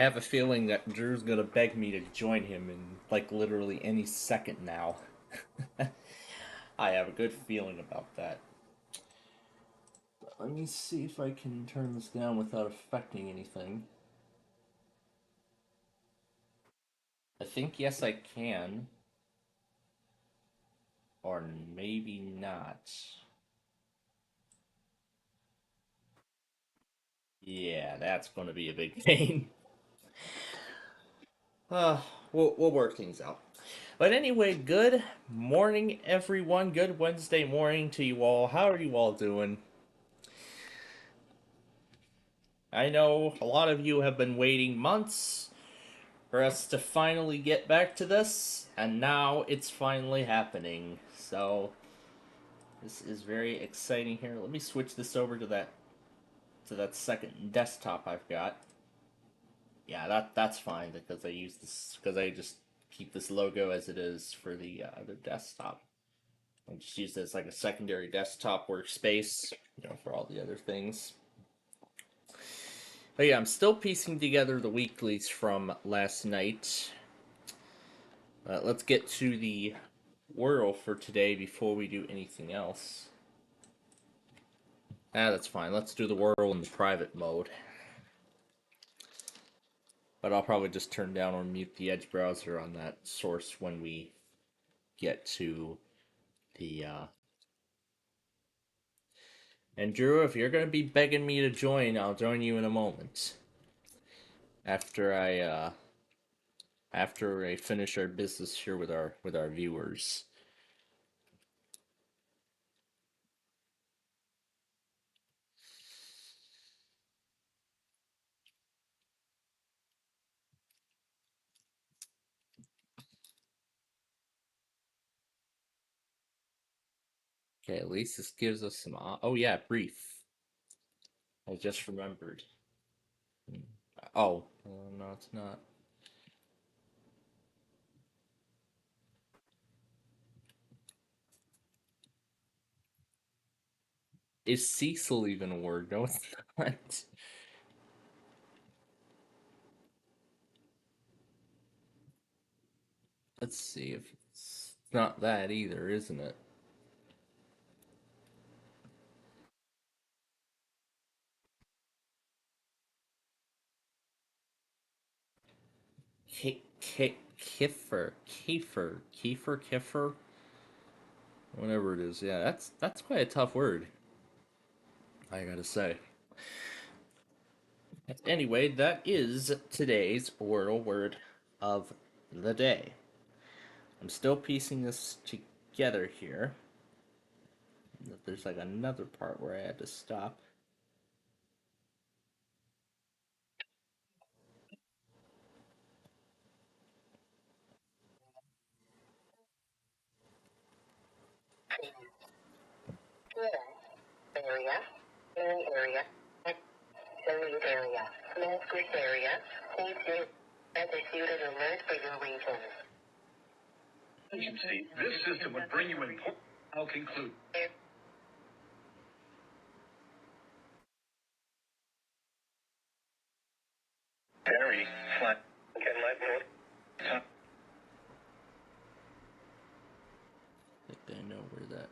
have a feeling that Drew's gonna beg me to join him in like literally any second now. I have a good feeling about that. But let me see if I can turn this down without affecting anything. I think yes I can. Or maybe not. Yeah, that's gonna be a big pain. Uh, we'll work things out. But anyway, good morning, everyone. Good Wednesday morning to you all. How are you all doing? I know a lot of you have been waiting months for us to finally get back to this, and now it's finally happening. So this is very exciting here. Let me switch this over to that second desktop I've got. Yeah, that's fine because I use this because I just keep this logo as it is for the other desktop. I just use this like a secondary desktop workspace, for all the other things. But yeah, I'm still piecing together the weeklies from last night. Let's get to the Wordle for today before we do anything else. That's fine. Let's do the Wordle in the private mode. But I'll probably just turn down or mute the Edge browser on that source when we get to the. And Drew, if you're gonna be begging me to join, I'll join you in a moment. After I finish our business here with our viewers. Okay, at least this gives us some. Oh yeah, brief. I just remembered. Oh, no, it's not. Is Cecil even a word? No, it's not. Let's see if it's not that either, isn't it? Kiefer, whatever it is. Yeah, that's quite a tough word. I gotta say. Anyway, that is today's Wordle word of the day. I'm still piecing this together here. There's like another part where I had to stop. Area, area, area, small Swiss area, please do as issued an alert for your region. Agency, this system would bring you important. I'll conclude. Very flat. Can let know. I think I know where that.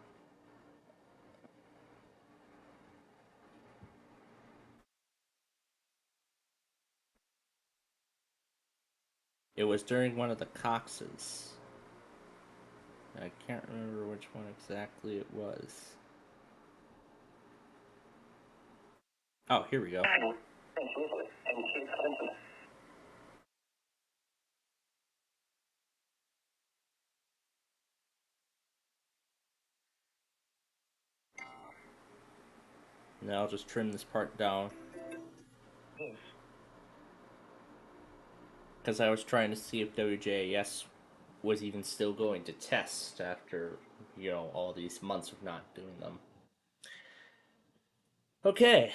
It was during one of the Coxes. I can't remember which one exactly it was. Oh, here we go. Now I'll just trim this part down. Because I was trying to see if WJS was even still going to test after, all these months of not doing them. Okay,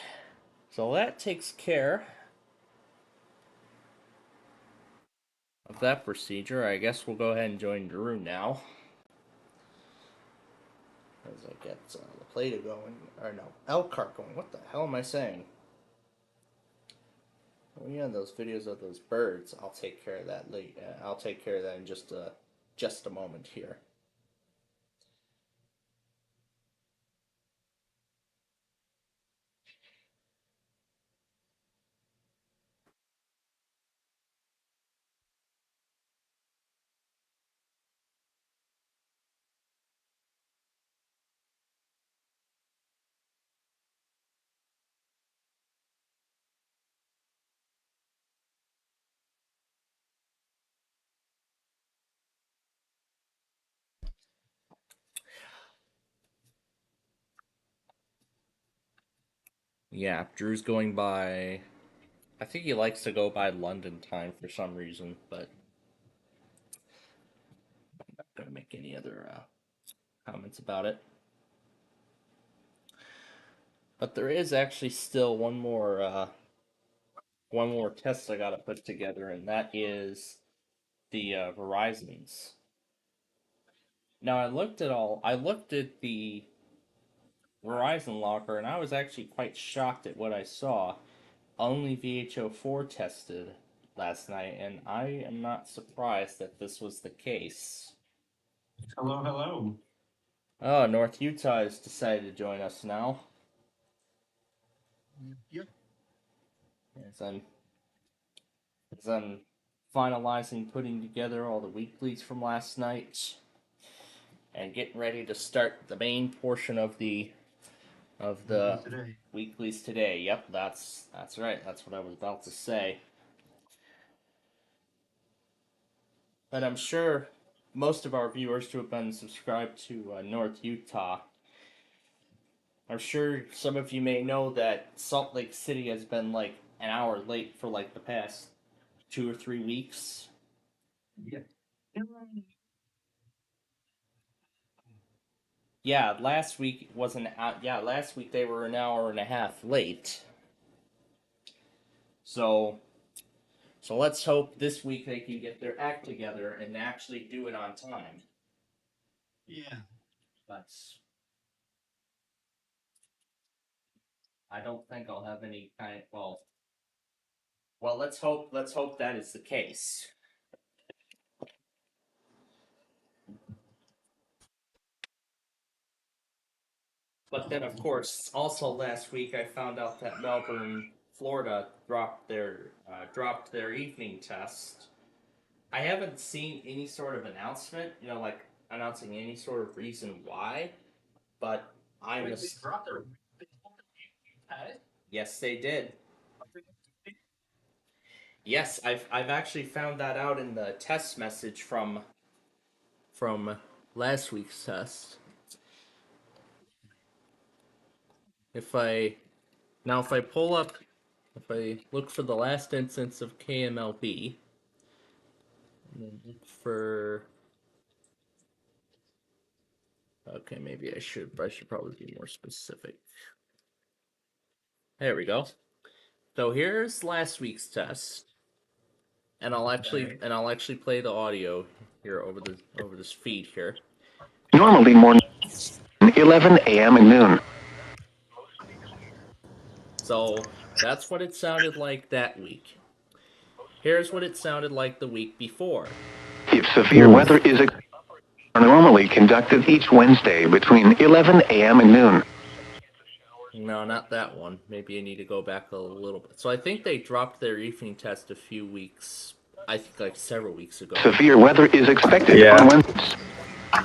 so that takes care of that procedure. I guess we'll go ahead and join Drew now. As I get the Play-Doh going, or no, Elkhart going. What the hell am I saying? Oh yeah, those videos of those birds. I'll take care of that later. I'll take care of that in just a moment here. Yeah, Drew's going by. I think he likes to go by London time for some reason, but I'm not gonna make any other comments about it. But there is actually still one more test I gotta put together, and that is the Verizon's. Now I looked at the Verizon locker, and I was actually quite shocked at what I saw. Only VHO4 tested last night, and I am not surprised that this was the case. Hello, hello. Oh, North Utah has decided to join us now. Yep. As I'm finalizing putting together all the weeklies from last night and getting ready to start the main portion of the Today. weeklies today. Yep, that's right. That's what I was about to say. But I'm sure most of our viewers who have been subscribed to North Utah, I'm sure some of you may know that Salt Lake City has been like an hour late for like the past 2 or 3 weeks. Yeah. Yeah, last week was last week they were an hour and a half late. So let's hope this week they can get their act together and actually do it on time. Yeah. But I don't think I'll have any kind well, let's hope that is the case. But then, of course, also last week I found out that Melbourne, Florida, dropped their evening test. I haven't seen any sort of announcement, like announcing any sort of reason why. But I'm Wait, a, they dropped their test? yes, they did. Yes, I've actually found that out in the test message from last week's test. If I if I look for the last instance of KMLB, and then look for okay, maybe I should probably be more specific. There we go. So here's last week's test, and I'll actually play the audio here over this feed here. Normally morning 11 a.m. and noon. So that's what it sounded like that week. Here's what it sounded like the week before. If severe weather is are normally conducted each Wednesday between 11 a.m. and noon. No, not that one. Maybe I need to go back a little bit. So I think they dropped their evening test a few weeks, I think like several weeks ago. Severe weather is expected on Wednesdays.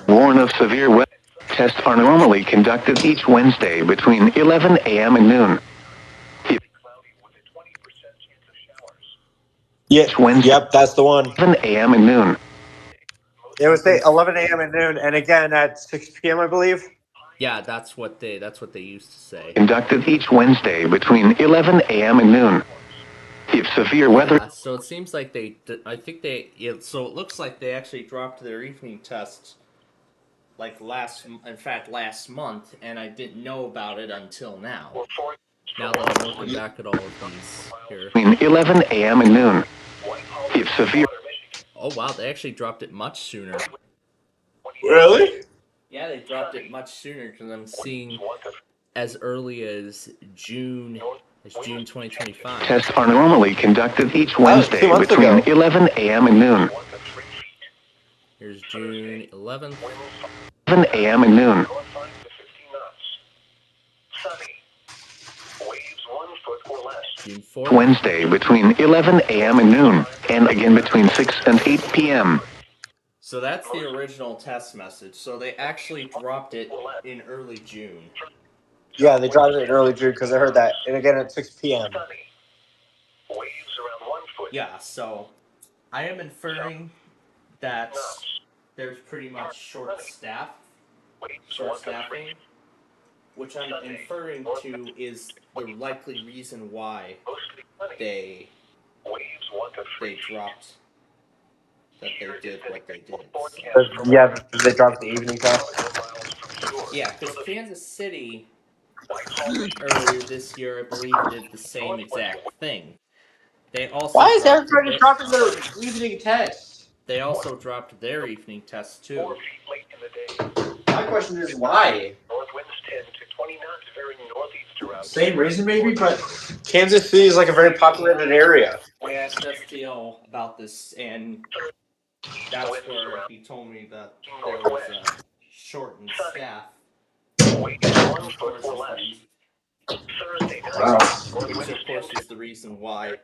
Warn of severe weather. Tests are normally conducted each Wednesday between 11 a.m. and noon. Yeah, Wednesday, yep, that's the one. 11 a.m. and noon. It was 11 a.m. and noon, and again at 6 p.m. I believe. Yeah, that's what they used to say. Conducted each Wednesday between 11 a.m. and noon. If severe weather. So it seems like so it looks like they actually dropped their evening test like last month, and I didn't know about it until now. Now that I'm looking back at all of these here. Between 11 a.m. and noon. If severe. Oh wow, they actually dropped it much sooner. Really? Yeah, they dropped it much sooner because I'm seeing as early as June It's June 2025. Tests are normally conducted each 2 Wednesday months between ago. 11 a.m. and noon. Here's June 11th. 11 a.m. and noon. June 4th. Wednesday between 11 a.m. and noon, and again between 6 and 8 p.m. So that's the original test message. So they actually dropped it in early June. Yeah, they dropped it in early June because I heard that. And again at 6 p.m. Yeah, so I am inferring that there's pretty much short staffing, which I'm inferring to is the likely reason why they dropped that they did what they did. So. Yeah, they dropped the evening test. Yeah, because Kansas City earlier this year, I believe, did the same exact thing. They also Why is dropped everybody dropping their evening test? They also dropped their evening test too. My question is why? Same reason maybe, but Kansas City is like a very populated area. I asked STL about this, and that's where he told me that there was a shortened staff. Which of course is the reason why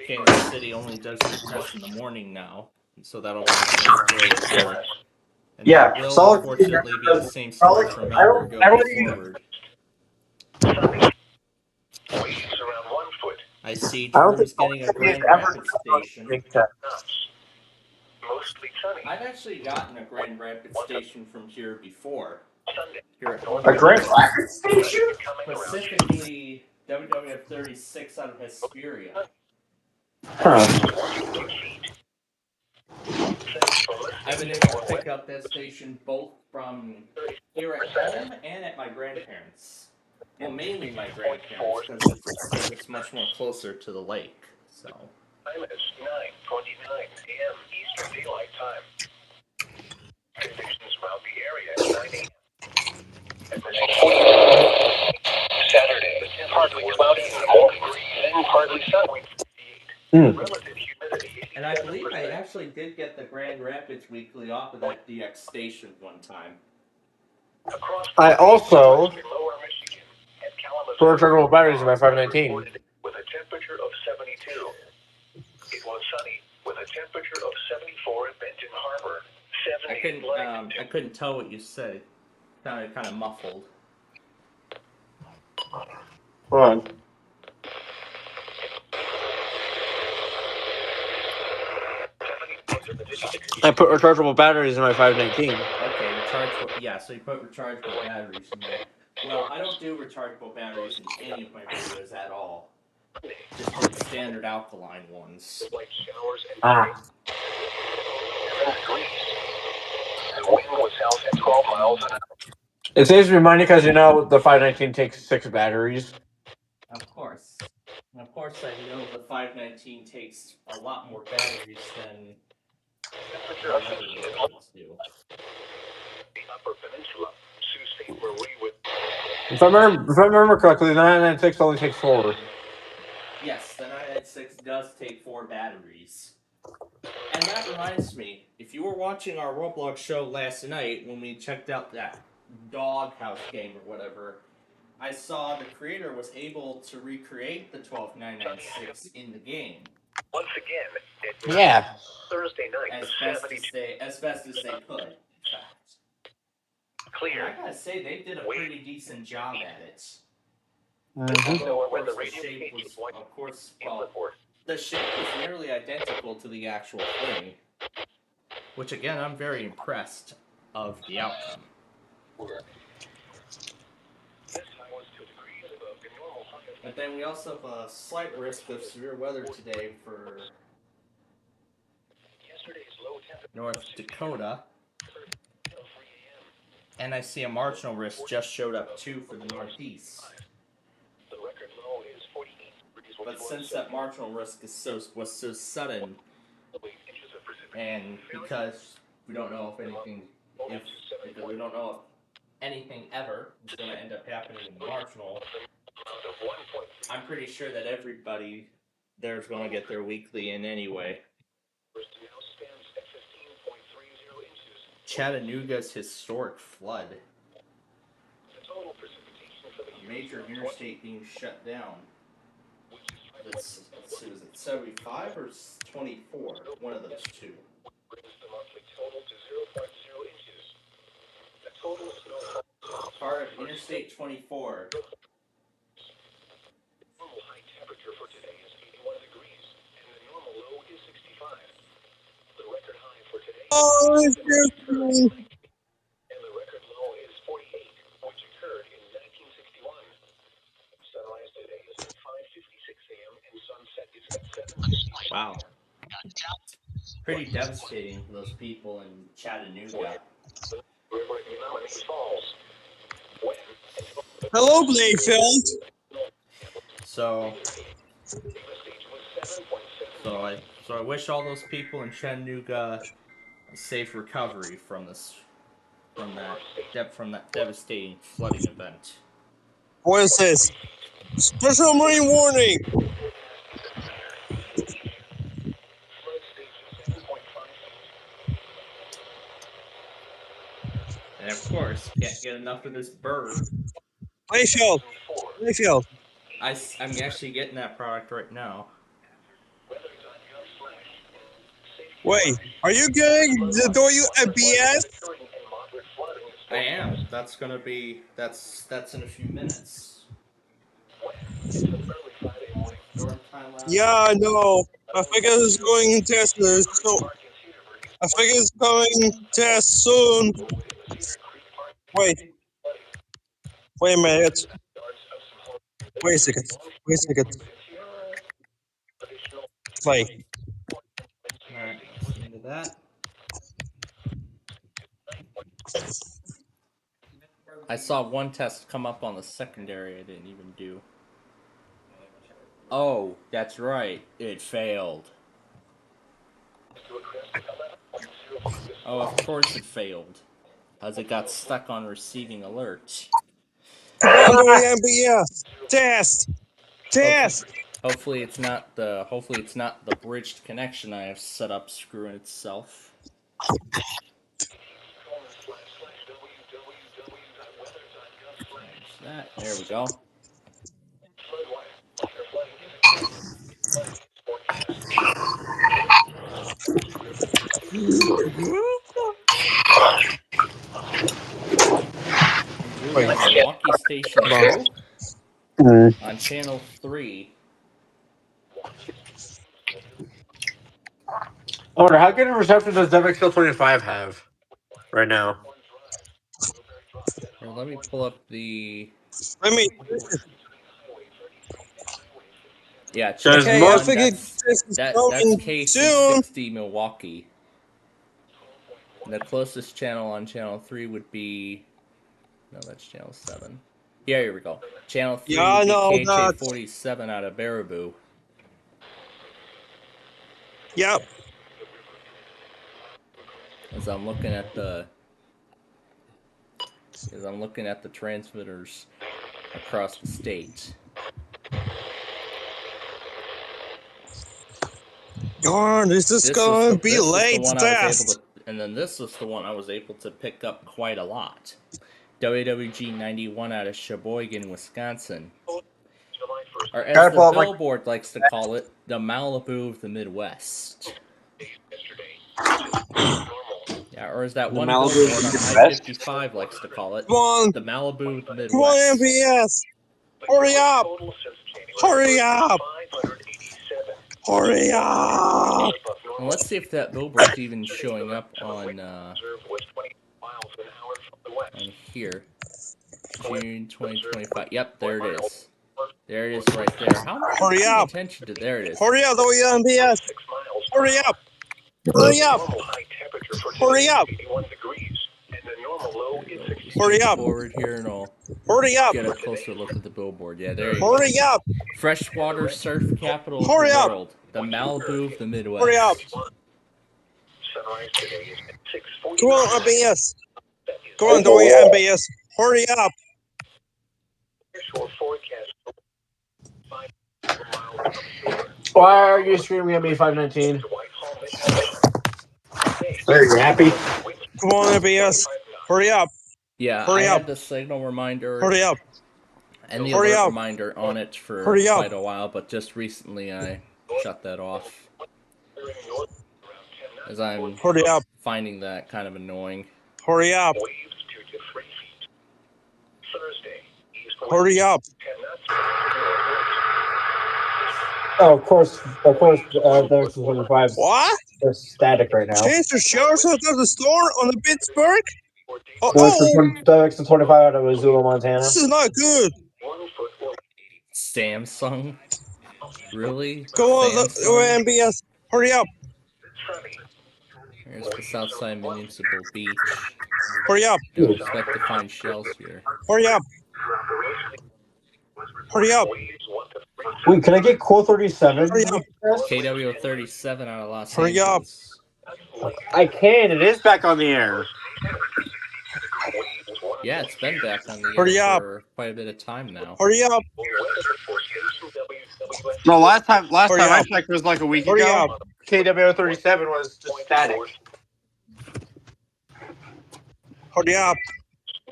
Kansas City only does their tests in the morning now. So that'll be the same story here. And Yeah, that will solid. unfortunately be the same story from Melbourne going forward. I see Durham's getting a Grand Rapids station. I've actually gotten a Grand Rapids station from here before. Here at home. A Grand Rapids station? Specifically, WWF 36 out of Hesperia. Huh. I've been able to pick up that station both from here at home and at my grandparents'. Well, mainly my grandparents, because it's much more closer to the lake. So. Time is 9:29 a.m. Eastern Daylight Time. Conditions around the area at 9 a.m. Saturday, partly cloudy in the morning, then partly sunny. Relative humidity. And I believe I actually did get the Grand Rapids Weekly off of that DX station one time. I also store chargeable batteries in my 519. With a temperature of 72. It was sunny with a temperature of 74 at Benton Harbor. I couldn't tell what you said. Sounded kind of muffled. Hold on. I put rechargeable batteries in my 519. Okay, rechargeable. Yeah, so you put rechargeable batteries in there. Well, I don't do rechargeable batteries in any of my videos at all. Just the standard alkaline ones. Ah. It saves me money because the 519 takes 6 batteries. Of course. And of course I know the 519 takes a lot more batteries than the other ones do. If I remember correctly, the 996 only takes 4. Yes, the 996 does take 4 batteries. And that reminds me, if you were watching our Roblox show last night when we checked out that doghouse game or whatever, I saw the creator was able to recreate the 12996 in the game. Once again, Yeah. Thursday night, as best as they could, in fact. Clear. And I gotta say, they did a pretty decent job at it. Mm-hmm. Although, of course, the shape was, the shape was nearly identical to the actual thing. Which, again, I'm very impressed of the outcome. But then we also have a slight risk of severe weather today for North Dakota. And I see a marginal risk just showed up too for the Northeast. But since that marginal risk was so sudden, and because we don't know if anything ever is going to end up happening in the marginal, 1.3. I'm pretty sure that everybody there's going to get their weekly in anyway. Now stands at 15.30 inches. Chattanooga's historic flood. The total precipitation for the year Major is interstate being shut down. which is Let's see, was it 75 or 24? One of those two. brings the monthly total to 0.0 inches. The total snowfall Part of Interstate 24. normal high temperature for today is 81 degrees, and the normal low is 65. The record high for today and the record low is 48, which occurred in 1961. Sunrise today is at 5:56 a.m. and sunset is at 7:50. Wow. Pretty devastating for those people in Chattanooga. River in Menominee Falls. When Hello, Blayfield. So the stage was 7.7. I wish all those people in Chattanooga a safe recovery from that devastating flooding event. What is this? Special Marine warning. Flood stage is 7.5. And of course, can't get enough of this bird. Blayfield. Blayfield. I'm actually getting that product right now. Wait, are you getting the WMBS? I am. That's in a few minutes. Yeah, I know. I figure it's going in test list, so I figure it's going test soon. Wait a minute. Wait a second. Play. Alright, let's into that. I saw one test come up on the secondary I didn't even do. Oh, that's right. It failed. Oh, of course it failed. As it got stuck on receiving alert. WMBS. Test. Hopefully it's not the bridged connection I have set up screwing itself. There's that. There we go. Wait. On Milwaukee Station 2 on Channel 3. I wonder how good a reception does DevXL 25 have right now? Here, let me pull up the. I mean, Yeah, Does Channel okay, I 1, figured that's this is that's going soon. KC60 Milwaukee. And the closest channel on Channel 3 would be. No, that's Channel 7. Yeah, here we go. Channel 3 Yeah, would no, be that- KJ47 out of Baraboo. Yep. As I'm looking at the transmitters across the state. Darn, this is going to be late test. And then this was the one I was able to pick up quite a lot. WWG 91 out of Sheboygan, Wisconsin. Or as the Billboard likes to call it, the Malibu of the Midwest. Yeah, or as that one Billboard on I-55 likes to call it, Come on. the Malibu of the Midwest. Come on, MBS. Hurry up. Well, let's see if that billboard's even showing up on here. June 2025. Yep, there it is. There it is right there. How much Hurry paying up. attention to there it is. Hurry up, WMBS. Hurry up. Hurry up. Hurry up. Hurry up. Forward here and I'll Hurry up. get a closer look at the billboard. Yeah, there you go. Hurry up. Freshwater surf capital of Hurry the up. world. The Malibu of the Midwest. Hurry up. Come on, MBS. Come on, WMBS. Hurry up. Why are you screaming at me, 519? Are you happy? Come on, MBS. Hurry up. Yeah, Hurry I up. had the signal reminder Hurry up. and the Hurry alert up. reminder on it for Hurry up. quite a while, but just recently I shut that off. As I'm Hurry up. finding that kind of annoying. Hurry up. Hurry up. Oh, of course, there's 25. What? They're static right now. Change the showers out of the store on the Pittsburgh? Oh, The 25 out of Missoula, Montana. this is not good. Samsung? Really? Go on, Samsung? MBS. Hurry up. Here's the Southside Municipal Beach. Hurry up. Don't expect to find shells here. Hurry up. Hurry up. Wait, can I get Core 37? Hurry up. KW37 out of Los Hurry up. Angeles. I can. It is back on the air. Yeah, it's been back on the Hurry air up. for quite a bit of time now. Hurry up. No, last time Hurry I up. checked was like a week Hurry ago. up. KW37 was just static. Hurry up.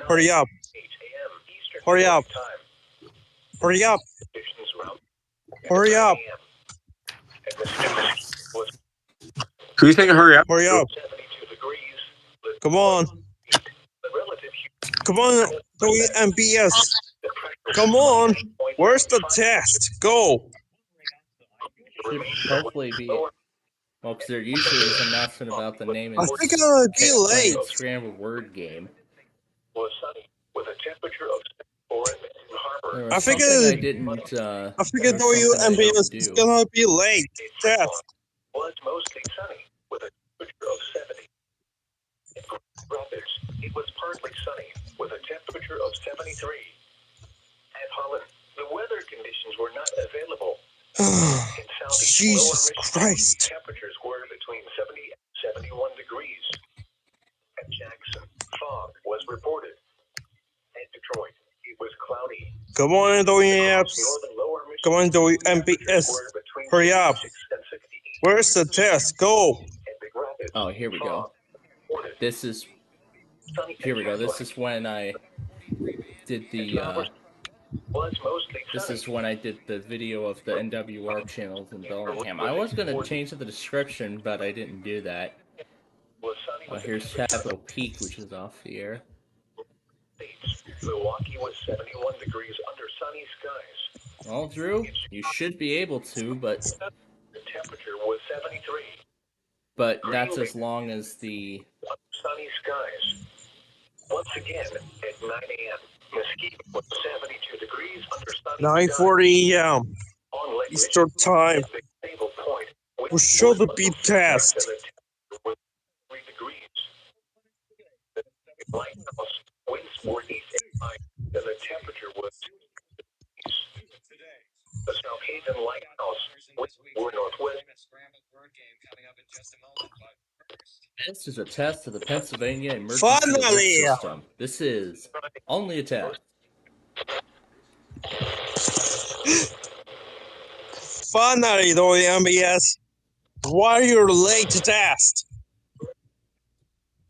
Hurry up. Hurry up. Hurry up. Hurry up. Can you say hurry up? Hurry up. Come on. Come on, WMBS. Come on. Where's the test? Go. Should hopefully be. Well, because there usually is an announcement about the name I and think I'm gonna be late. scrambled word game. There was I think something I it- didn't. I figured WMBS is gonna be late. Test. Was mostly sunny with a temperature of 70. In Rapids, it was partly sunny with a temperature of 73. At Holland, the weather conditions were not available. In southeast Jesus Lower Michigan, Christ. temperatures were between 70 and 71 degrees. At Jackson, fog was reported. At Detroit, it was cloudy. Come on, WMBS. Northern Lower Michigan, Come on, WMBS. were between Hurry up. 66 and 68. Where's the test? Go. At Big Rapids, Oh, here we go. This is. sunny Here we go. and This is when I did the. was mostly This sunny. is when I did the video of the NWR channels in Bellingham. I was gonna change the description, but I didn't do that. Was sunny Oh, with here's Chapel Peak, which is off the air. states. Milwaukee was 71 degrees under sunny skies. Well, Drew, you should be able to, but The temperature was 73. that's as long as the. Sunny skies. Once again, at 9 a.m., Mesquite was 72 degrees under sunny 9:40 a.m. skies. On Lake Eastern time. Michigan, the stable point, We should be test. and the temperature was 3 degrees. The lighthouse winds were east and high, and the temperature was 2 degrees. The South Haven Lighthouse winds were northwest. This is a test of the Pennsylvania Emergency Finally! Alert System. This is only a test. Finally, WMBS. Why are you late to test?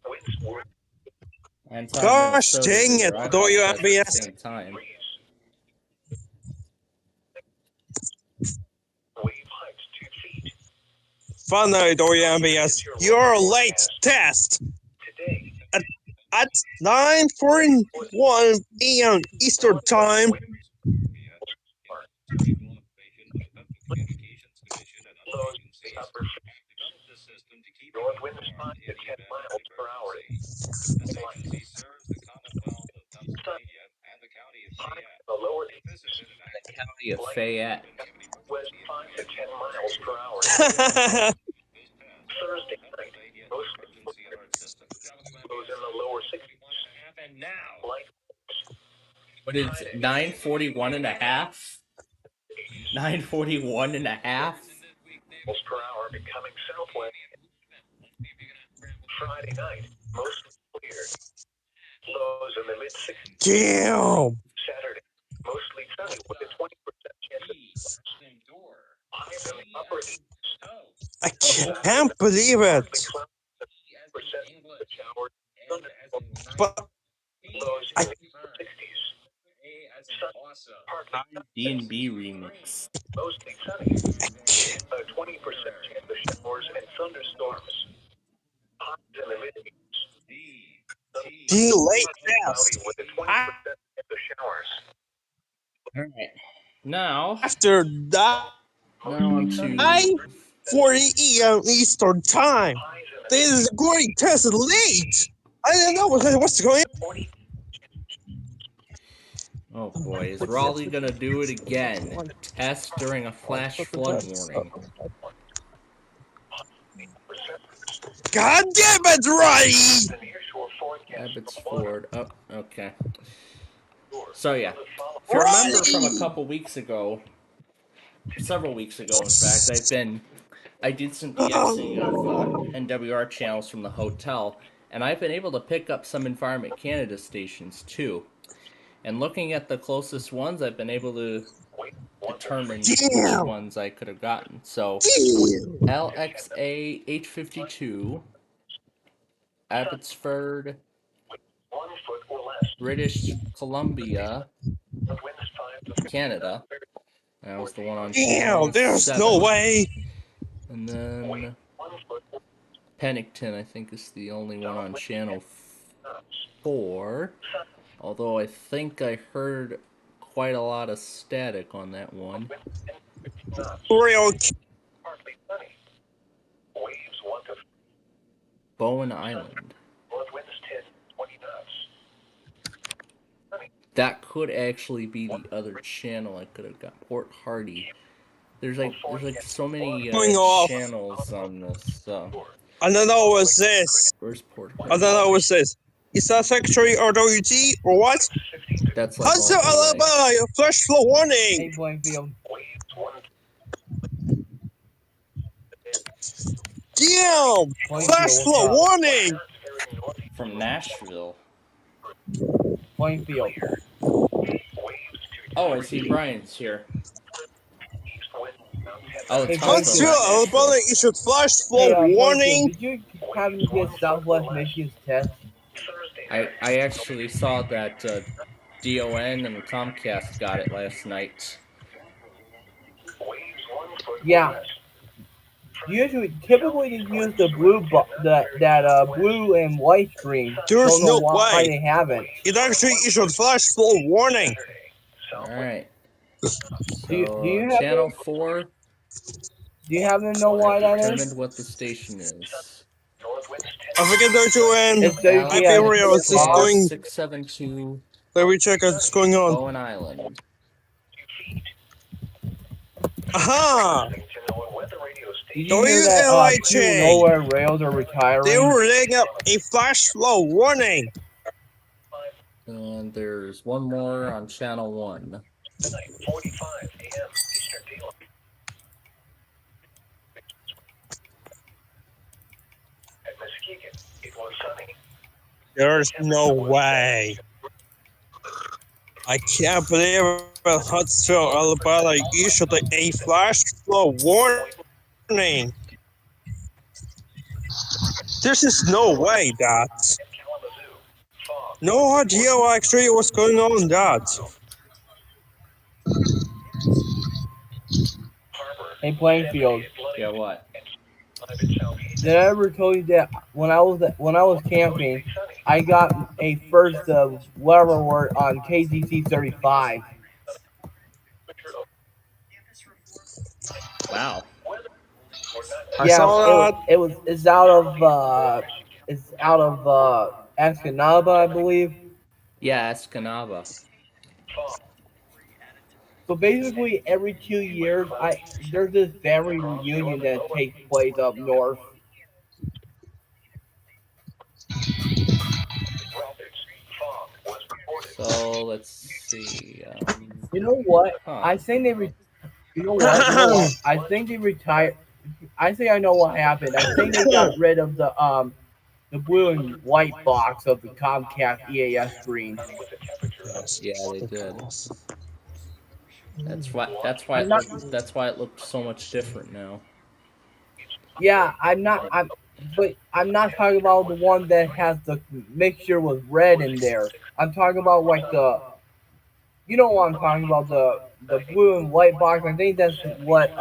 Winds were And Gosh dang it, WMBS. At the same time. wave height 2 feet. Finally, WMBS. You're late test. Today, At 9:41 a.m. Eastern time. lows upper north winds 5 to 10 miles per hour. The lower The county of Fayette. west 5 to 10 miles per hour. Thursday night, mostly clear. Lows in the lower 60s. Light What is it? 941 and a half? 941 and a half? miles per hour becoming southwest. Friday night, mostly clear. Lows in the mid 60s. Damn. Saturday, mostly sunny with a 20% chance of I can't believe it. But I D&B remix. Mostly sunny. A 20% chance of showers and thunderstorms. Highs in the mid delay cloudy test. with a 20% chance of showers. Alright. Now After that, on to 9:40 a.m. Eastern Time. This is going test late. I don't know what's going on. oh boy, is Raleigh gonna do it again? Test during a flash flood warning. God damn it, Ronnie! Abbotsford. Oh, okay. So yeah, if you remember from a couple weeks ago, several weeks ago, in fact, I did some DXing of NWR channels from the hotel, and I've been able to pick up some Environment Canada stations too. And looking at the closest ones, I've been able to determine which ones I could have gotten. So LXA 852, Abbotsford, British Columbia, Canada. That was the one on channel Damn, there's 7. no way. And then Pennington, I think, is the only one on channel 4. Although I think I heard quite a lot of static on that one. Real Bowen Island. That could actually be the other channel I could have got. Port Hardy. There's like so many channels on this. I don't know what's this. Where's Port I Hardy? don't know what's this. Is that factory or WT or what? That's like Hudson, all the way. Alabama, flash flood warning. Hey, Blankfield. Damn, flash flood warning. From Nashville. Blankfield. Oh, I see Brian's here. Oh, it's Huntsville, Alabama issued flash Hey, flood warning. Did you happen to get Southwest Michigan's test? I actually saw that DON and Comcast got it last night. Yeah. Typically they use the blue, blue and white screen. There's Don't know no why way. they haven't. It actually issued flash flood warning. Alright. Do you So, have channel 4 Do you happen to know why that is? determined what the station is. I forget the It's UN. I feel real. It's just going. 672 Let me check what's going on. Bowen Island. Aha! Did you hear that two nowhere rails are retiring? They were laying up a flash flood warning. And there's one more on channel 1. 45 a.m. Eastern Daylight. At Muskegon, it was sunny. There's no way. I can't believe Huntsville, Alabama issued a flash flood warning. This is no way, Dad. No idea actually what's going on, Dad. Hey, Plainfield. Yeah, what? Did I ever tell you that when I was camping, I got a first whatever word on KZC 35. Wow. I saw that. It's out of Escanaba, I believe. Yeah, Escanaba. So basically, every 2 years, there's this family reunion that takes place up north. So let's see. You know what? Huh. I think they. You know what? I think they retired. I think I know what happened. I think they got rid of the blue and white box of the Comcast EAS screen. Yeah, they did. That's why it looked so much different now. Yeah, but I'm not talking about the one that has the mixture with red in there. I'm talking about like you know what I'm talking about, the blue and white box. I think that's what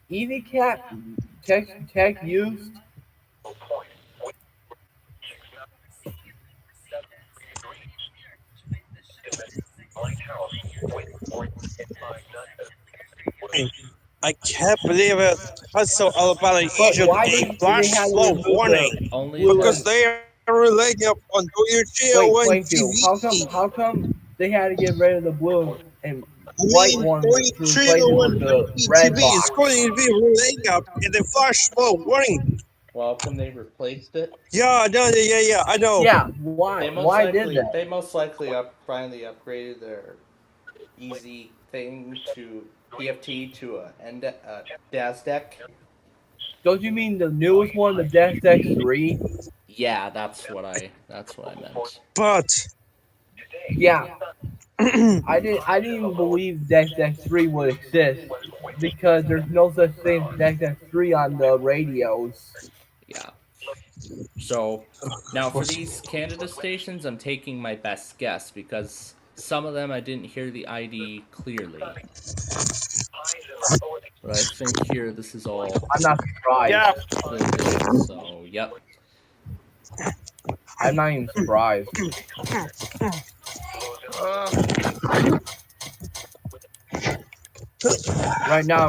EasyCat Tech used. I can't believe it. Also, Alabama But issued why a did they flash have to flood remove warning the Only blue because and they are relying up on wait, WGO and 22? TV. How come they had to get rid of the blue and I white mean, one to replace it with 301 the red TV is box? going to be relying up in the flash flood warning. Well, how come they replaced it? Yeah, I know. Yeah, why? Why did that? They most likely finally upgraded their easy thing to PFT to a DAS deck. Don't you mean the newest one, the Death X3? Yeah, that's what I meant. But Yeah, I didn't even believe Death X3 would exist because there's no such thing as Death X3 on the radios. Yeah. So now for these Canada stations, I'm taking my best guess because some of them I didn't hear the ID clearly. But I think here this is all I'm not surprised. yeah, clear. So yep. I'm not even surprised. Right now,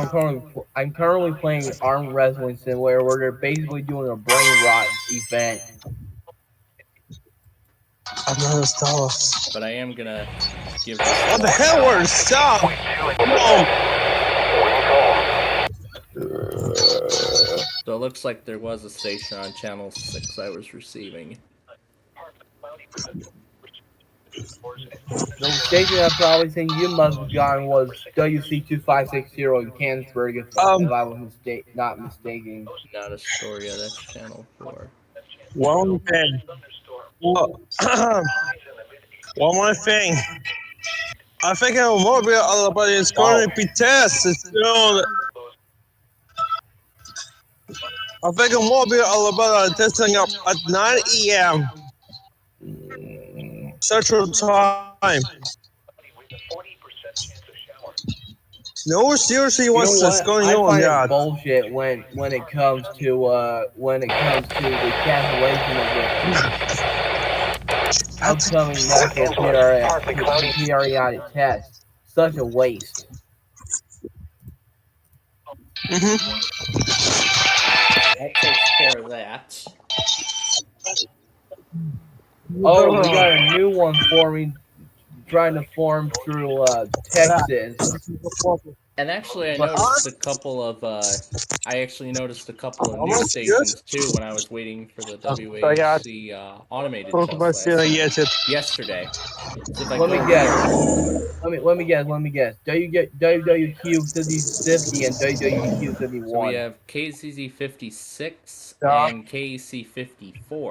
I'm currently playing Arm Wrestling Simulator, where they're basically doing a brain rot event. another stuff. But I am gonna give. What the hell were stop? So it looks like there was a station on channel 6 I was receiving. The station I probably think you must have gotten was WC2560 in Canonsburg, if I was not mistaken. Not Astoria, that's channel 4. One thing. One more thing. I think a mobile Alabama is going to be tested soon. I think a mobile Alabama testing up at 9 a.m. Central Time. No, seriously, what's this going I on? find Yeah. it bullshit when it comes to the cancellation of the upcoming national periodic test. Such a waste. That takes care of that. Oh, we got a new one trying to form through Texas. And actually, I noticed a couple of news stations too when I was waiting for the WHC automated test yesterday. So Let me guess. WWQ 50 and WWQ 51. So we have KCZ 56 and KC 54.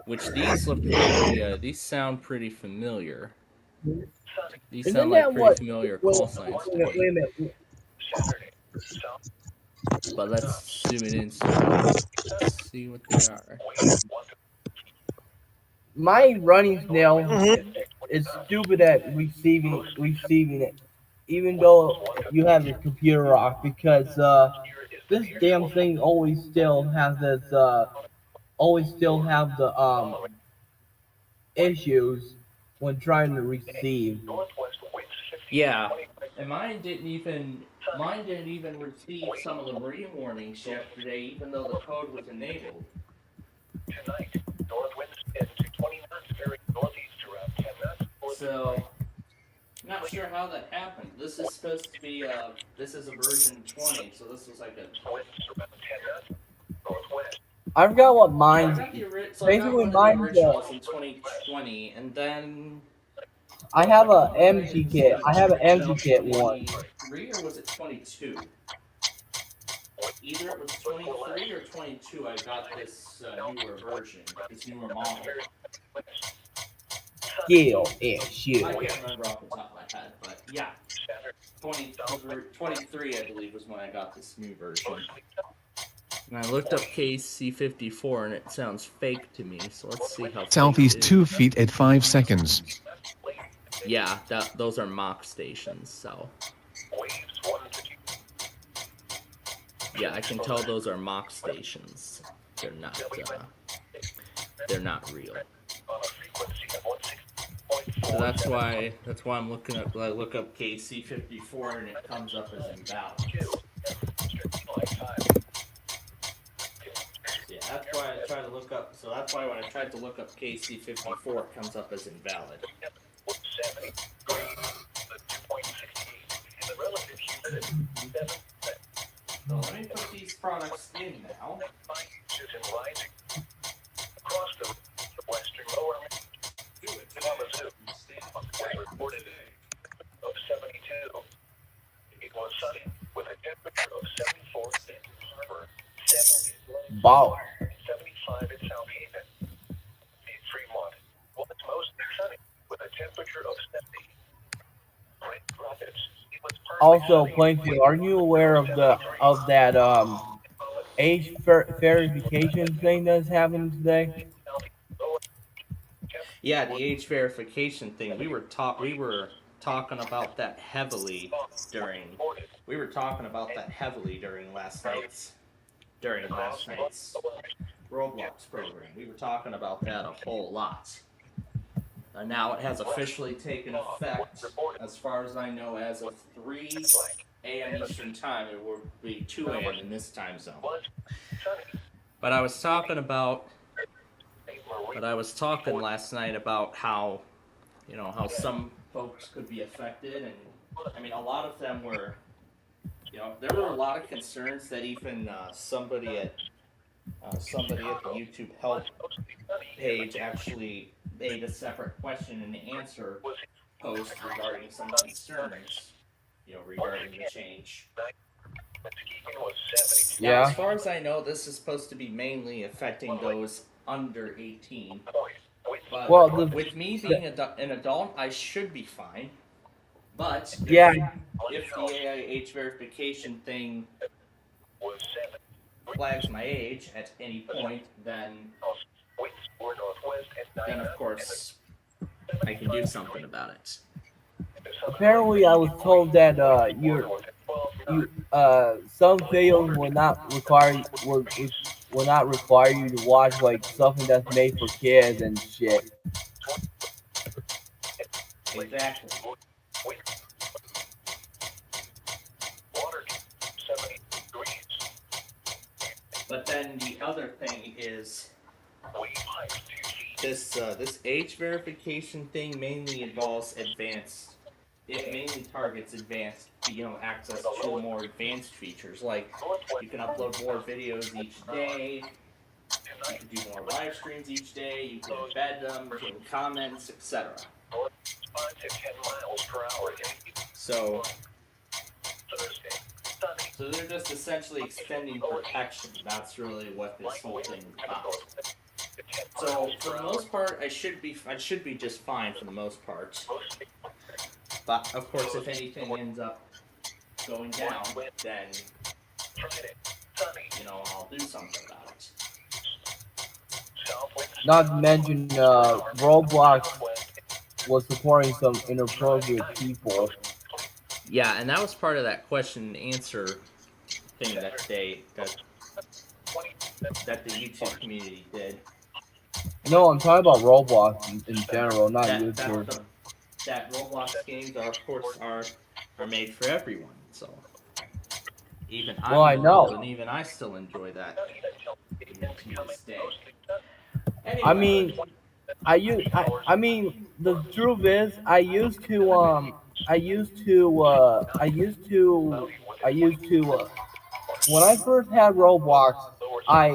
Which these look pretty, these sound pretty familiar. These sound like pretty familiar call signs to me. Wait a minute. But let's zoom it in so let's see what they are. My running snail is stupid at receiving it, even though you have your computer off, because this damn thing always still have the issues when trying to receive. Yeah, and mine didn't even receive some of the marine warnings yesterday, even though the code was enabled. So, not sure how that happened. This is supposed to be this is a version 20, so this is like a. I forgot what mine. Basically, mine was in 2020, and then. I have a MG kit. I have an MG kit one. 23 or was it 22? Either it was 23 or 22. I got this newer version, this newer model. skill issue. I can't remember off the top of my head, but yeah. 23, I believe, was when I got this new version. And I looked up KC54 and it sounds fake to me, so let's see how Southeast fake it 2 is. feet at 5 seconds. Yeah, those are mock stations, so. Yeah, I can tell those are mock stations. They're not real. So that's why I'm looking up. I look up KC54 and it comes up as invalid. Yeah, that's why I try to look up. So that's why when I tried to look up KC54, it comes up as invalid. So let me put these products in now. Across the western lower Kalamazoo was reported of 72. It was sunny with a temperature of 74 in Harbor, 70 Baller. 75 in South Haven. In Fremont was mostly sunny with a temperature of 70. Grand Rapids, it was partly Also, sunny Plainfield, are you aware of that age verification thing that's happening today? Yeah, the age verification thing. We were talking about that heavily during. We were talking about that heavily during last night's Roblox program. We were talking about that a whole lot. And now it has officially taken effect, as far as I know, as of 3 a.m. Eastern Time. It will be 2 a.m. in this time zone. But I was talking last night about how, how some folks could be affected, and I mean, a lot of them were, there were a lot of concerns that even somebody at the YouTube Help page actually made a separate question and answer post regarding some concerns, regarding the change. Now, Yeah. as far as I know, this is supposed to be mainly affecting those under 18. But Well, with me being an adult, I should be fine. But if the age verification thing flags my age at any point, then of course I can do something about it. Apparently, I was told that some videos will not require you to watch like something that's made for kids and shit. Exactly. But then the other thing is this age verification thing mainly involves advanced. It mainly targets advanced, access to more advanced features. Like you can upload more videos each day. You can do more live streams each day. You can embed them, pin comments, etc. So they're just essentially extending protection. That's really what this whole thing is about. So for the most part, I should be just fine for the most part. But of course, if anything ends up going down, then I'll do something about it. Not to mention, Roblox was supporting some inappropriate people. Yeah, and that was part of that question and answer thing that the YouTube community did. No, I'm talking about Roblox in general, not YouTube. That Roblox games are, of course, are made for everyone. So even I know, and even I still enjoy that to this day. Anyway. I mean, I mean, the truth is, I used to when I first had Roblox, I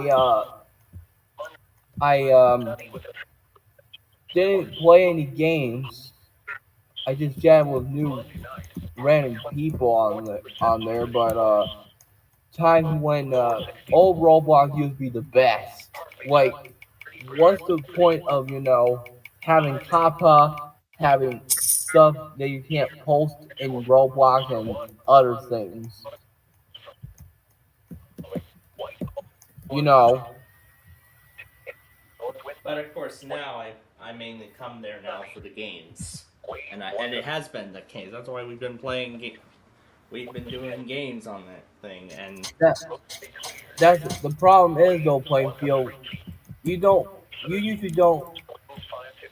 didn't play any games. I just chatted with new random people on there, but times when old Roblox used to be the best. Like, what's the point of having Kappa having stuff that you can't post in Roblox and other things. You know. But of course, now I mainly come there now for the games, and it has been the case. That's why we've been playing. We've been doing games on that thing, and That's the problem is though, Plainfield. You usually don't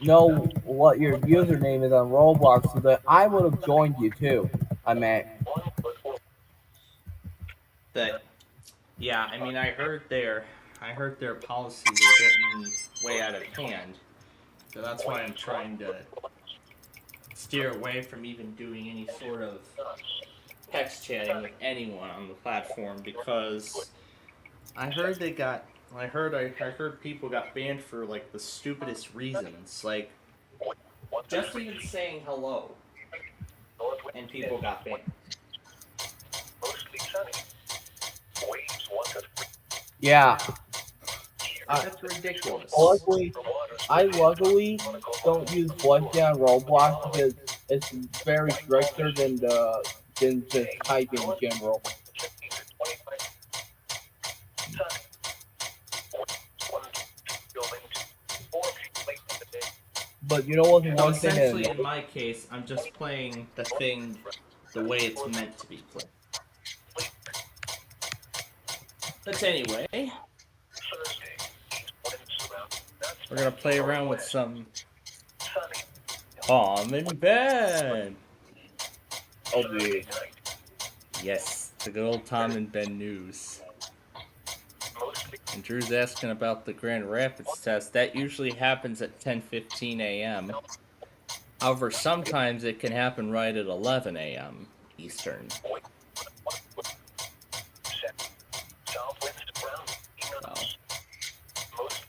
know what your username is on Roblox, so that I would have joined you too. I meant. that yeah. I mean, I heard their policies are getting way out of hand, so that's why I'm trying to steer away from even doing any sort of text chatting with anyone on the platform, because I heard I heard people got banned for like the stupidest reasons, like just even saying hello, and people got banned. Yeah. That's ridiculous. I luckily don't use voice chat on Roblox because it's very stricter than just typing in general. But you know what? So essentially, in my case, I'm just playing the thing the way it's meant to be played. But anyway, we're gonna play around with some Tom and Ben. Oh, yeah. Yes, the good old Tom and Ben news. And Drew's asking about the Grand Rapids test. That usually happens at 10:15 a.m. However, sometimes it can happen right at 11 a.m. Eastern. So,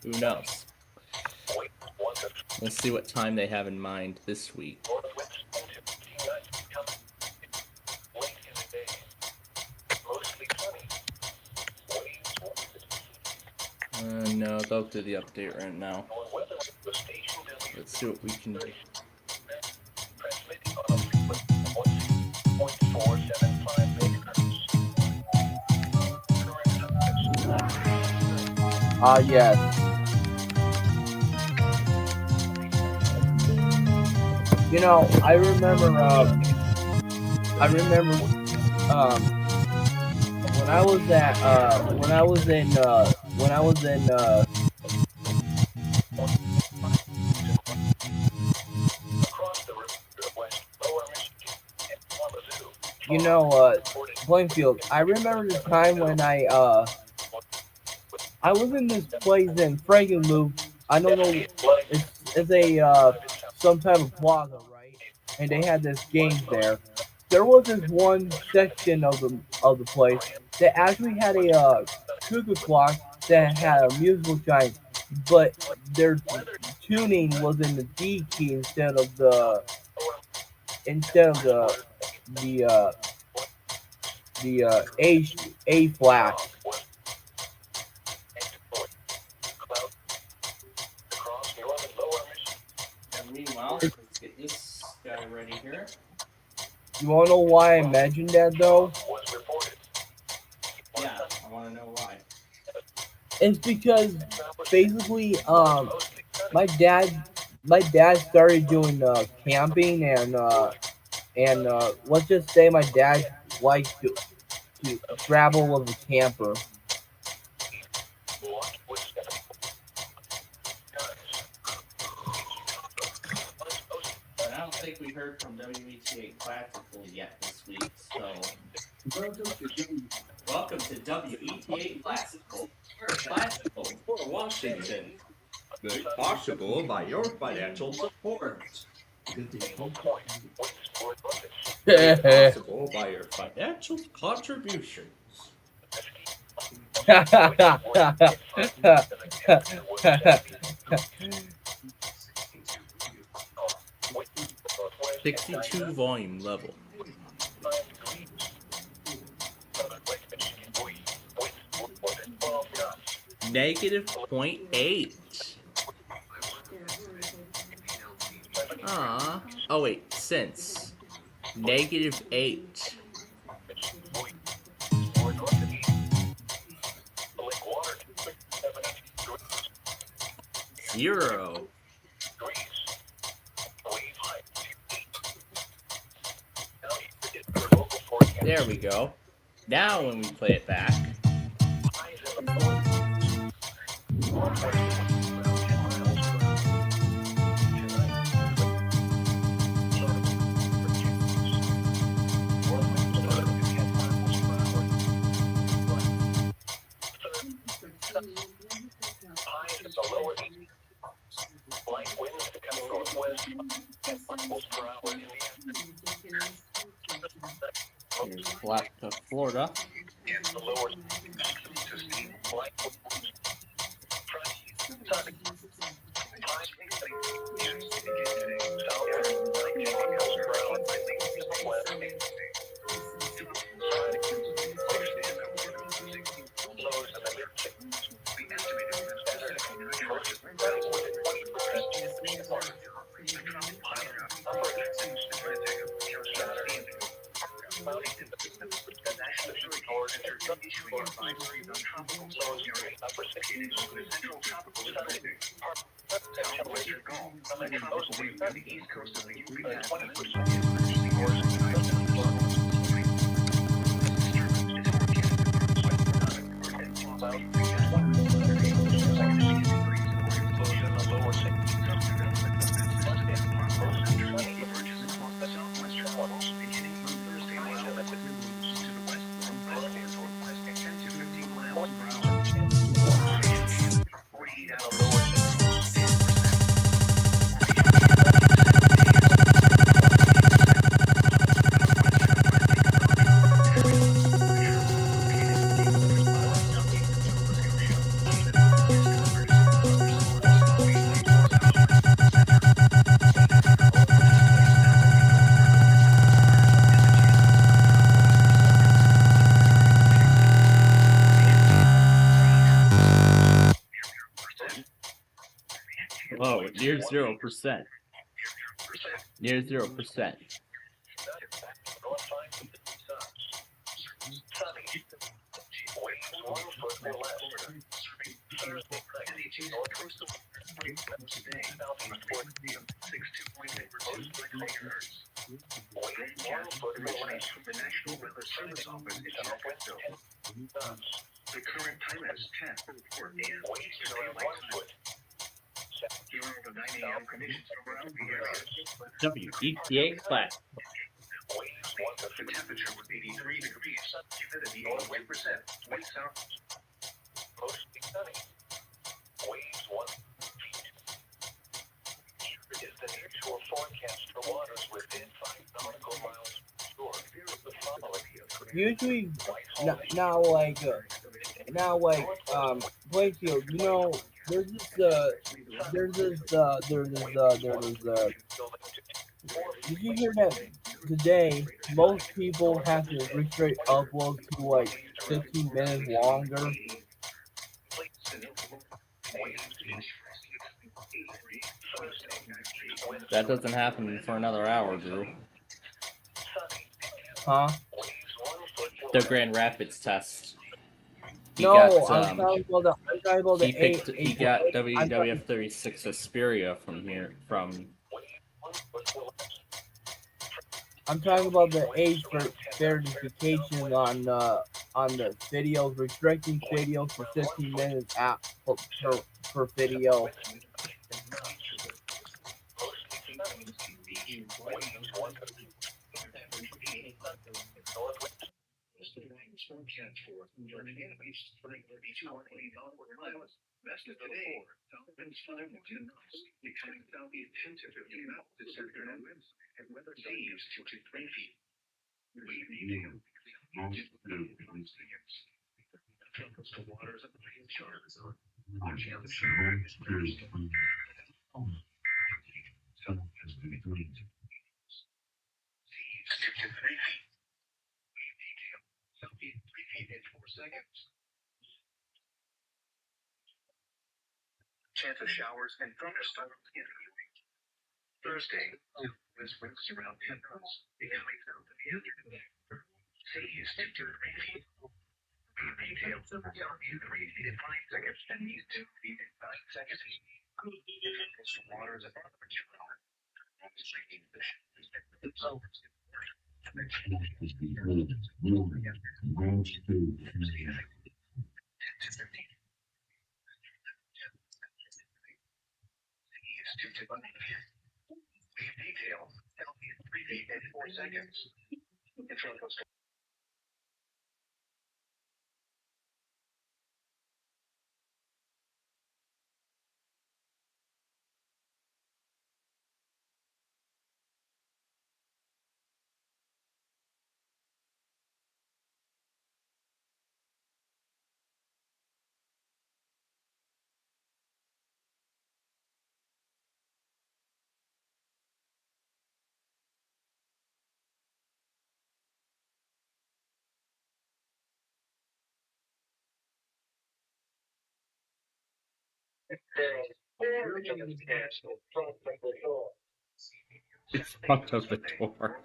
who knows? Let's see what time they have in mind this week. No, they'll do the update right now. Let's see what we can do. Yes. You know, I remember when I was in Plainfield. I remember the time when I was in this place in Frankenmuth. I don't know, it's a some type of plaza, right? And they had this game there. There was this one section of the place that actually had a cuckoo clock that had a musical chime, but their tuning was in the D key instead of the A flat. And meanwhile, let's get this guy ready here. You wanna know why I mentioned that though? Yeah, I wanna know why. It's because basically, my dad started doing camping and let's just say my dad likes to travel with a camper. But I don't think we heard from WETA Classical yet this week, so welcome to WETA Classical. Classical for Washington. Made possible by your financial support. Made possible by your financial contributions. 62 volume level. -0.8. Oh wait, since -8. Zero. There we go. Now when we play it back. Light winds becoming northwest at miles per hour in Here's flat to Florida. the lower sustained light winds. Oh, near 0%. Near 0%. The current time is 10:04 a.m. Here are the 9 a.m. conditions around the area. WETA class. The temperature was 83 degrees, humidity 81%, wind south. Mostly sunny. Waves 1 feet. Is the nearshore forecast for waters within 5 nautical miles shore. The following Usually, now like Blakefield, you know, there's this did you hear that today most people have to restrict uploads to like 15 minutes longer? That doesn't happen for another hour, Drew. Huh? The Grand Rapids test. He No, got, I'm talking about the he got WWF 36 Asperia from here, from... I'm talking about the age verification on the videos, restricting videos for 15 minutes per video. Best of today, winds 5 to 10 knots, becoming southeast 10 to 15 knots to central winds, and weather seas 2 to 3 feet. Coastal waters of the Lake Charles. Watch out the shore. 2 to 3 feet. Wave detail. Southeast 3 feet in 4 seconds. Chance of showers and thunderstorms in the evening. Thursday, was winds around 10 knots, becoming south of the other. Seas to 3 feet. Details of the 3 feet in 5 seconds and 2 feet in 5 seconds. Water is above the ground. Details, 3 feet in 4 seconds. It's front of the door.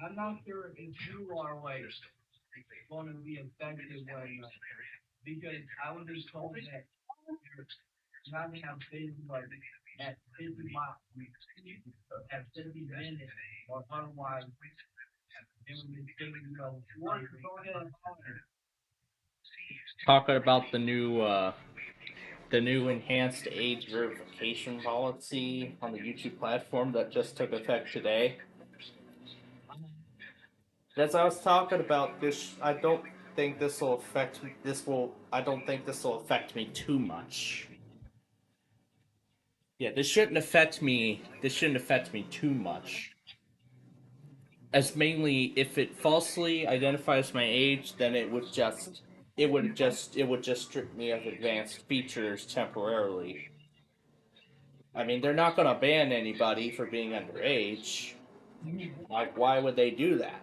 I'm not sure if you are like going to be affected when because I was just told that you're not gonna have things like at 50 miles at 50 minutes or otherwise it would be taking go ahead and Talking about the new enhanced age verification policy on the YouTube platform that just took effect today. As I was talking about this, I don't think this will affect me. I don't think this will affect me too much. Yeah, this shouldn't affect me. This shouldn't affect me too much. As mainly, if it falsely identifies my age, then it would just strip me of advanced features temporarily. I mean, they're not gonna ban anybody for being underage. Like, why would they do that?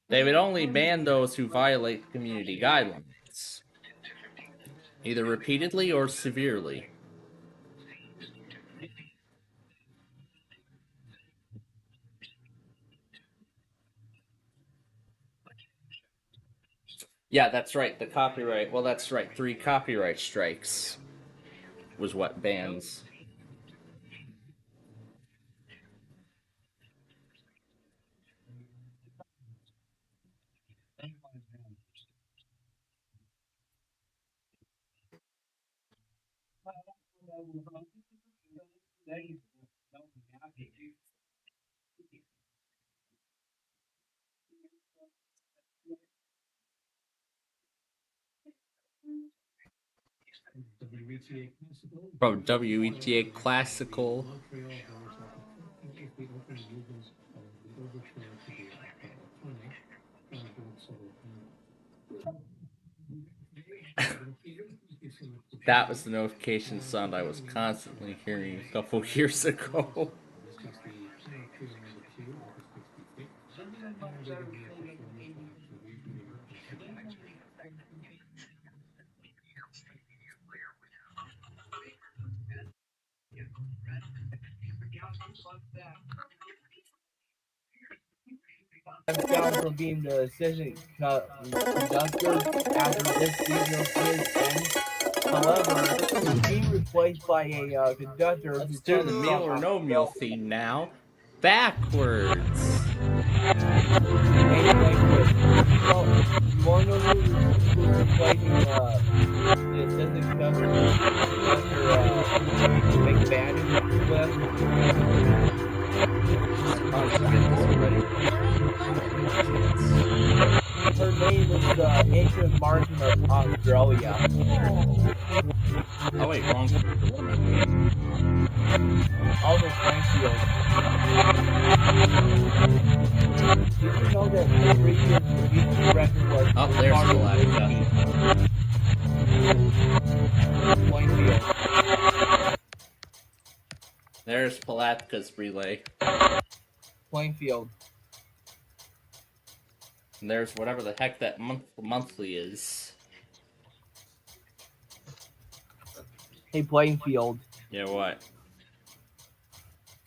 They would only ban those who violate community guidelines, either repeatedly or severely. Yeah, that's right. The copyright. Well, that's right. 3 copyright strikes was what bans. From WETA Classical. That was the notification sound I was constantly hearing a couple years ago. down from being the assistant conductor after this season of his end. However, he's being replaced by a conductor Let's who do the meal or no meal theme now. Backwards. Anyway, you want to know who's replacing the assistant conductor McFadden with? Her name is Adrian Martin of Australia. Oh wait, wrong. Also Frankfield. Did you know that the previous record was there's Alaska. Plainfield. There's Palatka's relay. Plainfield. And there's whatever the heck that monthly is. Hey, Plainfield. Yeah, what?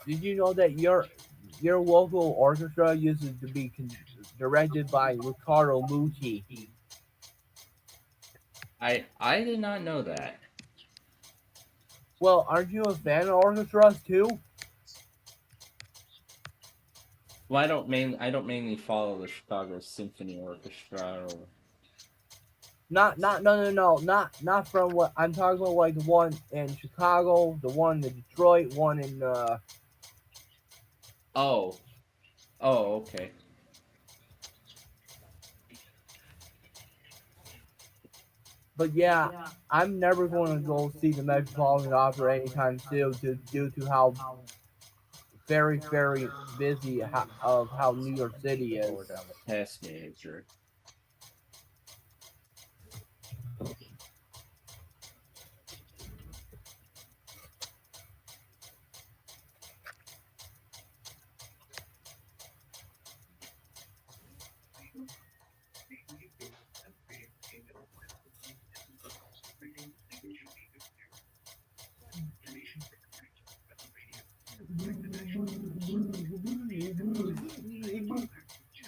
Did you know that your local orchestra uses to be directed by Riccardo Muti? I did not know that. Well, aren't you a fan of orchestras too? Well, I don't mainly follow the Chicago Symphony Orchestra or Not from what I'm talking about. Like the one in Chicago, the one in Detroit, one in Oh, okay. But yeah, I'm never going to go see the Metropolitan Opera anytime soon due to how very busy of how New York City is. Or down the past manager.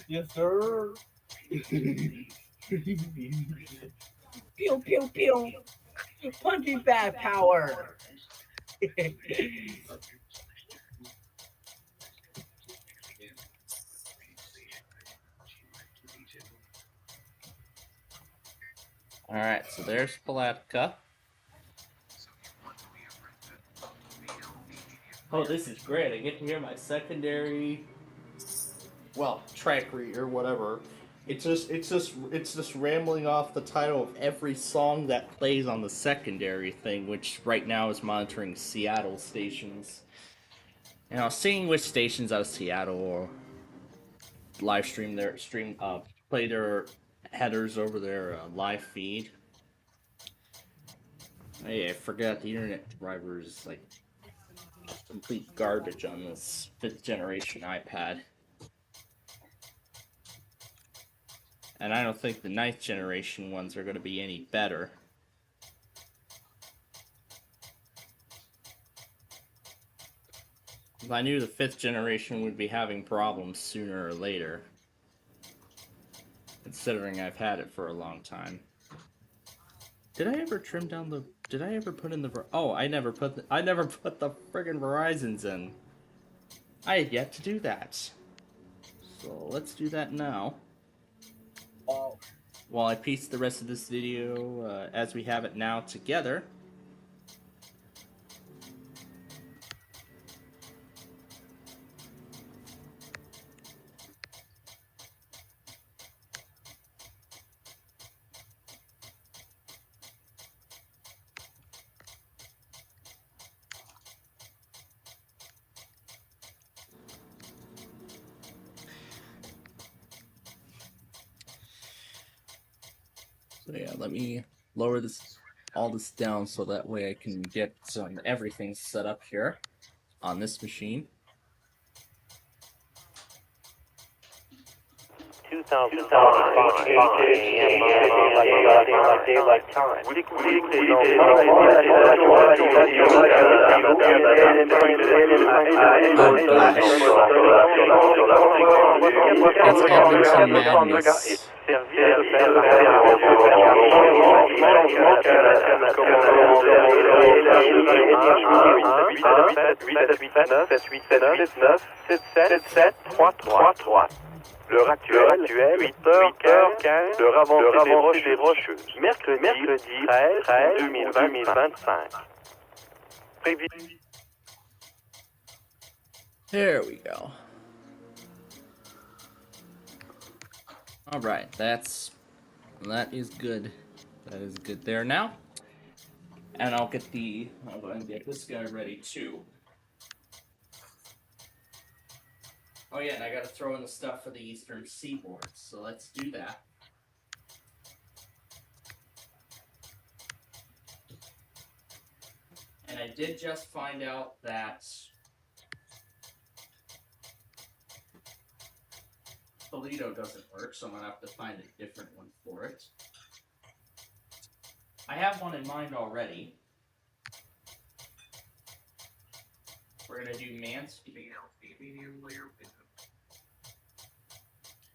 Yes, sir. Pew pew pew. Punching bag power. Alright, so there's Palatka. Oh, this is great. I get to hear my secondary, well, track read or whatever. It's just rambling off the title of every song that plays on the secondary thing, which right now is monitoring Seattle stations. And I was seeing which stations out of Seattle or live stream play their headers over their live feed. Hey, I forgot the internet driver is like complete garbage on this 5th generation iPad. And I don't think the 9th generation ones are going to be any better. I knew the 5th generation would be having problems sooner or later. Considering I've had it for a long time. Did I ever trim down the... Did I ever put in the... Oh, I never put the friggin' Verizons in. I had yet to do that. So let's do that now. While I piece the rest of this video as we have it now together. So yeah, let me lower all this down so that way I can get everything set up here on this machine. 2005 daylight time. Vous découvrez L'heure actuelle, 8h15, l'heure avancée des Rocheuses. Mercredi 13 2025. Prévu. There we go. Alright, that is good. That is good there now. And I'll go ahead and get this guy ready too. Oh yeah, and I gotta throw in the stuff for the Eastern Seaboard, so let's do that. And I did just find out that Toledo doesn't work, so I'm gonna have to find a different one for it. I have one in mind already. We're gonna do Mansfield.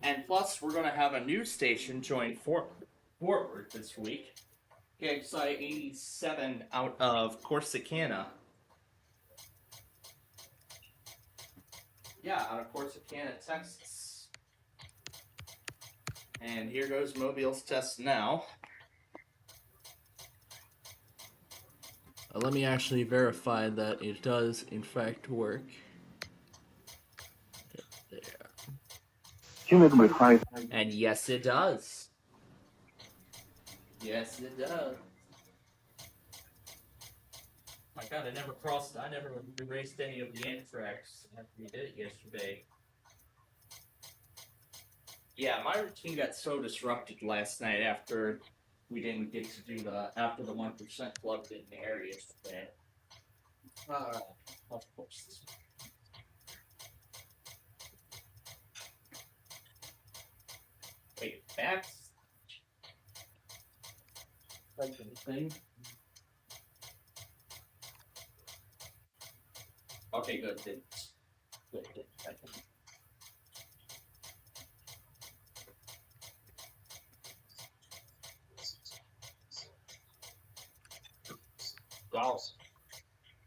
And plus, we're gonna have a new station join forward this week. KXI 87 out of Corsicana. Yeah, out of Corsicana, Texas. And here goes Mobile's test now. Let me actually verify that it does, in fact, work. There. And yes, it does. Yes, it does. My God, I never erased any of the anthrax after we did it yesterday. Yeah, my routine got so disrupted last night after we didn't get to do after the 1% club didn't air yesterday. Of course. Wait, that's like the thing. Okay, good. Good.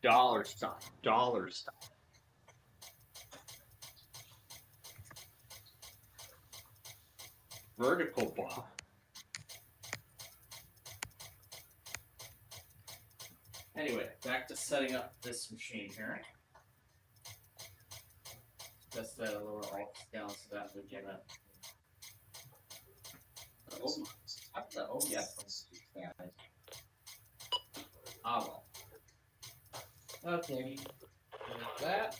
Dollar sign. Vertical bar. Anyway, back to setting up this machine here. Just that a little alt down so that we can. Well. Okay. There's that.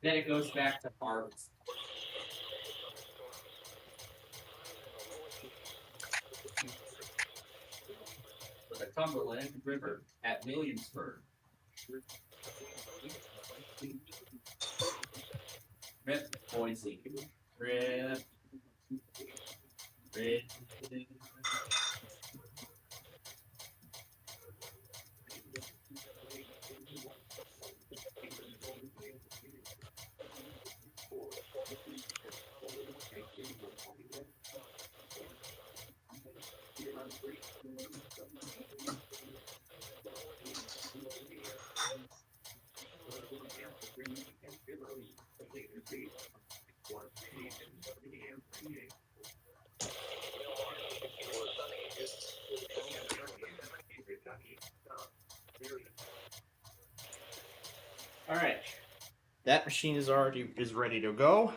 Then it goes back to harvest. For the Cumberland River at Williamsburg. Rip, Boise. Rip. All right, that machine is ready to go.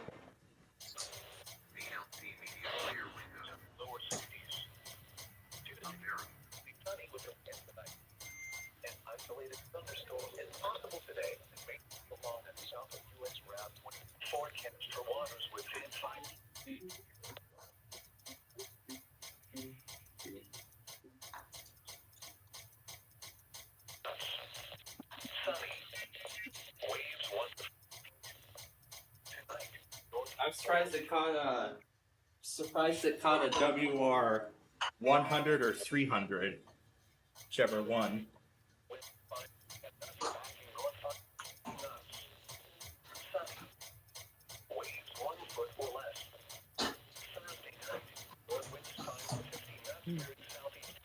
I'm surprised it caught a WR 100 or 300, whichever one.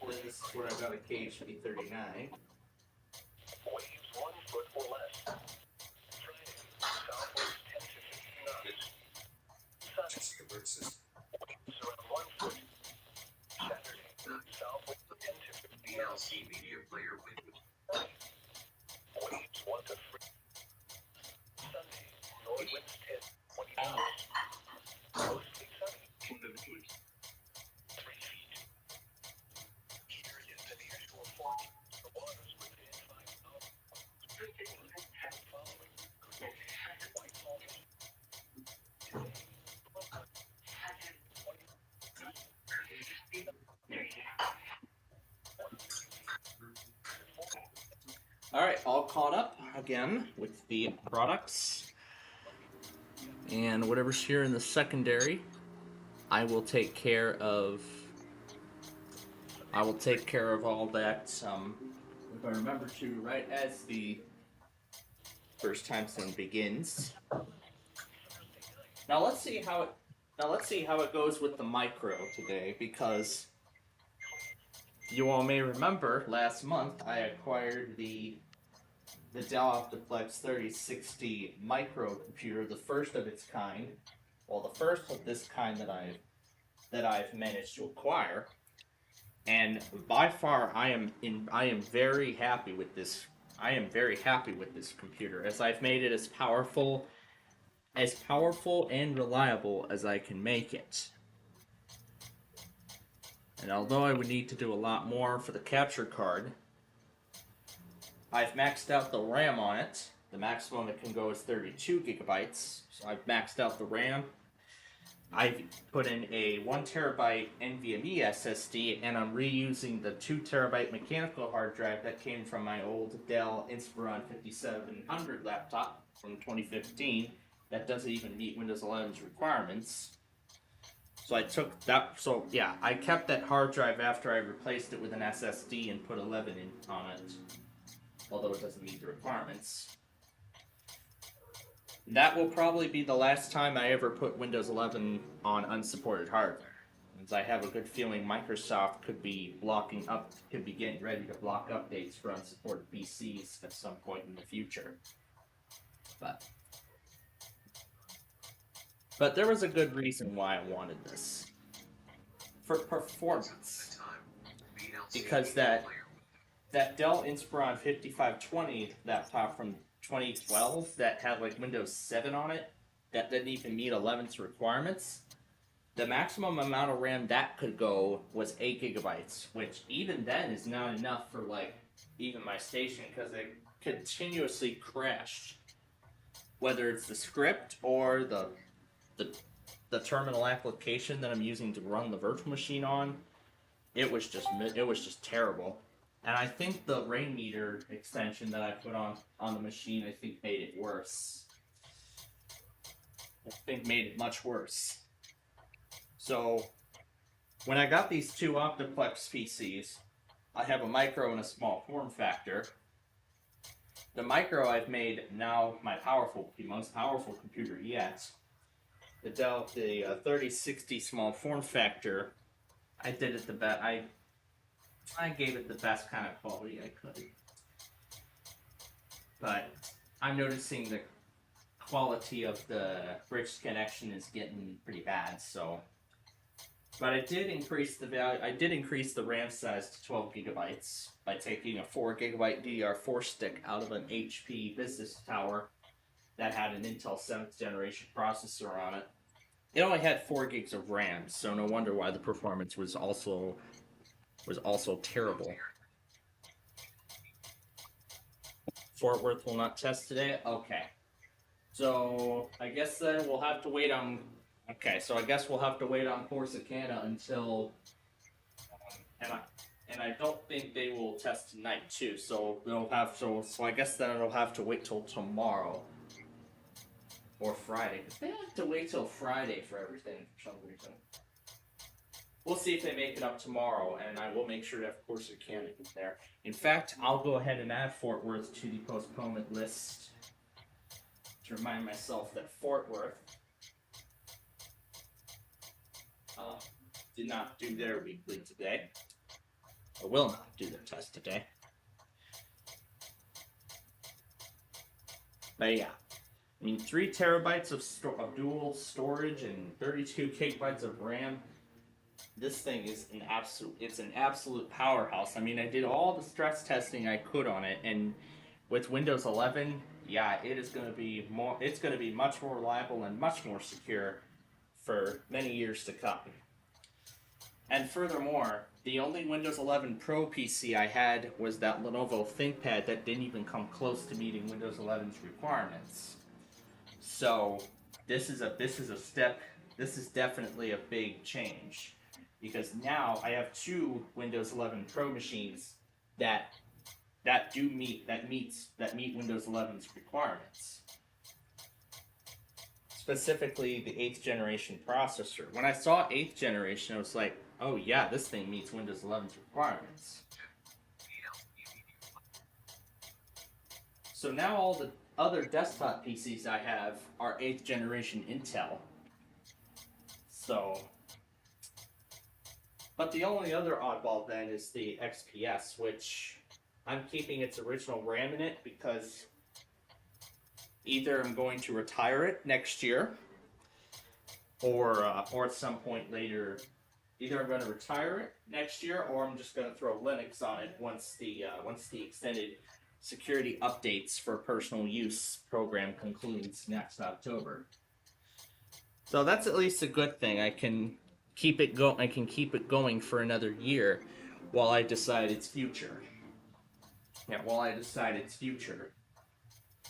This is where I got a KHB 39. Alright, all caught up again with the products. And whatever's here in the secondary, I will take care of all that, if I remember to, right as the first time soon begins. Now let's see how it goes with the micro today, because you all may remember last month I acquired the Dell Optiplex 3060 microcomputer, the first of its kind. Well, the first of this kind that I've managed to acquire, and by far I am very happy with this. I am very happy with this computer, as I've made it as powerful and reliable as I can make it. And although I would need to do a lot more for the capture card, I've maxed out the RAM on it. The maximum it can go is 32 gigabytes. So I've maxed out the RAM. I've put in a 1 terabyte NVMe SSD, and I'm reusing the 2 terabyte mechanical hard drive that came from my old Dell Inspiron 5700 laptop from 2015 that doesn't even meet Windows 11's requirements. So I took that, so yeah, I kept that hard drive after I replaced it with an SSD and put 11 in on it, although it doesn't meet the requirements. That will probably be the last time I ever put Windows 11 on unsupported hardware, as I have a good feeling Microsoft could be getting ready to block updates for unsupported PCs at some point in the future. But there was a good reason why I wanted this. For performance. Because that Dell Inspiron 5520 laptop from 2012 that had like Windows 7 on it, that didn't even meet 11's requirements, the maximum amount of RAM that could go was 8 gigabytes, which even then is not enough for like even my station, because it continuously crashed. Whether it's the script or the terminal application that I'm using to run the virtual machine on, it was just terrible. And I think the Rainmeter extension that I put on the machine, I think made it worse. I think made it much worse. So when I got these two Optiplex PCs, I have a micro and a small form factor. The micro I've made now the most powerful computer yet. The Dell, the 3060 small form factor, I did it the best. I gave it the best kind of quality I could. But I'm noticing the quality of the bridge connection is getting pretty bad, so. But I did increase the value. I did increase the RAM size to 12 gigabytes by taking a 4 gigabyte DDR4 stick out of an HP Business Tower that had an Intel 7th generation processor on it. It only had 4 gigs of RAM, so no wonder why the performance was also terrible. Fort Worth will not test today? Okay. So I guess then we'll have to wait on. Okay, so I guess we'll have to wait on Corsicana until. And I don't think they will test tonight too. So we'll have so I guess then it'll have to wait till tomorrow. Or Friday. Because they have to wait till Friday for everything for some reason. We'll see if they make it up tomorrow, and I will make sure to have Corsicana there. In fact, I'll go ahead and add Fort Worth to the postponement list to remind myself that Fort Worth did not do their weekly today, or will not do their test today. But yeah, I mean, 3 terabytes of dual storage and 32 gigabytes of RAM. This thing is an absolute powerhouse. I mean, I did all the stress testing I could on it, and with Windows 11, yeah, it's going to be much more reliable and much more secure for many years to come. And furthermore, the only Windows 11 Pro PC I had was that Lenovo ThinkPad that didn't even come close to meeting Windows 11's requirements. So this is definitely a big change, because now I have 2 Windows 11 Pro machines that that meet Windows 11's requirements. Specifically, the 8th generation processor. When I saw 8th generation, I was like, oh yeah, this thing meets Windows 11's requirements. So now all the other desktop PCs I have are 8th generation Intel. So, but the only other oddball then is the XPS, which I'm keeping its original RAM in it because either I'm going to retire it next year, or at some point later. Either I'm going to retire it next year, or I'm just going to throw Linux on it once the extended security updates for personal use program concludes next October. So that's at least a good thing. I can keep it going for another year while I decide its future. Yeah, while I decide its future.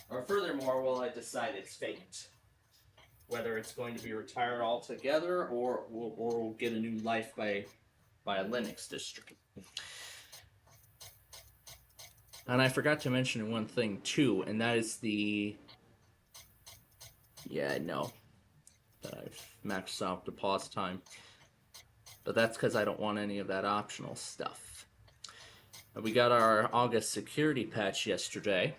Or furthermore, while I decide its fate. Whether it's going to be retired altogether or we'll get a new life by a Linux distro. And I forgot to mention one thing too, and that is the... Yeah, I know that I've maxed out the pause time. But that's because I don't want any of that optional stuff. We got our August security patch yesterday.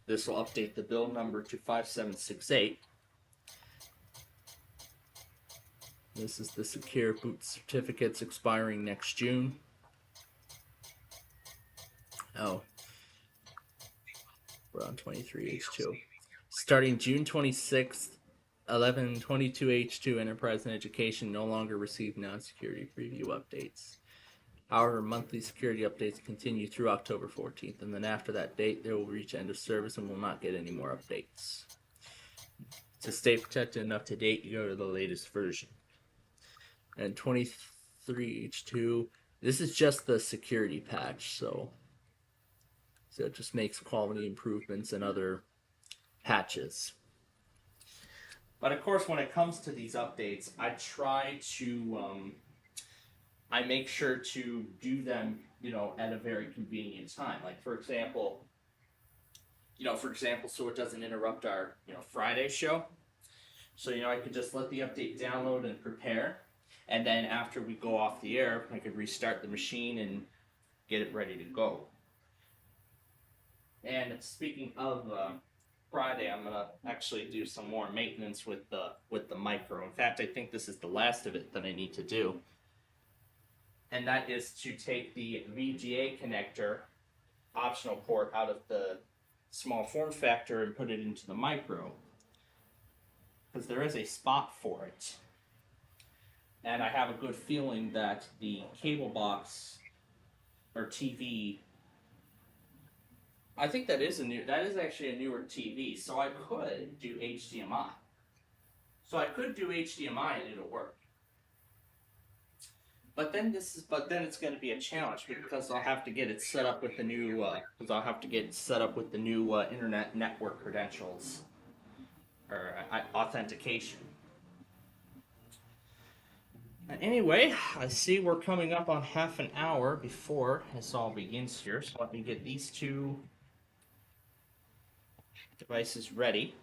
This will update the build number to 5768. This is the secure boot certificates expiring next June. Oh. We're on 23H2. Starting June 26th, 1122H2 Enterprise and Education no longer receive non-security preview updates. However, monthly security updates continue through October 14th, and then after that date, they will reach end of service and will not get any more updates. To stay protected and up to date, you go to the latest version. And 23H2, this is just the security patch, so it just makes quality improvements and other patches. But of course, when it comes to these updates, I try to, I make sure to do them, at a very convenient time. Like, for example, so it doesn't interrupt our, Friday show. So, I could just let the update download and prepare. And then after we go off the air, I could restart the machine and get it ready to go. And speaking of Friday, I'm gonna actually do some more maintenance with the micro. In fact, I think this is the last of it that I need to do. And that is to take the VGA connector optional port out of the small form factor and put it into the micro. Because there is a spot for it. And I have a good feeling that the cable box or TV, I think that is actually a newer TV, so I could do HDMI. And it'll work. But then it's going to be a challenge because I'll have to get it set up with the new internet network credentials or authentication. Anyway, I see we're coming up on half an hour before this all begins here, so let me get these two devices ready.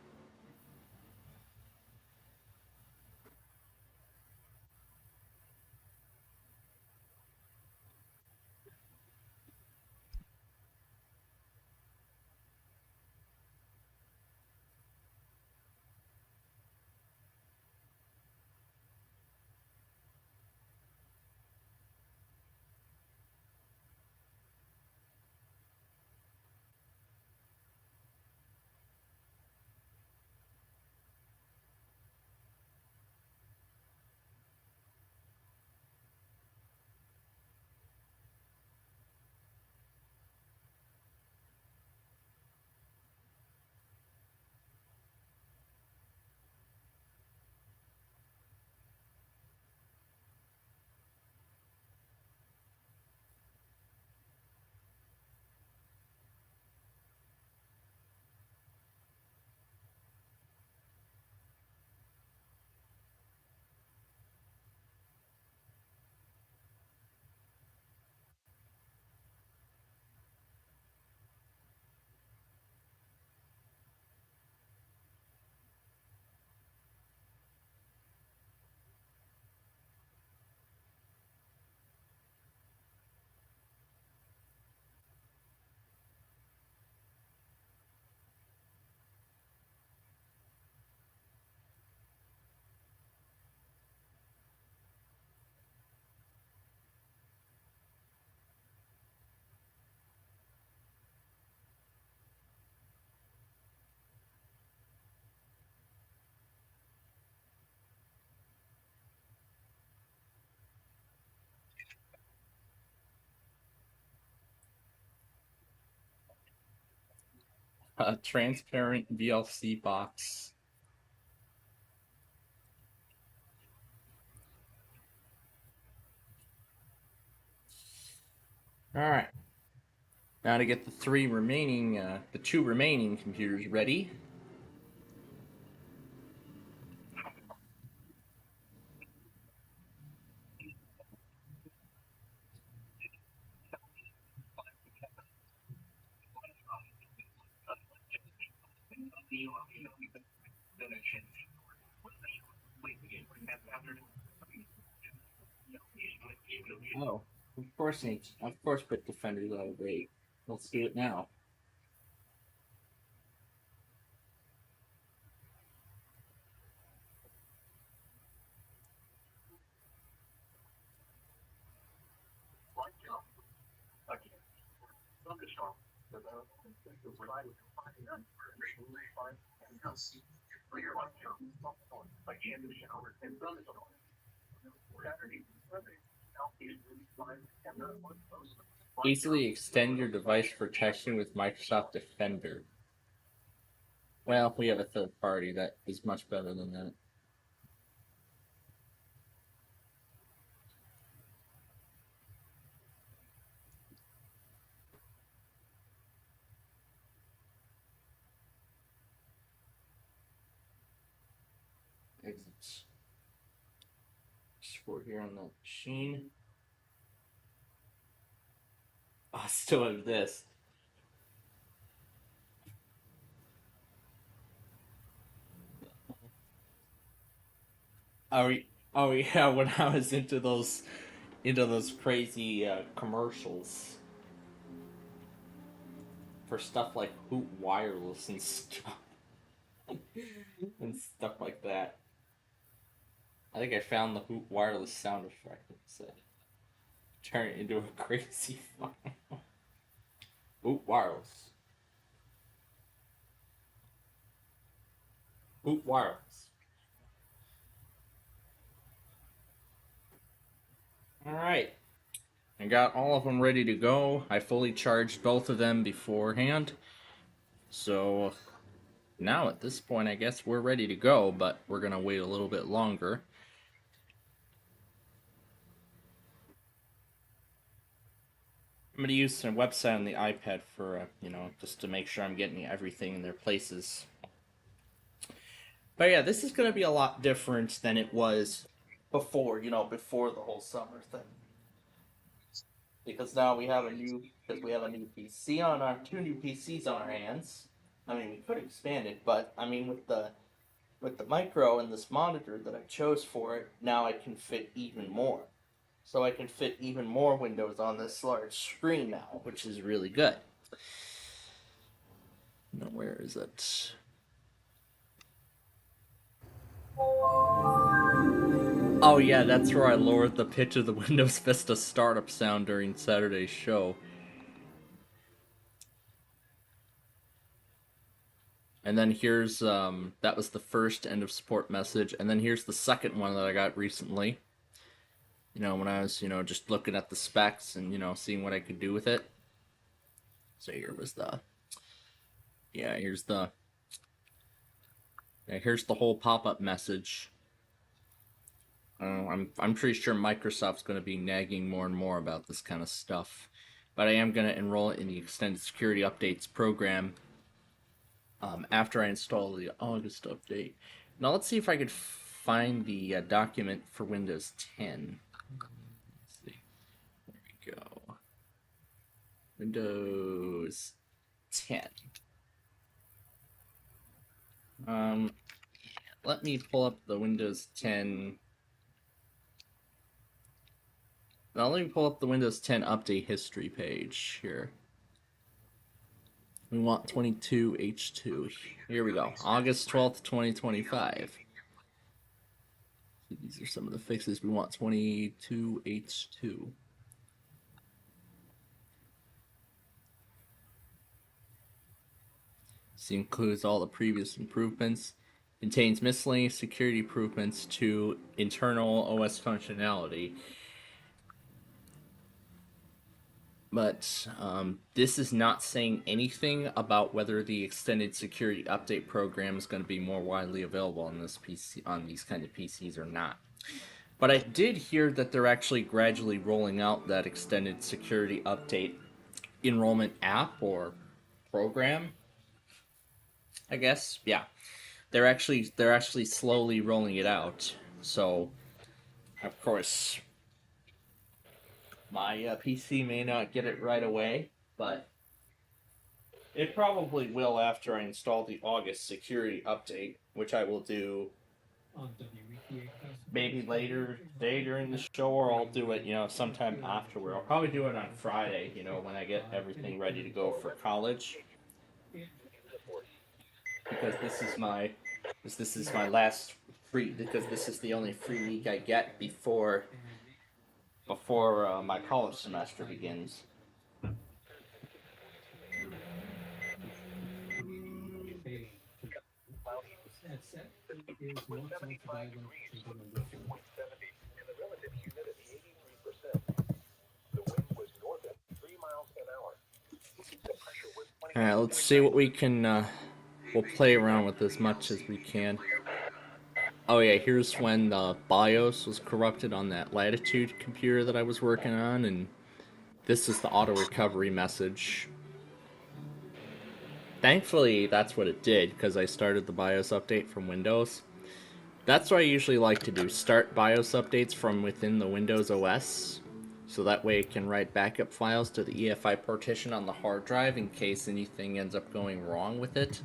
A transparent VLC box. Alright. Now to get the two remaining computers ready. Oh, of course put Defenders out of date. Let's do it now. Easily extend your device protection with Microsoft Defender. Well, we have a third party that is much better than that. Exits. Support here on the machine. I still have this. Oh yeah, when I was into those crazy commercials for stuff like Hoot Wireless and stuff and stuff like that. I think I found the Hoot Wireless sound effect and said turn it into a crazy Hoot Wireless. Hoot Wireless. Alright. I got all of them ready to go. I fully charged both of them beforehand. So now at this point, I guess we're ready to go, but we're going to wait a little bit longer. I'm going to use a website on the iPad for, just to make sure I'm getting everything in their places. But yeah, this is going to be a lot different than it was before, before the whole summer thing. Because now we have a new PC on our, two new PCs on our hands. I mean, we could expand it, but I mean, with the micro and this monitor that I chose for it, now I can fit even more. So I can fit even more windows on this large screen now, which is really good. Now, where is it? Oh yeah, that's where I lowered the pitch of the Windows Vista startup sound during Saturday's show. And then here's, that was the first end of support message, and then here's the second one that I got recently. When I was, just looking at the specs and, seeing what I could do with it. So here was the, here's the whole pop-up message. I'm pretty sure Microsoft's going to be nagging more and more about this kind of stuff. But I am going to enroll it in the Extended Security Updates program after I install the August update. Now let's see if I could find the document for Windows 10. Let's see. There we go. Windows 10. Let me pull up the Windows 10. Now let me pull up the Windows 10 update history page here. We want 22H2. Here we go. August 12th, 2025. These are some of the fixes. We want 22H2. This includes all the previous improvements. Contains miscellaneous security improvements to internal OS functionality. But this is not saying anything about whether the extended security update program is going to be more widely available on this PC, on these kind of PCs or not. But I did hear that they're actually gradually rolling out that extended security update enrollment app or program. I guess, yeah. They're actually slowly rolling it out. So, of course, my PC may not get it right away, but it probably will after I install the August security update, which I will do maybe later today during the show, or I'll do it, sometime afterward. I'll probably do it on Friday, when I get everything ready to go for college. Because this is my last free, because this is the only free week I get before my college semester begins. Alright, let's see what we can, we'll play around with as much as we can. Oh yeah, here's when the BIOS was corrupted on that Latitude computer that I was working on, and this is the auto recovery message. Thankfully, that's what it did, because I started the BIOS update from Windows. That's what I usually like to do, start BIOS updates from within the Windows OS, so that way it can write backup files to the EFI partition on the hard drive in case anything ends up going wrong with it.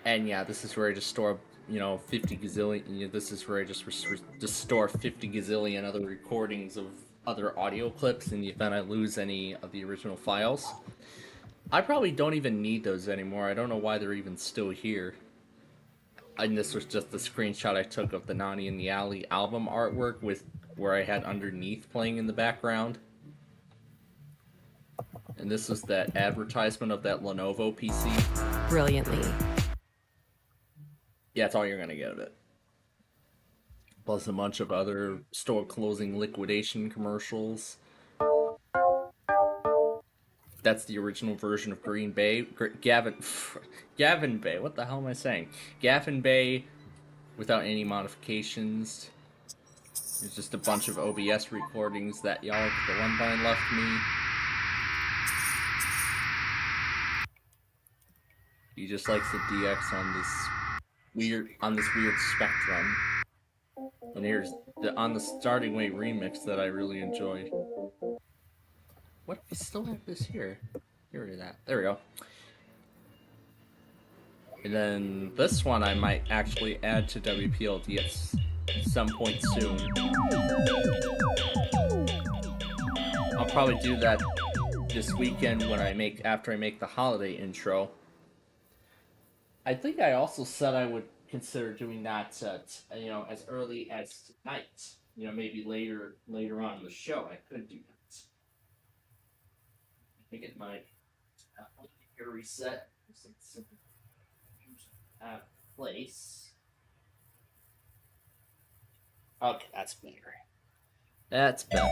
And yeah, this is where I just store, 50 gazillion, this is where I just store 50 gazillion other recordings of other audio clips in the event I lose any of the original files. I probably don't even need those anymore. I don't know why they're even still here. And this was just the screenshot I took of the Nani in the Alley album artwork with where I had Underneath playing in the background. And this is that advertisement of that Lenovo PC. Brilliantly. Yeah, that's all you're gonna get of it. Plus a bunch of other store closing liquidation commercials. That's the original version of Green Bay. Gavin Bay. What the hell am I saying? Gavin Bay, without any modifications. It's just a bunch of OBS recordings that y'all, the one line left me. He just likes the DX on this weird Spectrum. And here's on the Starting Way remix that I really enjoyed. What? I still have this here. Get rid of that. There we go. And then this one I might actually add to WPLD at some point soon. I'll probably do that this weekend after I make the holiday intro. I think I also said I would consider doing that as early as tonight. Maybe later on in the show I could do that. I get my computer reset. Place. Okay, that's better. That's better.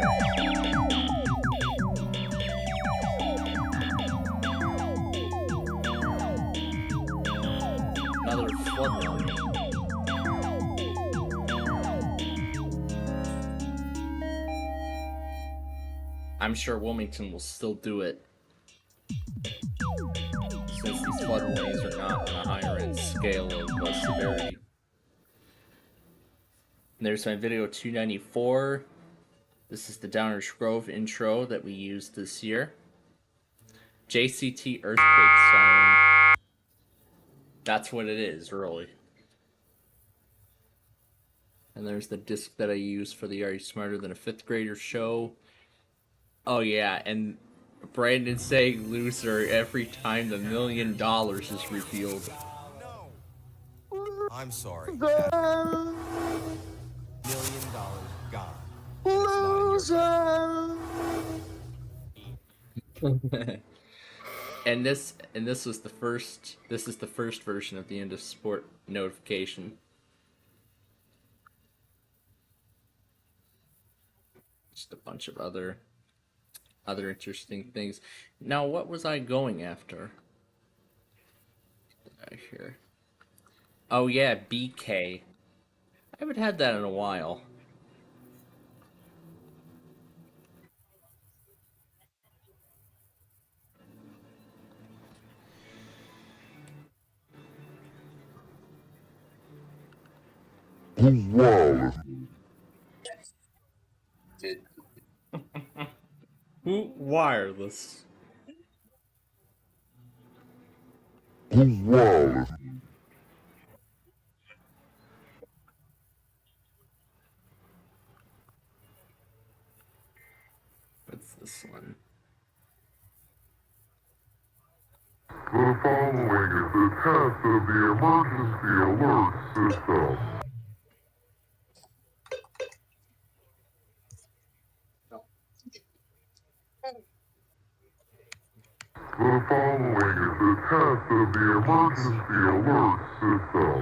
Another flood warning. I'm sure Wilmington will still do it, since these flood warnings are not on a higher end scale of severity. And there's my video 294. This is the Downers Grove intro that we used this year. JCT Earthquake Siren. That's what it is, really. And there's the disc that I used for the Are You Smarter Than a Fifth Grader show. Oh yeah, and Brandon saying loser every time the $1 million is revealed. I'm sorry. $1 million gone. Loser. And this was the first. This is the first version of the end of sport notification. Just a bunch of other other interesting things. Now, what was I going after? I hear. Oh yeah, BK. I haven't had that in a while. Who wireless? What's this one? The following is a test of the emergency alert system. The following is a test of the emergency alert system.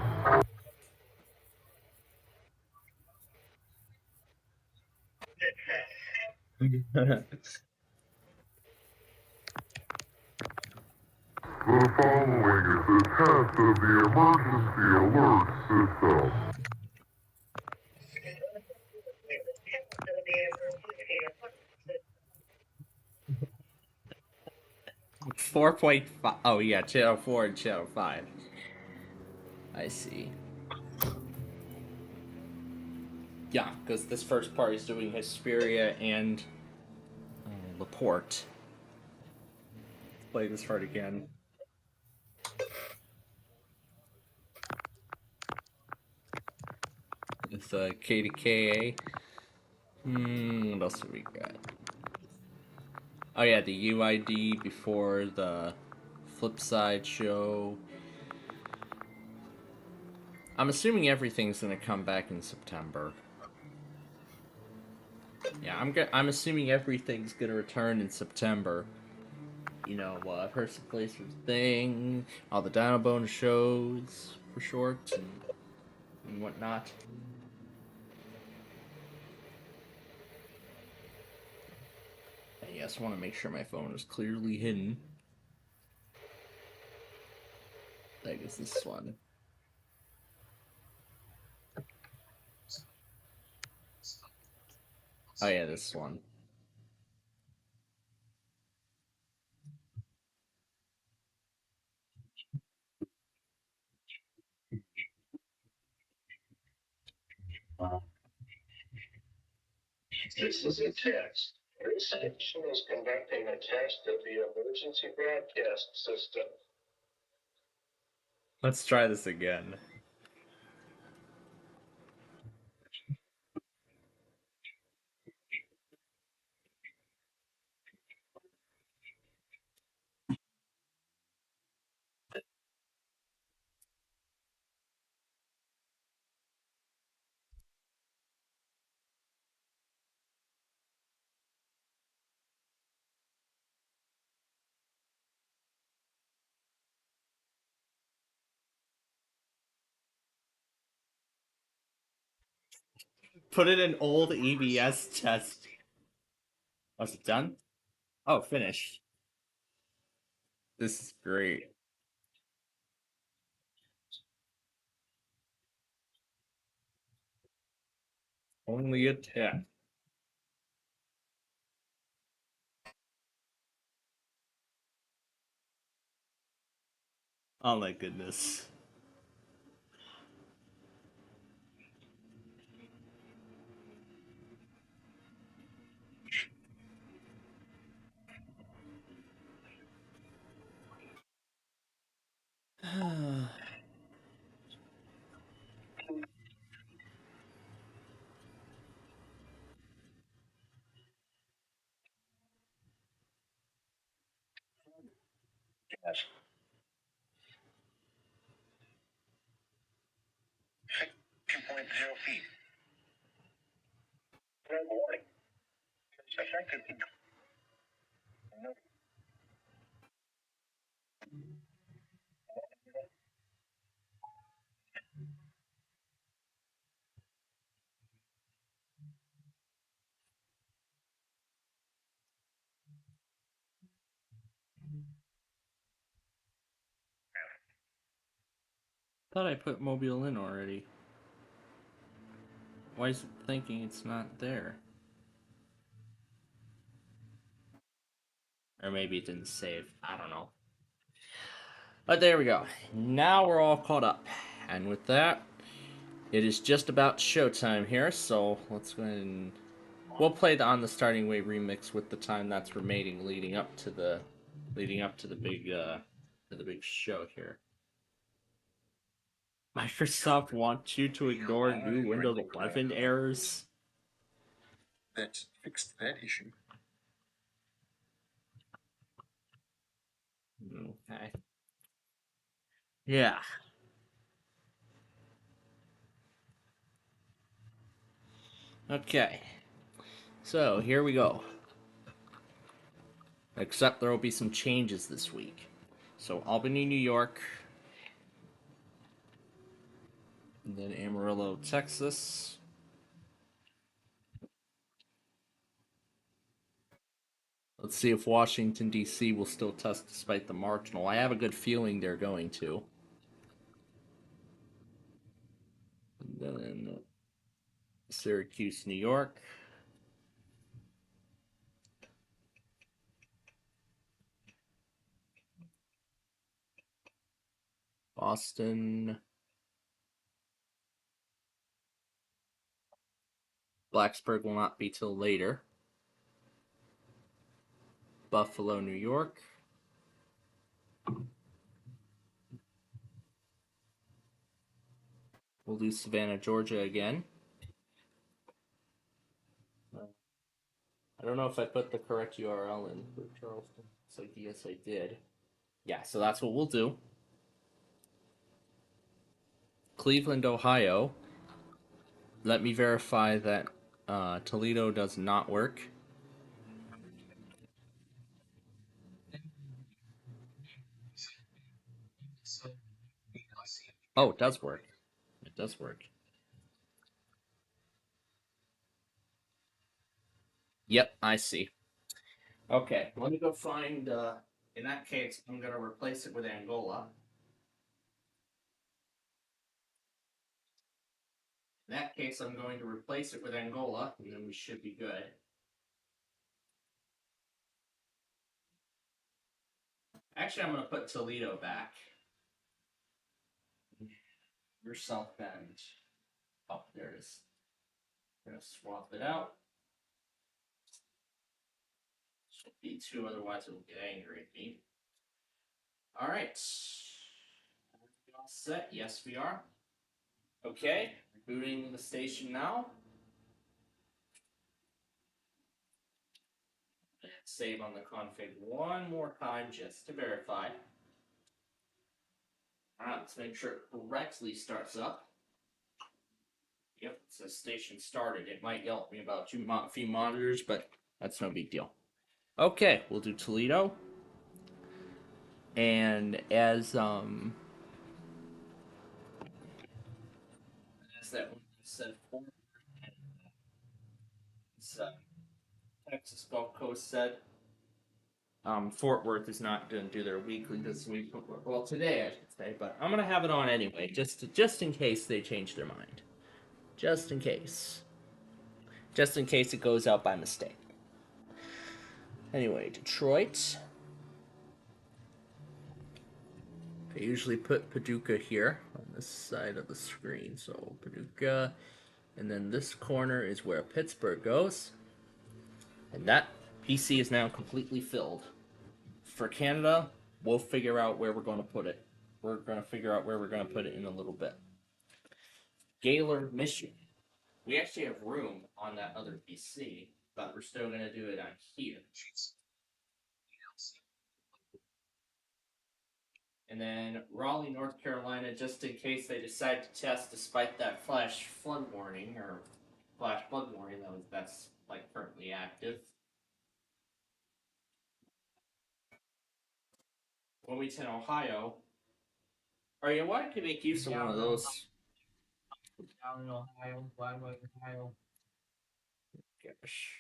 The following is a test of the emergency alert system. 4.5. Oh yeah, channel 4 and channel 5. I see. Yeah, because this first part is doing Hesperia and Laporte. Let's play this part again. It's K to KA. What else do we got? Oh yeah, the UID before the Flipside show. I'm assuming everything's gonna come back in September. Yeah, I'm assuming everything's gonna return in September. You know, Person Place for Thing, all the Dinobone shows for short and whatnot. And yes, I want to make sure my phone is clearly hidden. I guess this one. Oh yeah, this one. This is a test. This station is conducting a test of the emergency broadcast system. Let's try this again. Put it in old EBS test. Was it done? Oh, finished. This is great. Only a 10. Oh my goodness. Yes. 2.0 feet. Good morning. Effective. Thought I put Mobile in already. Why is it thinking it's not there? Or maybe it didn't save. I don't know. But there we go. Now we're all caught up. And with that, it is just about showtime here, so let's go ahead and we'll play the On the Starting Way remix with the time that's remaining leading up to the big show here. Microsoft wants you to ignore new Windows 11 errors. That fixed that issue. Okay. Yeah. Okay. So here we go. Except there will be some changes this week. So Albany, New York. And then Amarillo, Texas. Let's see if Washington, D.C. will still test despite the marginal. I have a good feeling they're going to. And then Syracuse, New York. Boston. Blacksburg will not be till later. Buffalo, New York. We'll do Savannah, Georgia again. I don't know if I put the correct URL in for Charleston. So yes, I did. Yeah, so that's what we'll do. Cleveland, Ohio. Let me verify that Toledo does not work. Oh, it does work. It does work. Yep, I see. Okay, let me go find, in that case, I'm going to replace it with Angola. In that case, I'm going to replace it with Angola, and then we should be good. Actually, I'm going to put Toledo back. Your South Bend. Oh, there it is. I'm going to swap it out. Should be 2, otherwise it will get angry at me. Alright. Are we all set? Yes, we are. Okay, rebooting the station now. And save on the config one more time just to verify. Alright, let's make sure it correctly starts up. Yep, it says station started. It might yell at me about a few monitors, but that's no big deal. Okay, we'll do Toledo. And as that one said before, Texas Gulf Coast said, Fort Worth is not going to do their weekly this week. Well, today I should say, but I'm going to have it on anyway, just in case they change their mind. Just in case. Just in case it goes out by mistake. Anyway, Detroit. I usually put Paducah here on this side of the screen. So Paducah, and then this corner is where Pittsburgh goes. And that PC is now completely filled. For Canada, we'll figure out where we're going to put it. We're going to figure out where we're going to put it in a little bit. Gaylord, Michigan. We actually have room on that other PC, but we're still going to do it on here. And then Raleigh, North Carolina, just in case they decide to test despite that flash flood warning, or flash flood warning that's like currently active. Wilmington, Ohio. Or you wanted to make use of one of those. Down in Ohio, Gladwell, Ohio. Gosh.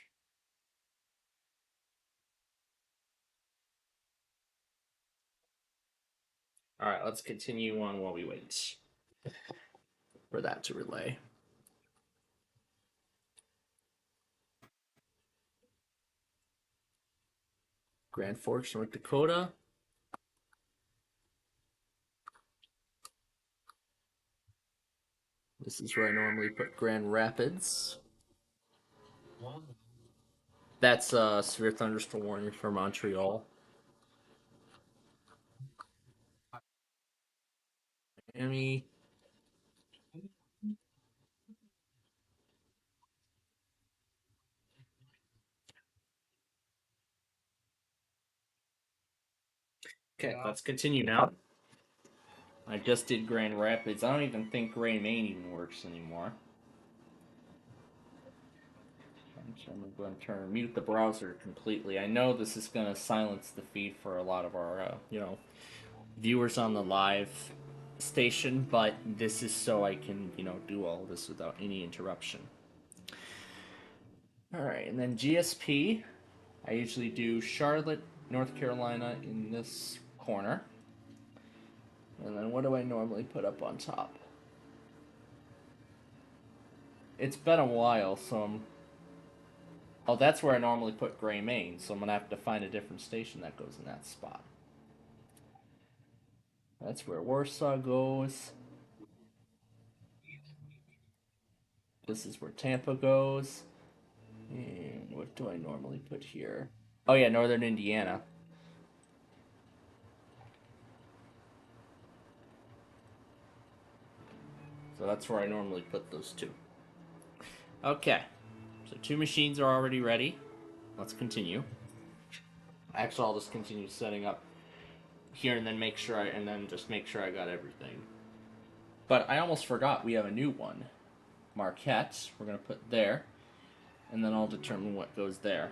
Alright, let's continue on while we wait. for that to relay. Grand Forks, North Dakota. This is where I normally put Grand Rapids. That's severe thunderstorm warning for Montreal. Miami. Okay, let's continue now. I just did Grand Rapids. I don't even think Gray Main even works anymore. I'm going to mute the browser completely. I know this is going to silence the feed for a lot of our, viewers on the live station, but this is so I can, do all this without any interruption. All right, and then GSP, I usually do Charlotte, North Carolina in this corner. And then what do I normally put up on top? It's been a while, so I'm... Oh, that's where I normally put Gray Main, so I'm going to have to find a different station that goes in that spot. That's where Warsaw goes. This is where Tampa goes. And what do I normally put here? Oh yeah, Northern Indiana. So that's where I normally put those two. Okay, so 2 machines are already ready. Let's continue. Actually, I'll just continue setting up here and then make sure I got everything. But I almost forgot we have a new one. Marquette, we're gonna put there, and then I'll determine what goes there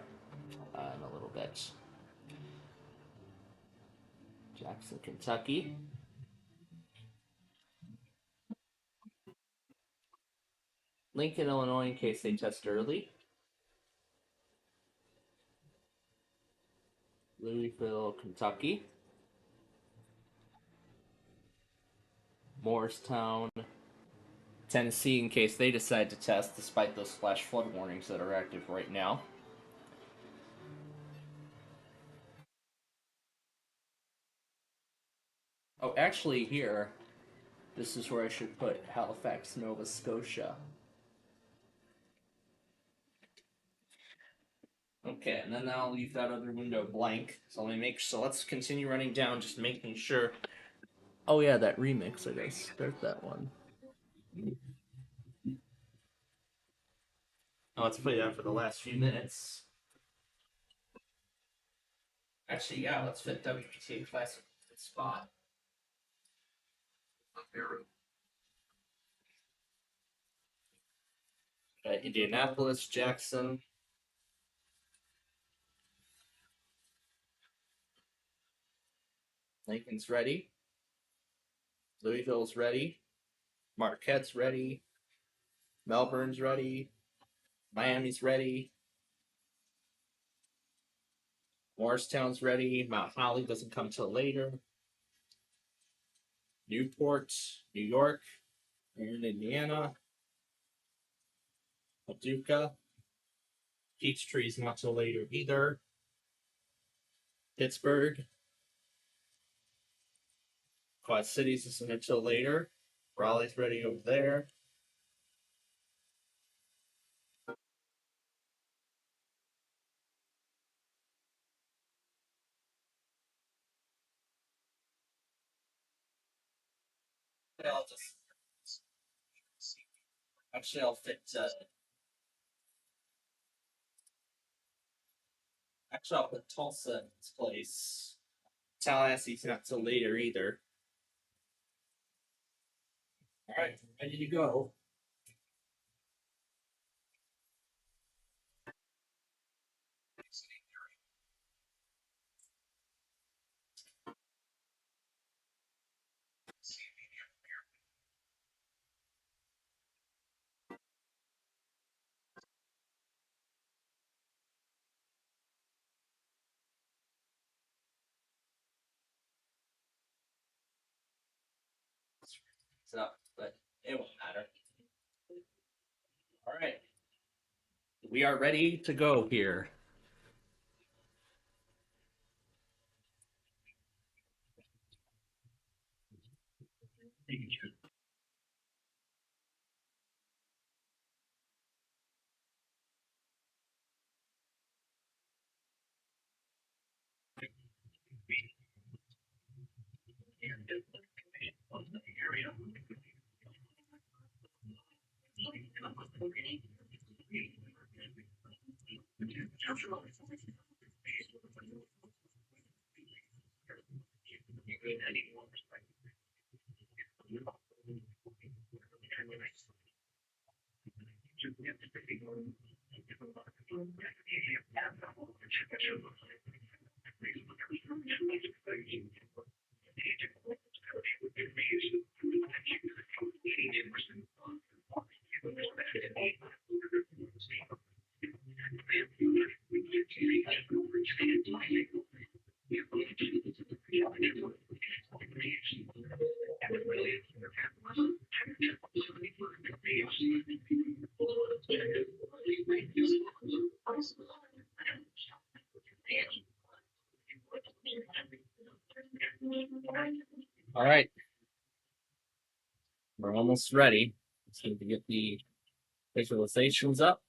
in a little bit. Jackson, Kentucky. Lincoln, Illinois, in case they test early. Louisville, Kentucky. Morristown, Tennessee, in case they decide to test, despite those flash flood warnings that are active right now. Oh, actually, here, this is where I should put Halifax, Nova Scotia. Okay, and then I'll leave that other window blank. So let's continue running down, just making sure. Oh yeah, that remix, I gotta start that one. Oh, let's play that for the last few minutes. Actually, yeah, let's fit WPTA Classic in the spot. Indianapolis, Jackson. Lincoln's ready. Louisville's ready. Marquette's ready. Melbourne's ready. Miami's ready. Morristown's ready. Mount Holly doesn't come till later. Newport, New York, and Indiana. Paducah. Peachtree's not till later either. Pittsburgh. Quad Cities isn't until later. Raleigh's ready over there. Actually, I'll fit. Actually, I'll put Tulsa in its place. Tallahassee's not till later either. All right, ready to go. Up. but it won't matter. All right, we are ready to go here. All right, we're almost ready. Just need to get the visualizations up.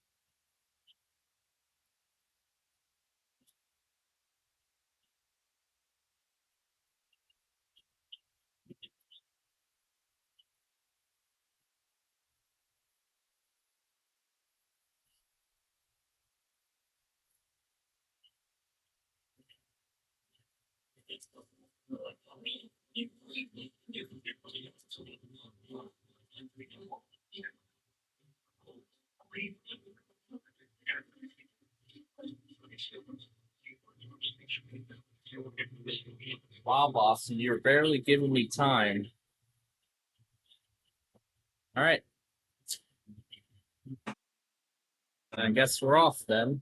Wow, Boston, you're barely giving me time. All right. I guess we're off then.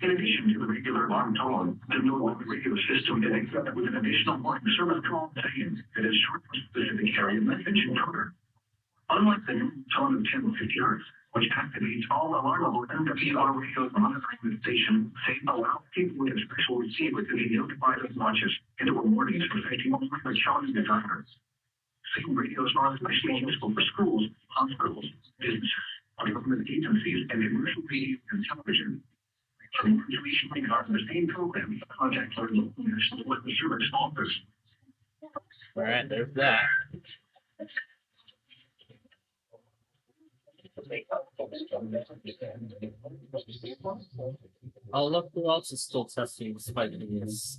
In addition to the regular alarm tone, the no radio system connects up with an additional line service call settings that is short for specific area message encoder. Unlike the new tone of 1050 Hz, which activates all alarmable MWR radios monitoring the station, same allows people with a special receiver to be notified of launches and to warnings for safety only for challenging drivers. Same radios are especially useful for schools, hospitals, businesses, government agencies, and commercial radio and television. For more information regarding the same program, contact our local National Weather Service office. Alright, there's that. I'll look who else is still testing despite this.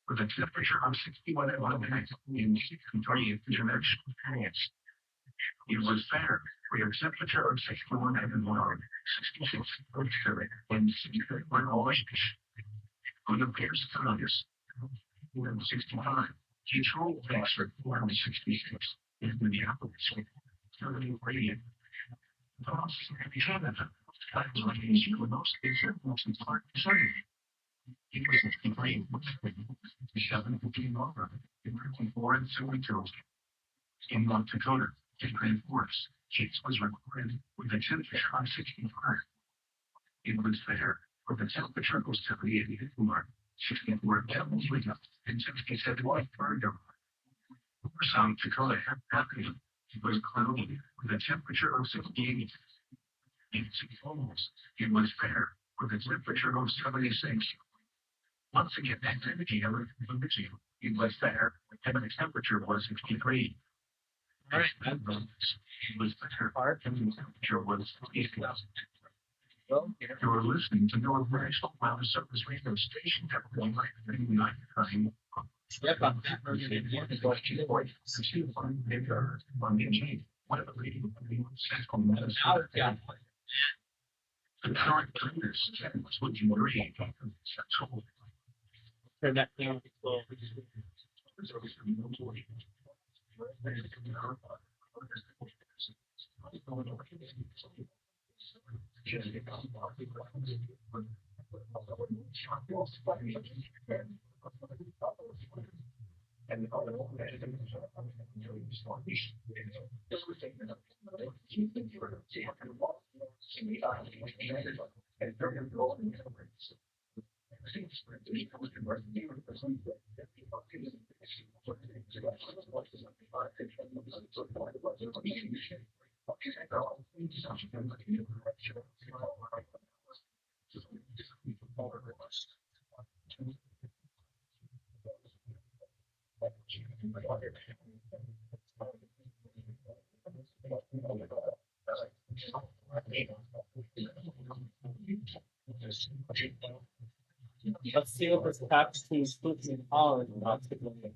With a temperature of 61 at 1 minute in 63 international experience. It was fair for your temperature of 61 at 1, 66 and 61 always. On the pairs of August, 65, Detroit Oxford 466, in Minneapolis, 30 radiant. Canada, that was what is the most examples part sunny. It was a complaint with 7 over, 4 and 72. In North Dakota, in Grand Forks, Chase was recorded with a temperature of 65. It was fair, where the temperature was 78 mark, 64 Devils League, and 67 Fargo. For South Dakota, it was cloudy with a temperature of 68. In Sioux Falls, it was fair, with a temperature of 76. Once again, activity of it was fair, and the temperature was 63. Alright, it was fair, and the temperature was 60. You were listening to North National Weather Service radio station at 199. Yep, I'm one of the radio central medicine. The current goodness was what you were reading. Turn that down. Let's see what this tax team puts in Holland about to do.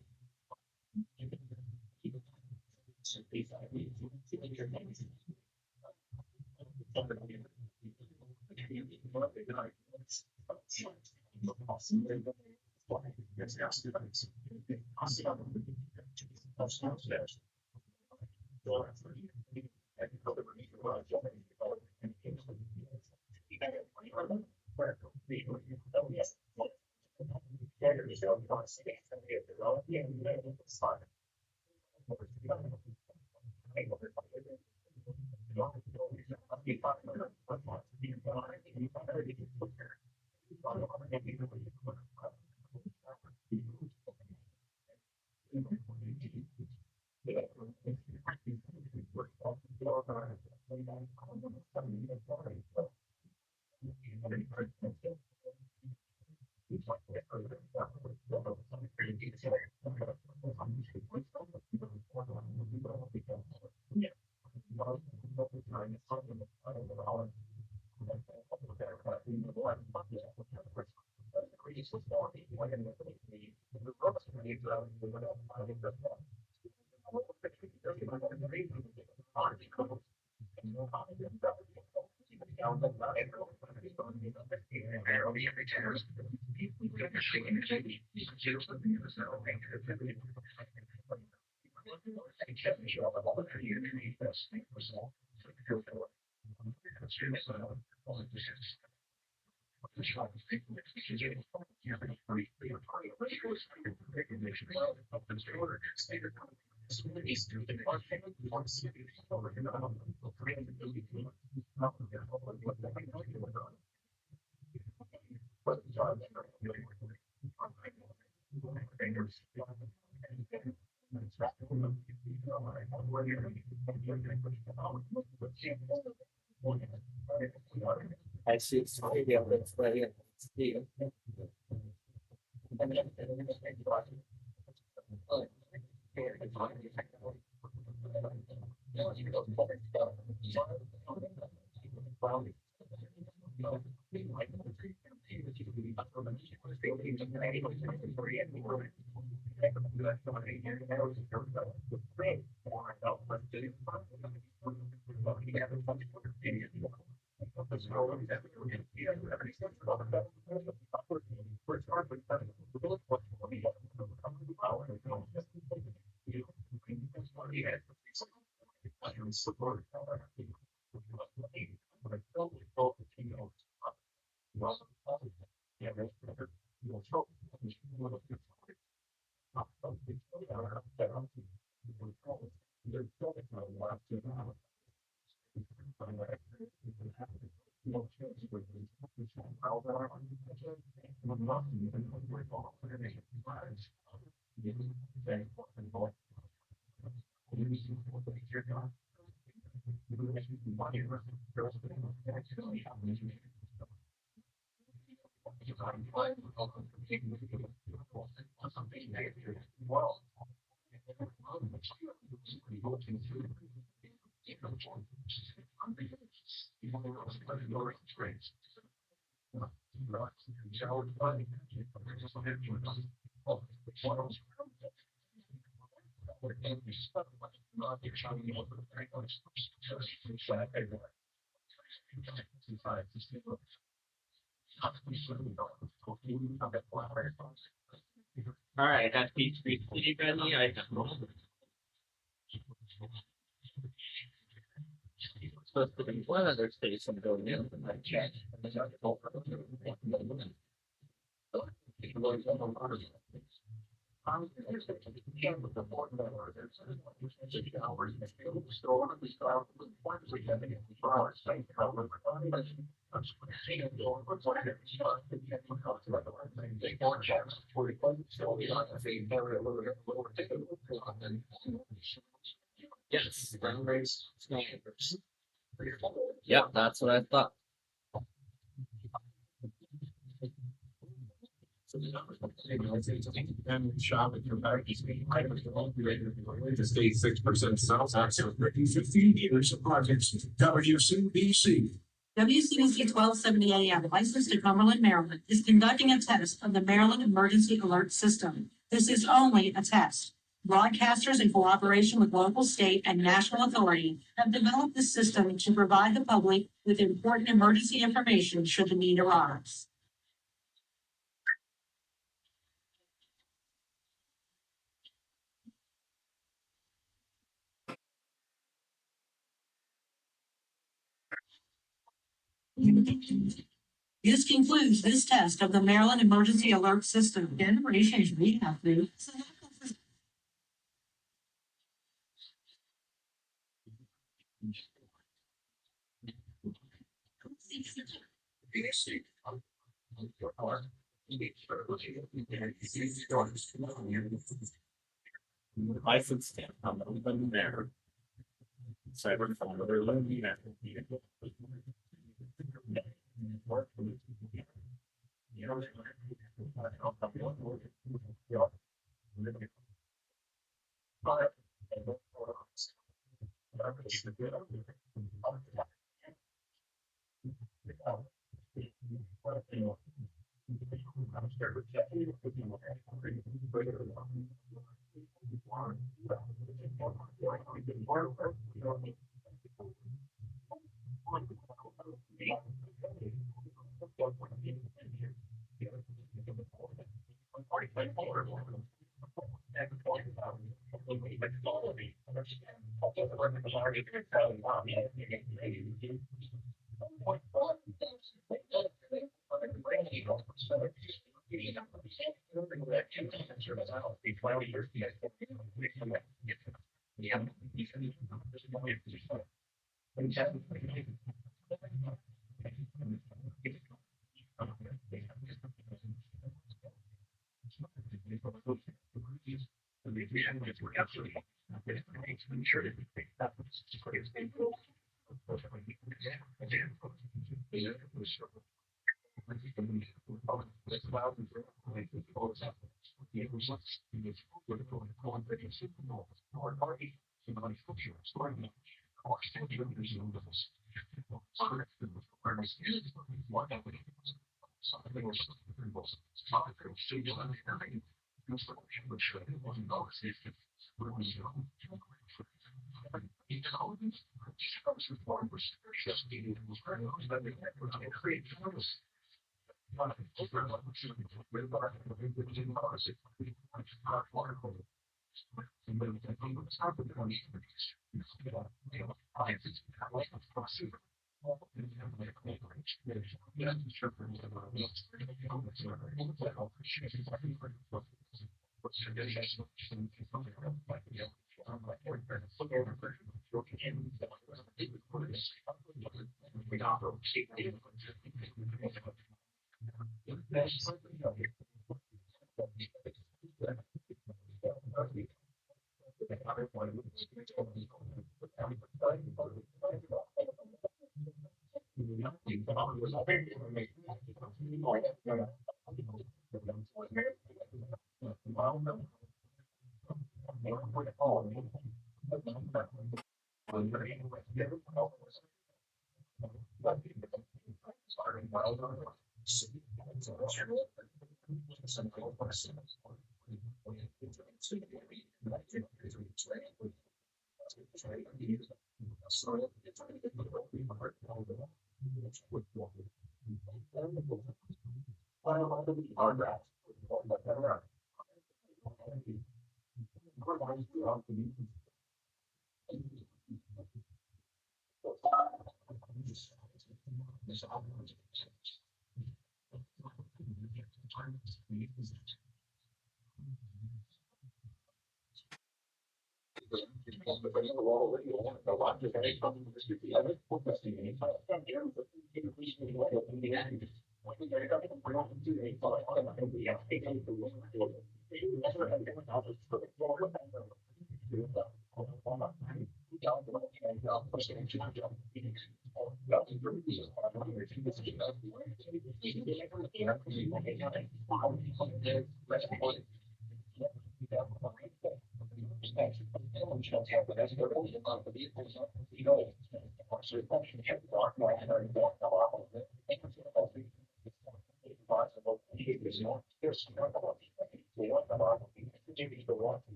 I see it's video that's ready. All right, happy to be ready. I supposed to be one other station going in my chat. Yep, that's what I thought. State 6% sales tax for 15 years of projects. WCBC. WCBC 1270 AM, licensed in Cumberland, Maryland, is conducting a test of the Maryland Emergency Alert System. This is only a test. Broadcasters, in cooperation with local, state, and national authority, have developed this system to provide the public with important emergency information should the need arise. This concludes this test of the Maryland Emergency Alert System. Generations we have through. License stamp. I'm open there. Cyber phone.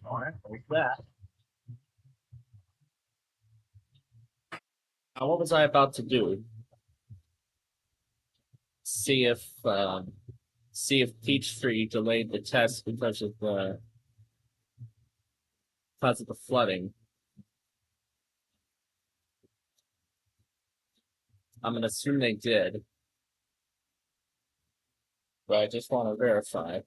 Alright, what's that? What was I about to do? See if Peachtree delayed the test because of the flooding. I'm gonna assume they did, but I just want to verify.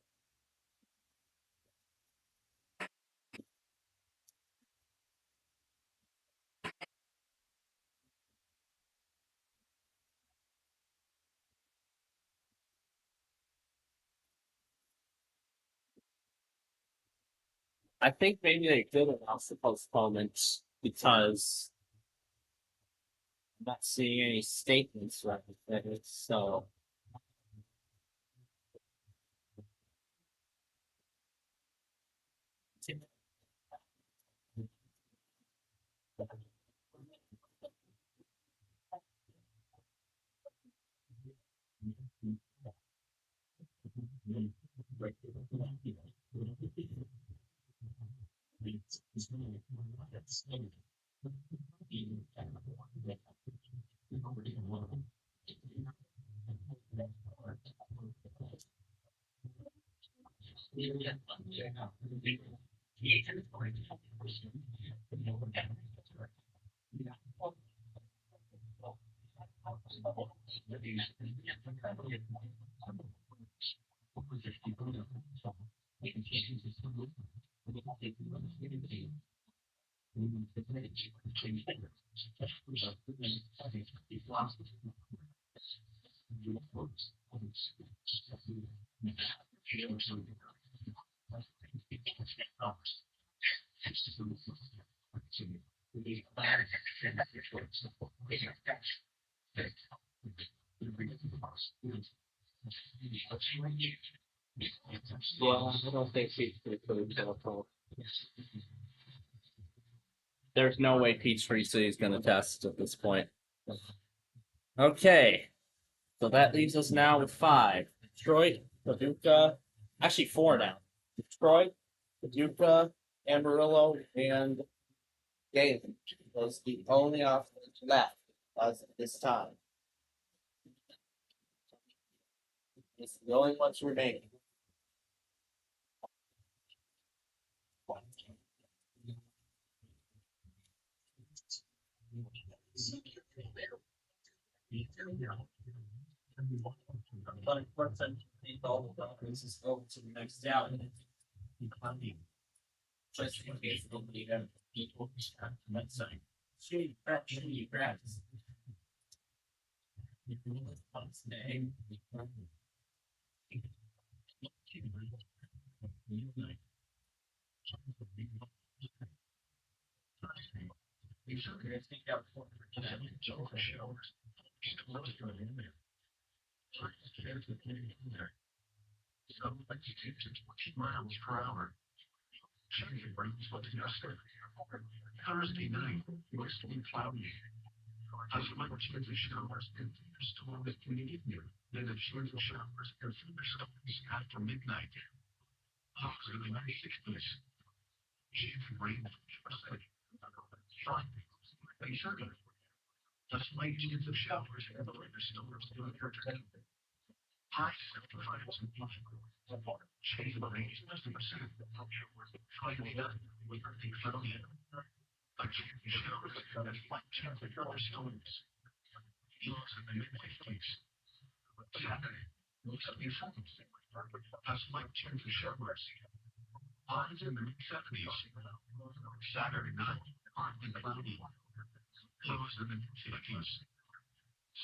I think maybe they did announce the postponement because I'm not seeing any statements right there, so. Well, I don't think there's no way Peachtree City is going to test at this point. Okay, so that leaves us now with 5. Detroit, Paducah, actually 4 now. Detroit, Paducah, Amarillo, and Galen. Those are the only options left as of this time. It's the only ones remaining. But of course, I think all the doctors is over to the next down. Just in case nobody have people that side. She grabs. Thursday night, mostly cloudy. Isolated showers and thunderstorms in the evening, then a series of showers and thunderstorms after midnight. Highs in the 96th. The slight of showers and the later storms doing her today. High 75s and change the range 50%. Slightly up with her feet from you. A change of showers and a slight chance of storms. Feels in the mid-50s. Saturday, looks to be sunny. A slight chance of showers. Highs in the mid-70s. Saturday night, partly cloudy. Lows in the mid-50s.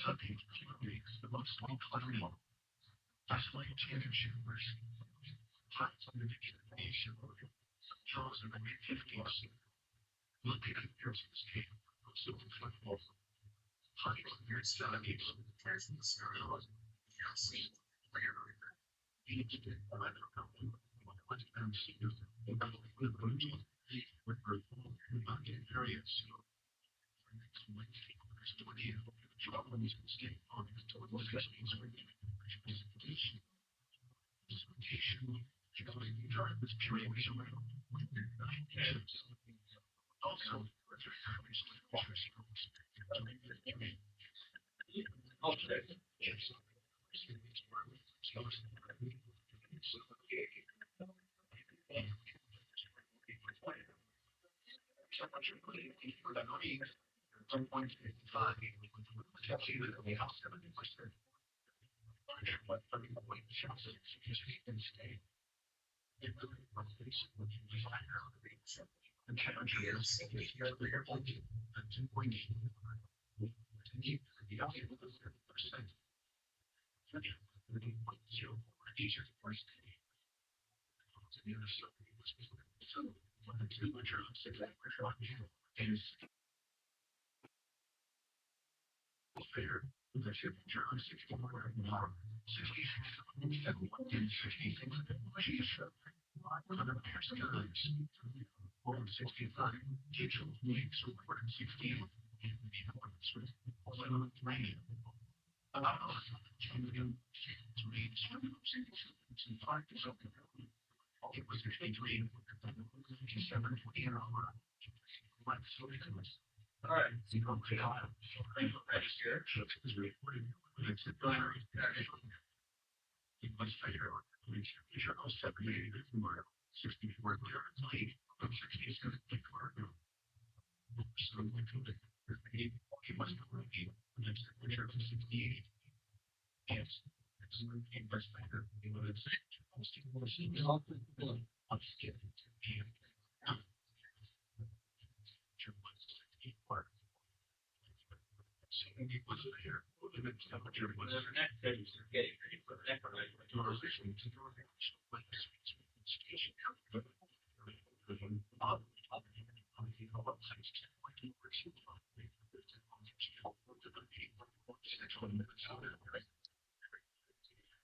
Sunday, the mostly cloudy. A slight chance of showers. Highs in the mid-50s. Lows in the mid-50s. Looking at your state, so flexible. Highs in the mid-70s.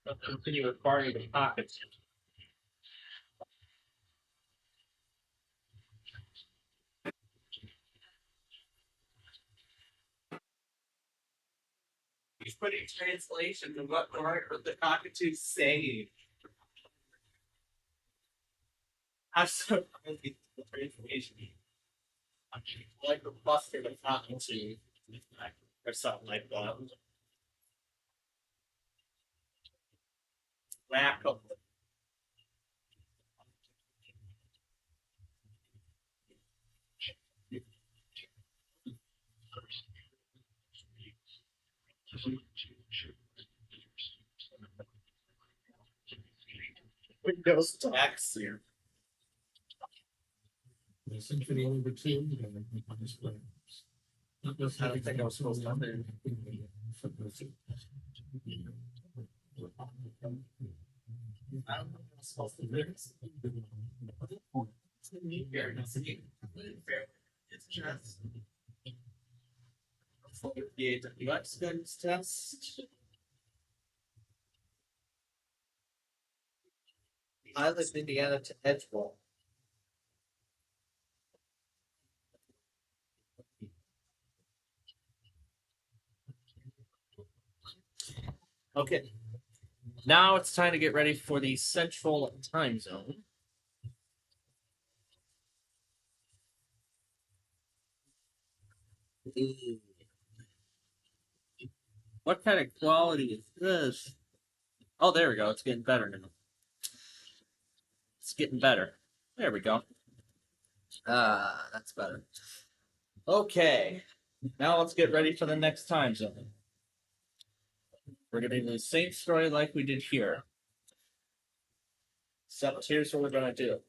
Let's continue with Barney the Pockets. He's putting translation to what the cockatoos say. I'm so confused with the translation. Like the buster the cockatoo. Or something like that. Whack 'em. Windows tax here. Symphony number 2. I don't think I was supposed to have it. I don't think I was supposed to do this. It's just the AWS test. I live in Indiana to Edgewell. Okay. Now it's time to get ready for the Central Time Zone. What kind of quality is this? Oh, there we go. It's getting better now. It's getting better. There we go. That's better. Okay. Now let's get ready for the next time zone. We're going to do the same story like we did here. So here's what we're going to do.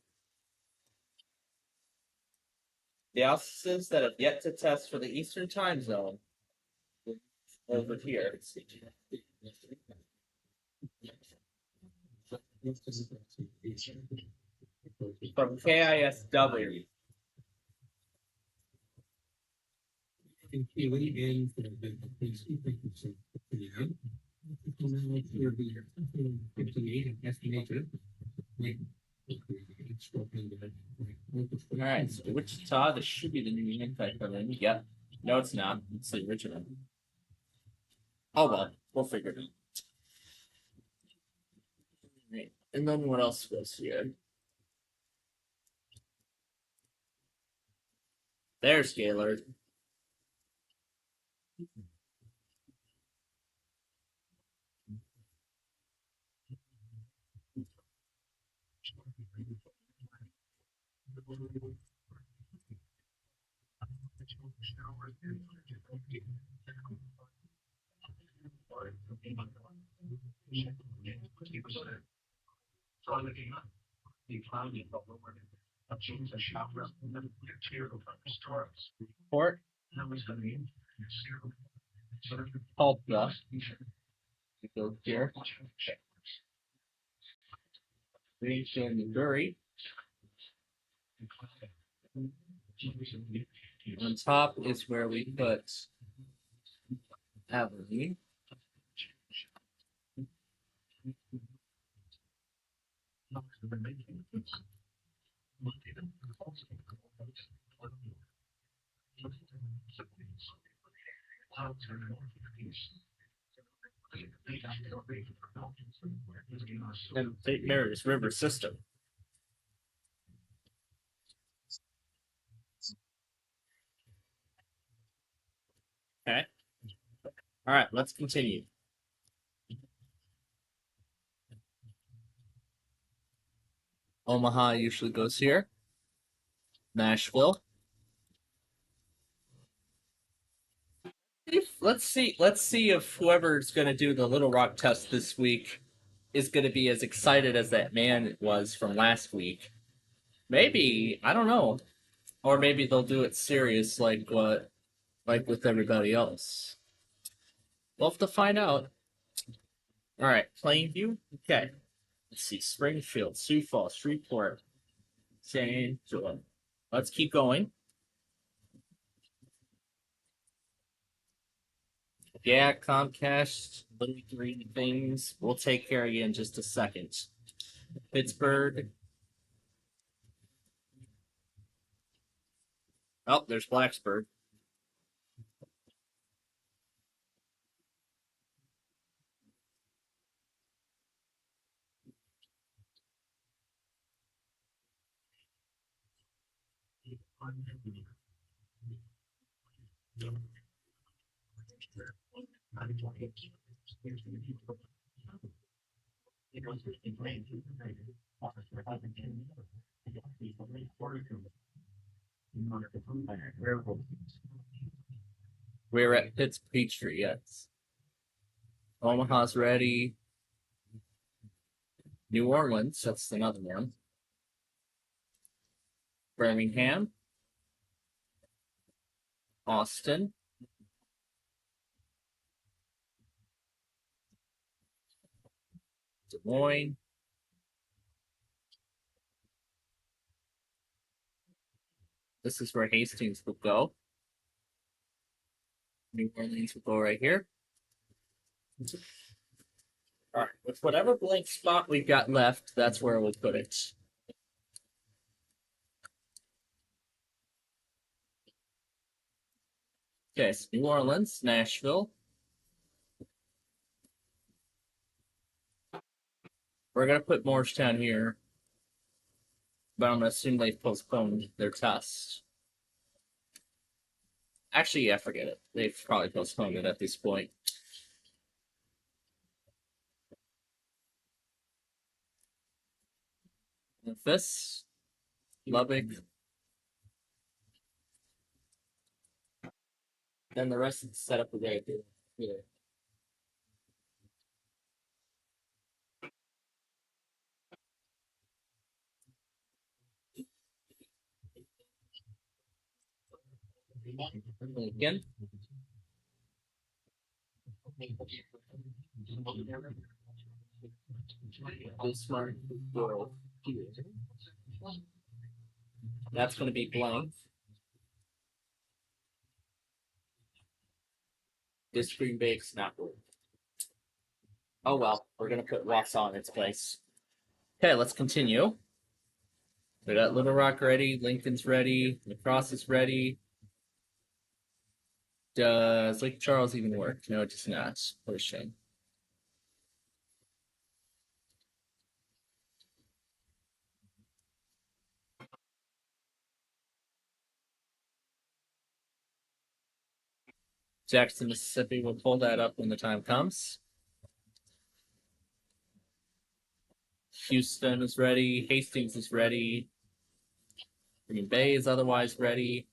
The offices that have yet to test for the Eastern Time Zone over here. From KISW. Alright, so Wichita, this should be the new anti-villain. Yep. No, it's not. It's the original. Oh well, we'll figure it out. Right. And then what else goes here? There's Gaylord. Port. Tulsa. It goes here. Region Missouri. On top is where we put Abilene. And St. Mary's River System. Okay. All right, let's continue. Omaha usually goes here. Nashville. Let's see if whoever's going to do the Little Rock test this week is going to be as excited as that man was from last week. Maybe, I don't know. Or maybe they'll do it serious like with everybody else. We'll have to find out. All right, Plainview. Okay. Let's see. Springfield, Sioux Falls, Shreveport, St. Joe. Let's keep going. Yeah, Comcast, little green things. We'll take care of you in just a second. Pittsburgh. Oh, there's Blacksburg. We're at Pitts Peachtree, yes. Omaha's ready. New Orleans, that's another one. Birmingham. Austin. Des Moines. This is where Hastings will go. New Orleans will go right here. All right, with whatever blank spot we've got left, that's where we'll put it. Okay, so New Orleans, Nashville. We're going to put Morristown here, but I'm going to assume they've postponed their test. Actually, yeah, forget it. They've probably postponed it at this point. Memphis, Lubbock. Then the rest of the setup will go here. Lincoln. Bismarck. That's going to be blank. This Green Bay not work. Oh well, we're going to put Wausau in its place. Okay, let's continue. We got Little Rock ready, Lincoln's ready, La Crosse is ready. Does Lake Charles even work? No, it does not. What a shame. Jackson, Mississippi, we'll pull that up when the time comes. Houston is ready. Hastings is ready. Green Bay is otherwise ready.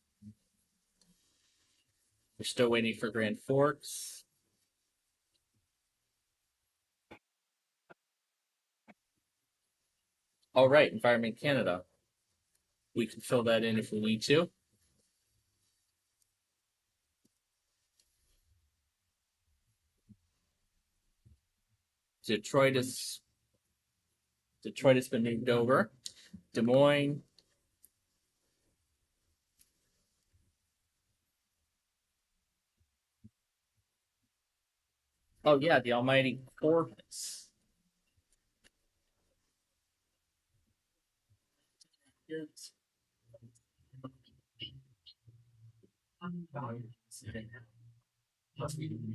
We're still waiting for Grand Forks. All right, Environment Canada. We can fill that in if we need to. Detroit has been moved over. Des Moines. Oh yeah, the almighty Corvus.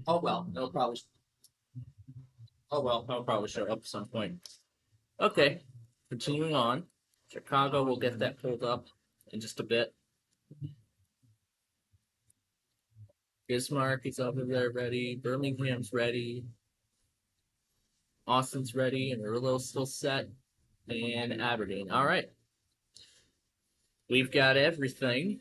Oh well, they'll probably. Oh well, they'll probably show up at some point. Okay, continuing on. Chicago will get that pulled up in just a bit. Bismarck is over there ready. Birmingham's ready. Austin's ready, and Amarillo's still set. And Aberdeen. All right. We've got everything.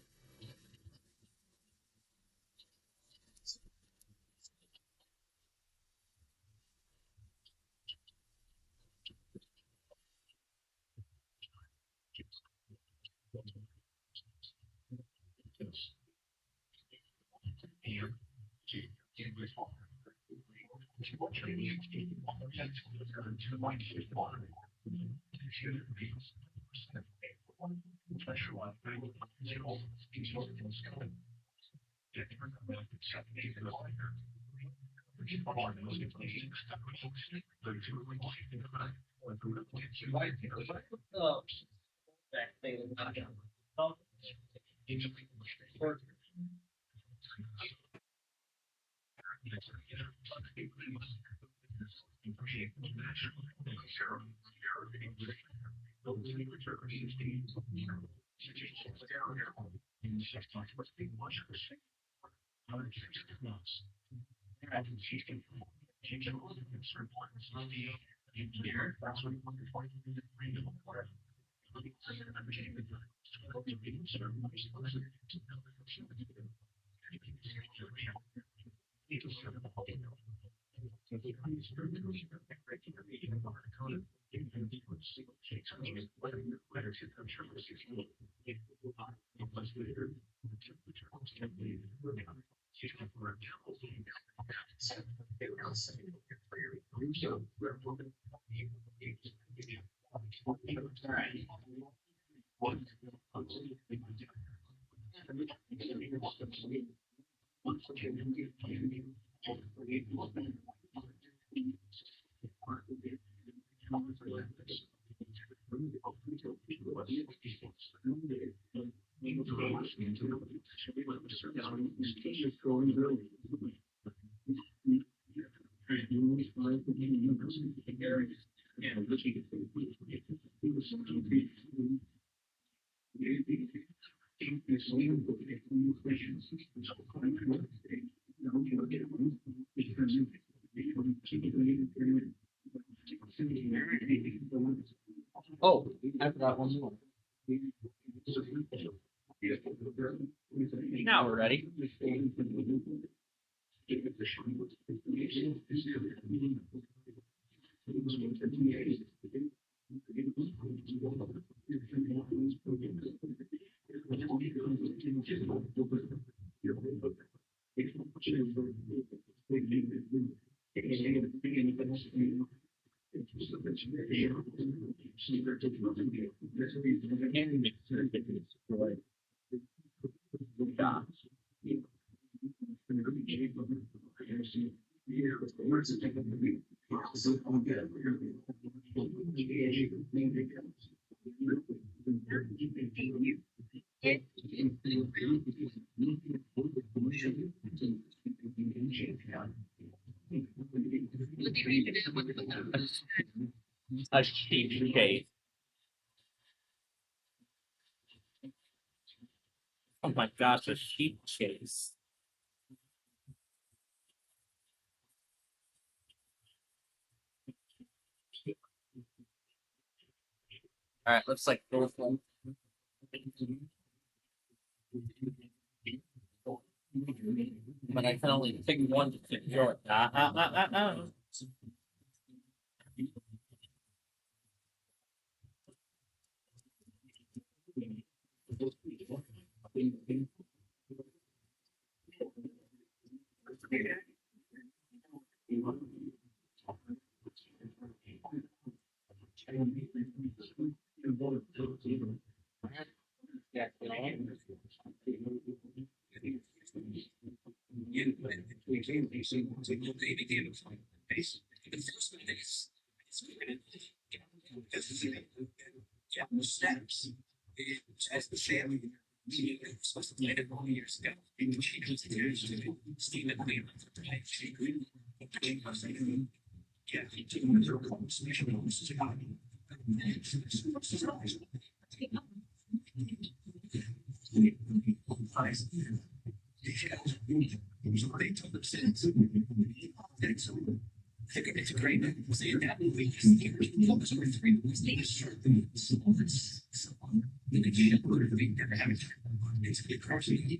Oh, I forgot one more. Now we're ready. A sheep chase. Oh my gosh, a sheep chase. Alright, looks like both of them. But I can only pick one to secure it. Steps. As the family supposed to play it all years ago. And she goes to Stephen Cleveland. Yeah, he took him to a special they told them since. It's a great saying that movie. Focus on 3 movies. They short the movies. So on. Then they can't go to the big never have it. It's a big crossing.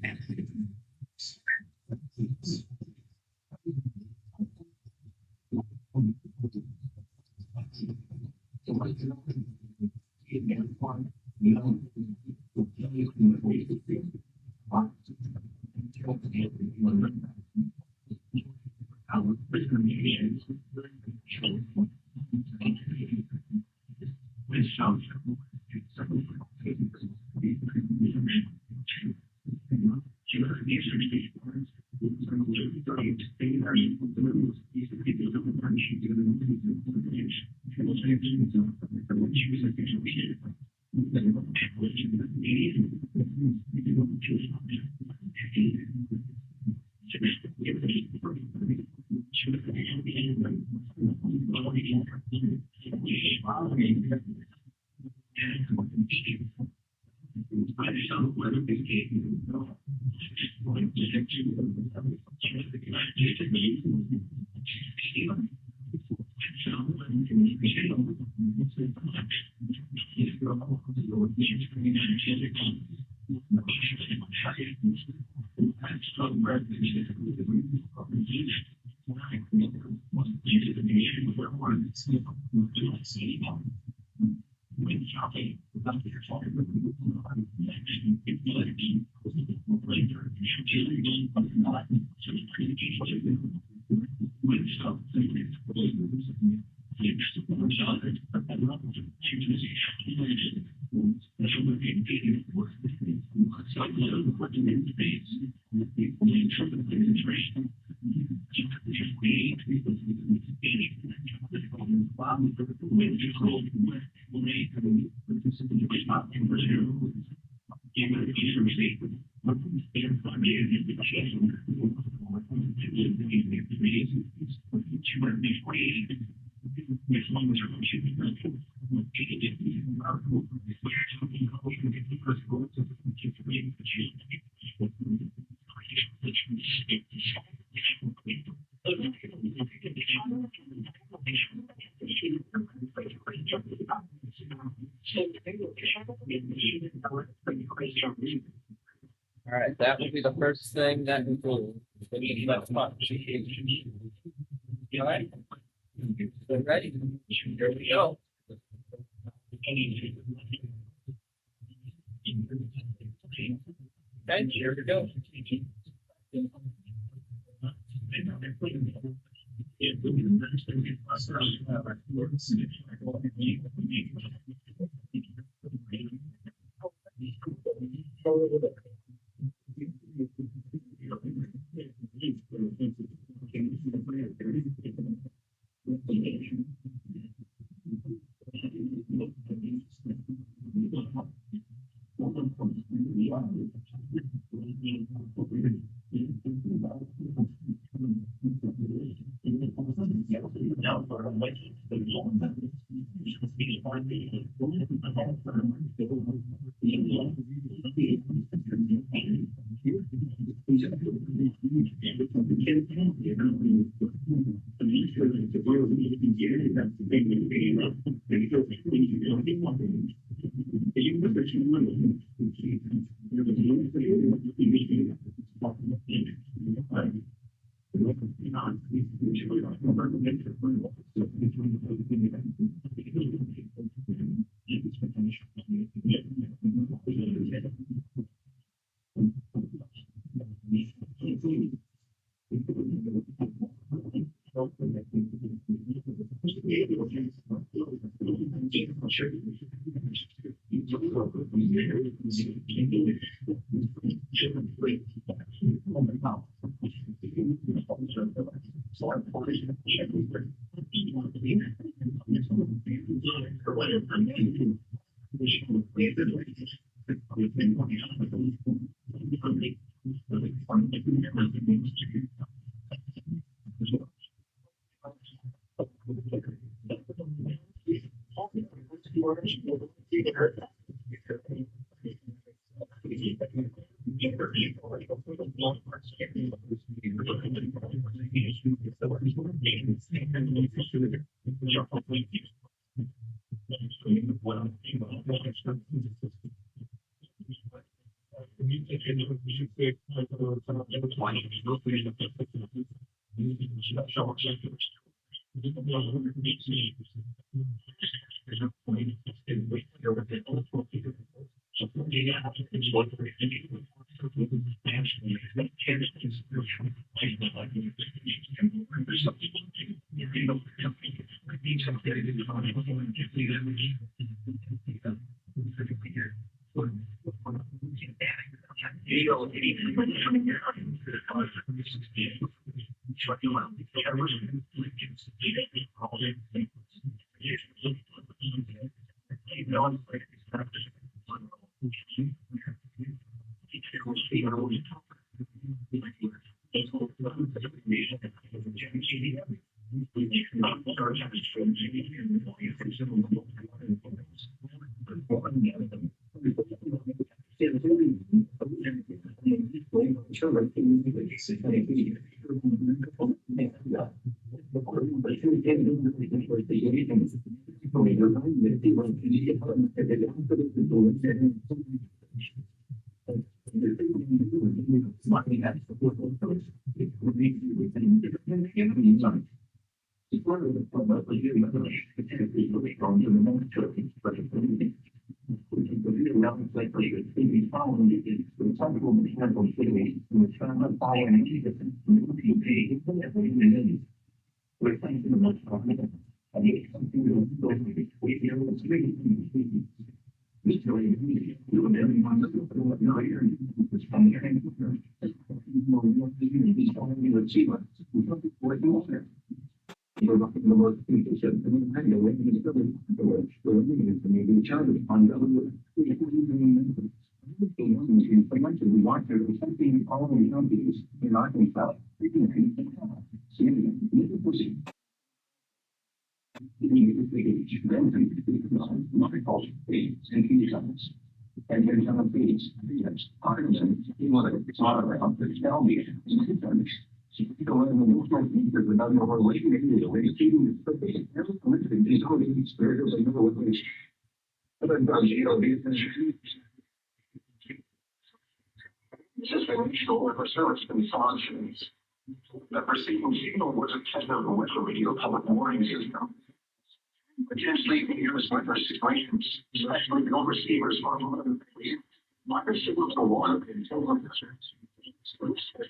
Alright, that will be the first thing that we do. Let's punch. Alright. So ready? Here we go. Okay, here we go. This is an initial for service functions. The receiving signal was a test of the weather radio public warning system. Potentially dangerous weather situations, especially no receivers on the micro signals are one of the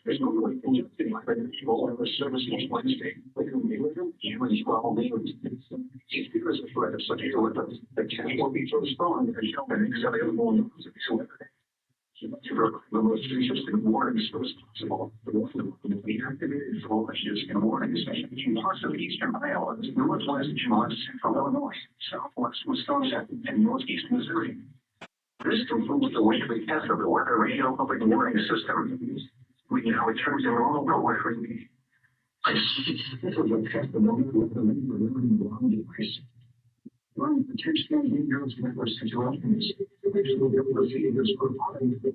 there's no way to get the service next Wednesday. Because of threat of such a weather, the test will be so strong and show an available the most interesting warnings was possible. The one that we activated for issues and warnings in parts of eastern Iowa, northwest Vermont, central Illinois, southwest Wisconsin, and northeast Missouri. This concludes the weekly test of the weather radio public warning system. We now return to normal weather. This was a test of the weather device. One potentially dangerous weather situations. Which will be able to see this providing the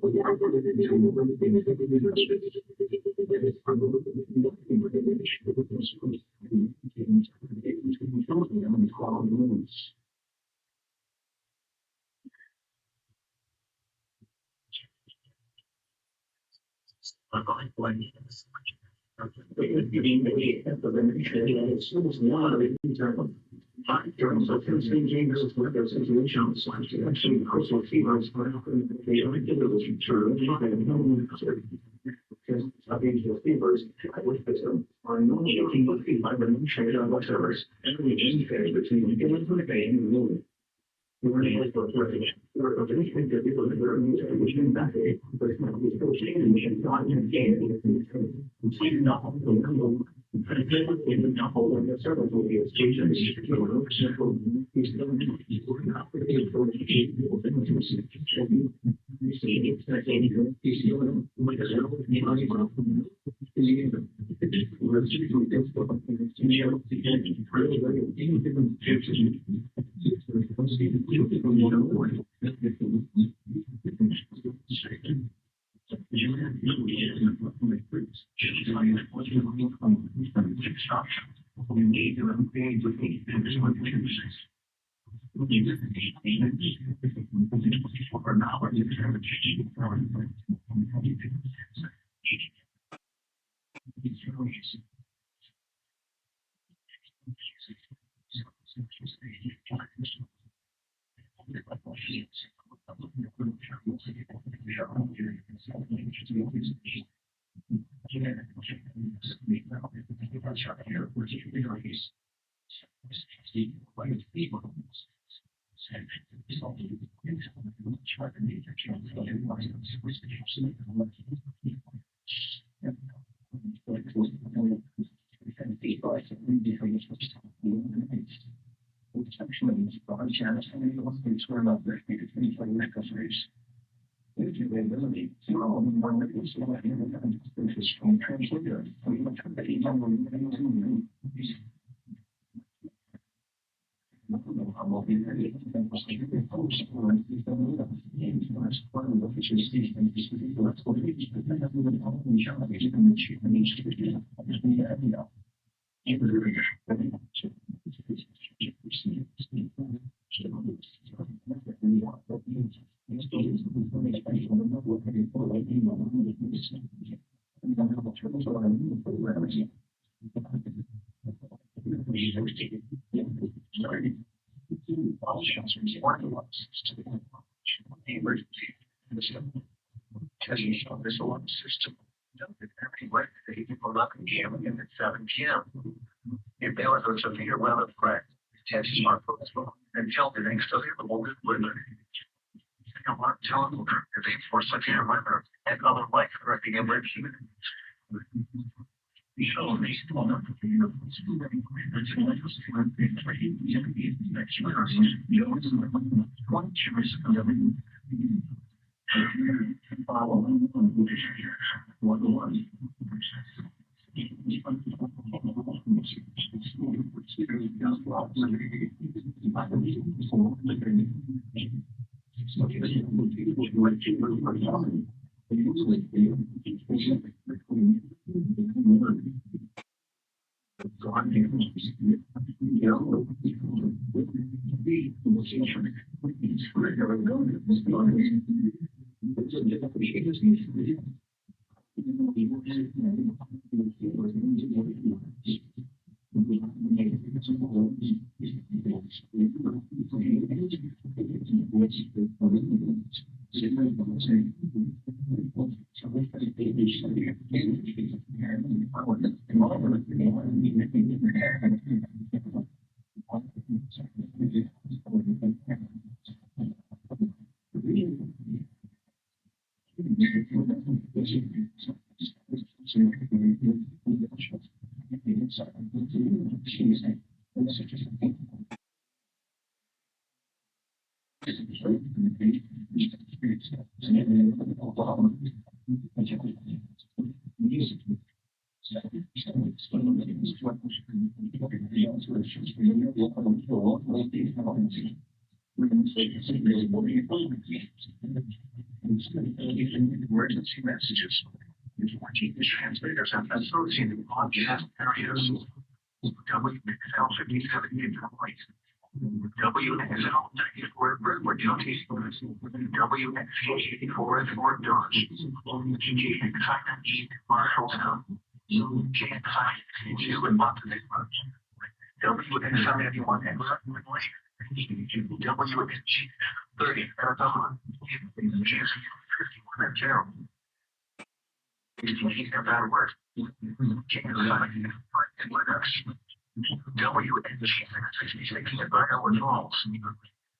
during so dangerous weather situations, actually coastal fevers are often the irregularity true because of dangerous fevers, are normally looking by the shade of whatever, and we interface between the given bay and the moon. We were able to replicate the people that were between that day, but it's not still changing and not in gain. We do not hold the number. The people in the whole of the service will be exchanged. We still need people not able to achieve people in the system. We see it's not anything. We still don't make a zero in the money from we're usually difficult to be able to get any different futures. You need to upgrade with me and this one for an hour system. Everywhere, people not gambling at 7 p.m. If they were to severe weather threat, test smartphones and tell the next available weather. Telephone if they for severe weather and other life-threatening emergency. Emergency messages. Watching the transmitters and associated broadcast areas. WXL 57 in Detroit. WXL 94 at Brentwood County. WXL 84 at Fort Dodge. GXI Marshalltown. GXI 2 in Montenegro. WXL 81 at Brentwood. WXG 30 at Dawn. GXI 51 at Carroll. About work. WNG 666 at Iowa Falls.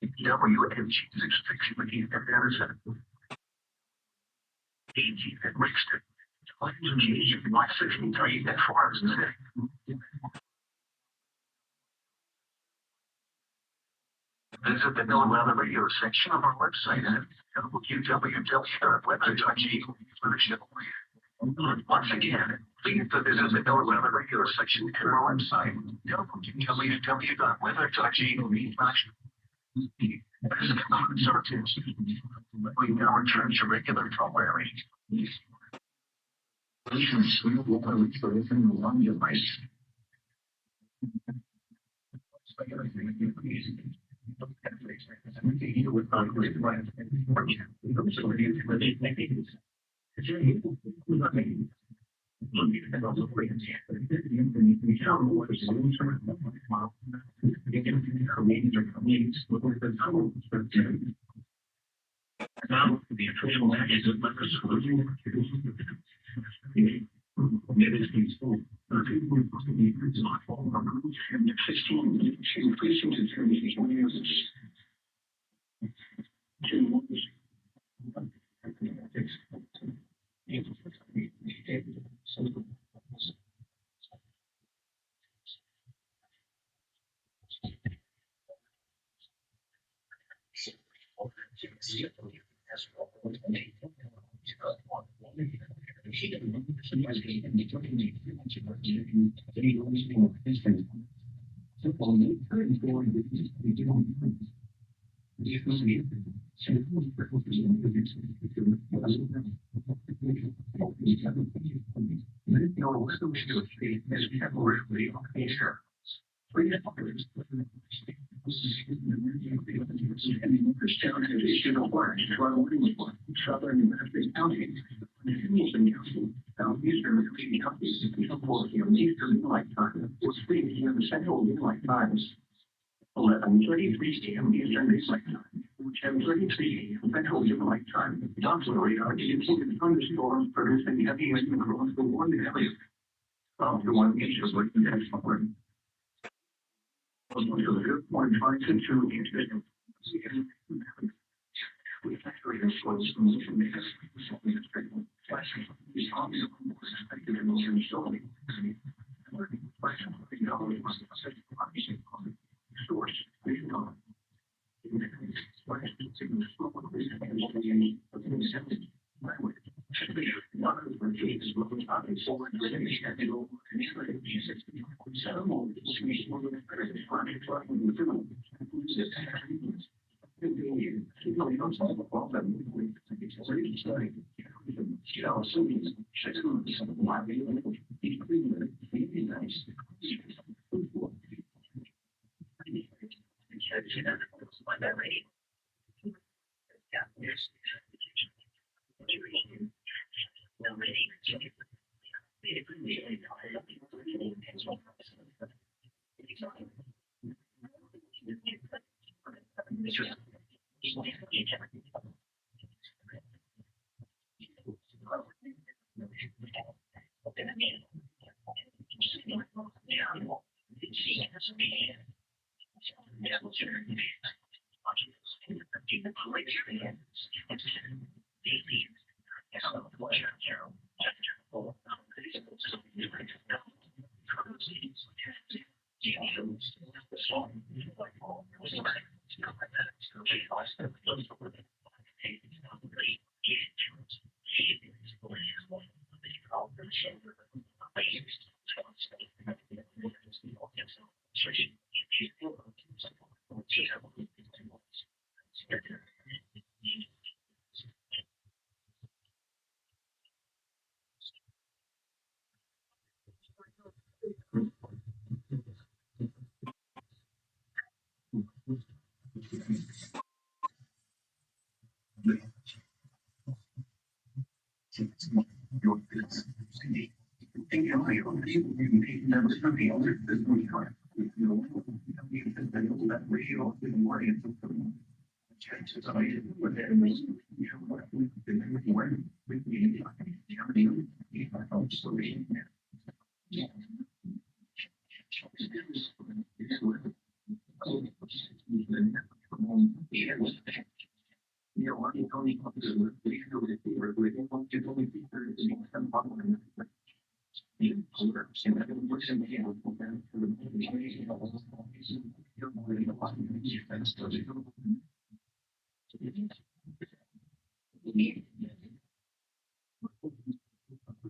WNG 660 at Madison. AG at Brixton. WNG 163 at Forest City. Visit the No Weather Radio section of our website at www.weather.g for the show. Once again, please visit the No Weather Radio section of our website, www.weather.g. We now return to regular programming. Please will wait for the long device. Now, the official message of Weather Solution.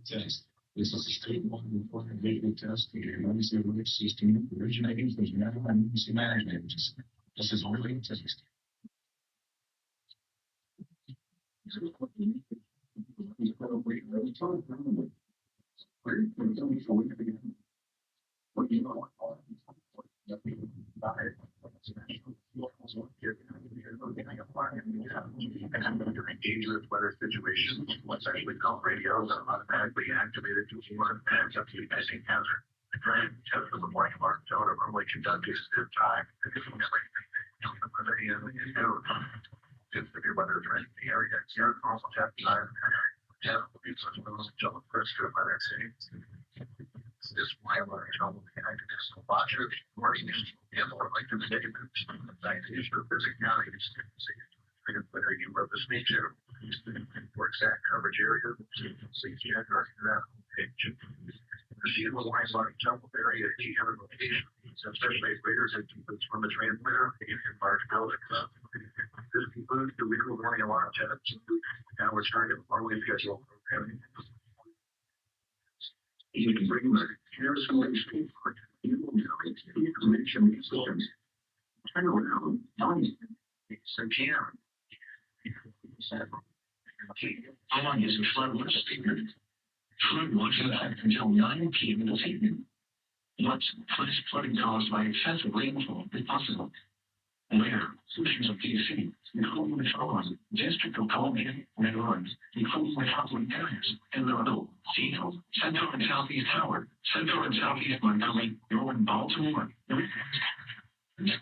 Test. This is a state one important legal test for the United States system originating from the National Emergency Management Agency. This is only a test. Dangerous weather situations, what's actually called radios are automatically activated to warn fans of the impending hazard. The current test of the warning alarm tone are normally conducted at time. If your weather is in the area, you're also tap time. This why alarm tone will be active as a watcher, warning, and more likely to take it. The fact is, your physicality is whether you purpose nature, for exact coverage area, please check our page. The field lines on temple area, key cover location, especially graders and inputs from the transmitter in large buildings. This concludes the legal warning alarm test. Now we're starting to formally schedule programming. You can bring the cancellation for information systems. Turn around, so jam. How long is the flood watch statement? Flood watch will act until 9 p.m. this evening. Flooding caused by excessive rainfall is possible. Where solutions of DC, including the following: District of Columbia, Red Orange, including the following areas: Eldorado, Seattle, Central and Southeast Howard, Central and Southeast Montgomery, Northern Baltimore,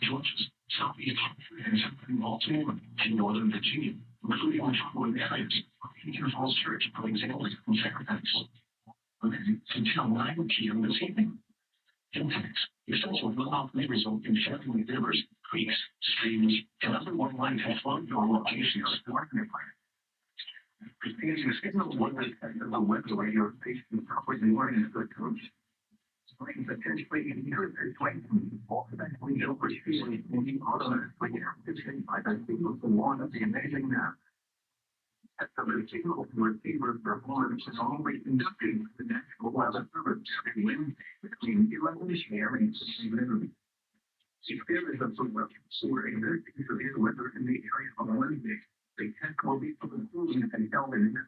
Georgia, Southeast and Central Baltimore, and Northern Virginia, including the following areas: Indian Falls Church, for example, and Fairfax. Until 9 p.m. this evening. Impacts. Excessive runoff may result in shallow rivers, creeks, streams, and other waterways that flood your locations. Receiving signals weather and the weather radio station properly warning good coach. Spring potentially inherited twice. Ultimately, overseeing any automatically activated by the signals and warn of the amazing map. Estimating receiver performance is always conducting the National Weather Service every Wednesday between 11 and 7 noon. If there is a soaring severe weather in the area on Wednesday, the test will be for the cooling and held in the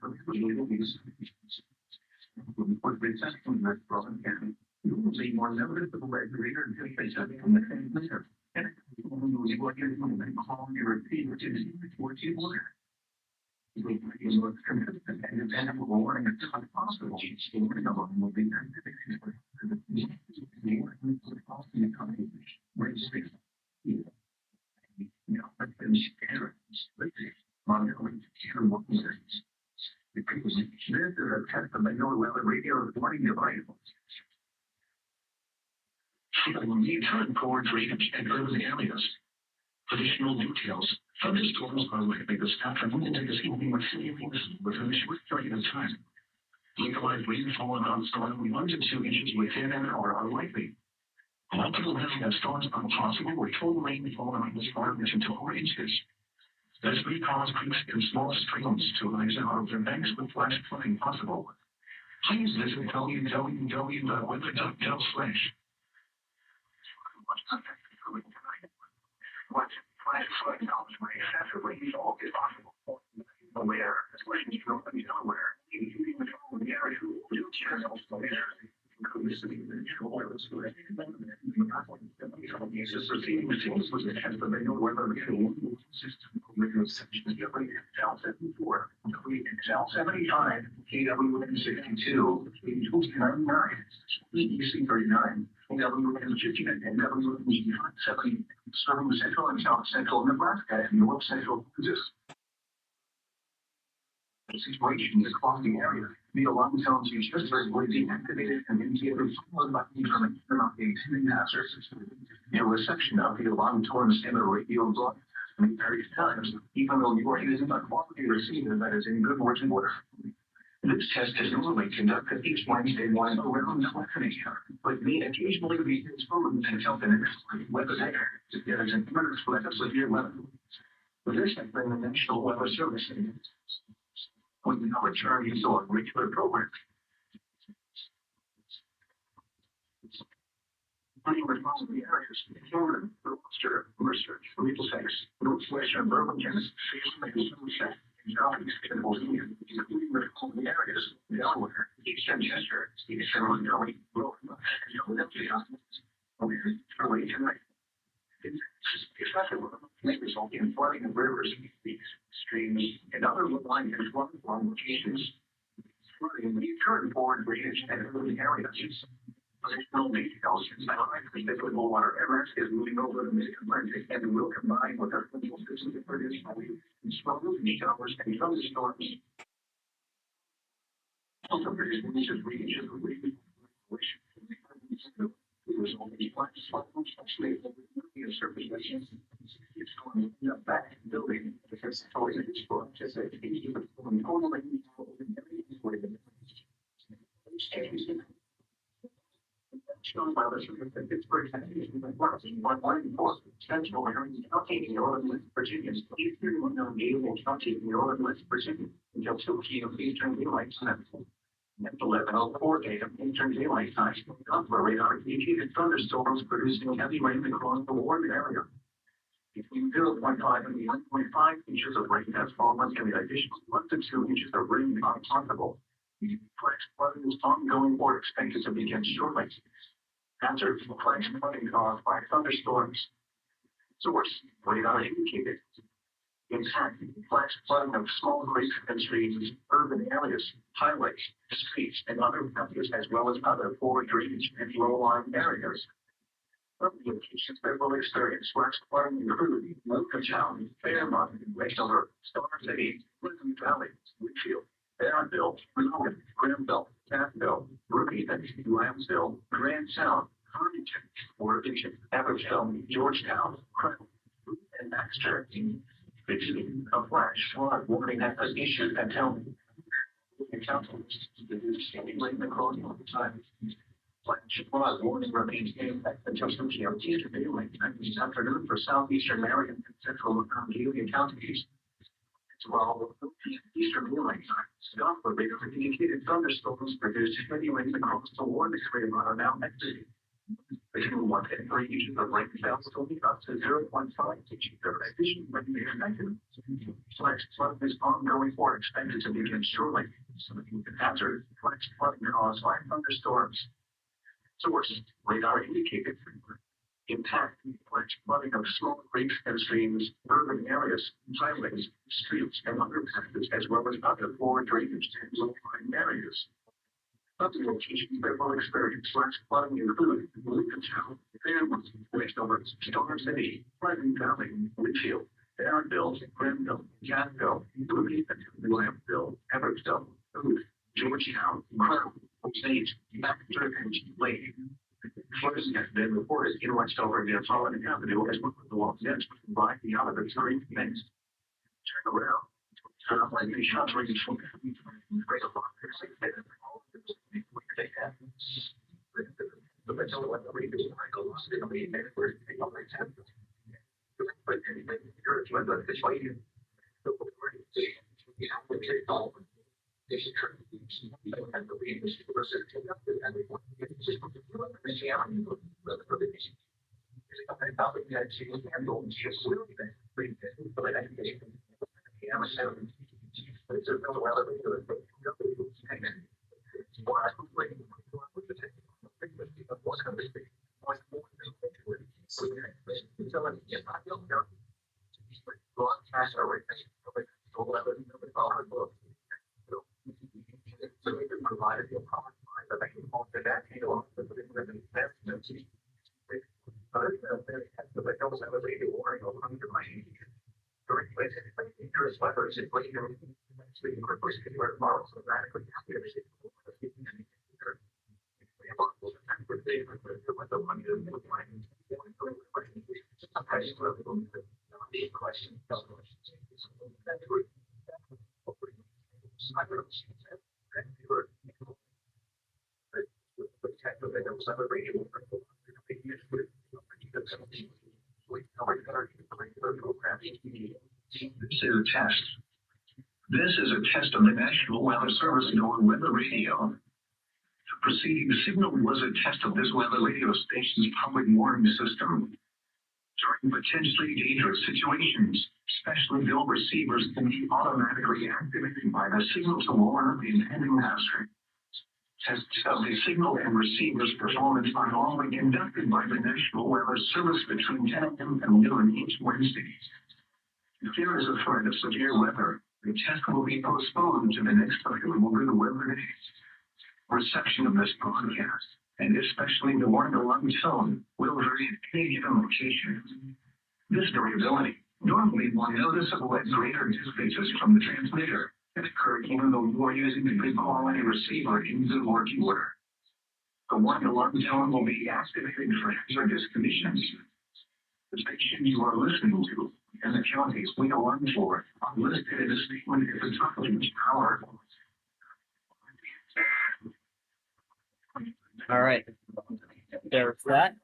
with reception in Rowan County. You will see more noticeable greater anticipation from the same winter. And you will work in and call your receiver to what you want. You will look consistent and dependable warning as much as possible. The warning of them will be the people Smith are tested by no weather radio warning device. People will need time for drainage and urban areas. Additional details. Thunderstorms are likely this afternoon into this evening with city forces within a short period of time. Localized rainfall amounts to around 1 to 2 inches within an hour are likely. Multiple area storms are possible where total rainfall around this far is into 4 inches. This may cause creeks and small streams to rise out of their banks with flash flooding possible. Please visit www.weather.gov/. What flash flooding knowledge where excessive rainfall is possible. Aware, as well as nowhere, including the following areas do channels aware. Including uses receiving machines was the test of the weather system. Excel 74, Excel 75, KWN 62, KW99, EC 39, KWN 50, and WN 70, serving central and south central Nebraska and north central Kansas. Situation is across the area. The alarm zones use just will be activated and indicators followed by determined about the intending hazards. In reception of the alarm tones in the radio block many various times, even though you are using a quality receiver that is in good working order. This test is normally conducted each Wednesday morning around 11 a.m., but may occasionally be postponed until the next weather day. There is an emergency with a severe weather. This has been the National Weather Service. When you know it's already so a regular program. Money responsible areas, Florida, Worcester, Mercer, Middlesex, Northwestern, Birmingham, Salem, and Somerset, and Southeast Pennsylvania, including the areas, Delaware, Eastern Chester, Eastern Illinois, Philadelphia, early tonight. Excessive may result in flooding of rivers, creeks, streams, and other low-lying and flood-prone locations. Flooding may occur in foreign drainage and urban areas. Additional details likely that the water Everest is moving over the Mid-Atlantic and will combine with our central system to produce smooth showers and thunderstorms. Also produce regions of wind, which result in flat storms, especially the surface regions. It's going to back building because it's always a storm, just like it's totally shown by the Pittsburgh Central County, Northern West Virginia, Eastern Illinois County, Northern West Virginia, until 2 p.m. Eastern Daylight Time. At 11:04 a.m. Eastern Daylight Time, Doppler radar indicated thunderstorms producing heavy rain across the warm area. Between 0.5 and 1.5 inches of rain has fallen, and the additional 1 to 2 inches of rain are possible. Flash flooding is ongoing or expected to begin shortly. Hazard for flash flooding caused by thunderstorms. Source: radar indicated. In fact, flash flooding of small creeks and streams, urban areas, highways, streets, and other areas, as well as other poor drainage and low-lying areas. Other locations that will experience flash flooding include Montgomery, Fairmont, Westover, Star City, Pleasant Valley, Whitfield, Barronville, Logan, Granville, Taffville, Brookhaven, Lambsville, Grand Sound, Huntington, Worthington, Abbottville, Georgetown, Crown, and Baxter. A flash flood warning has been issued until across all the time. Flash flood warning remains in effect until 2 p.m. Eastern Daylight Time this afternoon for southeastern Marion and central Arcadia counties. 12 Eastern Daylight Time. Doppler radar indicated thunderstorms produced heavy winds across the warm area on Mount activity. Between 1 and 3 inches of rain fell only up to 0.5 inches of additional rain expected. Flash flood is ongoing or expected to begin shortly. Some hazard flash flooding caused by thunderstorms. Source radar indicated impact flash flooding of small creeks and streams, urban areas, highways, streets, and underpasses, as well as other poor drainage and low-lying areas. Other locations that will experience flash flooding include Lincolntown, Fairmont, Westover, Storm City, Pleasant Valley, Litchfield, Arundel, Grenville, Jacksonville, Bloomington, Lampville, Everettsville, Booth, Georgetown, Crown, Osage, Baxter, and Lake. Flooding has been reported in Westover near Solomon Avenue as well as the Los Angeles by the Oliver Terry Banks. Turn around. Like the shots range from This is a test. This is a test of the National Weather Service known Weather Radio. The preceding signal was a test of this weather radio station's public warning system. During potentially dangerous situations, specially built receivers can be automatically activated by the signal to warn of the impending hazard. Tests of the signal and receiver's performance are normally conducted by the National Weather Service between 10 a.m. and noon each Wednesday. If there is a threat of severe weather, the test will be postponed to the next available good weather days. Reception of this broadcast, and especially the warning-alarm tone, will vary at any given location. This variability, normally one noticeable at greater distances from the transmitter, can occur even though you are using a good quality receiver in good working order. The warning-alarm tone will be activated for hazardous conditions. The station you are listening to and the counties we alarm for are listed in a statement at the top of each hour. All right. There's that.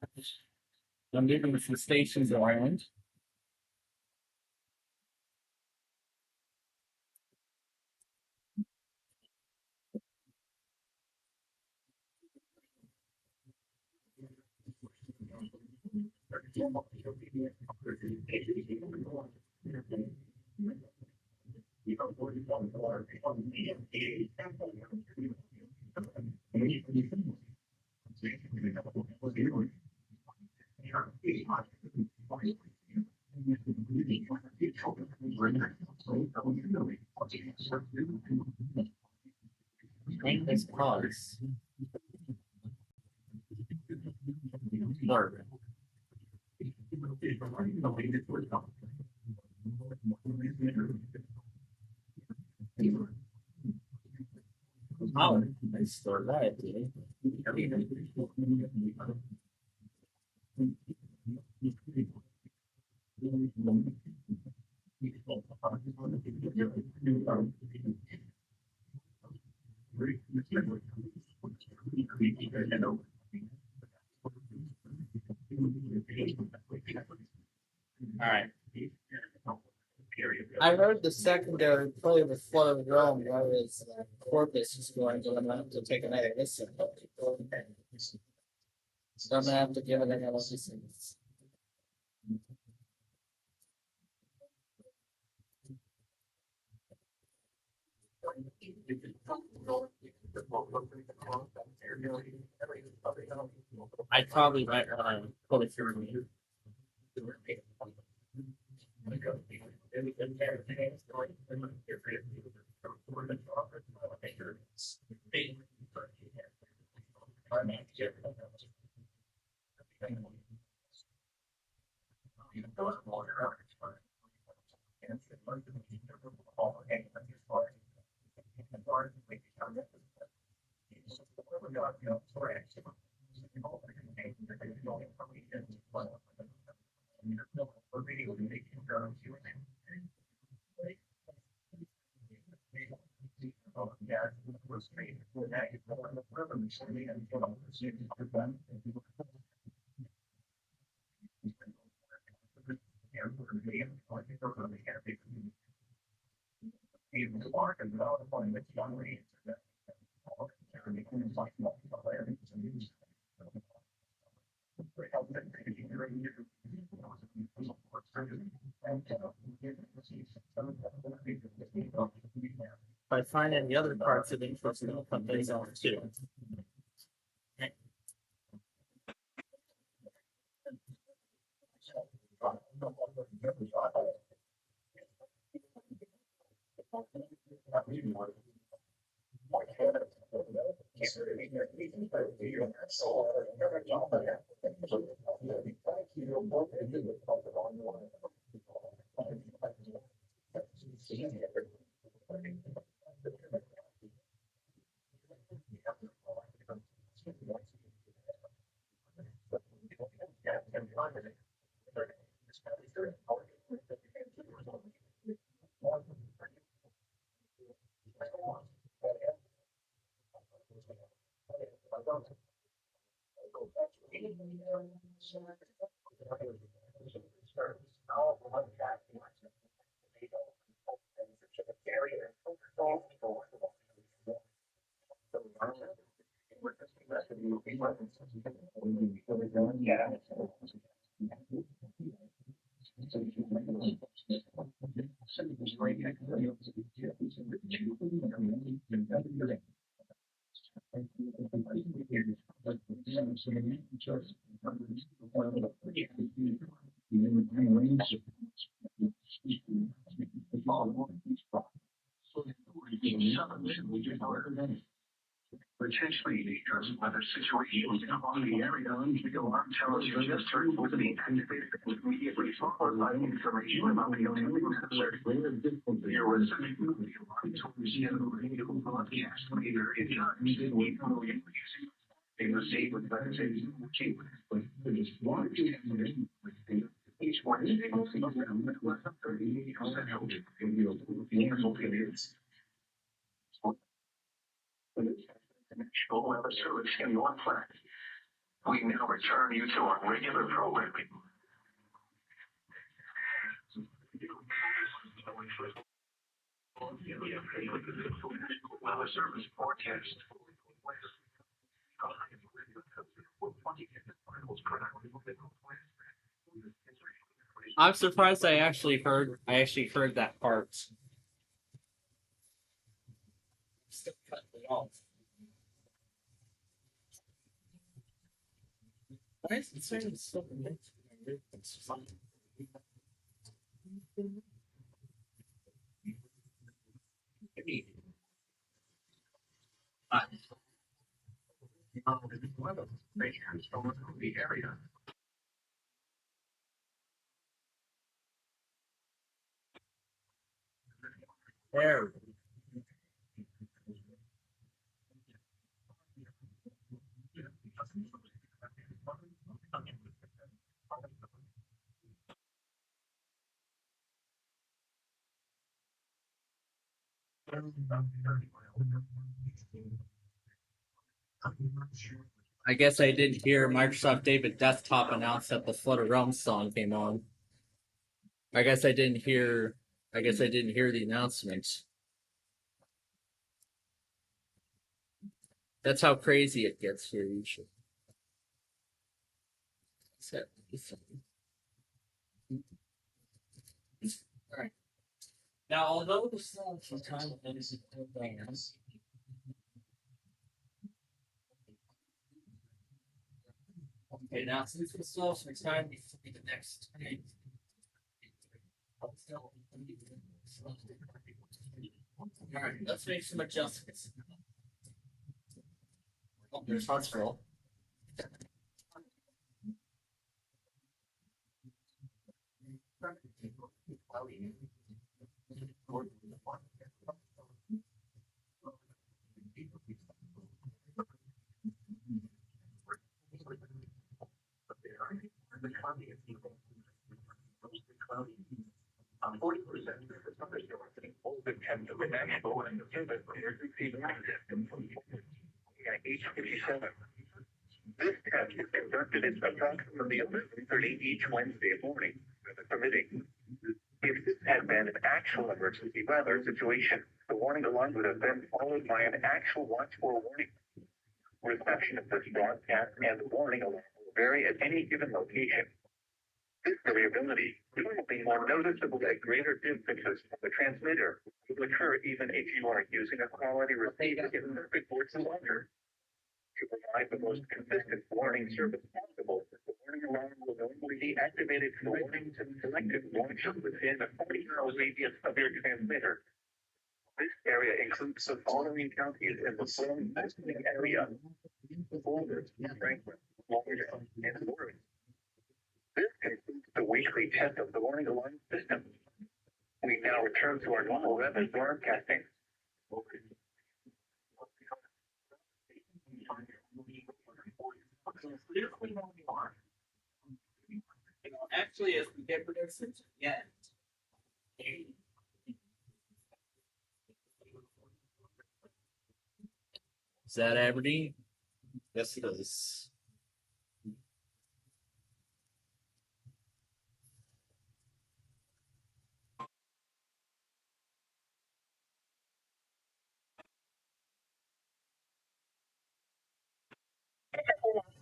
I'm moving some stations around. Make this pause. Third. Oh, I store that. All right. I heard the secondary play the Flood of Rome, whereas Corpus is going to have to take another listen. So I'm gonna have to give it another listen. I probably might want to put it through you. If I find any other parts of interest, I'll put those on too. Potentially dangerous weather situations in the area. The alarm tells you just turn over the activated immediately followed by information about the attending hazard. Your resident will be alarmed to receive a radio broadcast later in time. They receive with messages each Wednesday around 11:30 Central. Cancel periods. National Weather Service in your plan. We now return you to our regular programming. Weather Service forecast. I'm surprised I actually heard that part. Still cut it off. Why is it saying it's still it's fine. The area. There. I guess I didn't hear Microsoft David Desktop announce that the Flood of Realms song came on. I guess I didn't hear I guess I didn't hear the announcement. That's how crazy it gets here usually. Alright. Now, although the song from time to time is bands, okay, now since we still have some time before the next thing, alright, let's make some adjustments. Oh, there's Huntsville. On 40% of the thunderstorms in Old attempt of Nashville and the service receiving access to at 8:57. This test is conducted at approximately 11:30 each Wednesday morning, weather permitting. If this had been an actual emergency weather situation, the warning alarm would have been followed by an actual watch for warning. Reception of this broadcast and the warning alarm will vary at any given location. This variability, normally more noticeable at greater distances from the transmitter, will occur even if you are using a quality receiver in circuit boards and longer. To provide the most consistent warning service possible, the warning alarm will normally be activated for warnings and selected launches within a 40-mile radius of your transmitter. This area includes the following counties in the phone listening area: Boulder, Franklin, Lauderdale, and Warren. This concludes the weekly test of the warning alarm system. We now return to our normal weather broadcasting. Actually, as we get producers, yeah. Is that Aberdeen? Yes, it is.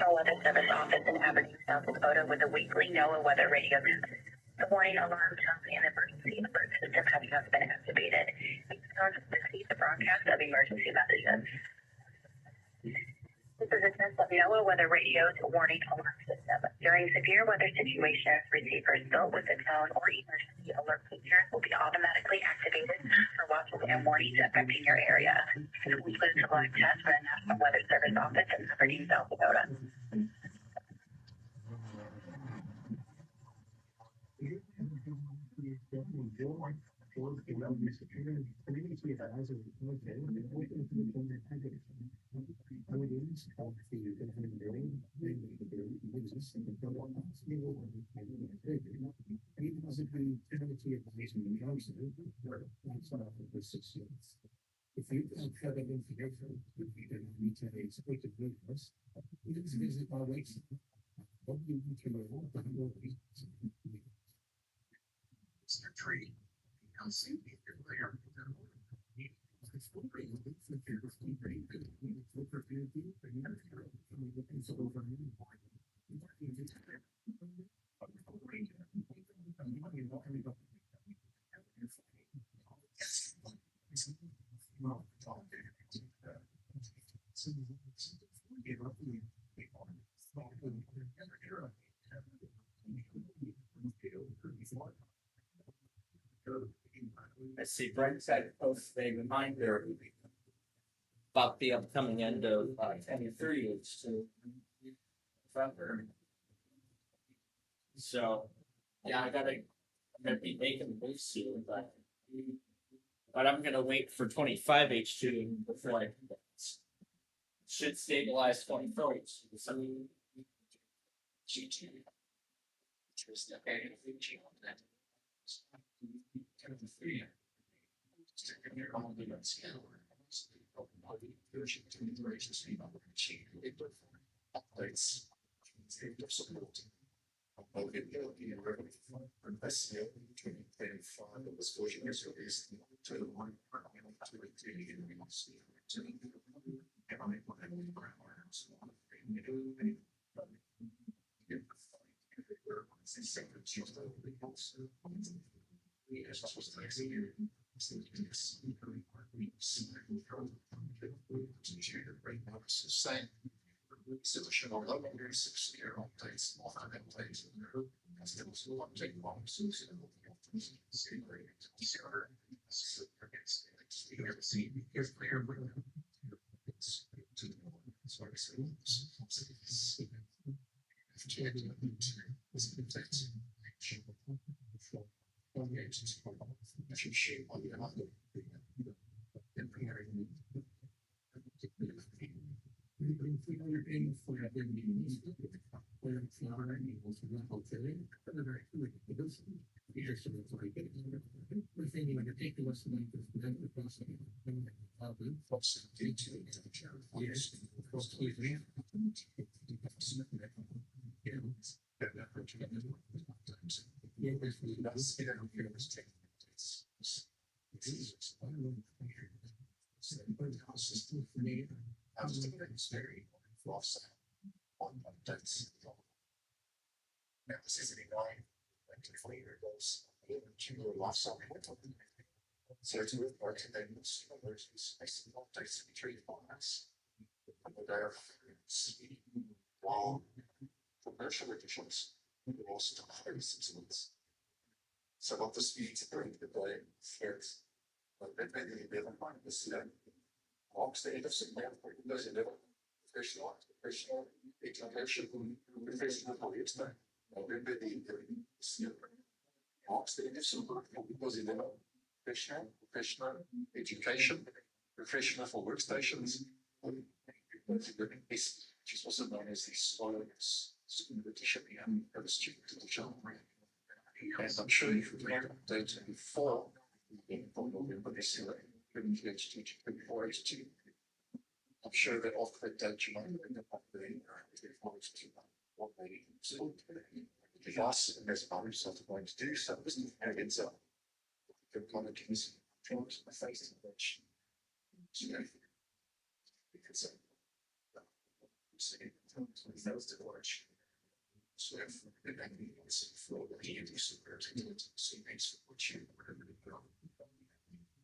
National Weather Service office in Aberdeen, South Dakota, with a weekly NOAA weather radio. The warning alarm tone and emergency alert system having not been activated. Please don't receive the broadcast of emergency messages. This is a test of NOAA weather radio's warning alarm system. During severe weather situations, receivers built with the tone or emergency alert features will be automatically activated for watches and warnings affecting your area. This includes a live test from the National Weather Service office in Aberdeen, South Dakota. If you don't have that information, you need to expect to do this. Please visit our website. What you need to know about the tree. I'll see if you're there. I see Brightside posted a reminder about the upcoming end of 2030 to November. So, yeah, I'm gonna be making the move soon, but I'm gonna wait for 25 H2 before I should stabilize 24 H2. So, G2.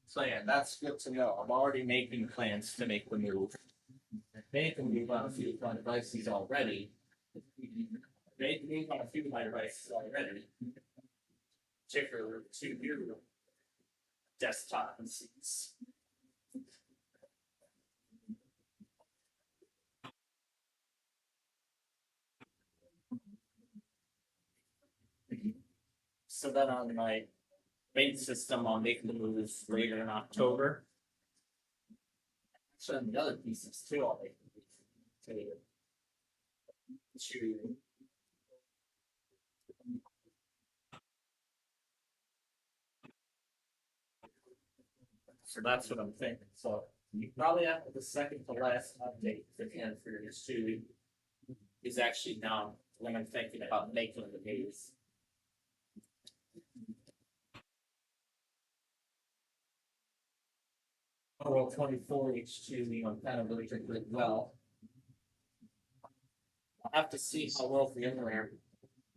So yeah, that's good to know. I'm already making plans to make the move. Made the move on a few of my devices already. Made the move on a few of my devices already. Particularly two new desktop PCs. So then on my main system, I'll make the move later in October. Actually, on the other pieces too, I'll make the move to so that's what I'm thinking. So you probably after the second to last update for Fan Furious 2 is actually now when I'm thinking about making the moves. Overall 24 H2, I'm kind of really doing well. I'll have to see how well the VMware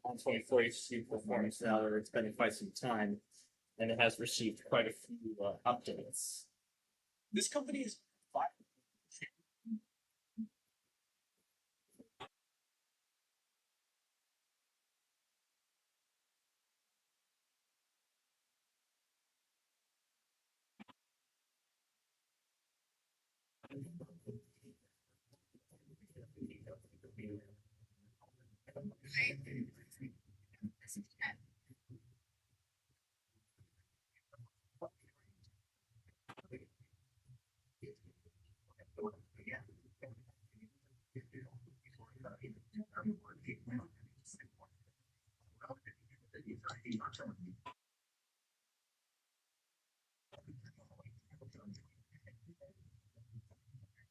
on 24 H2 performs now that it's been quite some time, and it has received quite a few updates. This company is fine.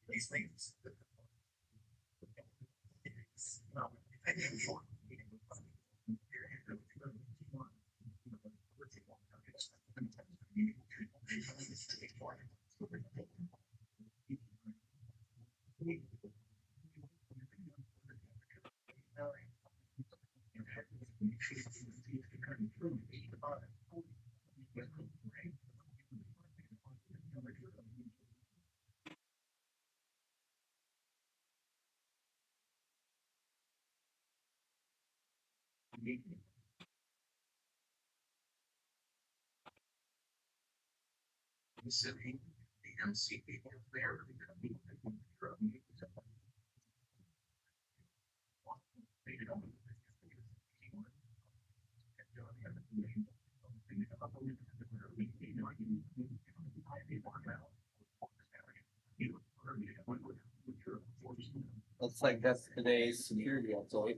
These things. City, the MC people there. Looks like that's today's security update.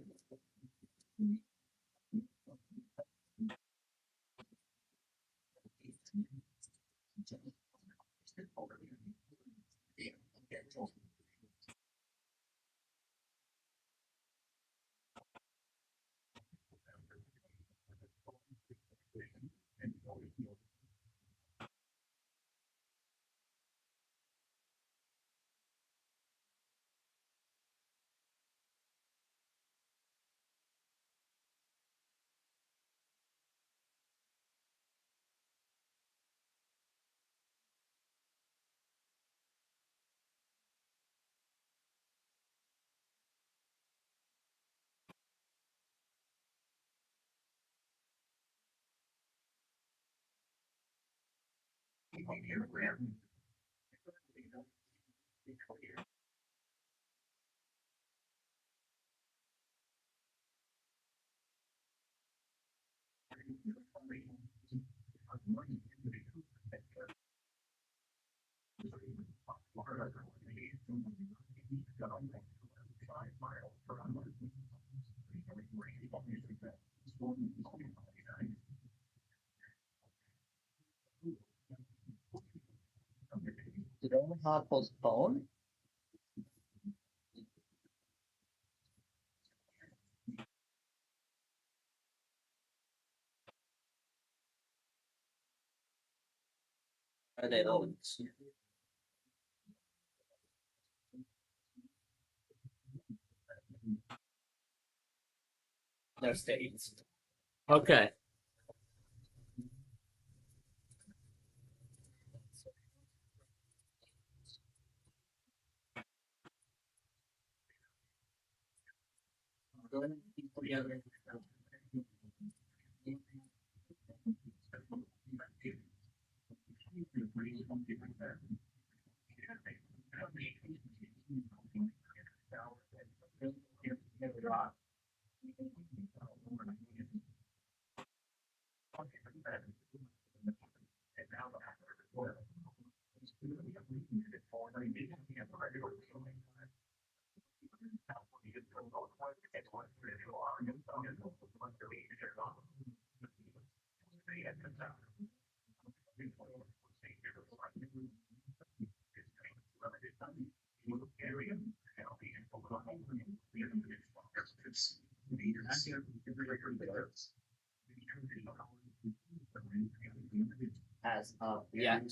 Did Omaha postpone? Are they old? No states. Okay. Go ahead and keep together. As of yet.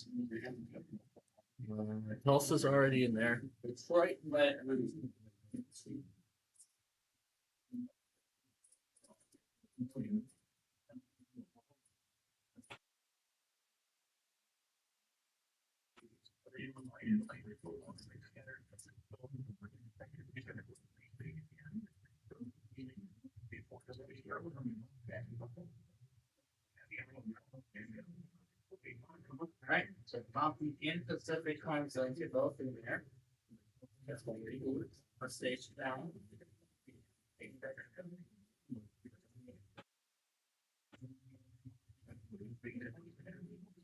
Tulsa's already in there. Detroit, but Alright, so Mountain and Pacific time zones are both in there. That's what we do. Let's stage down.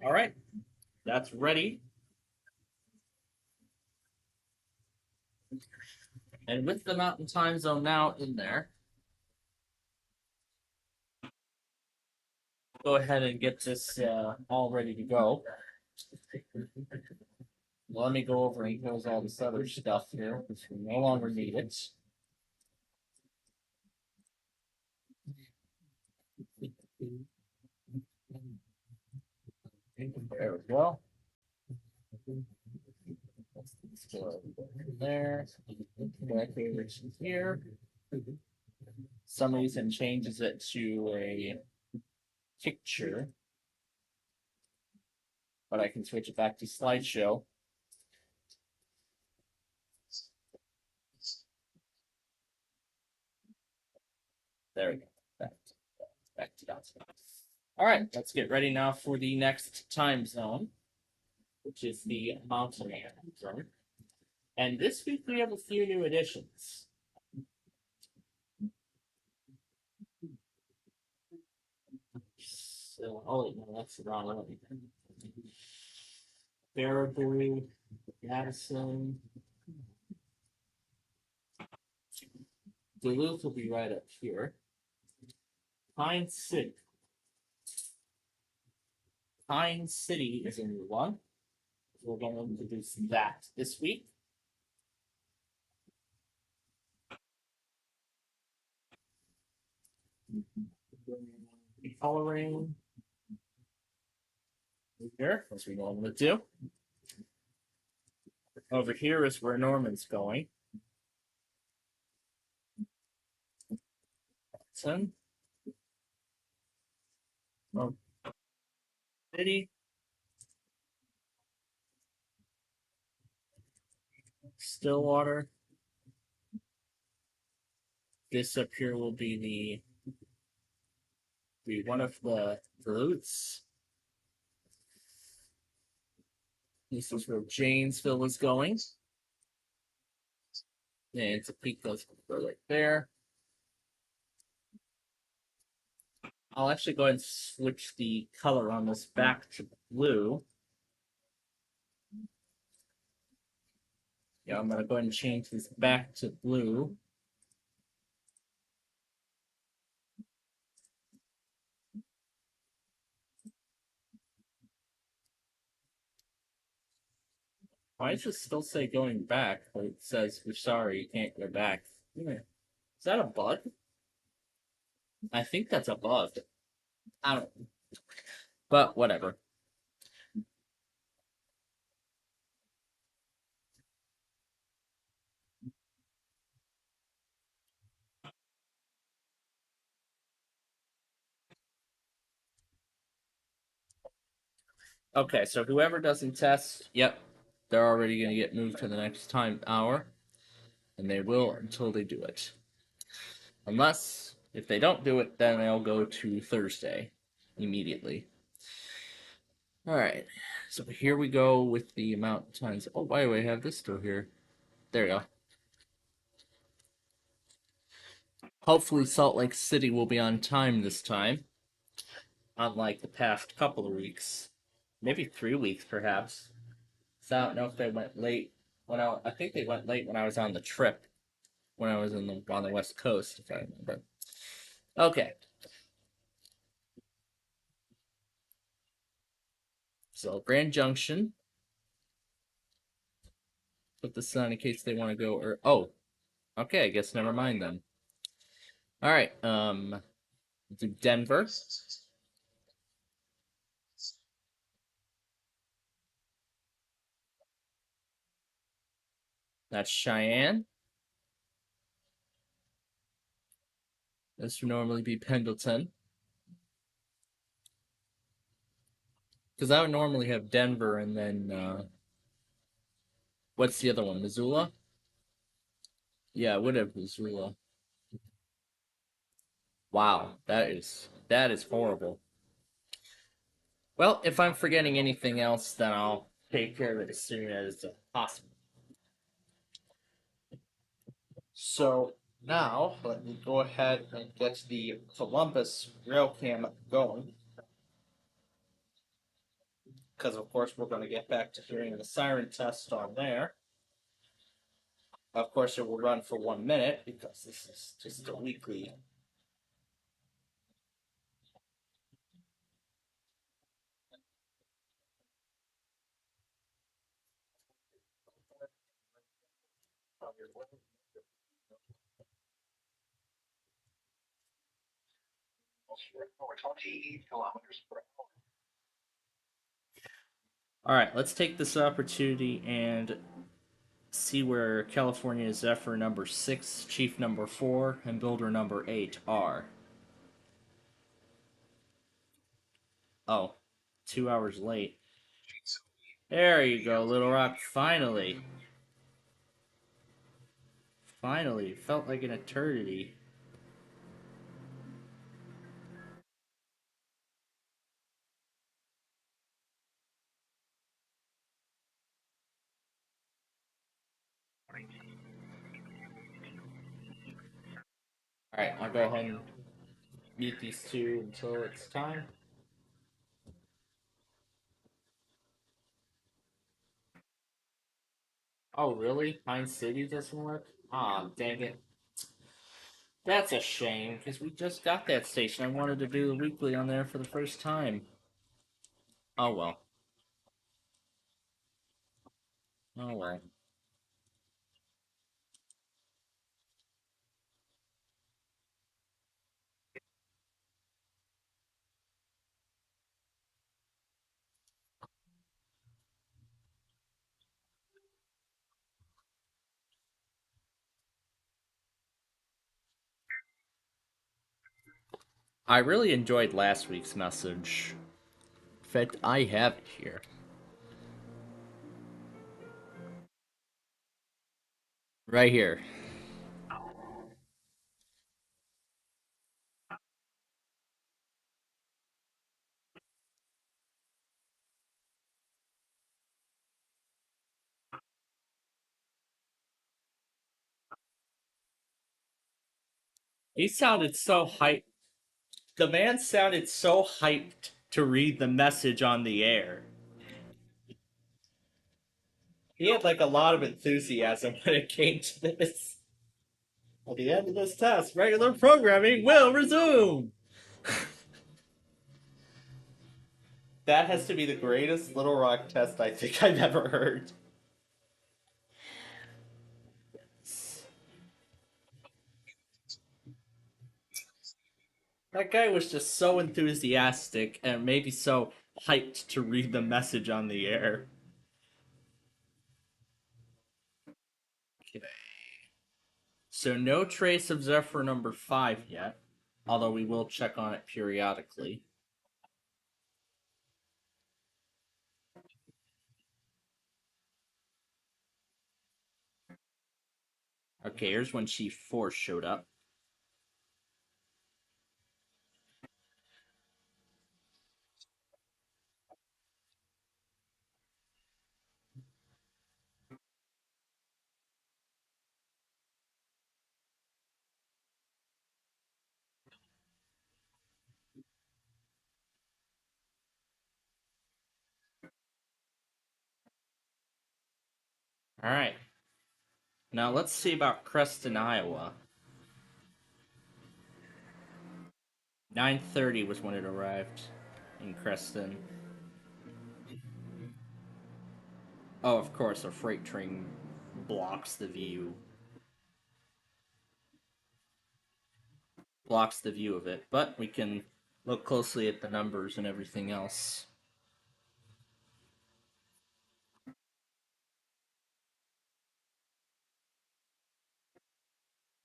All right, that's ready. And with the Mountain time zone now in there, go ahead and get this all ready to go. Let me go over and close all this other stuff here, because we no longer need it. There we go. Let's go there. Decorations here. Some reason changes it to a picture, but I can switch it back to slideshow. There we go. back to that. All right, let's get ready now for the next time zone, which is the Mountain Zone. And this week we have a few new additions. So, oh wait, no, that's the wrong one. Baraboo, Madison. Duluth will be right up here. Pine City. Pine City is a new one. We're going to introduce that this week. Coloring here, as we normally do. Over here is where Norman's going. City. Stillwater. This up here will be one of the routes. This is where Janesville is going. And Topeka's right there. I'll actually go ahead and switch the color on this back to blue. Yeah, I'm going to go ahead and change this back to blue. Why does it still say going back? But it says, we're sorry, you can't go back. Is that a bug? I think that's a bug. I don't know. But whatever. Okay, so whoever doesn't test, yep, they're already going to get moved to the next hour. And they will until they do it. Unless, if they don't do it, then they'll go to Thursday immediately. Alright, so here we go with the amount of times. Oh, by the way, I have this still here. There we go. Hopefully Salt Lake City will be on time this time. Unlike the past couple of weeks. Maybe 3 weeks, perhaps. So I don't know if they went late. I think they went late when I was on the trip. When I was on the West Coast, if I remember. Okay. So, Grand Junction. Put this on in case they want to go, or, oh. Okay, I guess never mind then. Alright, do Denver. That's Cheyenne. This would normally be Pendleton. Because I would normally have Denver and then, what's the other one? Missoula? Yeah, I would have Missoula. Wow, that is horrible. Well, if I'm forgetting anything else, then I'll take care of it as soon as possible. So now, let me go ahead and get the Columbus rail cam going. Because, of course, we're going to get back to hearing the siren test on there. Of course, it will run for 1 minute, because this is just a weekly. Or 28 kilometers per hour. All right, let's take this opportunity and see where California Zephyr number 6, Chief number 4, and Builder number 8 are. Oh, 2 hours late. There you go, Little Rock, finally. Finally, felt like an eternity. Alright, I'll go ahead and mute these two until it's time. Oh, really? Pine City doesn't work? Ah, dang it. That's a shame, because we just got that station. I wanted to do the weekly on there for the first time. Oh well. Oh well. I really enjoyed last week's message. In fact, I have it here. Right here. He sounded so hyped. The man sounded so hyped to read the message on the air. He had like a lot of enthusiasm when it came to this. At the end of this test, regular programming will resume. That has to be the greatest Little Rock test I think I've ever heard. That guy was just so enthusiastic and maybe so hyped to read the message on the air. Okay. So no trace of Zephyr number 5 yet, although we will check on it periodically. Okay, here's when Chief Force showed up. Alright. Now let's see about Creston, Iowa. 9:30 was when it arrived in Creston. Oh, of course, a freight train blocks the view. Blocks the view of it, but we can look closely at the numbers and everything else.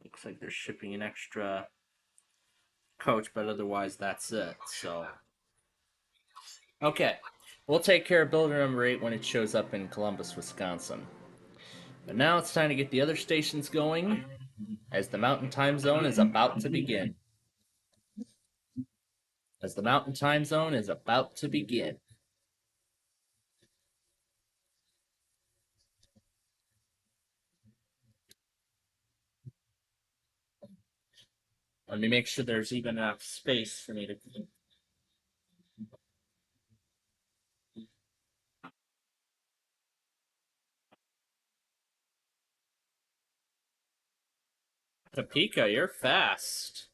Looks like they're shipping an extra coach, but otherwise that's it, so. Okay, we'll take care of builder number 8 when it shows up in Columbus, Wisconsin. But now it's time to get the other stations going, as the Mountain Time Zone is about to begin. As the Mountain Time Zone is about to begin. Let me make sure there's even enough space for me to... Topeka, you're fast.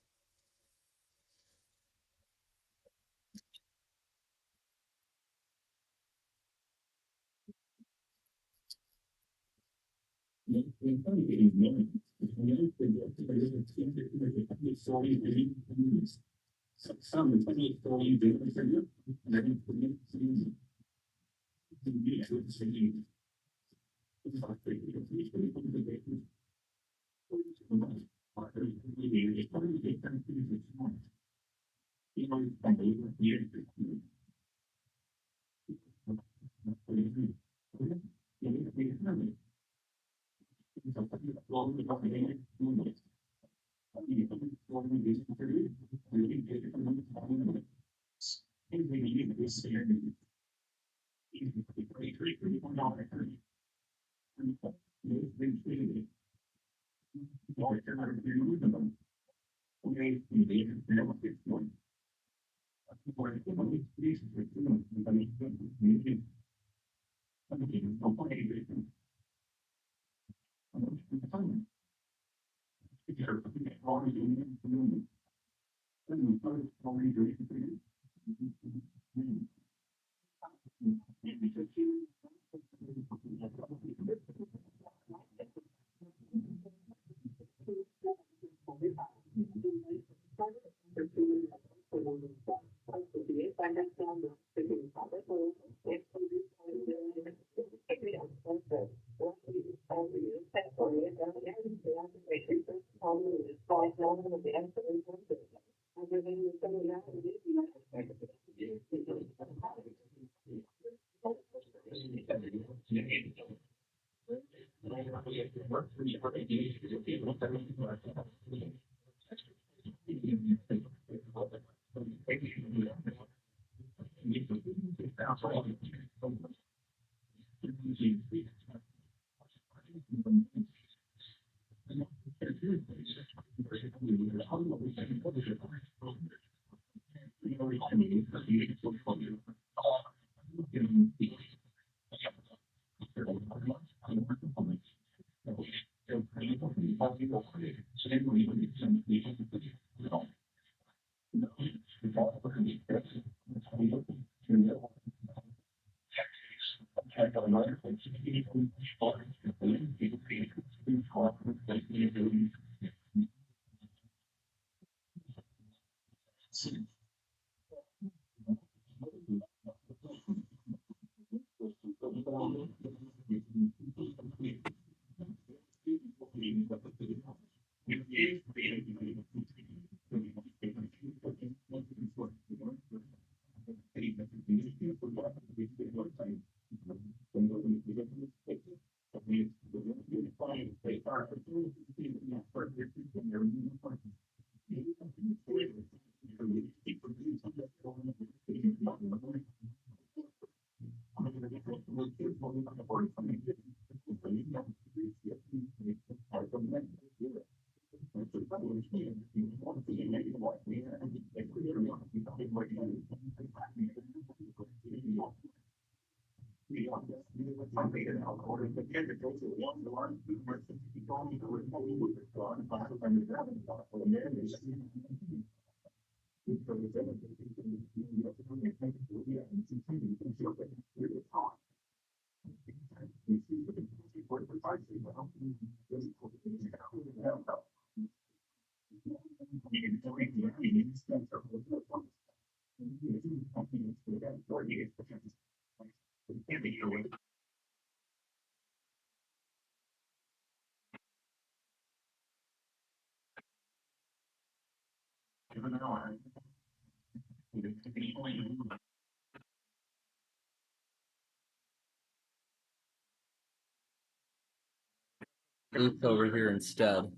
Ruth over here instead.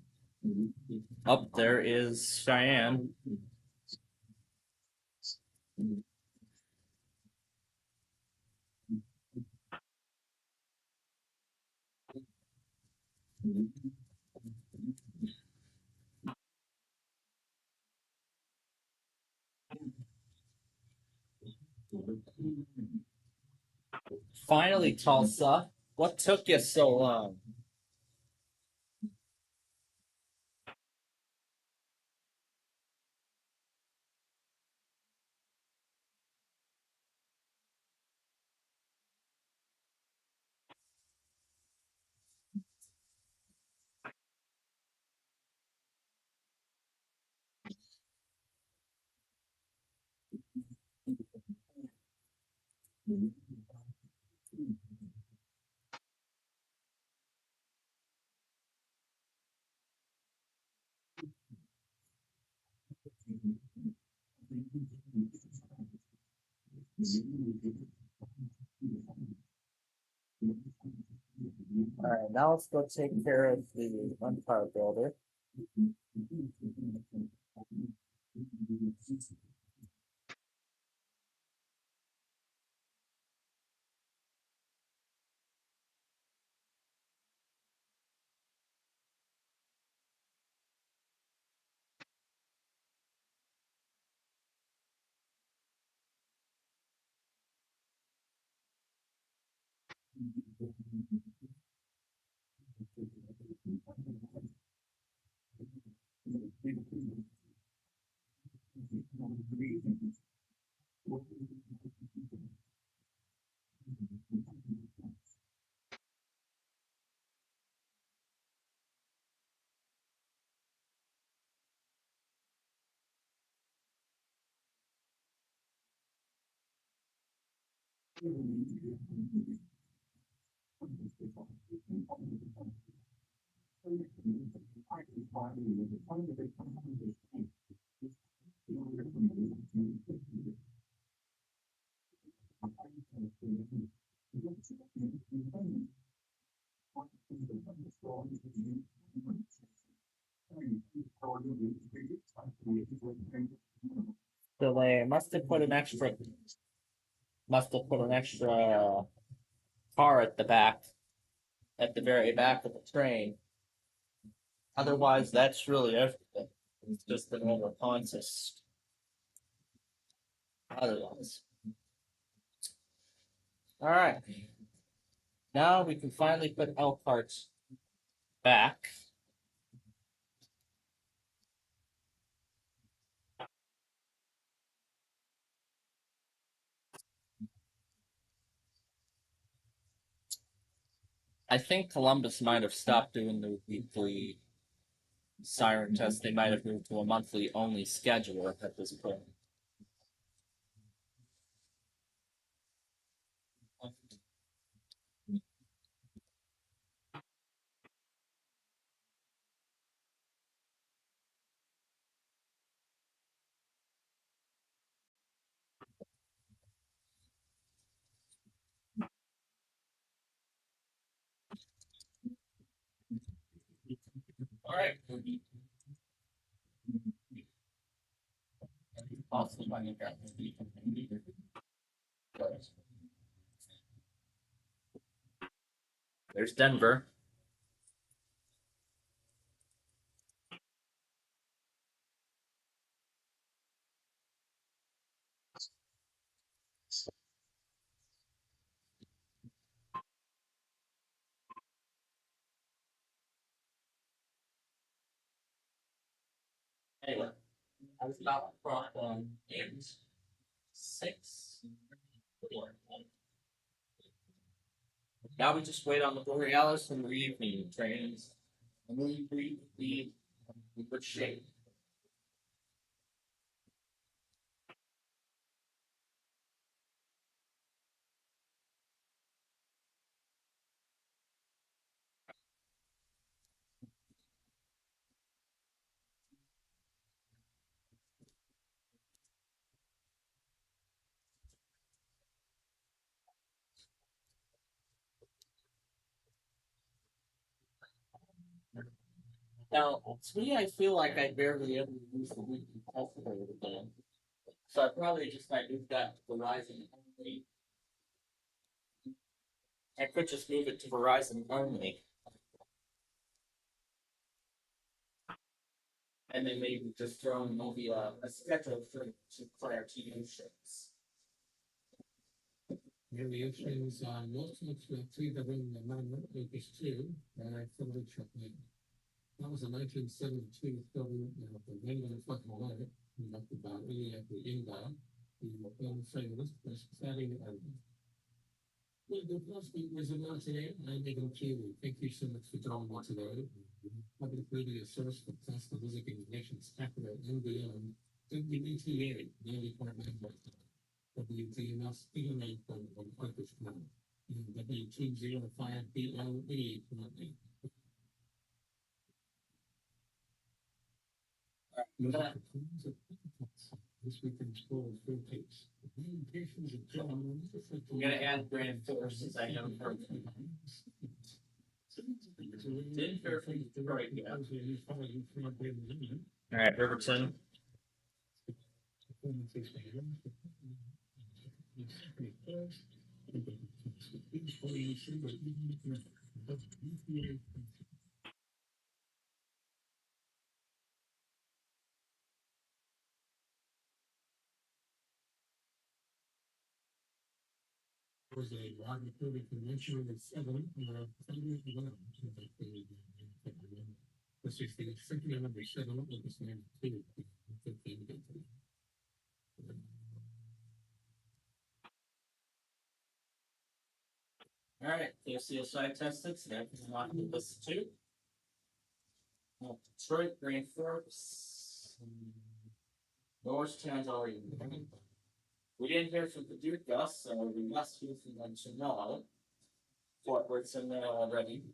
Up there is Cheyenne. Finally, Tulsa. What took you so long? Alright, now let's go take care of the Empire Builder. So they must have put an extra car at the back, at the very back of the train. Otherwise, that's really everything. It's just the normal consist. Otherwise. Alright. Now we can finally put Elkhart back. I think Columbus might have stopped doing the weekly siren test. They might have moved to a monthly only scheduler at this point. Alright. There's Denver. Anyway, I was about to prompt on 8, 6, 4. Now we just wait on the Borealis and the evening trains, and we be in good shape. Now, to me, I feel like I barely ever use the weekly calculator again. So I probably just might move that to Verizon only. I could just move it to Verizon only. And then maybe just throw in maybe a schedule for Sinclair TV shows. Very things most of the 3W amendment, Lucas 2, from the chocolate. That was a 1972 film, the Wind and the Fucking Light, we talked about really at the inbound. We were film famous, but starting at well, the first week was about today, and I'm Megan Keeley. Thank you so much for joining me today. Public Radio Source for Classical Music and Nations Capital and beyond. WBTA 90.9. WTMS 89.1 Harper's County, and W205 BLE 88.8. This weekend's school is full pace. I'm gonna add Grand Force since I haven't heard of it. Didn't Fairfield right yeah. Alright, Riverton. was a live recording convention at 7, Saturday, 11, let's just say, second number 7, August 92. Alright, KCSI tested, so everything I can listen to. Detroit, Grand Forks, Norristown's already in. We didn't hear from the Duke Gus, so we must hear from them tomorrow. Fort Worth's in there already.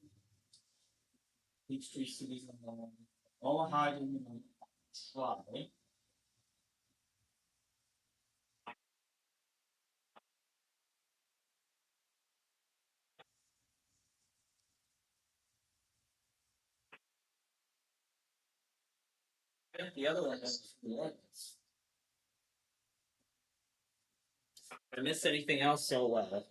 Peachtree City's in there. Omaha didn't try. The other one is Florence. Did I miss anything else? So Alright,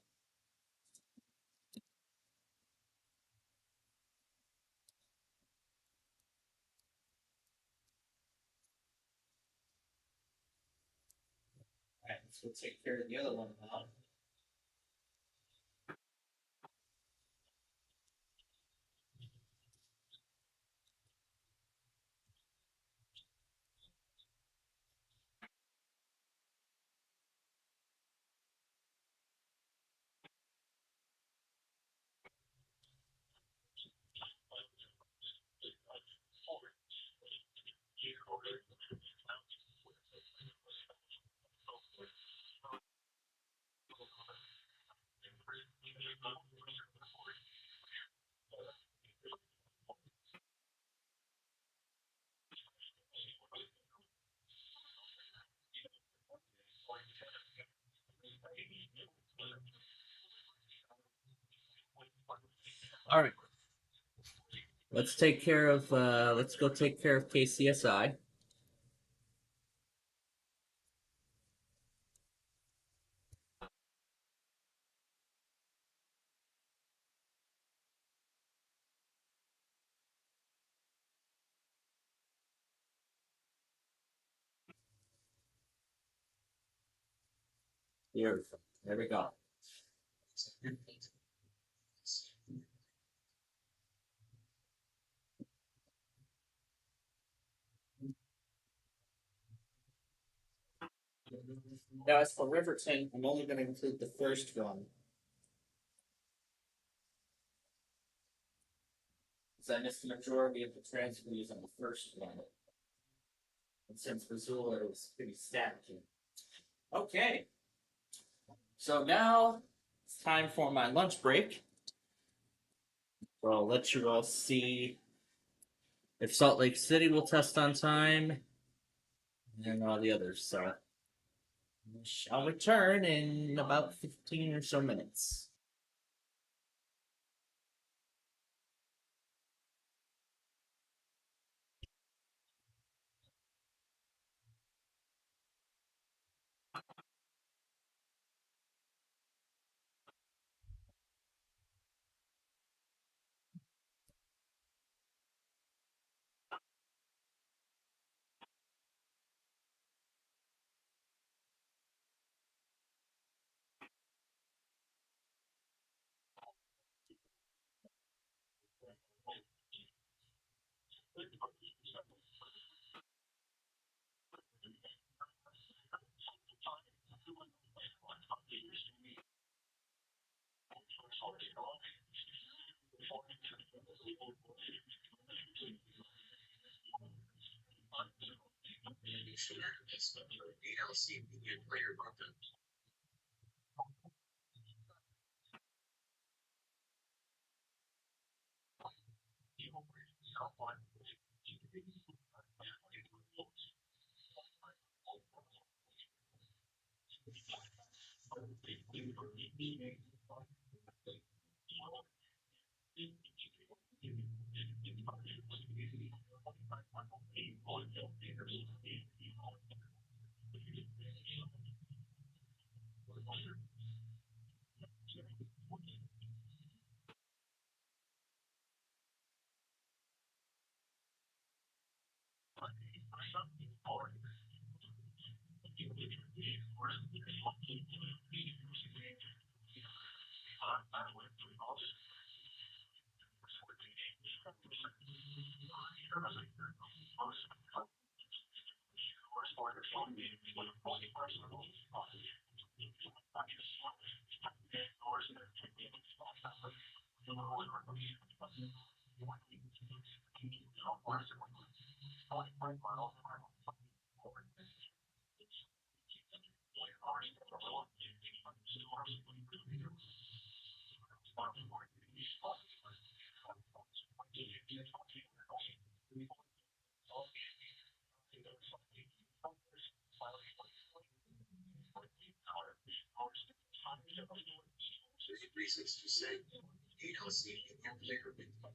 let's go take care of the other one now. Alright. Let's take care of let's go take care of KCSI. Here we go. Now, as for Riverton, I'm only going to include the first one. Because I missed the majority of the transfers on the first one. And since Missoula was pretty stacked. Okay. So now it's time for my lunch break. So I'll let you all see if Salt Lake City will test on time and all the others. So I'll return in about 15 or so minutes. Reasons to say you don't see in your player window.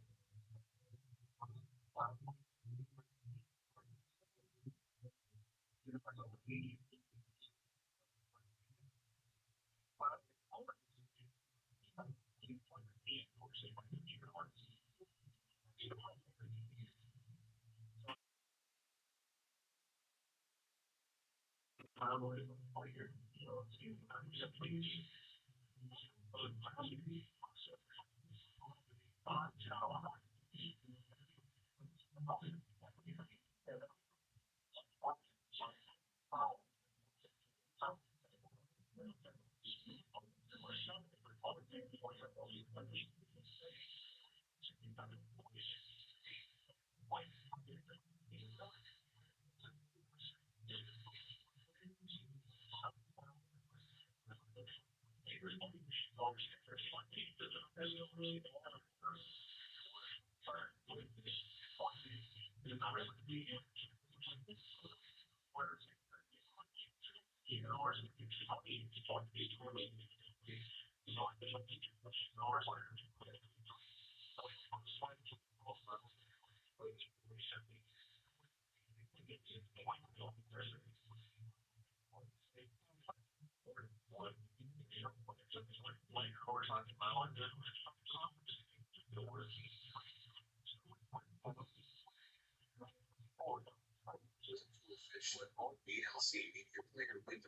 DLC in your player window.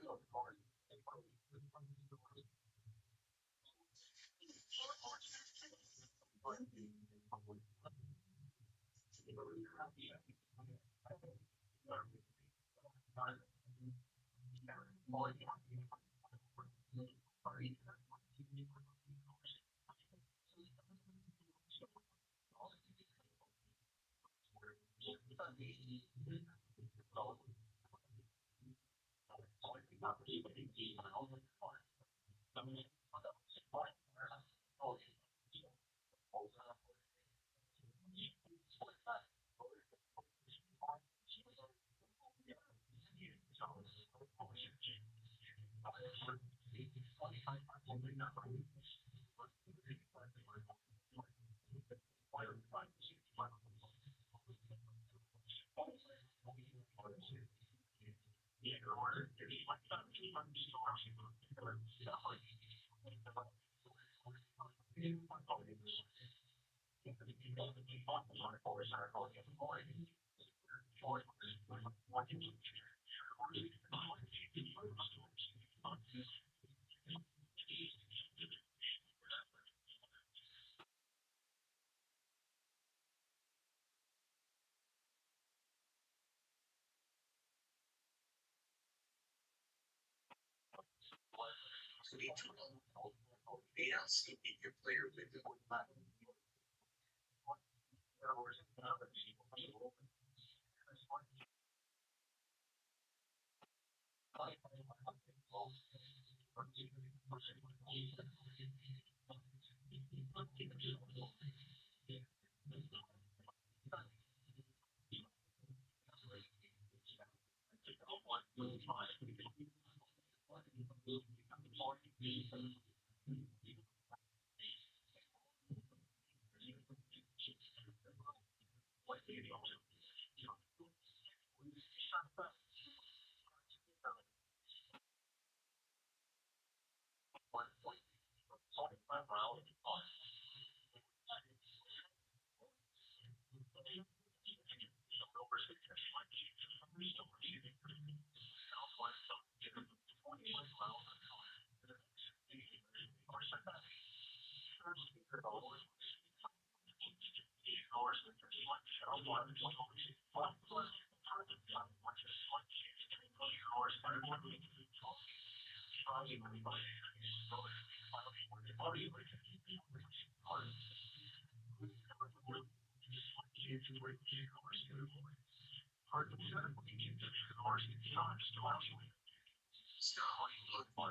DLC in your player window.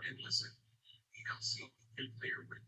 And listen, ELC nuclear with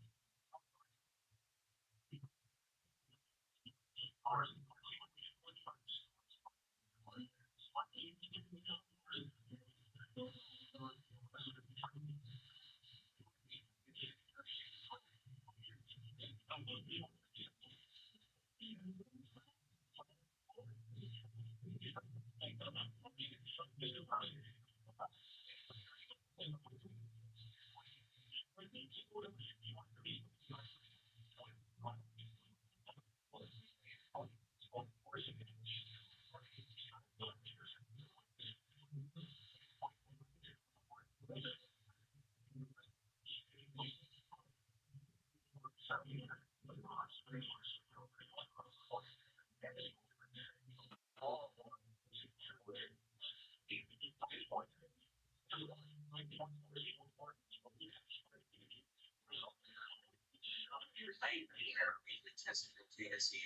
tested TSE.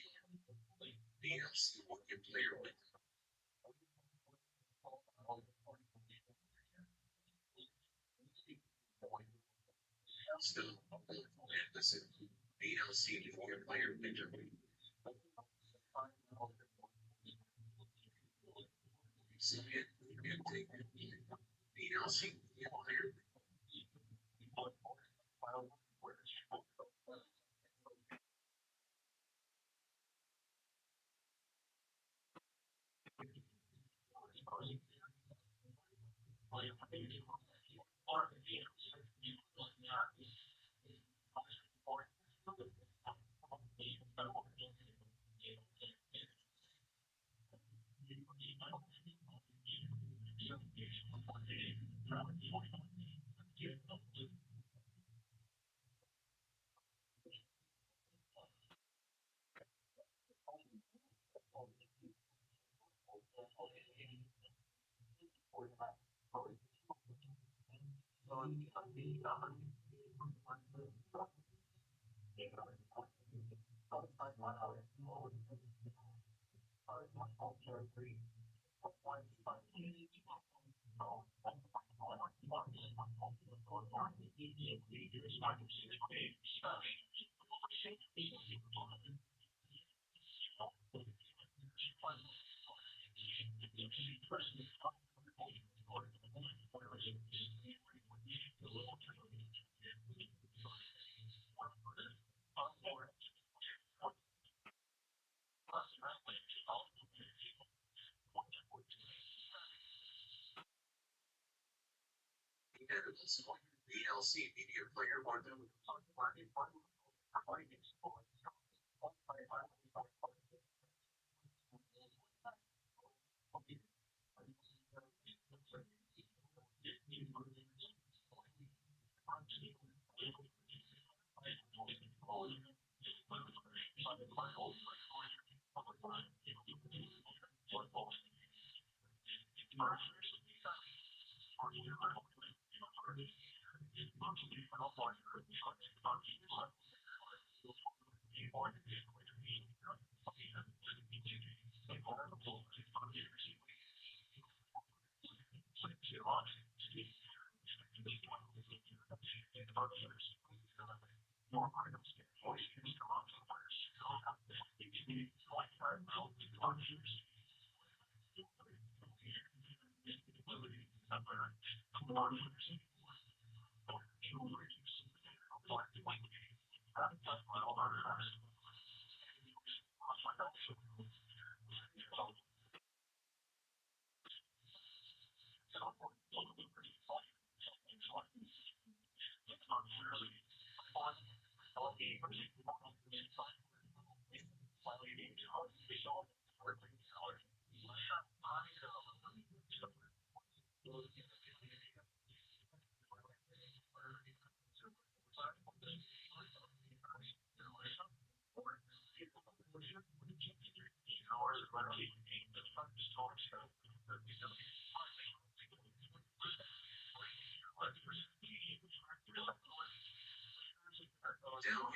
ELC nuclear with still and listen, ELC nuclear winter. ELC nuclear. ELC media player one. Down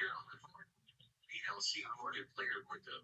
here on the board, PLC Morgan player window.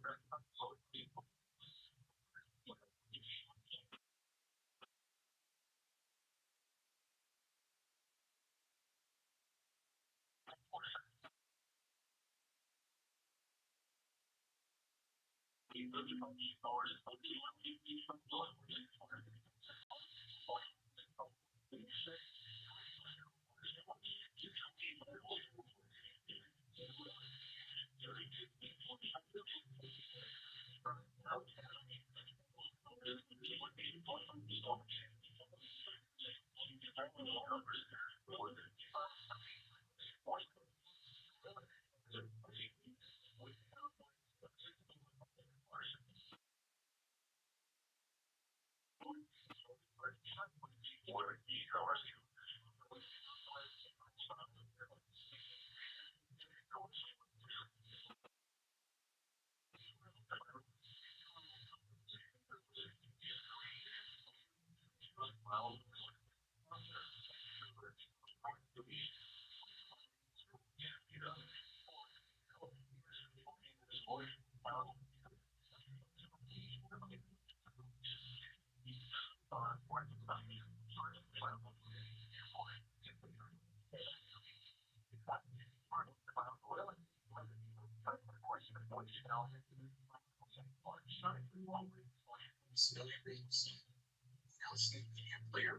Player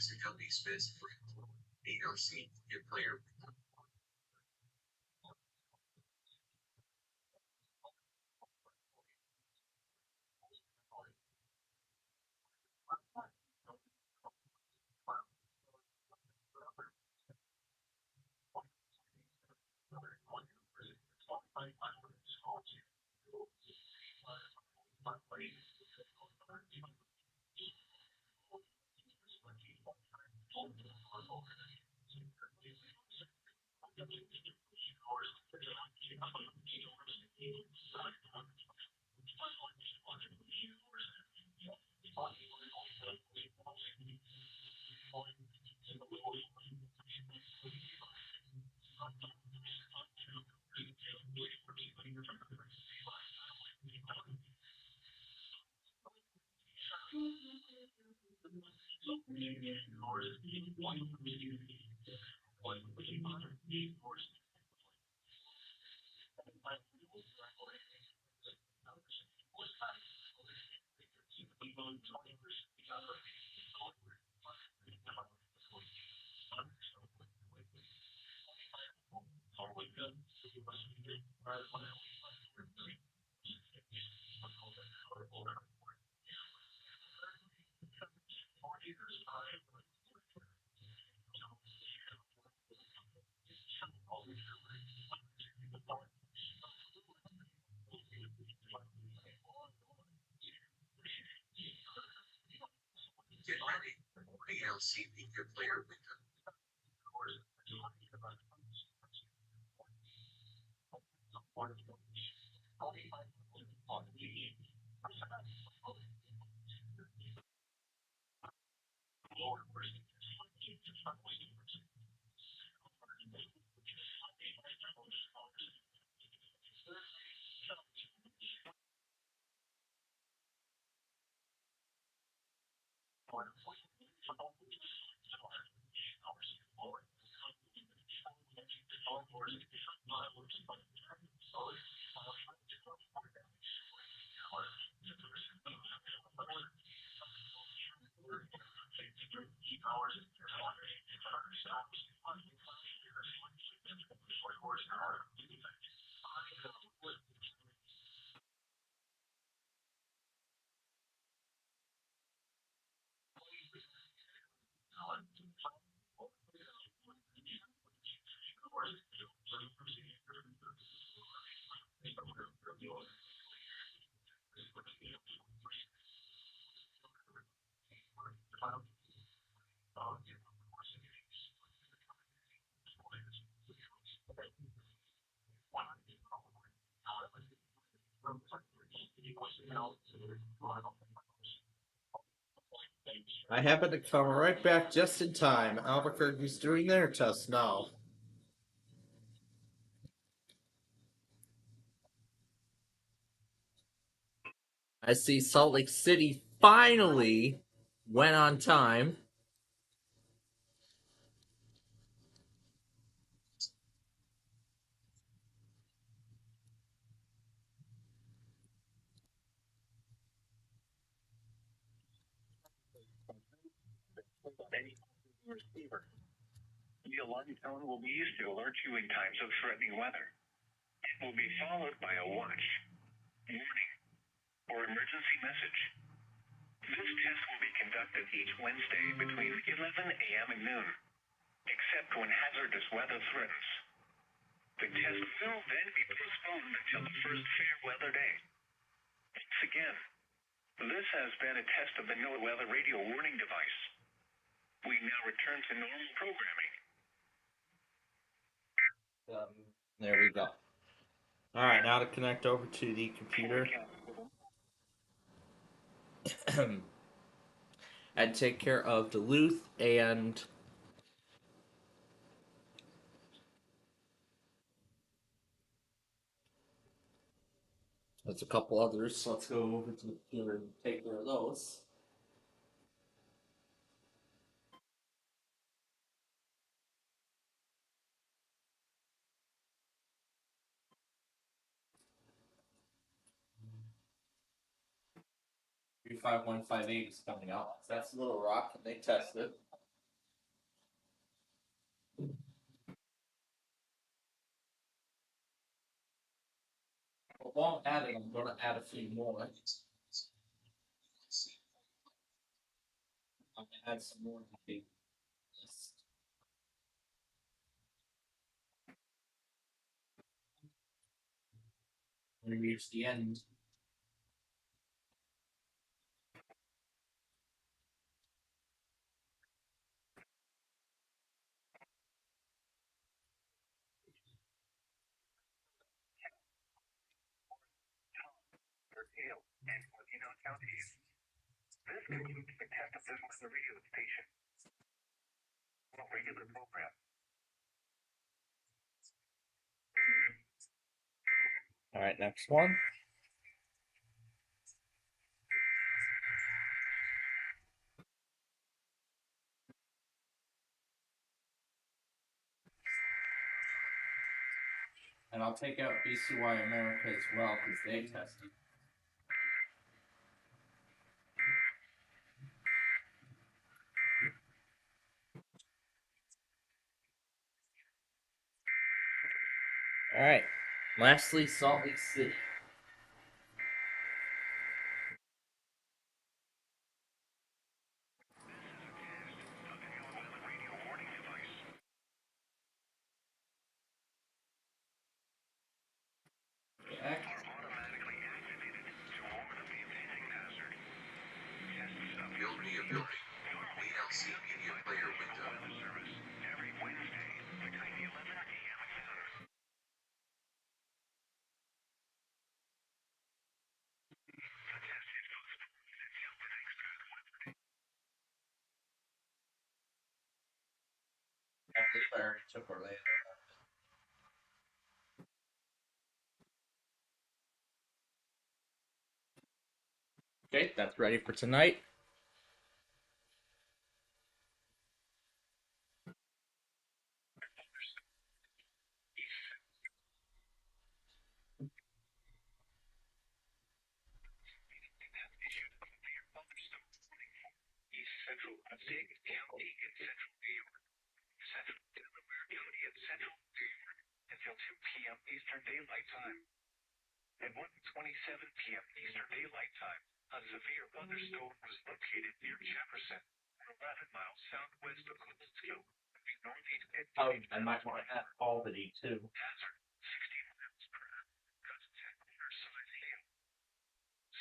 is the company space for PLC your player. Get ready. PLC your player window. I happen to come right back just in time. Albuquerque's doing their test now. I see Salt Lake City finally went on time. Receiver. The alarm tone will be used to alert you in times of threatening weather. It will be followed by a watch, warning, or emergency message. This test will be conducted each Wednesday between 11 a.m. and noon, except when hazardous weather threatens. The test will then be postponed until the first fair weather day. Once again, this has been a test of the NOAA weather radio warning device. We now return to normal programming. There we go. Alright, now to connect over to the computer. And take care of Duluth and there's a couple others, so let's go over to the computer and take care of those. $35158 is coming out. That's Little Rock, and they tested. Well, while I'm adding, I'm going to add a few more. I'm going to add some more to the list. When we reach the end. And Latino counties. This concludes the test of this weather radio station. No regular program. Alright, next one. And I'll take out BCY America as well, because they tested. Alright. Lastly, Salt Lake City. I believe I already took Orlando. Okay, that's ready for tonight. Central Upstate County in Central New York. Central p.m. Eastern Daylight Time. At 1:27 p.m. Eastern Daylight Time, a severe thunderstorm was located near Jefferson, 11 miles southwest of Coldstream, northeast at Oh, I might want to add Albany too. hazard 60 miles per hour, gusts 10 size hail.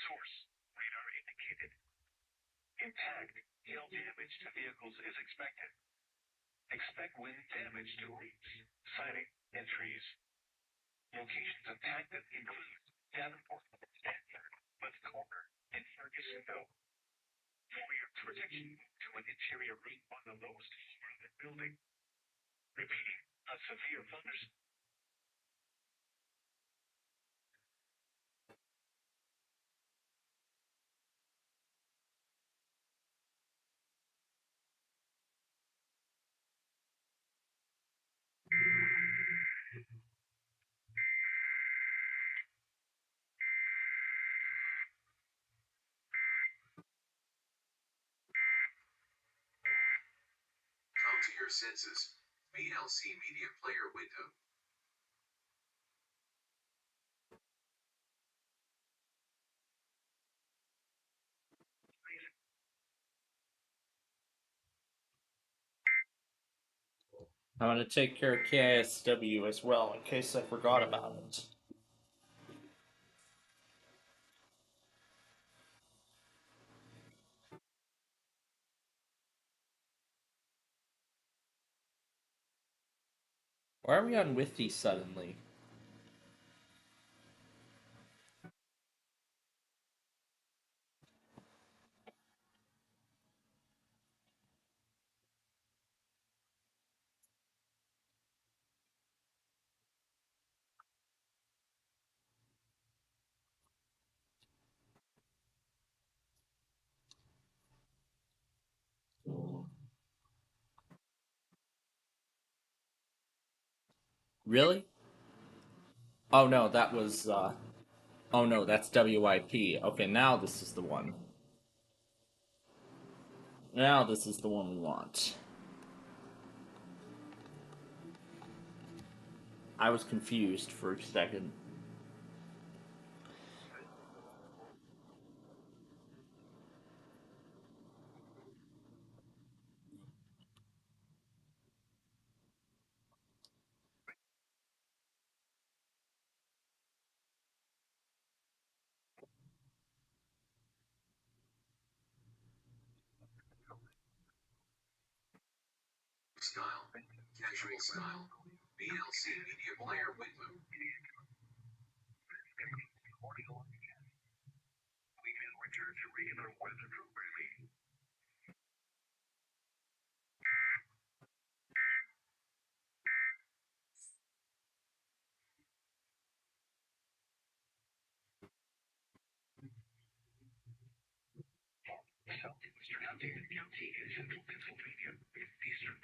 Source, radar indicated. Impact, hail damage to vehicles is expected. Expect wind damage to roofs, siding, and trees. Locations impacted include Davenport, Stanford, West Corner, and Fergusonville. For your protection, move to an interior room on the lowest floor of the building. Repeating, a severe thunderstorm. Come to your senses. VLC Media Player window. I'm going to take care of KISW as well, in case I forgot about it. Why are we on Withy suddenly? Really? Oh no, that was, oh no, that's WIP. Okay, now this is the one. Now this is the one we want. I was confused for a second. Style. Casual style. VLC Media Player window. We can return to regular weather programming.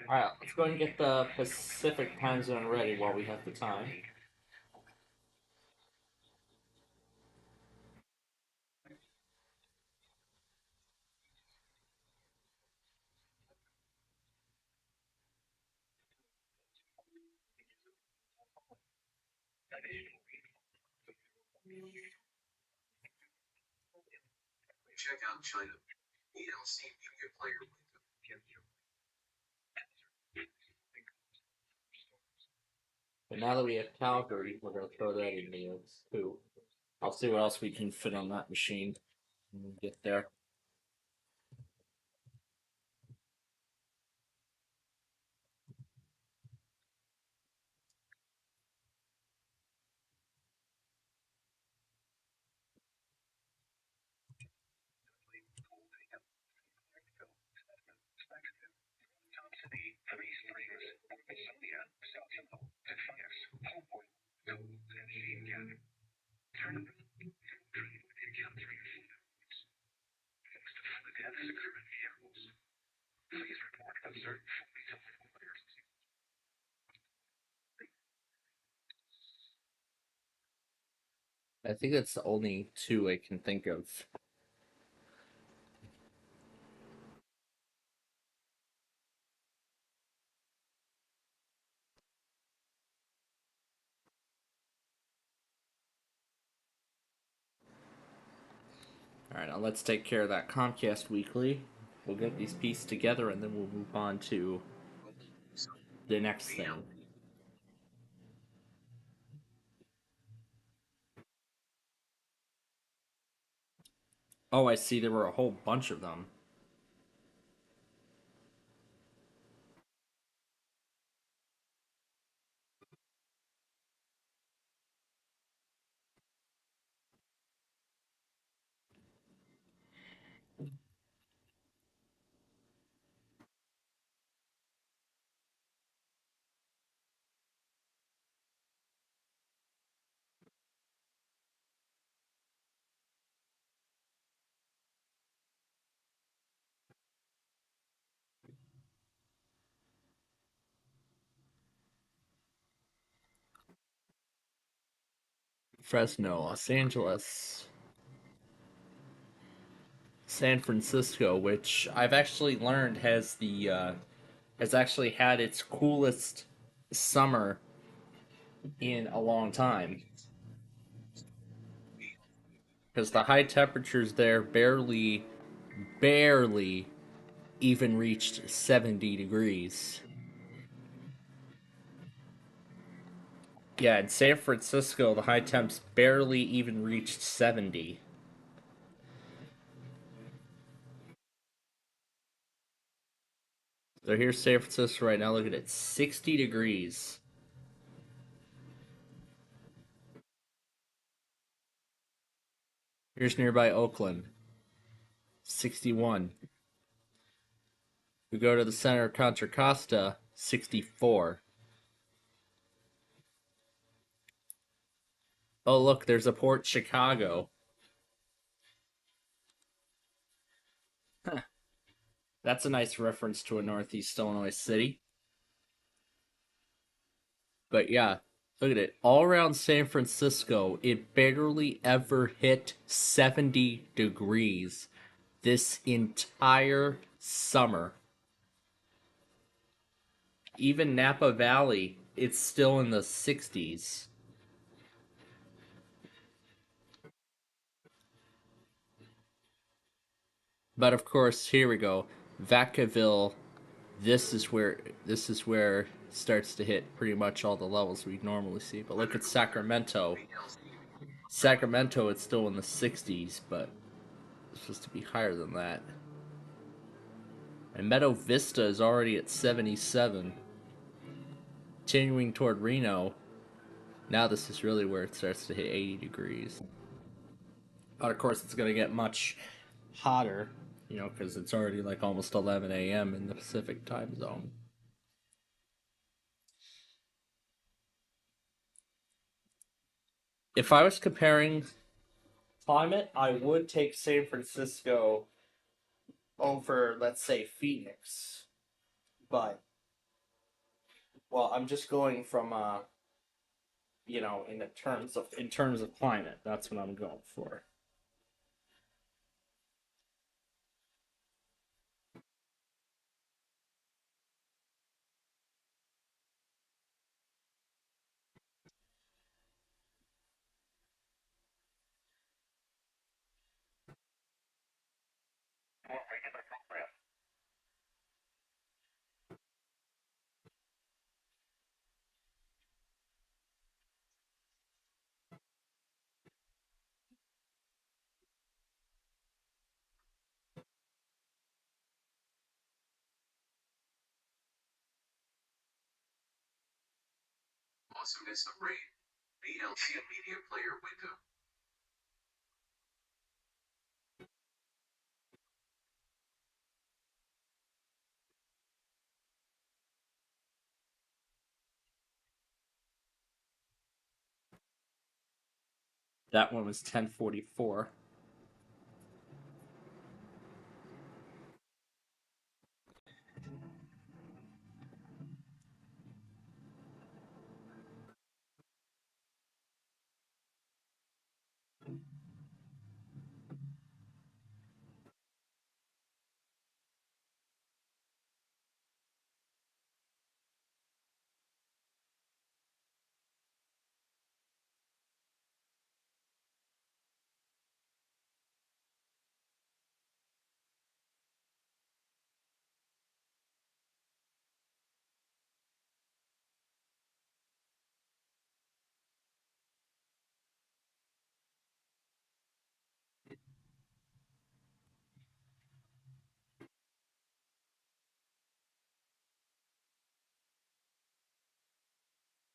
Alright, let's go and get the Pacific time zone ready while we have the time. Check out China. VLC Media Player window. But now that we have Calgary, we're gonna throw that in the too. I'll see what else we can fit on that machine when we get there. I think that's the only two I can think of. Alright, now let's take care of that Comcast Weekly. We'll get these pieces together and then we'll move on to the next thing. Oh, I see there were a whole bunch of them. Fresno, Los Angeles, San Francisco, which I've actually learned has actually had its coolest summer in a long time. Because the high temperatures there barely even reached 70 degrees. Yeah, in San Francisco, the high temps barely even reached 70. So here's San Francisco right now. Look at it, 60 degrees. Here's nearby Oakland, 61. We go to the center of Contra Costa, 64. Oh, look, there's a Port Chicago. Huh. That's a nice reference to a Northeast Illinois city. But yeah, look at it. All around San Francisco, it barely ever hit 70 degrees this entire summer. Even Napa Valley, it's still in the 60s. But of course, here we go. Vacaville, this is where it starts to hit pretty much all the levels we normally see. But look at Sacramento. Sacramento, it's still in the 60s, but it's supposed to be higher than that. And Meadow Vista is already at 77. Continuing toward Reno, now this is really where it starts to hit 80 degrees. But of course, it's going to get much hotter, you know, because it's already like almost 11 a.m. in the Pacific time zone. If I was comparing climate, I would take San Francisco over, let's say, Phoenix. But, well, I'm just going from, you know, in terms of climate. That's what I'm going for. Awesomeness of rain. VLC Media Player window. That one was 1044.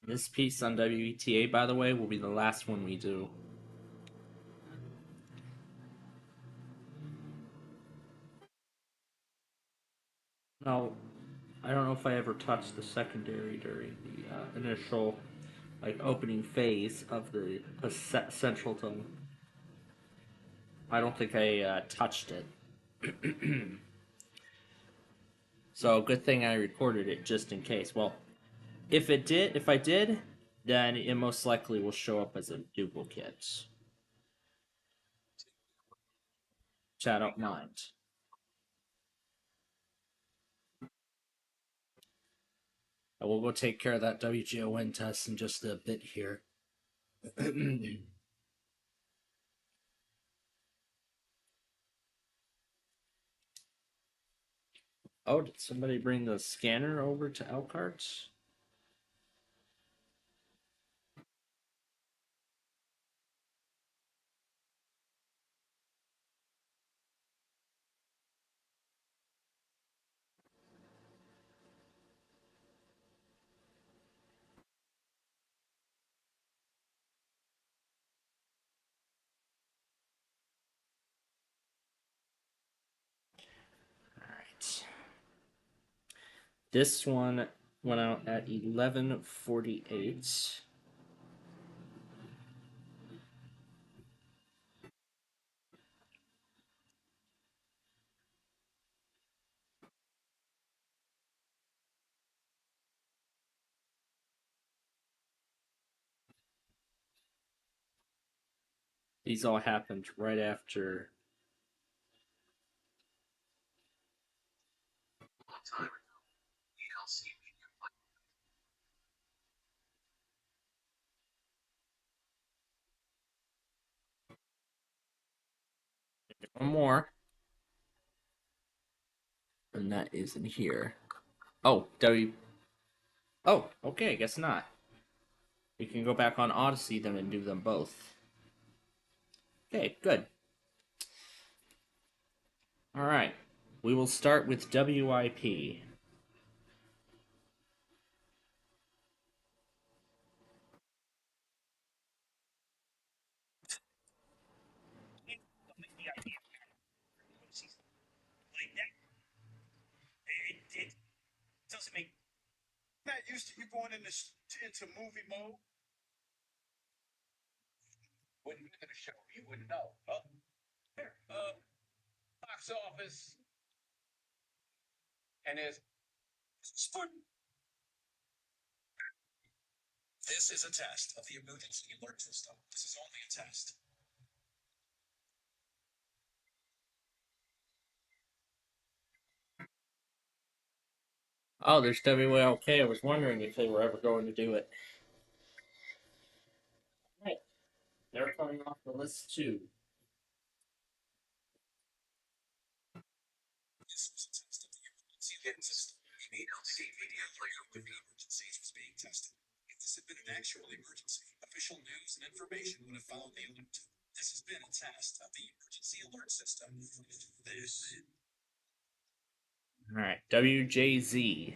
This piece on WETA, by the way, will be the last one we do. Now, I don't know if I ever touched the secondary during the initial, like, opening phase of the central tone. I don't think I touched it. So, good thing I recorded it just in case. Well, if I did, then it most likely will show up as a duplicate. Which I don't mind. I will go take care of that WGON test in just a bit here. Oh, did somebody bring the scanner over to Elkhart? Alright. This one went out at 11:48. These all happened right after. One more. And that is in here. Oh, Oh, okay, I guess not. You can go back on Odyssey then and do them both. Okay, good. Alright. We will start with WIP. It doesn't make. Not used to you going into movie mode. Wouldn't be the show, you wouldn't know. Here, box office, and there's. This is a test of the emergency alert system. This is only a test. Oh, there's WLK. I was wondering if they were ever going to do it. Right. They're coming off the list too. This was a test of the emergency alert system. The LC media player with the emergencies was being tested. If this had been an actual emergency, official news and information would have followed the alert. This has been a test of the emergency alert system. This. Alright, WJZ.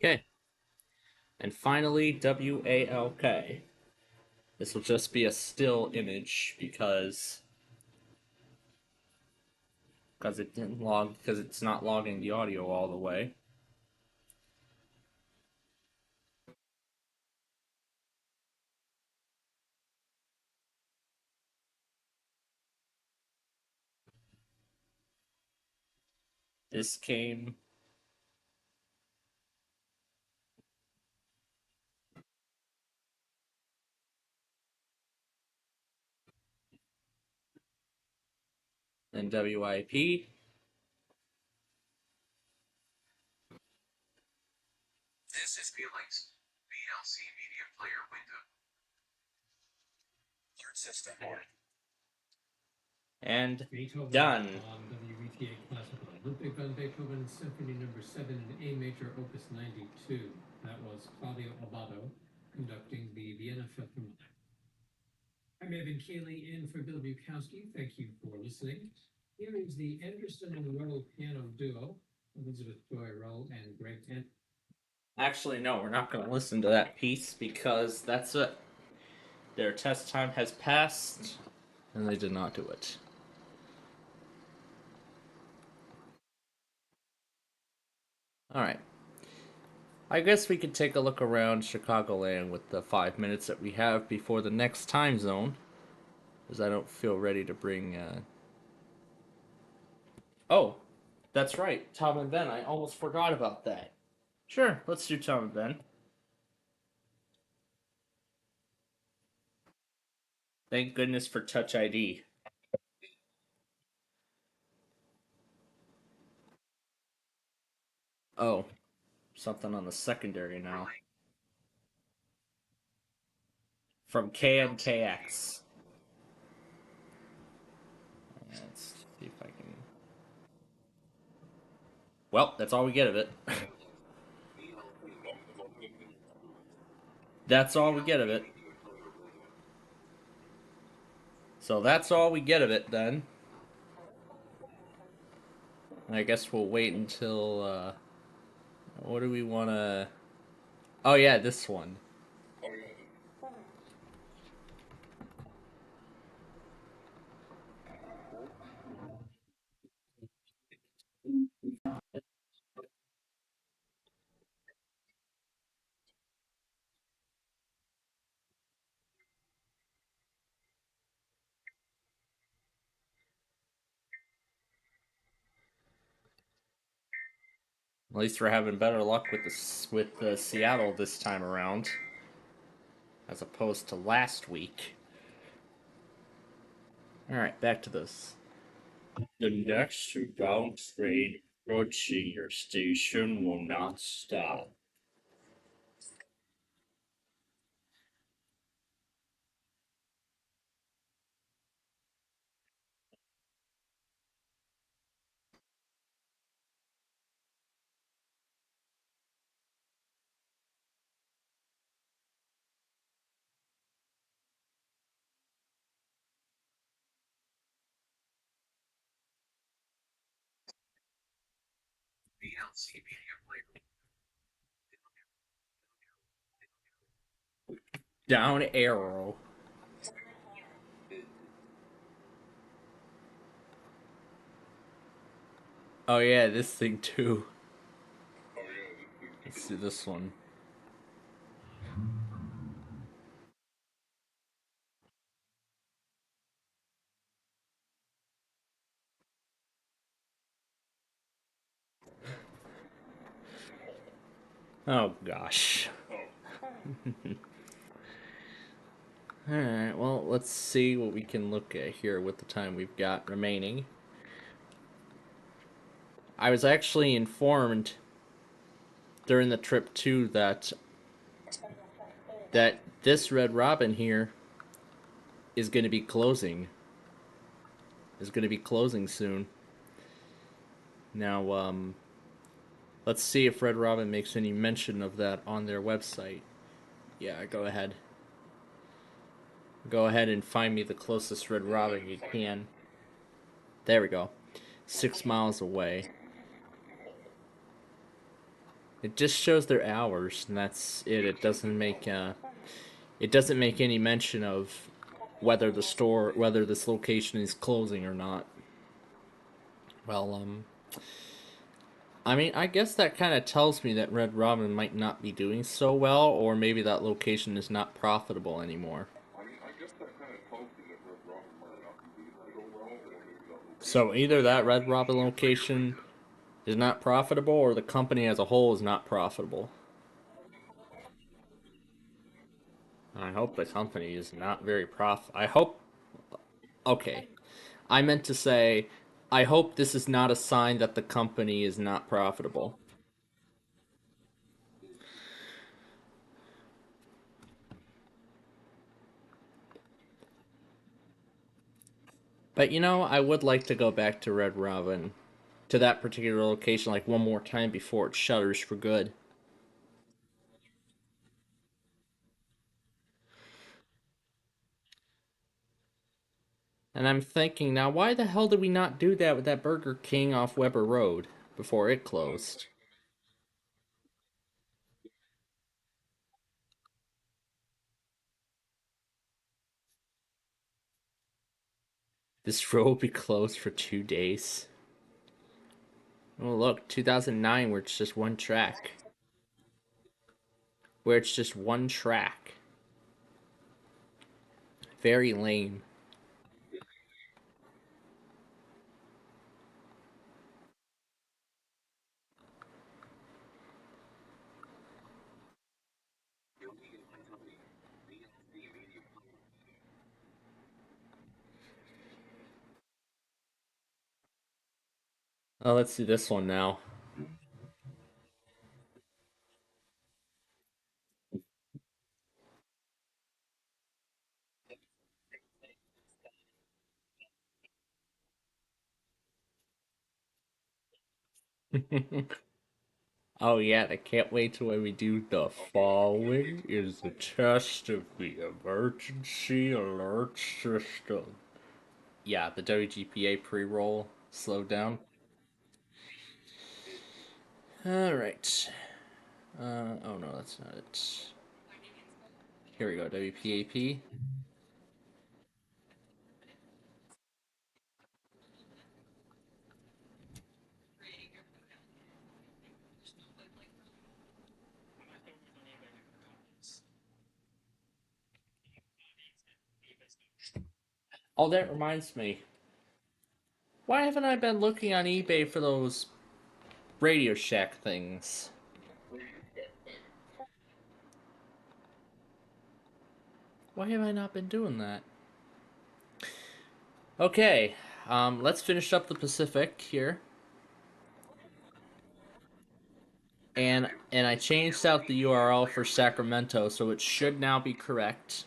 Okay. And finally, WALK. This will just be a still image because it didn't log, because it's not logging the audio all the way. This came in WIP. This is Felix, VLC Media Player window. system. And Beethoven done. on WVTA Classical. Ludwig van Beethoven Symphony No. 7 in A Major, Opus 92. That was Claudio Abbado conducting the Vienna Philharmonic. I'm Evan Keeley in for Bill Bukowski. Thank you for listening. Here is the Anderson and Rowe piano duo, Elizabeth Joy Rowe and Greg Tent. Actually, no, we're not going to listen to that piece because that's it. Their test time has passed, and they did not do it. Alright. I guess we could take a look around Chicagoland with the 5 minutes that we have before the next time zone. Because I don't feel ready to bring... Oh, that's right. Tom and Ben. I almost forgot about that. Sure, let's do Tom and Ben. Thank goodness for Touch ID. Oh, something on the secondary now. From KMKX. Let's see if I can... Well, that's all we get of it. That's all we get of it. So that's all we get of it, then. I guess we'll wait until, what do we want to... Oh, yeah, this one. At least we're having better luck with the Seattle this time around, as opposed to last week. All right, back to this. The next bound train approaching your station will not stop. VLC media player. Down arrow. Oh yeah, this thing too. Let's do this one. Oh gosh. Alright, well, let's see what we can look at here with the time we've got remaining. I was actually informed during the trip too that this Red Robin here is going to be closing. Is going to be closing soon. Now, let's see if Red Robin makes any mention of that on their website. Yeah, go ahead. Go ahead and find me the closest Red Robin you can. There we go. 6 miles away. It just shows their hours, and that's it. It doesn't make any mention of whether this location is closing or not. Well, I mean, I guess that kind of tells me that Red Robin might not be doing so well, or maybe that location is not profitable anymore. So either that Red Robin location is not profitable, or the company as a whole is not profitable. I hope the company is not very I hope... Okay. I meant to say, I hope this is not a sign that the company is not profitable. But you know, I would like to go back to Red Robin, to that particular location, like one more time before it shutters for good. And I'm thinking now, why the hell did we not do that with that Burger King off Weber Road before it closed? This road will be closed for 2 days. Oh look, 2009, where it's just one track. Where it's just one track. Very lame. Oh, let's do this one now. Oh yeah, I can't wait till when we do the following is the test of the emergency alert system. Yeah, the WGPA pre-roll. Slow down. Alright. Oh no, that's not it. Here we go, WPAP. Oh, that reminds me. Why haven't I been looking on eBay for those Radio Shack things? Why have I not been doing that? Okay, let's finish up the Pacific here. And I changed out the URL for Sacramento, so it should now be correct.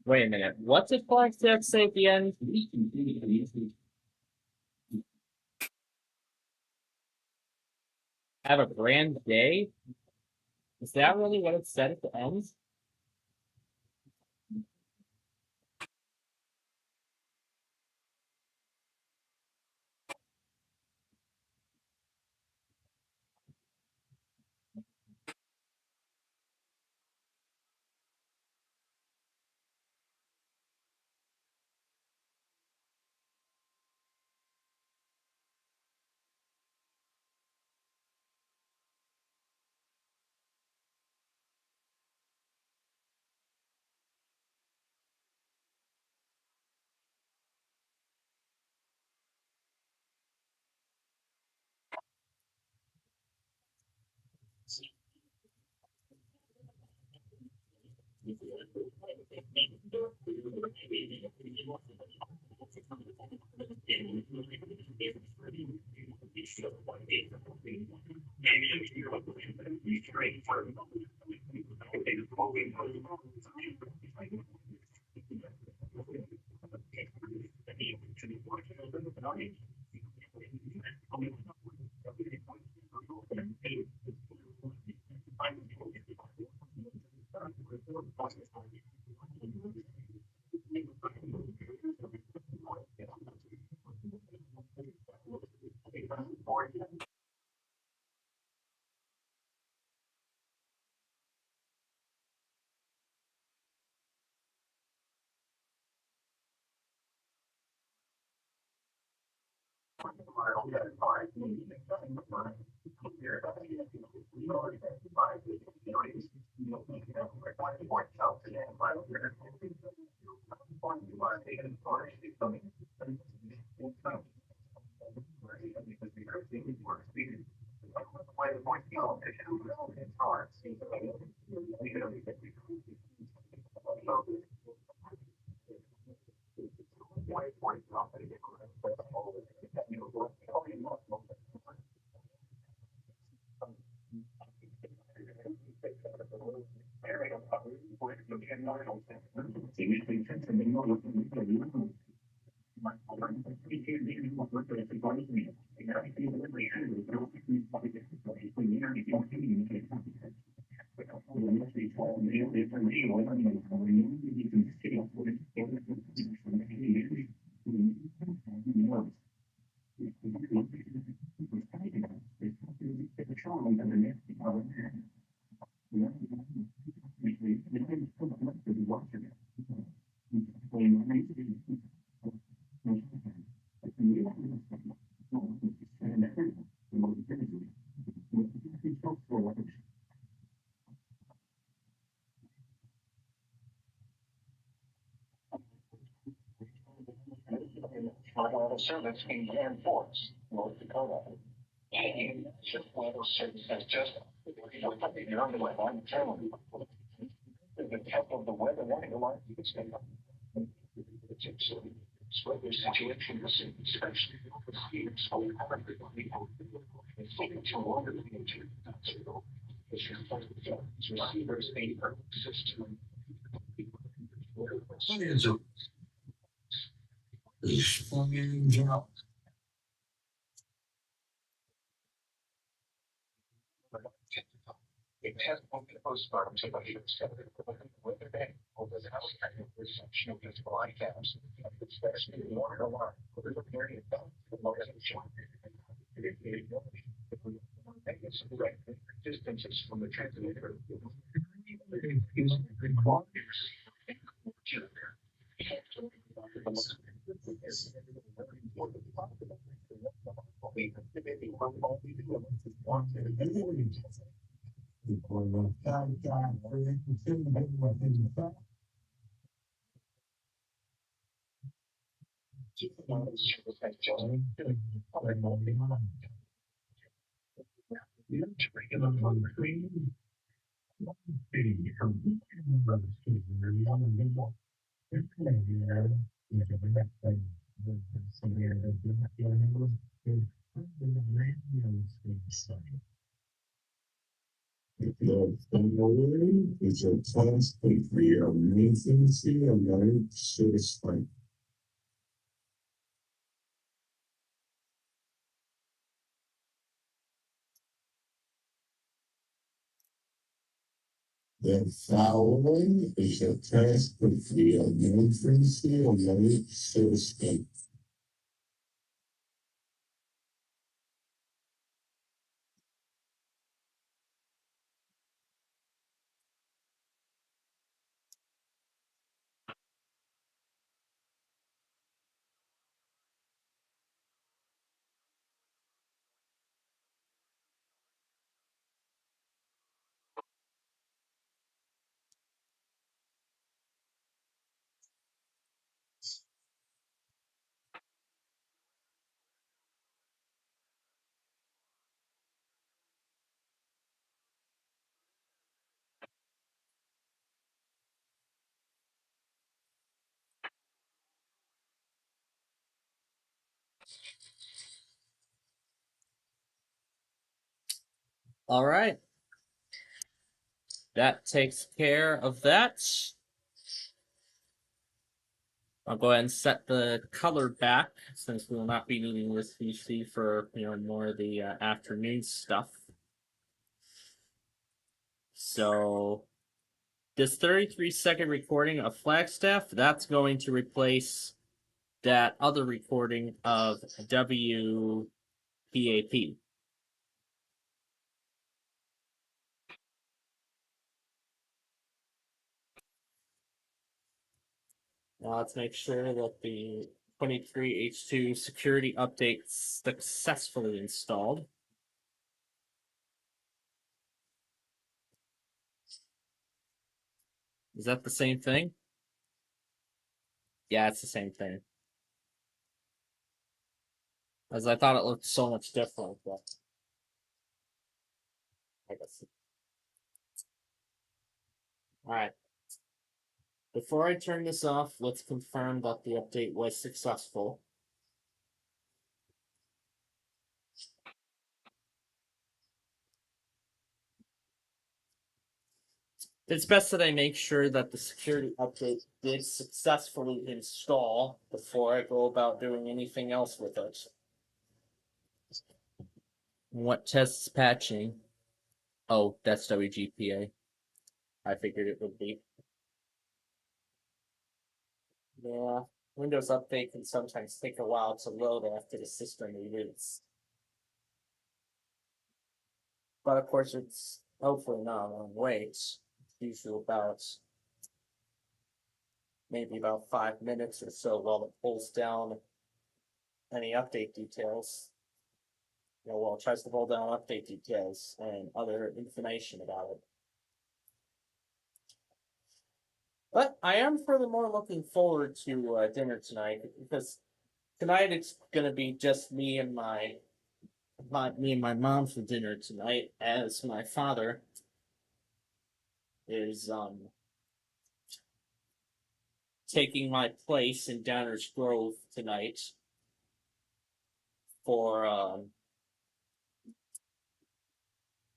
Wait a minute. What's it called to say at the end? Have a grand day? Is that really what it said at the end? Service in Grand Forks, North Dakota. And just weather service has just you're on the way. I'm telling you. The top of the weather warning alarm is going up. It's weather situation, especially over here. So it's taking too long to be into it's receivers a system. It has both the postpartum to the weather day over the house and reception of these blind caps. It's especially the warning alarm over the period of location. It's direct distances from the transmitter. The following is a class for your maintenance and life satisfied. The following is a test for your maintenance and life satisfied. All right. That takes care of that. I'll go ahead and set the color back since we will not be needing this PC for more of the afternoon stuff. So this 33-second recording of Flagstaff, that's going to replace that other recording of WPAP. Now let's make sure that the 23H2 security update successfully installed. Is that the same thing? Yeah, it's the same thing. As I thought it looked so much different, but I guess. Alright. Before I turn this off, let's confirm that the update was successful. It's best that I make sure that the security update did successfully install before I go about doing anything else with it. What tests patching? Oh, that's WGPA. I figured it would be. Yeah, Windows Update can sometimes take a while to load after the system reboots. But of course, it's hopefully not a long wait. It's usually maybe about 5 minutes or so while it pulls down any update details. While it tries to pull down update details and other information about it. But I am furthermore looking forward to dinner tonight because tonight it's gonna be just me and my mom for dinner tonight, as my father is taking my place in Downers Grove tonight for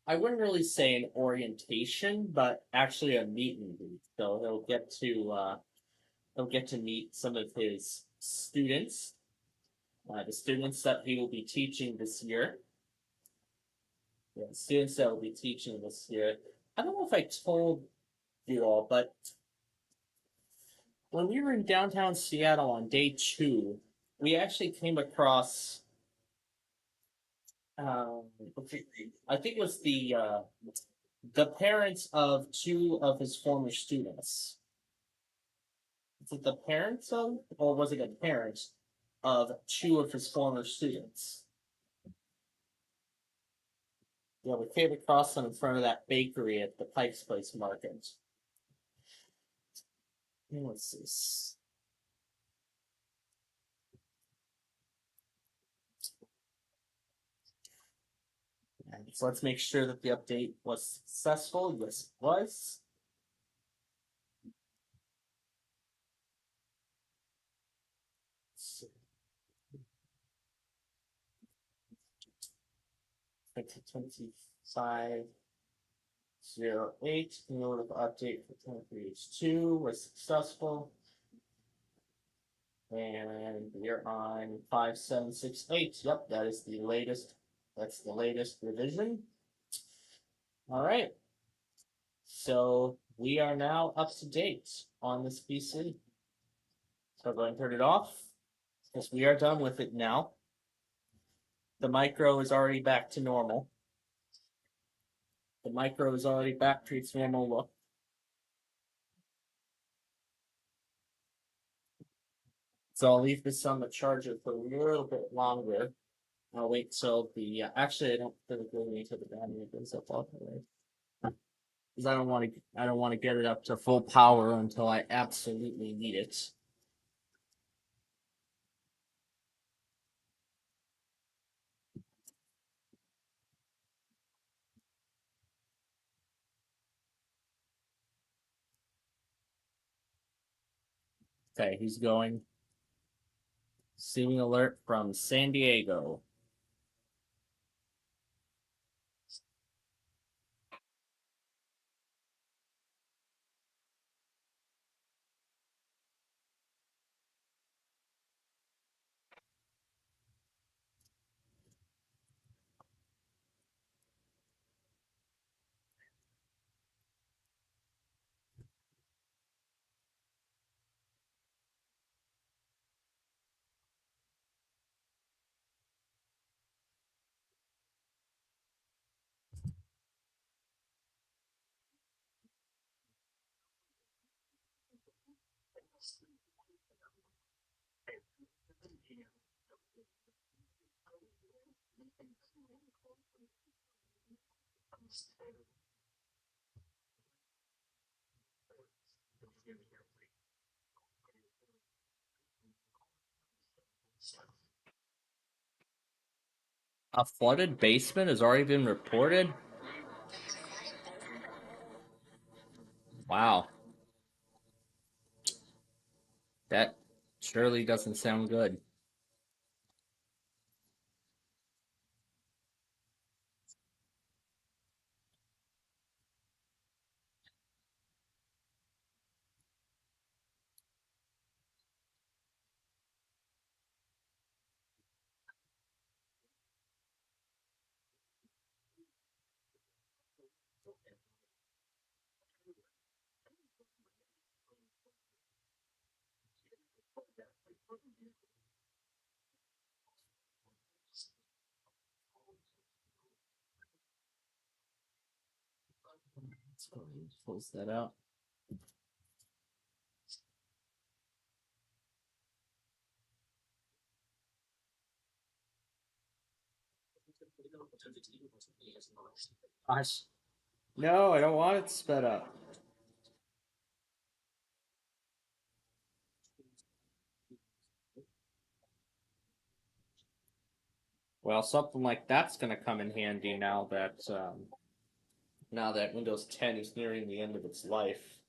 I wouldn't really say an orientation, but actually a meet and greet. So he'll get to meet some of his students, the students that he will be teaching this year. Yeah, the students that will be teaching this year. I don't know if I told you all, but when we were in downtown Seattle on day 2, we actually came across I think it was the parents of 2 of his former students. Is it the parents of, or was it a parent of 2 of his former students? Yeah, we came across them in front of that bakery at the Pike's Place Market. What's this? And so let's make sure that the update was successful. Yes, it was. So, 2025-08 in order to update for 23H2 was successful. And we're on 5768. Yep, that is the latest. That's the latest revision. All right. So we are now up to date on this PC. So go ahead and turn it off because we are done with it now. The micro is already back to normal. The micro is already back to its normal look. So I'll leave this on the charger for a little bit longer. I'll wait till the actually I don't think we'll wait till the battery goes up all the way. Because I don't want to get it up to full power until I absolutely need it. Okay, he's going. Receiving alert from San Diego. A flooded basement has already been reported? Wow. That surely doesn't sound good. Let's go ahead and close that out. Gosh. No, I don't want it sped up. Well, something like that's going to come in handy now that Windows 10 is nearing the end of its life.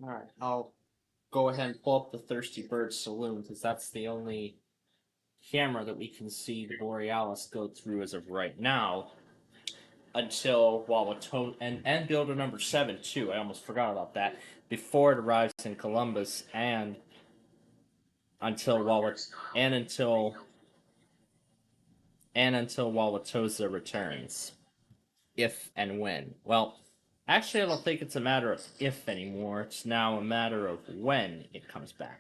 All right, I'll go ahead and pull up the Thirsty Bird Saloon because that's the only camera that we can see the Borealis go through as of right now. Until Wauwatosa and builder number 7 too. I almost forgot about that. Before it arrives in Columbus and until Wauwatosa returns. If and when. Well, actually I don't think it's a matter of if anymore. It's now a matter of when it comes back.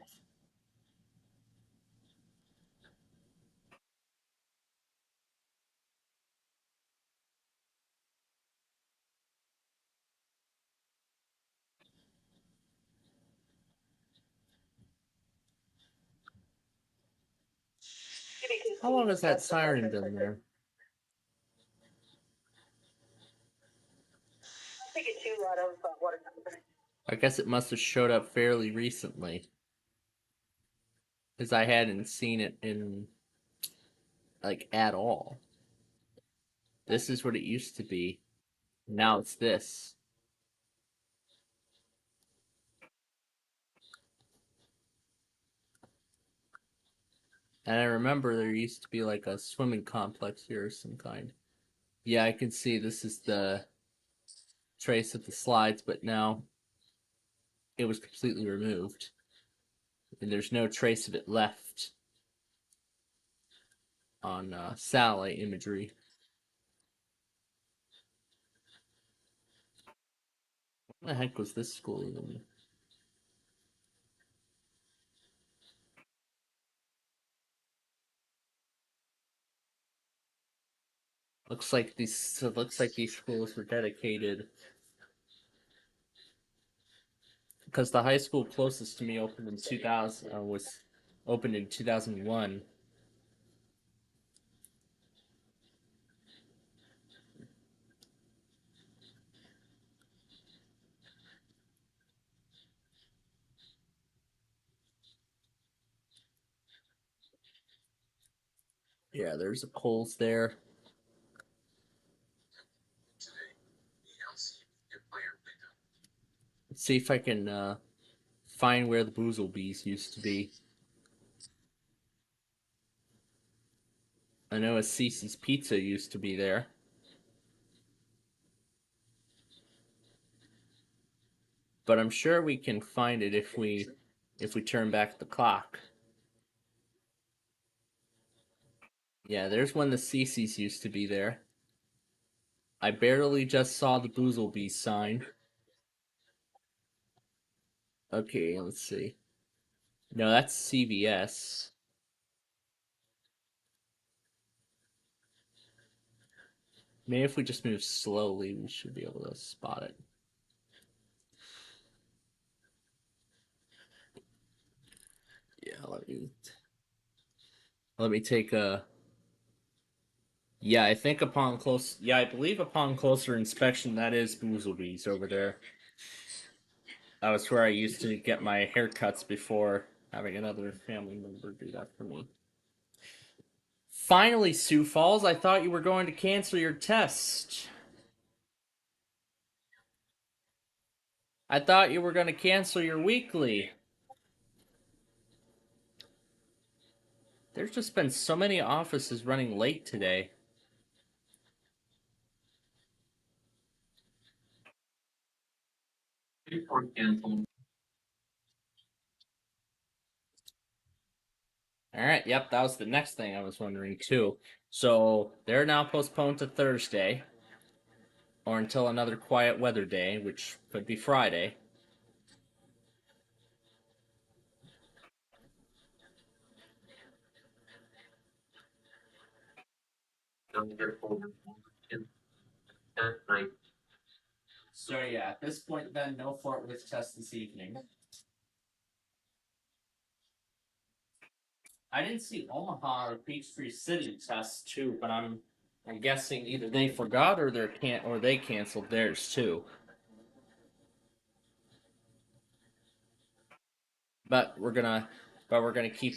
How long has that siren been there? I guess it must have showed up fairly recently. Because I hadn't seen it in, like, at all. This is what it used to be. Now it's this. And I remember there used to be like a swimming complex here of some kind. Yeah, I can see this is the trace of the slides, but now it was completely removed. And there's no trace of it left on satellite imagery. What the heck was this school even? Looks like these schools were dedicated because the high school closest to me opened in 2000 was opened in 2001. Yeah, there's a Kohl's there. see if I can find where the Boozlebees used to be. I know a Cece's Pizza used to be there. But I'm sure we can find it if we turn back the clock. Yeah, there's when the Cece's used to be there. I barely just saw the Boozlebees sign. Okay, let's see. No, that's CVS. Maybe if we just move slowly, we should be able to spot it. Yeah, let me take a... Yeah, I think upon close... Yeah, I believe upon closer inspection, that is Boozlebees over there. That was where I used to get my haircuts before having another family member do that for me. Finally, Sioux Falls, I thought you were going to cancel your test. I thought you were going to cancel your weekly. There's just been so many offices running late today. Alright, yep, that was the next thing I was wondering too. So, they're now postponed to Thursday. Or until another quiet weather day, which could be Friday. So yeah, at this point then, no Fort Worth test this evening. I didn't see Omaha or Peachtree City test too, but I'm guessing either they forgot or they canceled theirs too. But we're gonna keep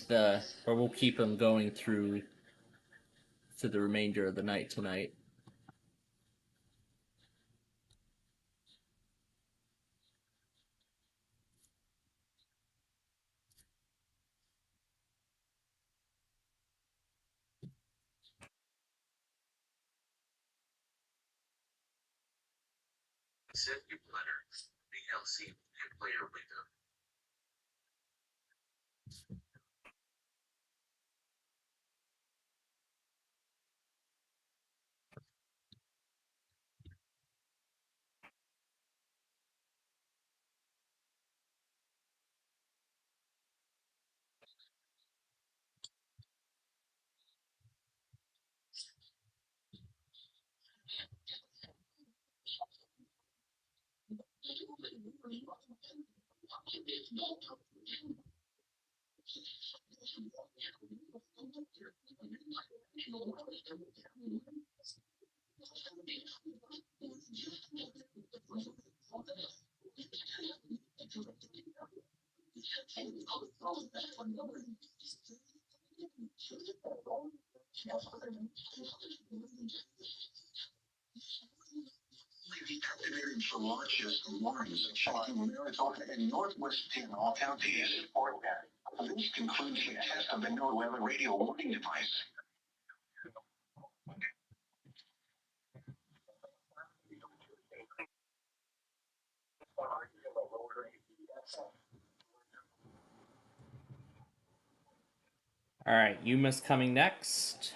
we'll keep them going through to the remainder of the night tonight. Send you letter. DLC and player window. Activated for launches, warnings, shocking Arizona and Northwest Pinal counties. This concludes the test of the NOAA radio warning device. Alright, Yuma's coming next.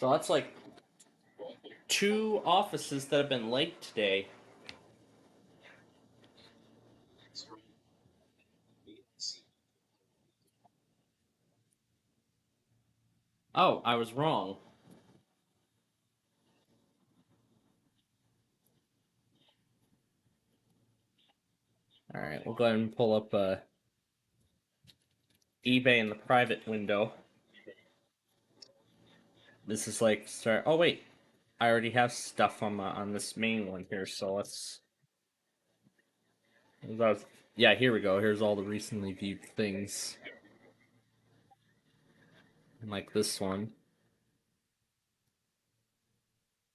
So that's like 2 offices that have been late today. Oh, I was wrong. Alright, we'll go ahead and pull up eBay in the private window. This is like start. Oh wait, I already have stuff on this main one here, so let's. Yeah, here we go. Here's all the recently viewed things. Like this one.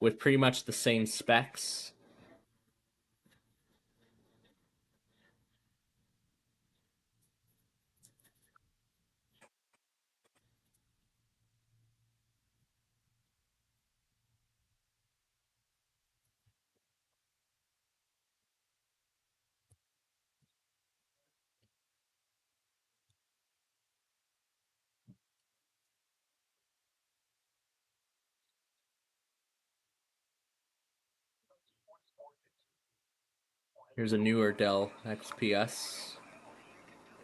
with pretty much the same specs. Here's a newer Dell XPS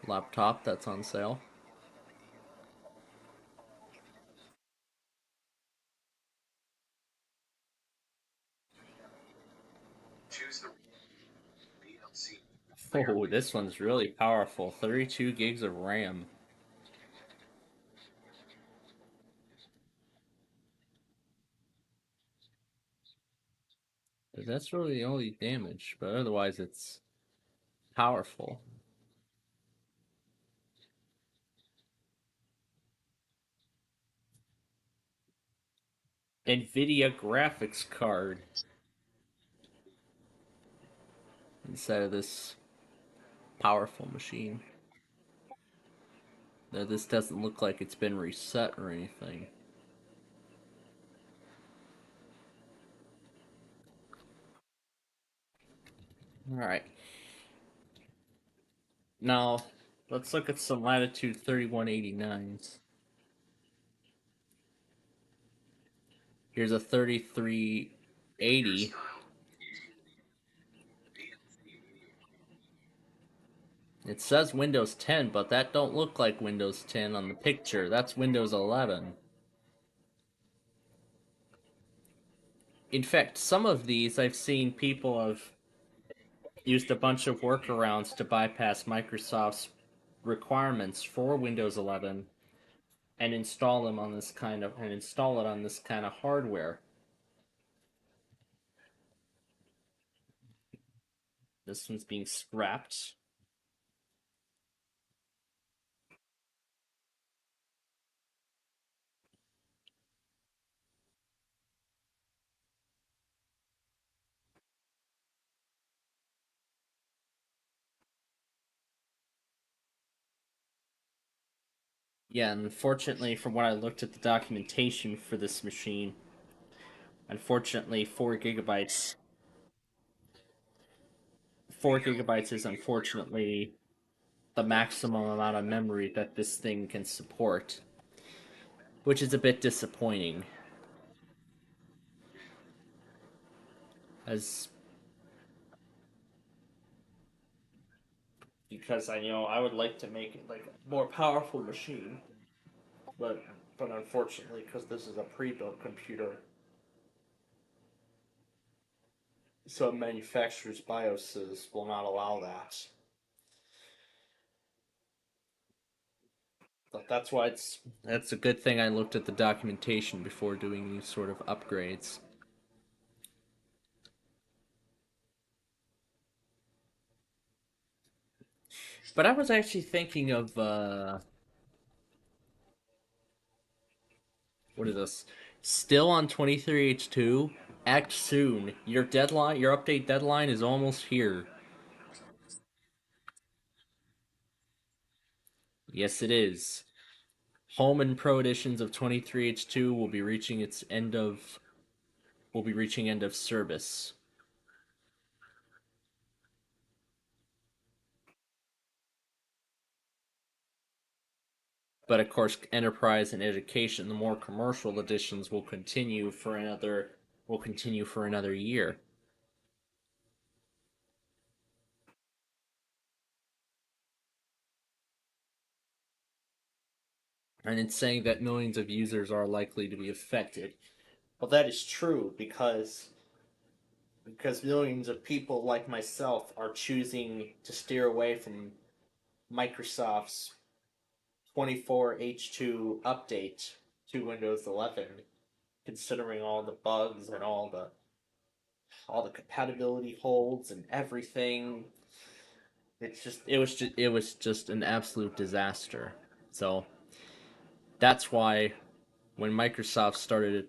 laptop that's on sale. Oh, this one's really powerful. 32 gigs of RAM. But that's really the only damage, but otherwise it's powerful. NVIDIA graphics card inside of this powerful machine. Now, this doesn't look like it's been reset or anything. Alright. Now, let's look at some Latitude 3189s. Here's a 3380. It says Windows 10, but that don't look like Windows 10 on the picture. That's Windows 11. In fact, some of these I've seen people have used a bunch of workarounds to bypass Microsoft's requirements for Windows 11 and install them on this kind of hardware. This one's being scrapped. Yeah, and unfortunately, from what I looked at the documentation for this machine, unfortunately, 4 gigabytes is unfortunately the maximum amount of memory that this thing can support, which is a bit disappointing. Because I would like to make it like a more powerful machine, but unfortunately, because this is a pre-built computer, some manufacturers' BIOSes will not allow that. But that's why that's a good thing I looked at the documentation before doing these sort of upgrades. But I was actually thinking of what is this? Still on 23H2? Act soon. Your update deadline is almost here. Yes, it is. Home and Pro editions of 23H2 will be reaching end of service. But of course, Enterprise and Education, the more commercial editions, will continue for another year. And it's saying that millions of users are likely to be affected. Well, that is true because millions of people like myself are choosing to steer away from Microsoft's 24H2 update to Windows 11, considering all the bugs and all the compatibility holds and everything. It was just an absolute disaster. So that's why when Microsoft started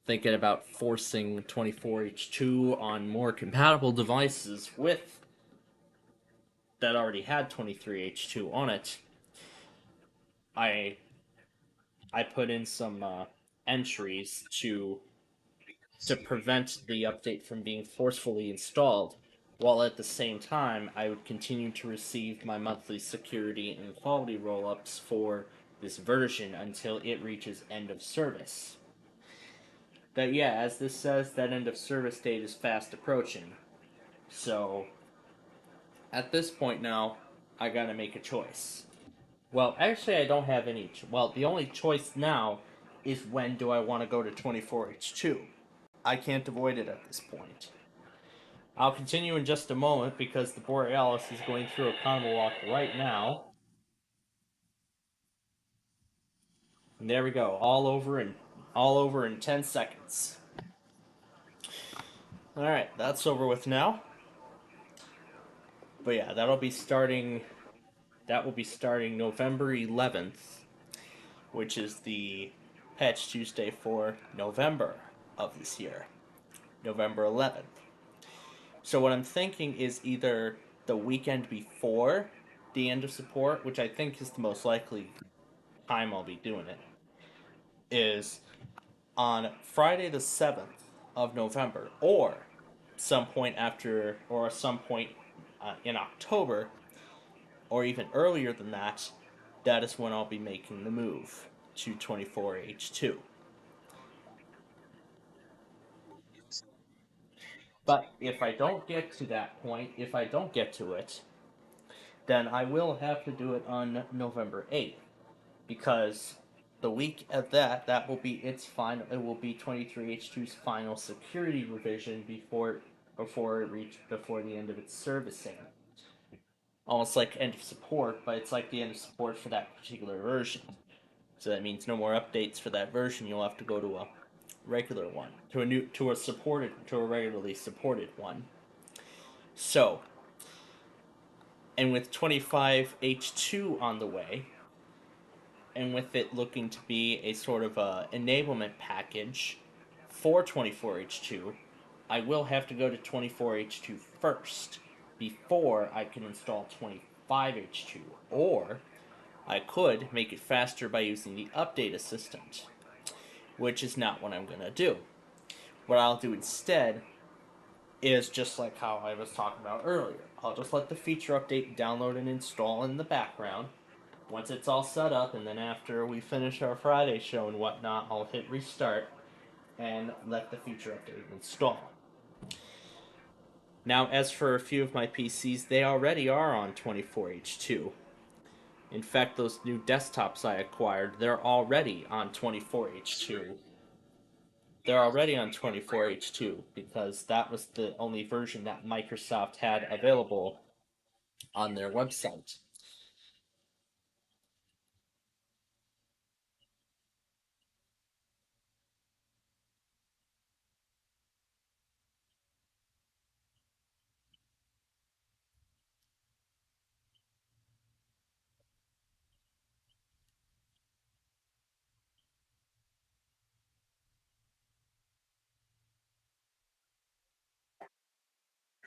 thinking about forcing 24H2 on more compatible devices with that already had 23H2 on it. I put in some entries to prevent the update from being forcefully installed, while at the same time I would continue to receive my monthly security and quality roll-ups for this version until it reaches end of service. That, yeah, as this says, that end of service date is fast approaching. So, at this point now, I gotta make a choice. Well, actually, I don't have any. Well, the only choice now is when do I want to go to 24H2. I can't avoid it at this point. I'll continue in just a moment because the Borealis is going through a carnival walk right now. And there we go, all over in 10 seconds. Alright, that's over with now. But yeah, that will be starting November 11th, which is the Patch Tuesday for November of this year. November 11th. So what I'm thinking is either the weekend before the end of support, which I think is the most likely time I'll be doing it, is on Friday the 7th of November, or some point in October, or even earlier than that. That is when I'll be making the move to 24H2. But if I don't get to that point, if I don't get to it, then I will have to do it on November 8th, because the week of that will be its final. It will be 23H2's final security revision before the end of its servicing. Almost like end of support, but it's like the end of support for that particular version. So that means no more updates for that version. You'll have to go to a regular one, to a regularly supported one. So, and with 25H2 on the way, and with it looking to be a sort of enablement package for 24H2, I will have to go to 24H2 first before I can install 25H2, or I could make it faster by using the update assistant, which is not what I'm going to do. What I'll do instead is just like how I was talking about earlier. I'll just let the feature update download and install in the background. Once it's all set up, and then after we finish our Friday show and whatnot, I'll hit restart and let the feature update install. Now, as for a few of my PCs, they already are on 24H2. In fact, those new desktops I acquired, they're already on 24H2. They're already on 24H2 because that was the only version that Microsoft had available on their website.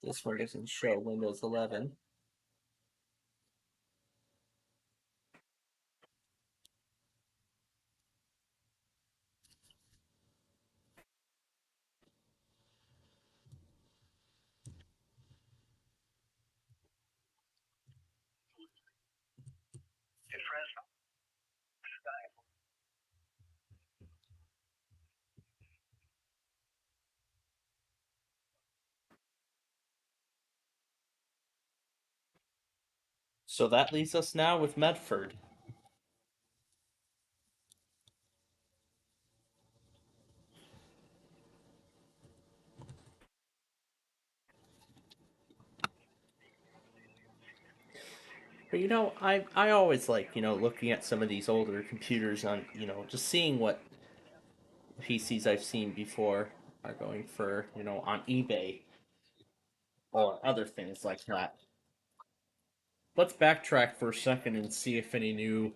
This one doesn't show Windows 11. So that leaves us now with Medford. But I always like, looking at some of these older computers on, just seeing what PCs I've seen before are going for, on eBay or other things like that. Let's backtrack for a second and see if any new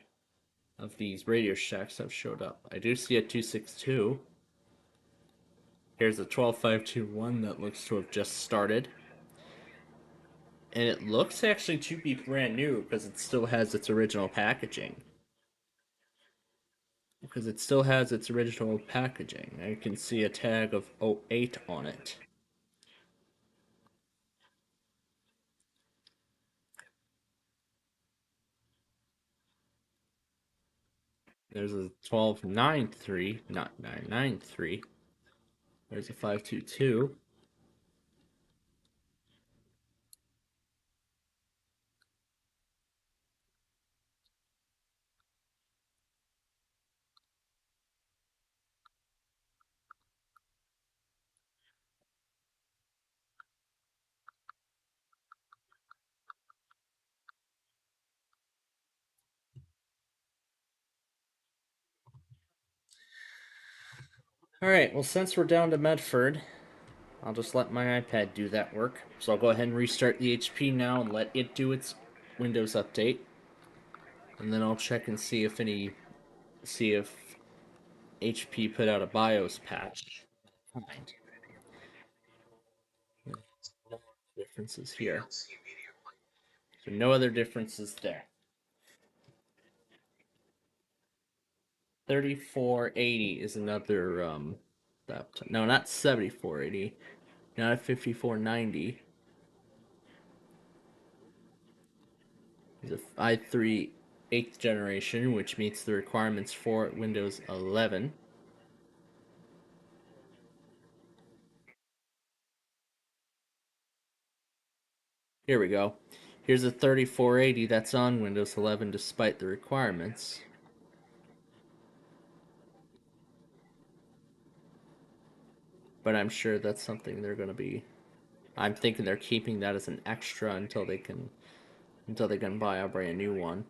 of these Radio Shacks have showed up. I do see a 262. Here's a 12521 that looks to have just started. And it looks actually to be brand new because it still has its original packaging. I can see a tag of 08 on it. There's a 1293, not 993. There's a 522. Alright, well, since we're down to Medford, I'll just let my iPad do that work. So I'll go ahead and restart the HP now and let it do its Windows update. And then I'll check and see if HP put out a BIOS patch. Differences here. So no other differences there. 3480 is another laptop. No, not 7480. Not a 5490. It's a i3 8th generation, which meets the requirements for Windows 11. Here we go. Here's a 3480 that's on Windows 11 despite the requirements. But I'm sure that's something they're going to be... I'm thinking they're keeping that as an extra until they can buy a brand new one.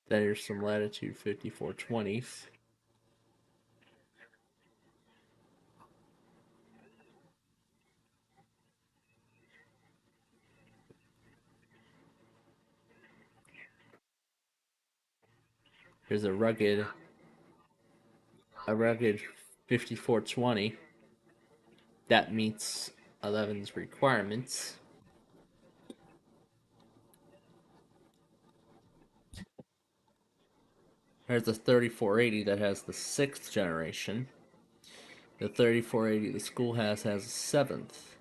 Then here's some Latitude 5420s. Here's a rugged 5420 that meets 11's requirements. There's a 3480 that has the 6th generation. The 3480 the school has a 7th.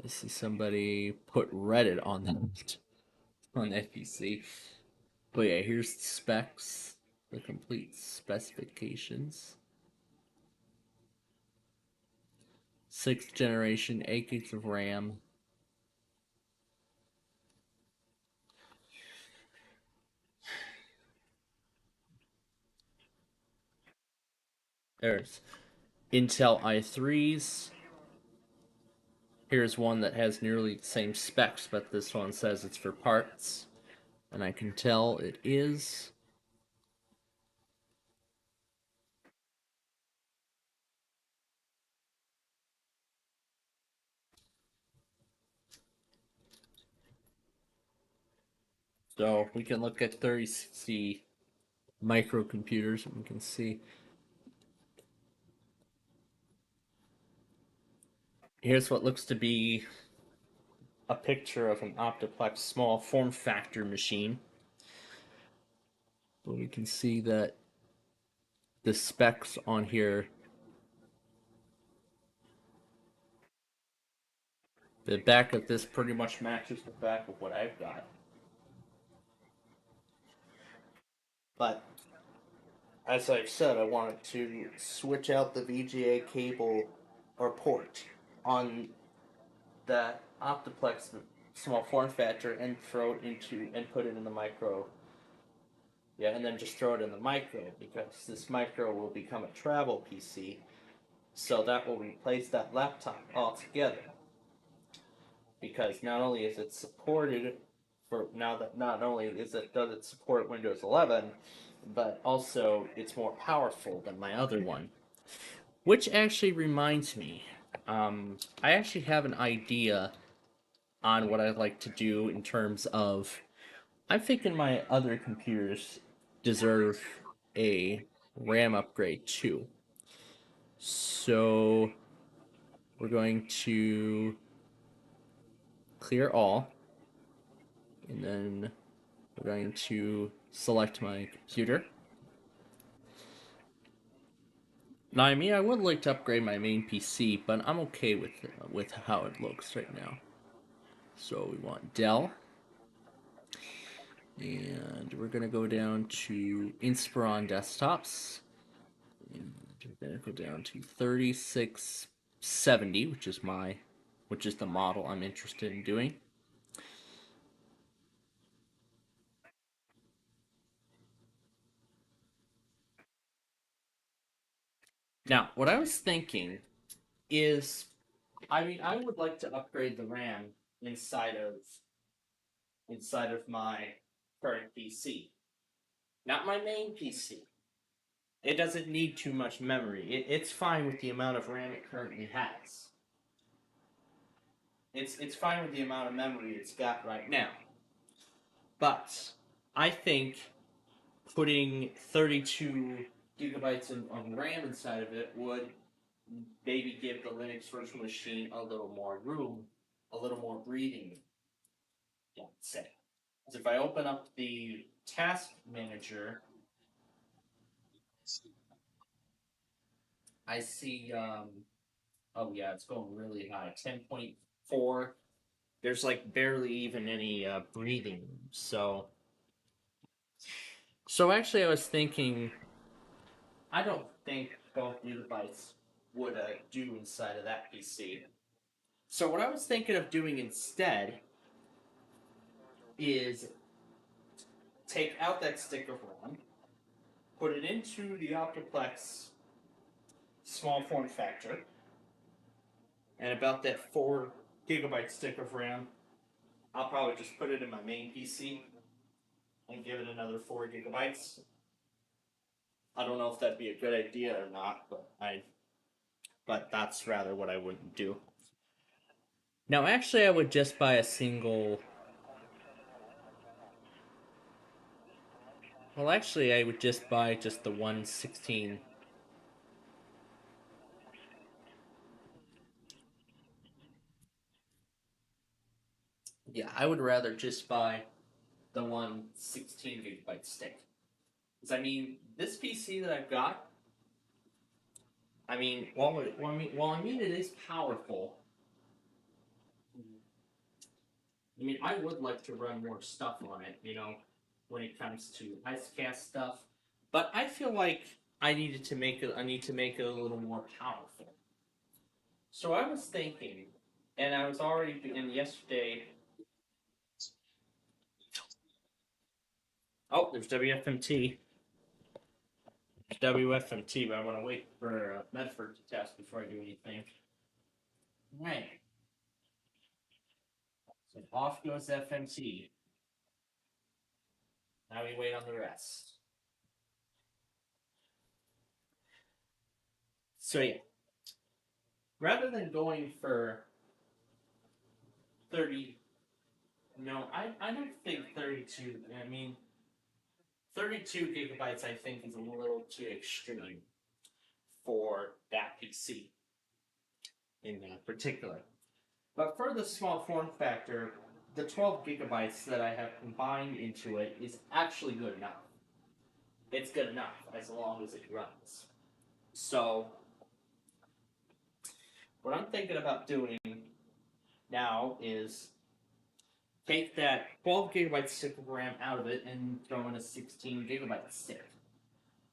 I see somebody put Reddit on that on FEC. But yeah, here's the specs, the complete specifications. 6th generation, 8 gigs of RAM. There's Intel i3s. Here's one that has nearly the same specs, but this one says it's for parts. And I can tell it is. So we can look at 3060 microcomputers and we can see. Here's what looks to be a picture of an Optiplex small form factor machine. But we can see that the specs on here, the back of this pretty much matches the back of what I've got. But as I've said, I wanted to switch out the VGA cable or port on that Optiplex small form factor and throw it into and put it in the micro. Yeah, and then just throw it in the micro because this micro will become a travel PC, so that will replace that laptop altogether. because not only is it supported for now that not only does it support Windows 11, but also it's more powerful than my other one. Which actually reminds me, I actually have an idea on what I'd like to do in terms of. I'm thinking my other computers deserve a RAM upgrade too. So we're going to clear all, and then we're going to select my computer. Now, I mean, I would like to upgrade my main PC, but I'm okay with how it looks right now. So we want Dell, and we're gonna go down to Inspiron desktops, and we're gonna go down to 3670, which is the model I'm interested in doing. Now, what I was thinking is, I mean, I would like to upgrade the RAM inside of my current PC. Not my main PC. It doesn't need too much memory. It's fine with the amount of RAM it currently has. It's fine with the amount of memory it's got right now. But I think putting 32 gigabytes of RAM inside of it would maybe give the Linux virtual machine a little more room, a little more breathing room, let's say. Because if I open up the task manager, I see, oh yeah, it's going really high, 10.4. There's like barely even any breathing room. So actually I was thinking, I don't think 12 gigabytes would do inside of that PC. So what I was thinking of doing instead is take out that stick of RAM, put it into the Optiplex small form factor, and about that 4 gigabyte stick of RAM, I'll probably just put it in my main PC and give it another 4 gigabytes. I don't know if that'd be a good idea or not, but that's rather what I wouldn't do. Now, actually, I would just buy a single. Well, actually, I would just buy just the 116. Yeah, I would rather just buy the 116 gigabyte stick. Because I mean, this PC that I've got, I mean, while it is powerful, I mean, I would like to run more stuff on it, when it comes to IceCast stuff. But I feel like I need to make it a little more powerful. So I was thinking, and I was already in yesterday. Oh, there's WFMT. WFMT, but I want to wait for Medford to test before I do anything. Right. So off goes FMT. Now we wait on the rest. So yeah, rather than going for 30, no, I don't think 32. I mean, 32 gigabytes I think is a little too extreme for that PC in particular. But for the small form factor, the 12 gigabytes that I have combined into it is actually good enough. It's good enough as long as it runs. So, what I'm thinking about doing now is take that 12 gigabyte stick of RAM out of it and throw in a 16 gigabyte stick,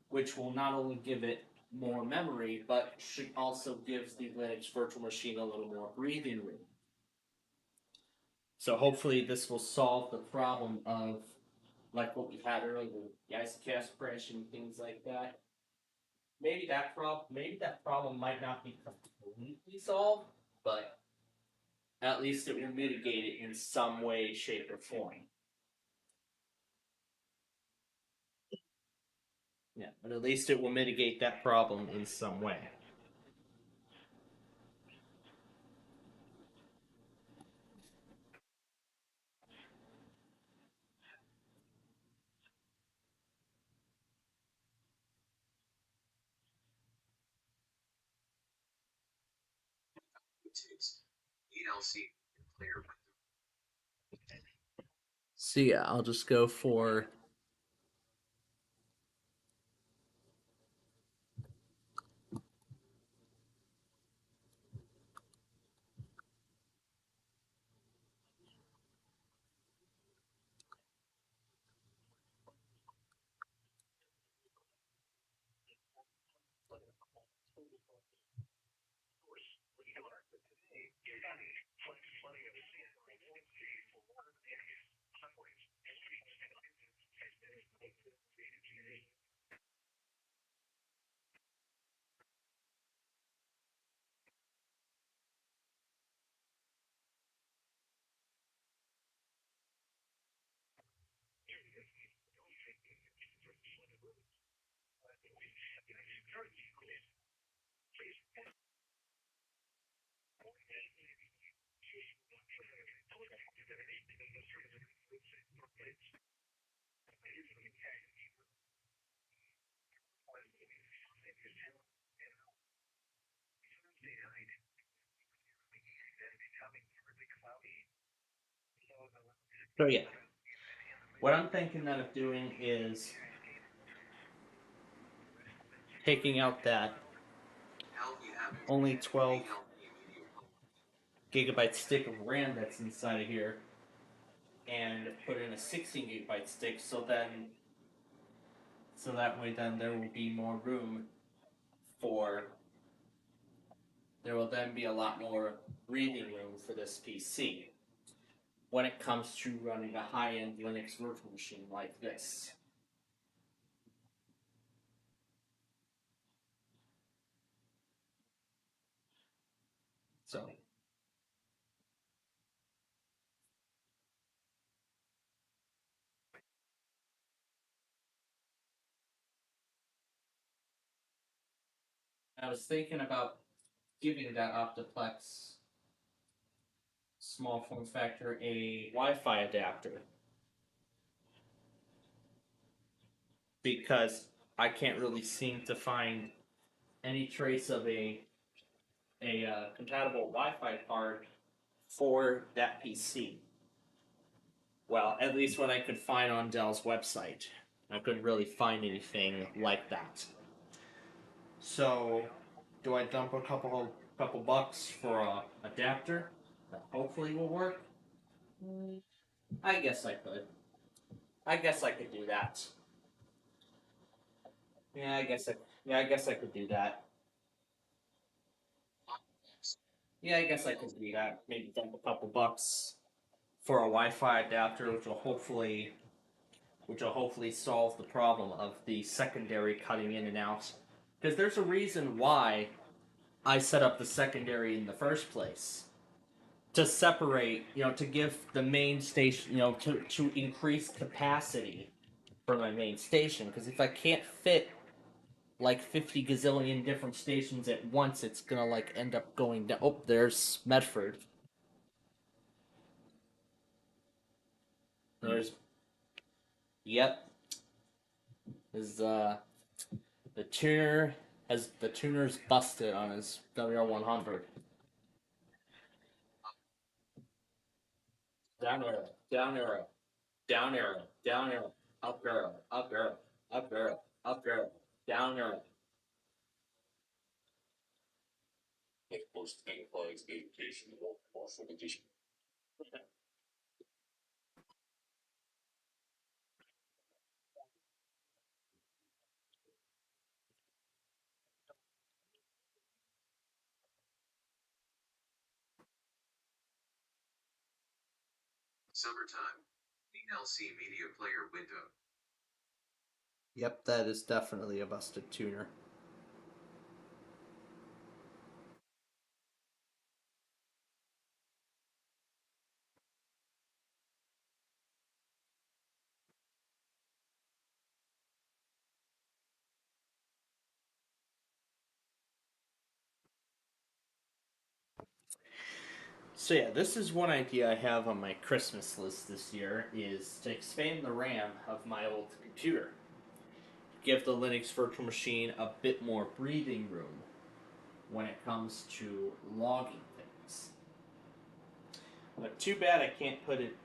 which will not only give it more memory, but should also give the Linux virtual machine a little more breathing room. So hopefully this will solve the problem of, like what we had earlier, the IceCast crashing and things like that. Maybe that problem might not be completely solved, but at least it will mitigate it in some way, shape, or form. Yeah, but at least it will mitigate that problem in some way. So yeah, I'll just go for So yeah, what I'm thinking of doing is taking out that only 12 gigabyte stick of RAM that's inside of here and put in a 16 gigabyte stick, so that way then there will be more room for, there will then be a lot more breathing room for this PC when it comes to running a high-end Linux virtual machine like this. So I was thinking about giving that Optiplex small form factor a Wi-Fi adapter, because I can't really seem to find any trace of a compatible Wi-Fi card for that PC. Well, at least what I could find on Dell's website. I couldn't really find anything like that. So, do I dump a couple bucks for a adapter that hopefully will work? I guess I could. I guess I could do that. Yeah, I guess I could do that. Yeah, I guess I could do that. Maybe dump a couple bucks for a Wi-Fi adapter, which will hopefully solve the problem of the secondary cutting in and out. Because there's a reason why I set up the secondary in the first place. To separate, to give the main station, to increase capacity for my main station. Because if I can't fit like 50 gazillion different stations at once, it's gonna like end up going down. Oh, there's Medford. Yep. The tuner's busted on his WR100. Down arrow, down arrow, down arrow, down arrow, up arrow, up arrow, up arrow, up arrow, down arrow. Summertime. LC Media Player window. Yep, that is definitely a busted tuner. So yeah, this is one idea I have on my Christmas list this year, is to expand the RAM of my old computer. Give the Linux virtual machine a bit more breathing room when it comes to logging things. But too bad I can't put it.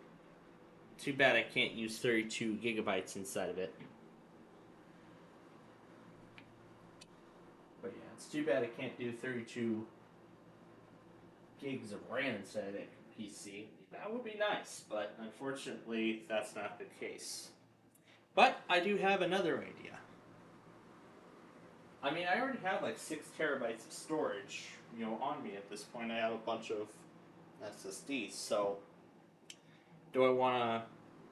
Too bad I can't use 32 gigabytes inside of it. But yeah, it's too bad I can't do 32 gigs of RAM inside that PC. That would be nice, but unfortunately, that's not the case. But I do have another idea. I mean, I already have like 6 terabytes of storage, on me at this point. I have a bunch of SSDs, so do I want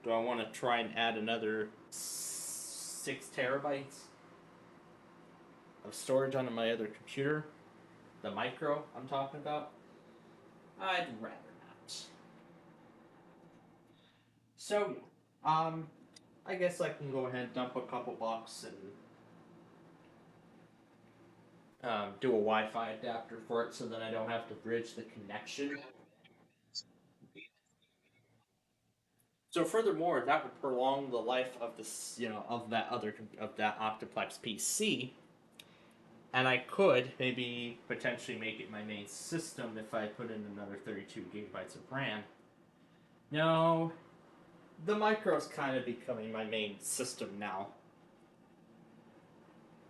to try and add another 6 terabytes of storage onto my other computer? The micro I'm talking about? I'd rather not. So, I guess I can go ahead and dump a couple bucks and do a Wi-Fi adapter for it so that I don't have to bridge the connection. So furthermore, that would prolong the life of this, of that Octoplex PC, and I could maybe potentially make it my main system if I put in another 32 gigabytes of RAM. No, the micro's kind of becoming my main system now.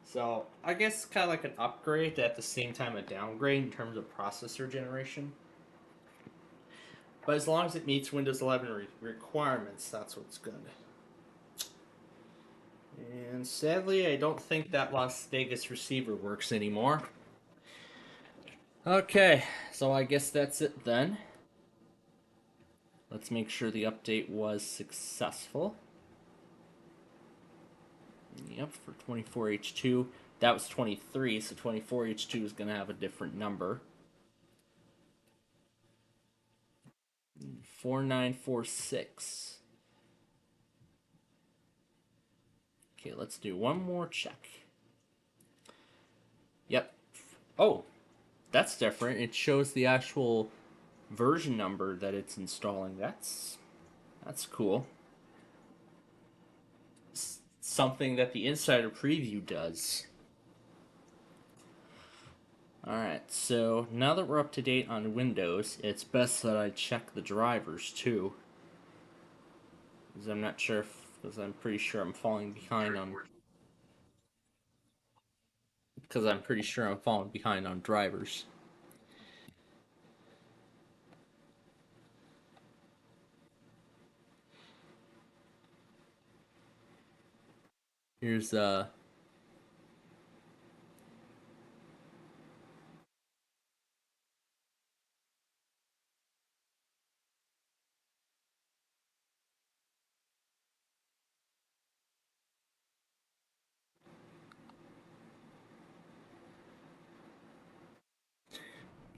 So I guess kind of like an upgrade, at the same time a downgrade in terms of processor generation. But as long as it meets Windows 11 requirements, that's what's good. And sadly, I don't think that Las Vegas receiver works anymore. Okay, so I guess that's it then. Let's make sure the update was successful. Yep, for 24H2. That was 23, so 24H2 is going to have a different number. 4946. Okay, let's do one more check. Yep. Oh, that's different. It shows the actual version number that it's installing. That's cool. Something that the Insider Preview does. Alright, so now that we're up to date on Windows, it's best that I check the drivers too. Because I'm not sure, because I'm pretty sure I'm falling behind on... Because I'm pretty sure I'm falling behind on drivers. Here's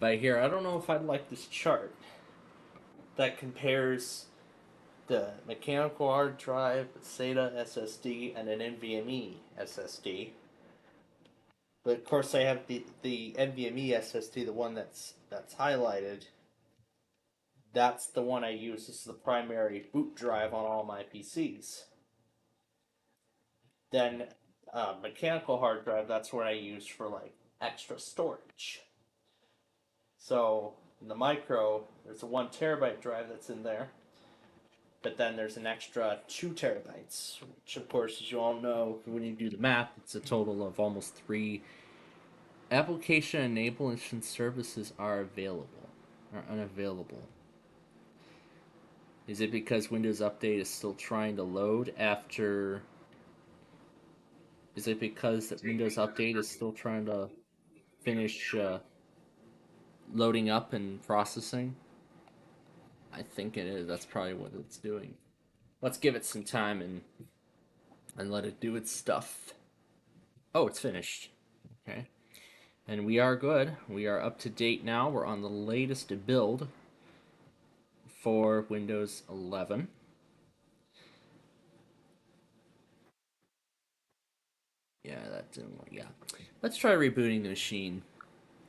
by here, I don't know if I'd like this chart that compares the mechanical hard drive, SATA SSD, and an NVMe SSD. But of course, I have the NVMe SSD, the one that's highlighted. That's the one I use as the primary boot drive on all my PCs. Then mechanical hard drive, that's what I use for like extra storage. So in the micro, there's a 1 terabyte drive that's in there. But then there's an extra 2 terabytes, which of course, as you all know, when you do the math, it's a total of almost 3. Application enablement services are unavailable. Is it because Windows Update is still trying to load after... Is it because that Windows Update is still trying to finish loading up and processing? I think it is. That's probably what it's doing. Let's give it some time and let it do its stuff. Oh, it's finished. Okay. And we are good. We are up to date now. We're on the latest build for Windows 11. Yeah, that didn't work. Yeah. Let's try rebooting the machine,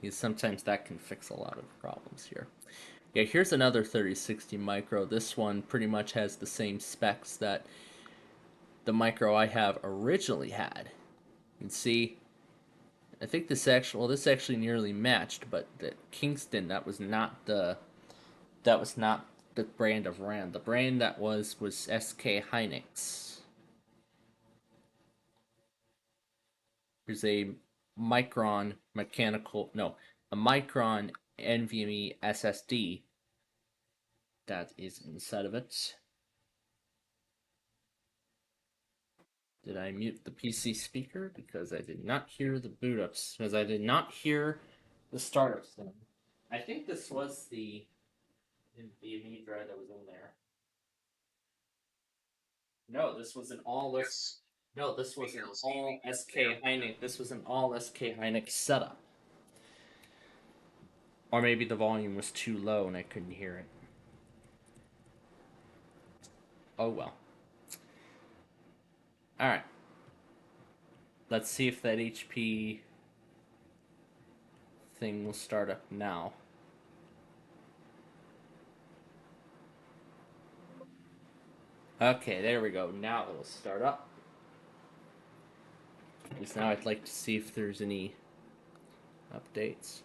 because sometimes that can fix a lot of problems here. Yeah, here's another 3060 micro. This one pretty much has the same specs that the micro I have originally had. You can see, I think this actually nearly matched, but the Kingston, that was not the brand of RAM. The brand that was SK Hynix. Here's a Micron a Micron NVMe SSD that is inside of it. Did I mute the PC speaker? Because I did not hear the boot ups. Because I did not hear the startup sound. I think this was the NVMe drive that was in there. No, this was an all list. No, this was an all SK Hynix. This was an all SK Hynix setup. Or maybe the volume was too low and I couldn't hear it. Oh well. Alright. Let's see if that HP thing will start up now. Okay, there we go. Now it'll start up. Because now I'd like to see if there's any updates.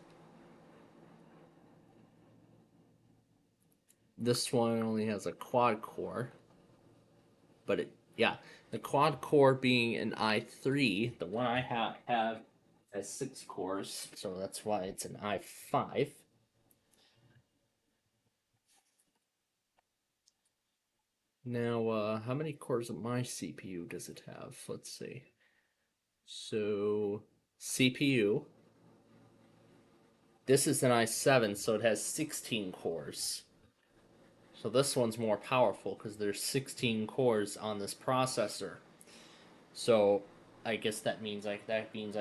This one only has a quad core. But the quad core being an i3, the one I have has 6 cores, so that's why it's an i5. Now, how many cores of my CPU does it have? Let's see. So, CPU. This is an i7, so it has 16 cores. So this one's more powerful because there's 16 cores on this processor. So I guess that means I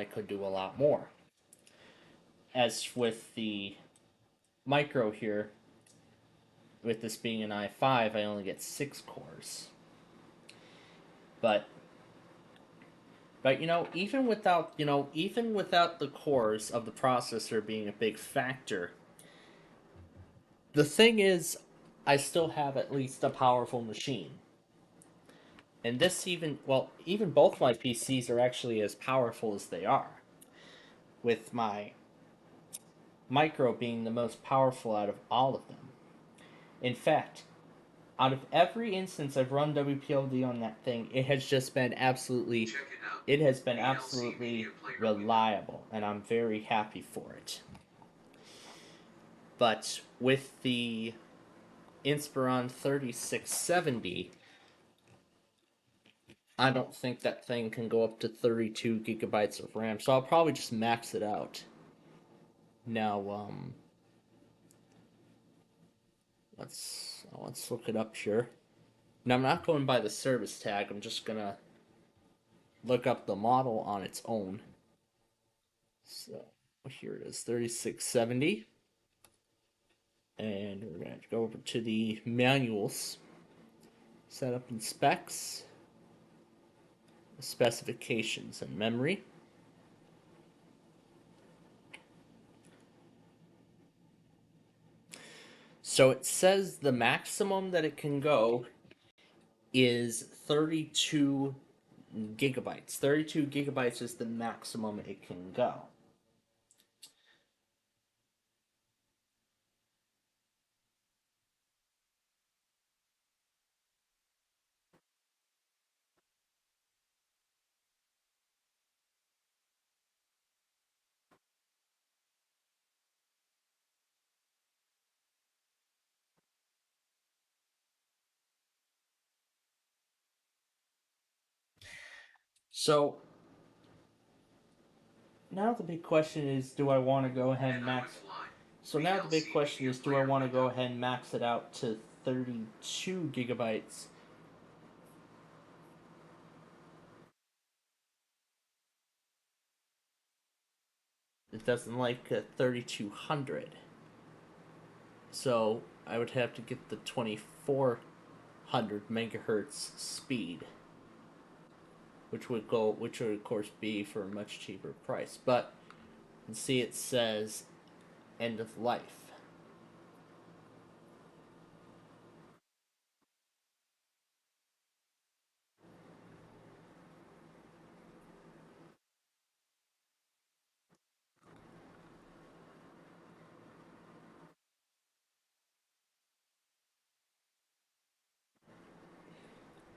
could do a lot more. As with the micro here, with this being an i5, I only get 6 cores. But even without the cores of the processor being a big factor, the thing is, I still have at least a powerful machine. And this even both my PCs are actually as powerful as they are, with my micro being the most powerful out of all of them. In fact, out of every instance I've run WPLD on that thing, it has been absolutely reliable, and I'm very happy for it. But with the Inspiron 3670, I don't think that thing can go up to 32 gigabytes of RAM, so I'll probably just max it out. Now, let's look it up here. Now, I'm not going by the service tag, I'm just gonna look up the model on its own. So, here it is, 3670. And we're going to go over to the manuals, setup and specs, specifications and memory. So it says the maximum that it can go is 32 gigabytes. 32 gigabytes is the maximum it can go. So now the big question is, do I want to go ahead and max? So now the big question is, do I want to go ahead and max it out to 32 gigabytes? It doesn't like 3200. So I would have to get the 2400 megahertz speed, which would of course be for a much cheaper price. But you can see it says end of life.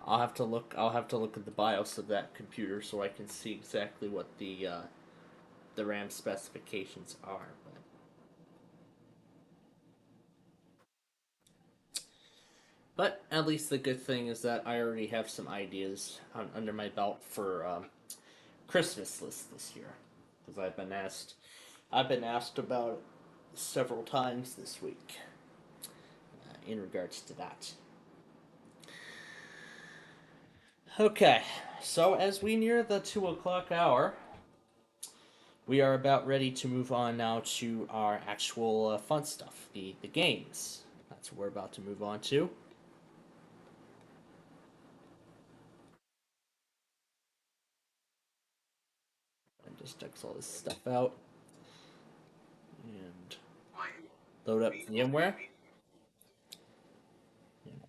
I'll have to look at the BIOS of that computer so I can see exactly what the RAM specifications are. But at least the good thing is that I already have some ideas under my belt for Christmas list this year, because I've been asked about it several times this week in regards to that. Okay, so as we near the 2 o'clock hour, we are about ready to move on now to our actual fun stuff, the games. That's what we're about to move on to. And just X all this stuff out. And load up VMware.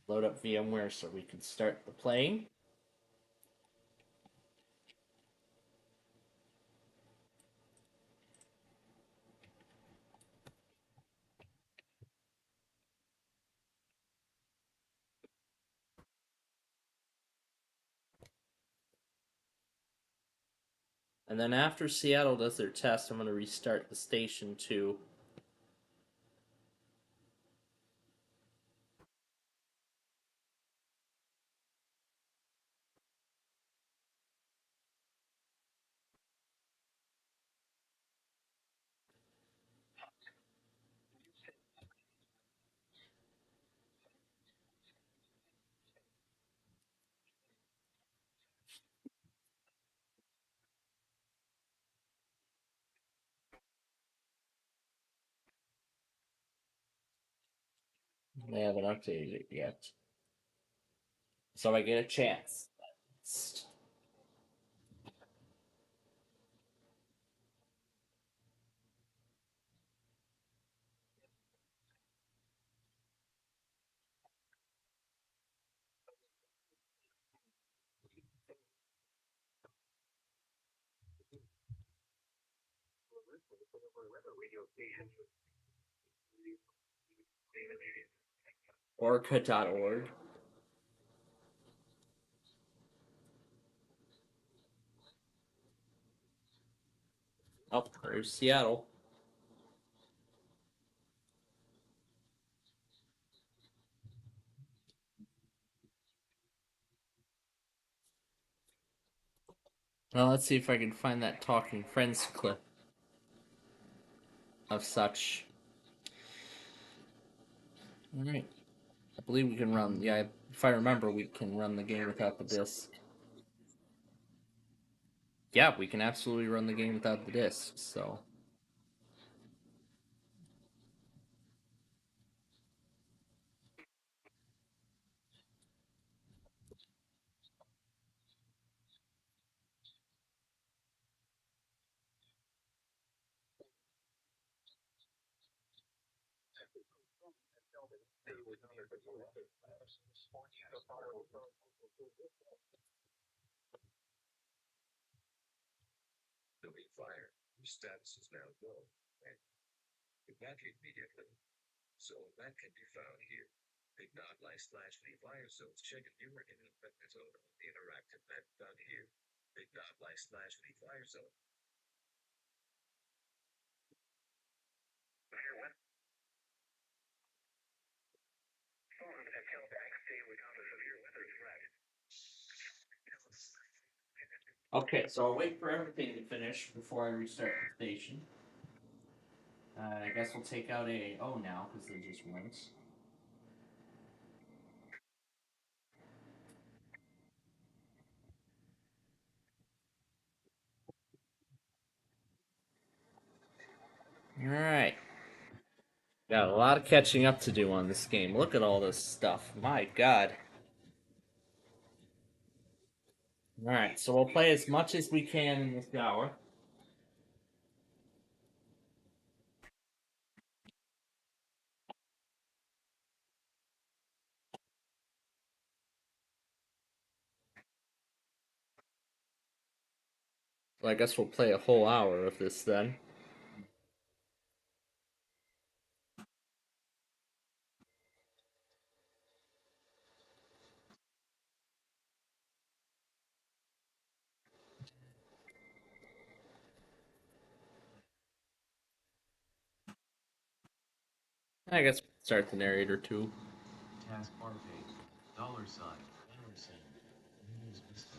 Load up VMware so we can start the playing. And then after Seattle does their test, I'm going to restart the station too. They haven't updated it yet. So I get a chance. Orca.org. Oh, there's Seattle. Well, let's see if I can find that Talking Friends clip of such. Alright. I believe we can run, yeah, if I remember, we can run the game without the disc. Yeah, we can absolutely run the game without the disc, so. Building fire. Your status is now go. And evacuate immediately. So that can be found here. Big.ly/v fire zones. Check if you were in an affected zone on the interactive map found here. Big.ly/v fire zone. Okay, so I'll wait for everything to finish before I restart the station. I guess we'll take out AAO now, because they just went. Alright. Got a lot of catching up to do on this game. Look at all this stuff. My god. Alright, so we'll play as much as we can in this hour. So I guess we'll play a whole hour of this then. I guess start the narrator too. Taskbar page. Dollar sign. Windows Vista.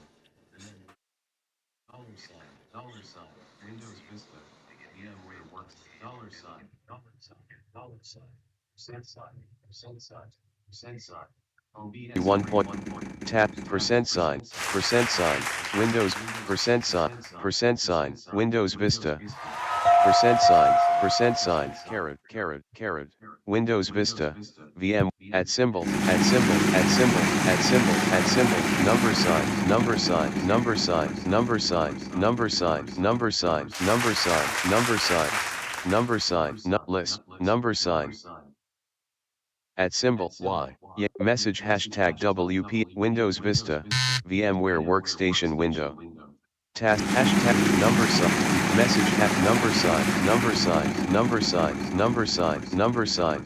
Dollar sign. Dollar sign. Windows Vista. VMware Works. Dollar sign. Dollar sign. Dollar sign. Percent sign. Percent sign. Percent sign. OBS 1 point. Tap percent sign. Windows percent sign. Windows Vista. Percent sign. Caret. Windows Vista. VM at symbol. Number sign. List. Number sign. At symbol Y. Message hashtag WP. Windows Vista. VMware Workstation window. Task hashtag number sign. Message number sign.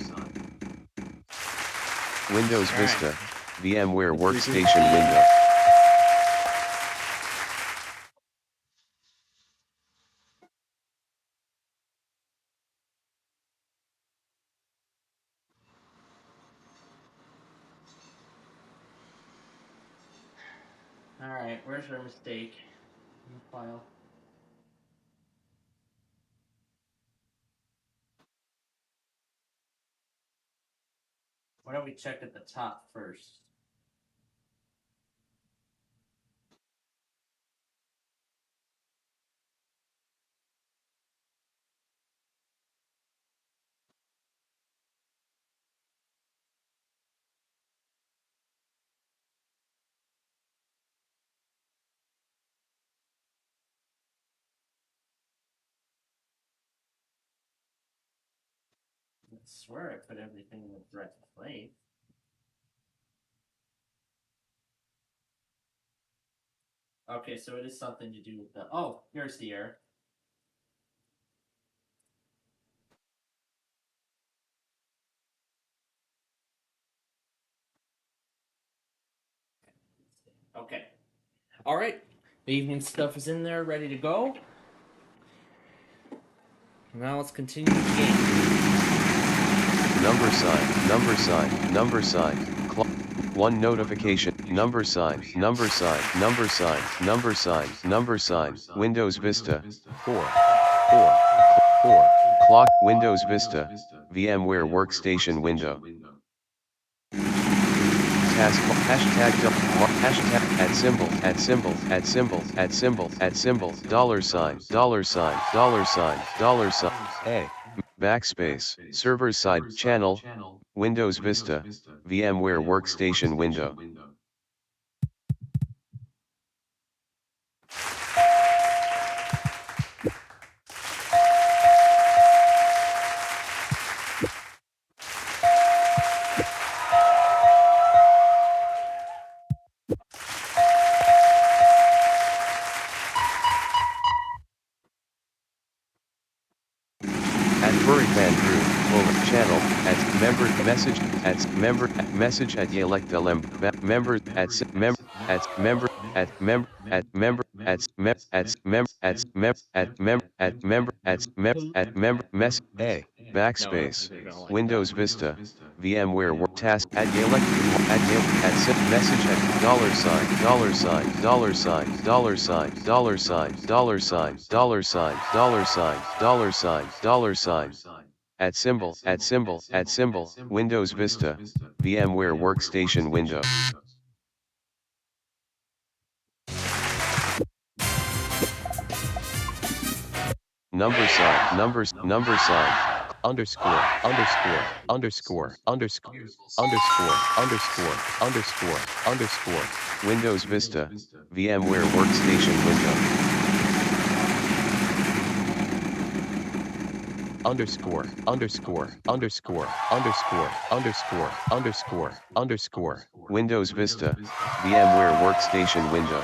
Windows Vista. VMware Workstation window. Alright, where's our mistake in the file? Why don't we check at the top first? I swear I put everything in the correct place. Okay, so it is something to do with the... Oh, here's the error. Okay. Alright. The evening stuff is in there, ready to go. Now let's continue the game. Number sign. One notification. Number sign. Windows Vista. 4. Clock. Windows Vista. VMware Workstation window. Task hashtag at symbol dollar sign a backspace server side channel Windows Vista VMware Workstation window. Channel at member message at member message at Yelectlm member at member at member at member at member at mem at mem at mem at mem at member at mem at member mess a backspace Windows Vista VMware work task at Yelect at message at $$ at symbol Windows Vista VMware Workstation window. Number sign underscore Windows Vista VMware Workstation window. Underscore Windows Vista VMware Workstation window.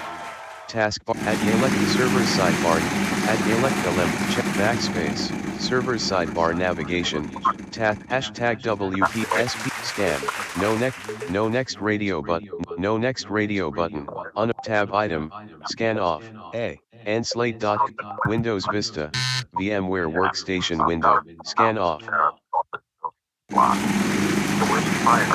Taskbar at Yelect server sidebar at Yelectlm check backspace server sidebar navigation task hashtag WPSP scan no next radio button on tab item scan off a and slate. Windows Vista VMware Workstation window scan off. clock. The worst fire.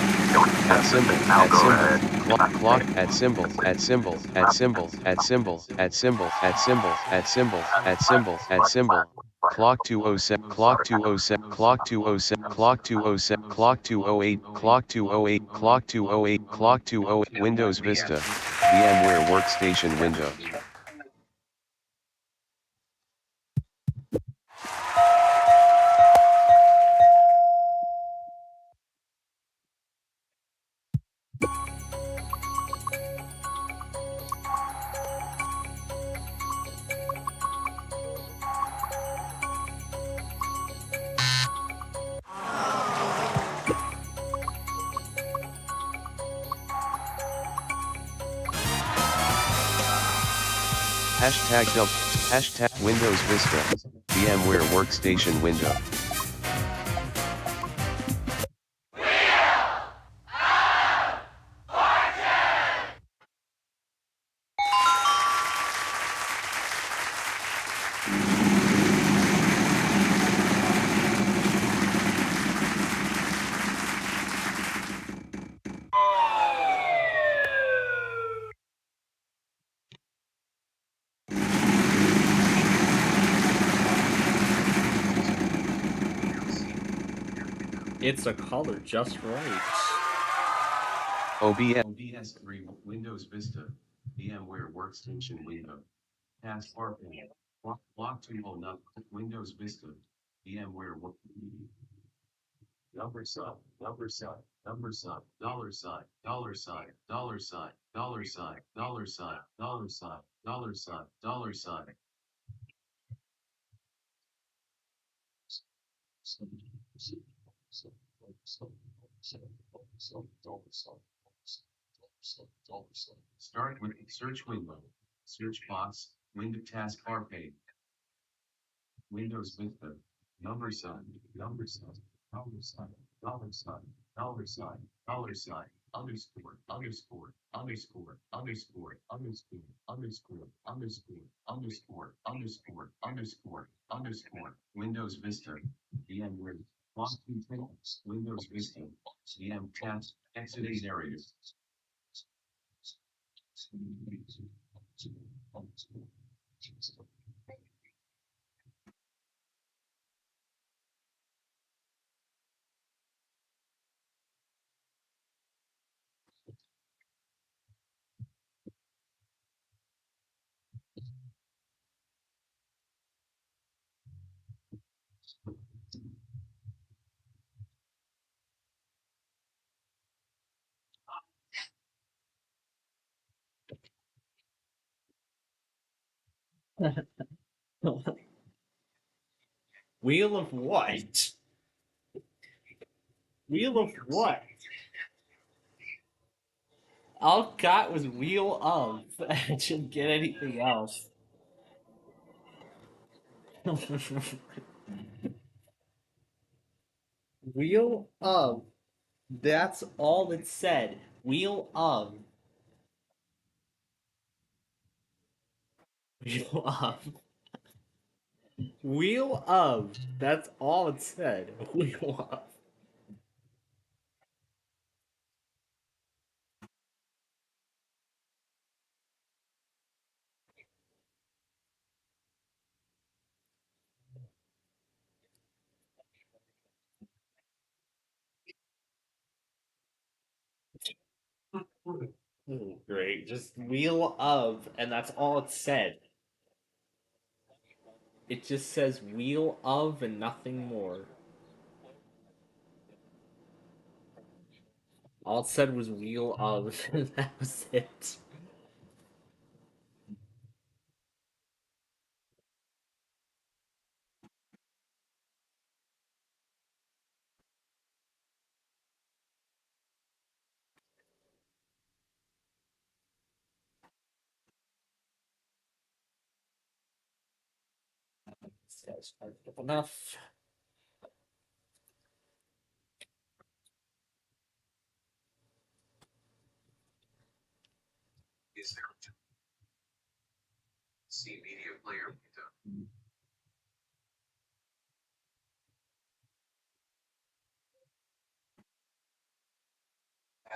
At symbol, at symbol, clock, at symbol, at symbol, at symbol, at symbol, at symbol, at symbol, at symbol, at symbol, at symbol. Clock 207, clock 207, clock 207, clock 207, clock 208, clock 208, clock 208, clock 208. Windows Vista, VMware Workstation window. Hashtag Windows Vista, VMware Workstation window. It's a color just right. OBS 3 Windows Vista, VMware Workstation window. Taskbar pane. Block 209 Windows Vista, VMware number sign, dollar sign, dollar sign, dollar sign, dollar sign, dollar sign, dollar sign, dollar sign, dollar sign, dollar sign. Start with search window, search box, window taskbar pane. Windows Vista, number sign, dollar sign, dollar sign, dollar sign, dollar sign, dollar sign, underscore, underscore, underscore, underscore, underscore, underscore, underscore, underscore, underscore, underscore, underscore, Windows Vista, VMware, block containers, Windows Vista, VM task, exit 8 areas. Wheel of what? Wheel of what? All got was wheel of. I shouldn't get anything else. Wheel of. That's all it said. Wheel of. Wheel of. Wheel of. That's all it said. Wheel of. Great. Just wheel of, and that's all it said. It just says wheel of and nothing more. All it said was wheel of, and that was it. This guy's hard enough. Is there C media player window?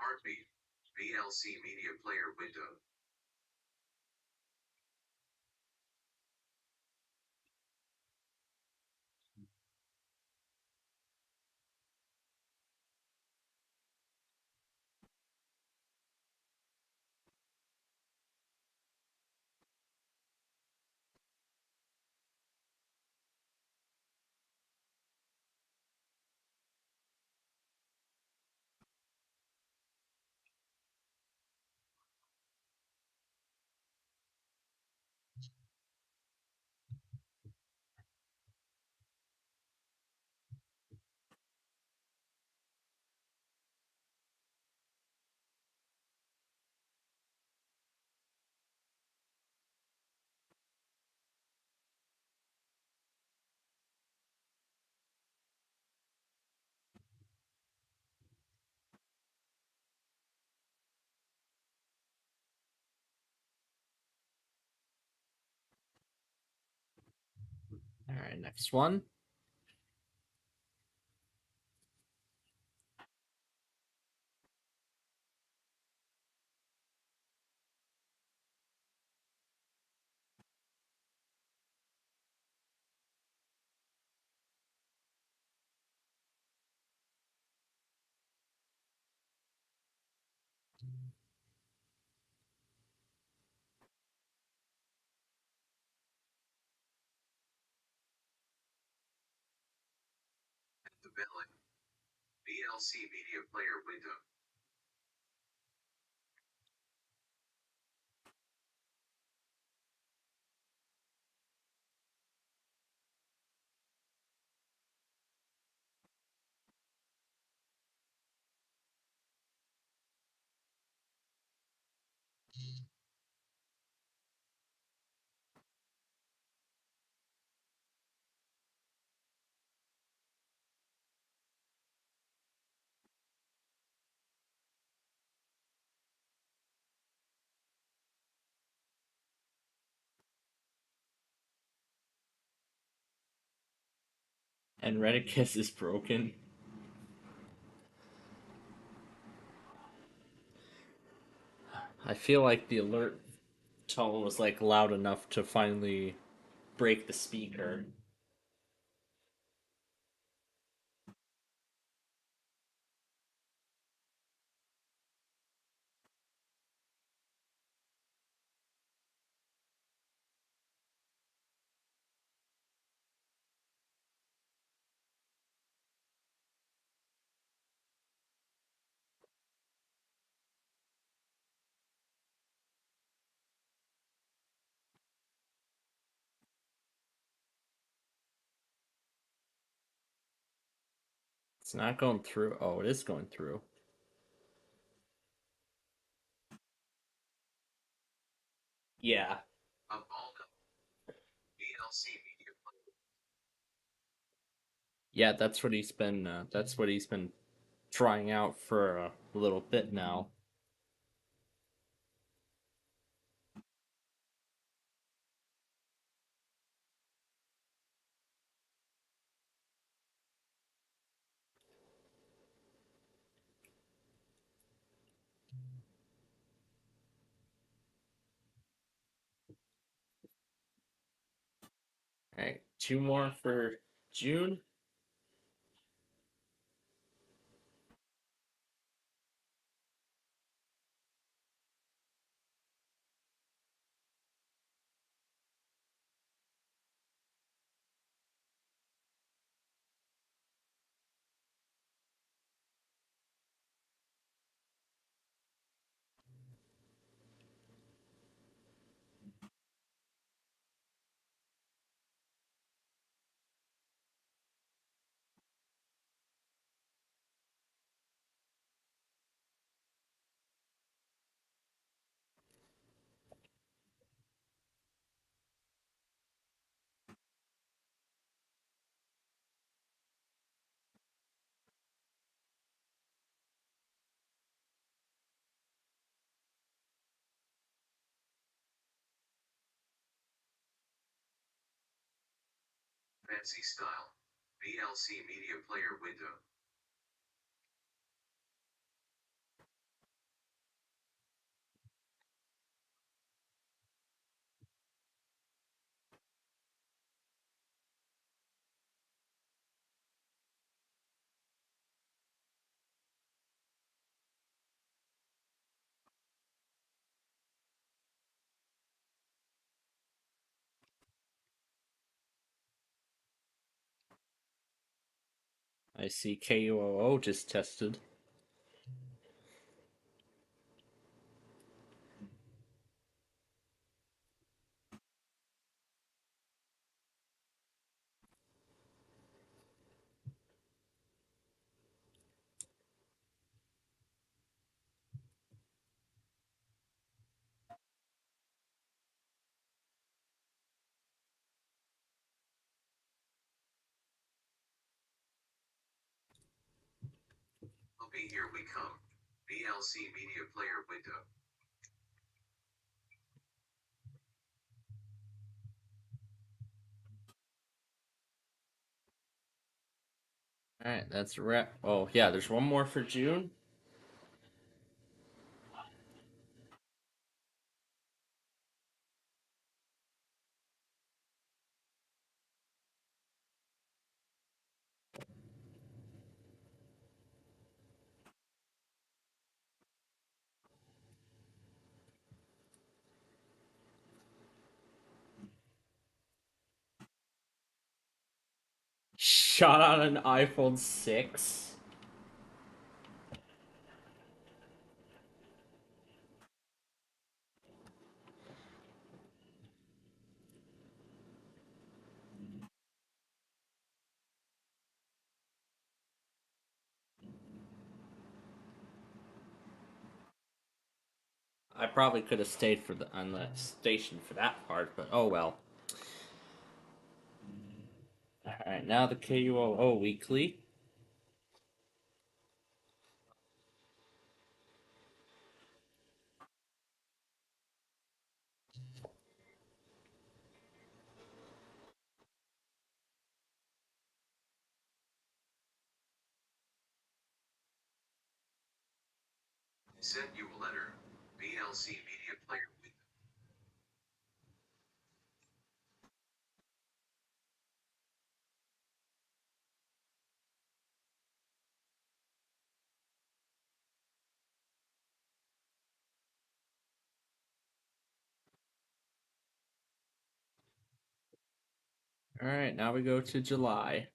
Heartbeat. VLC media player window. All right, next one. The Belly. VLC media player window. And Redicus is broken. I feel like the alert tone was like loud enough to finally break the speaker. It's not going through. Oh, it is going through. Yeah. VLC media player. Yeah, that's what he's been. That's what he's been trying out for a little bit now. All right, 2 more for June. Fancy style. VLC media player window. I see KUOO just tested. Okay, here we come. VLC Media Player window. Alright, that's a wrap. Oh, yeah, there's one more for June. Shot on an iPhone 6. I probably could have stayed on the station for that part, but oh well. Alright, now the KUOO weekly. Sent you a letter. VLC Media Player window. Alright, now we go to July.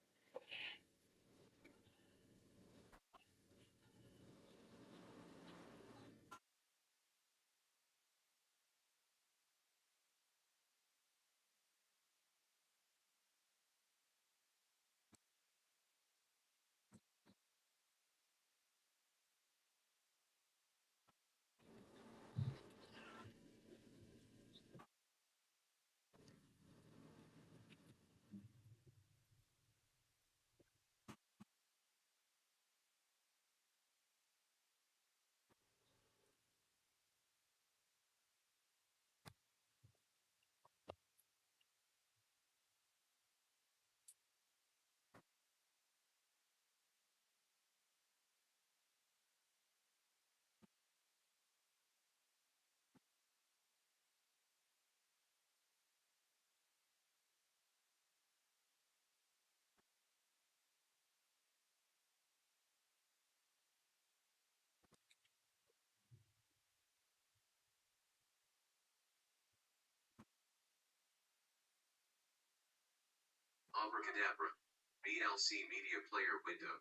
Abracadabra. VLC Media Player window.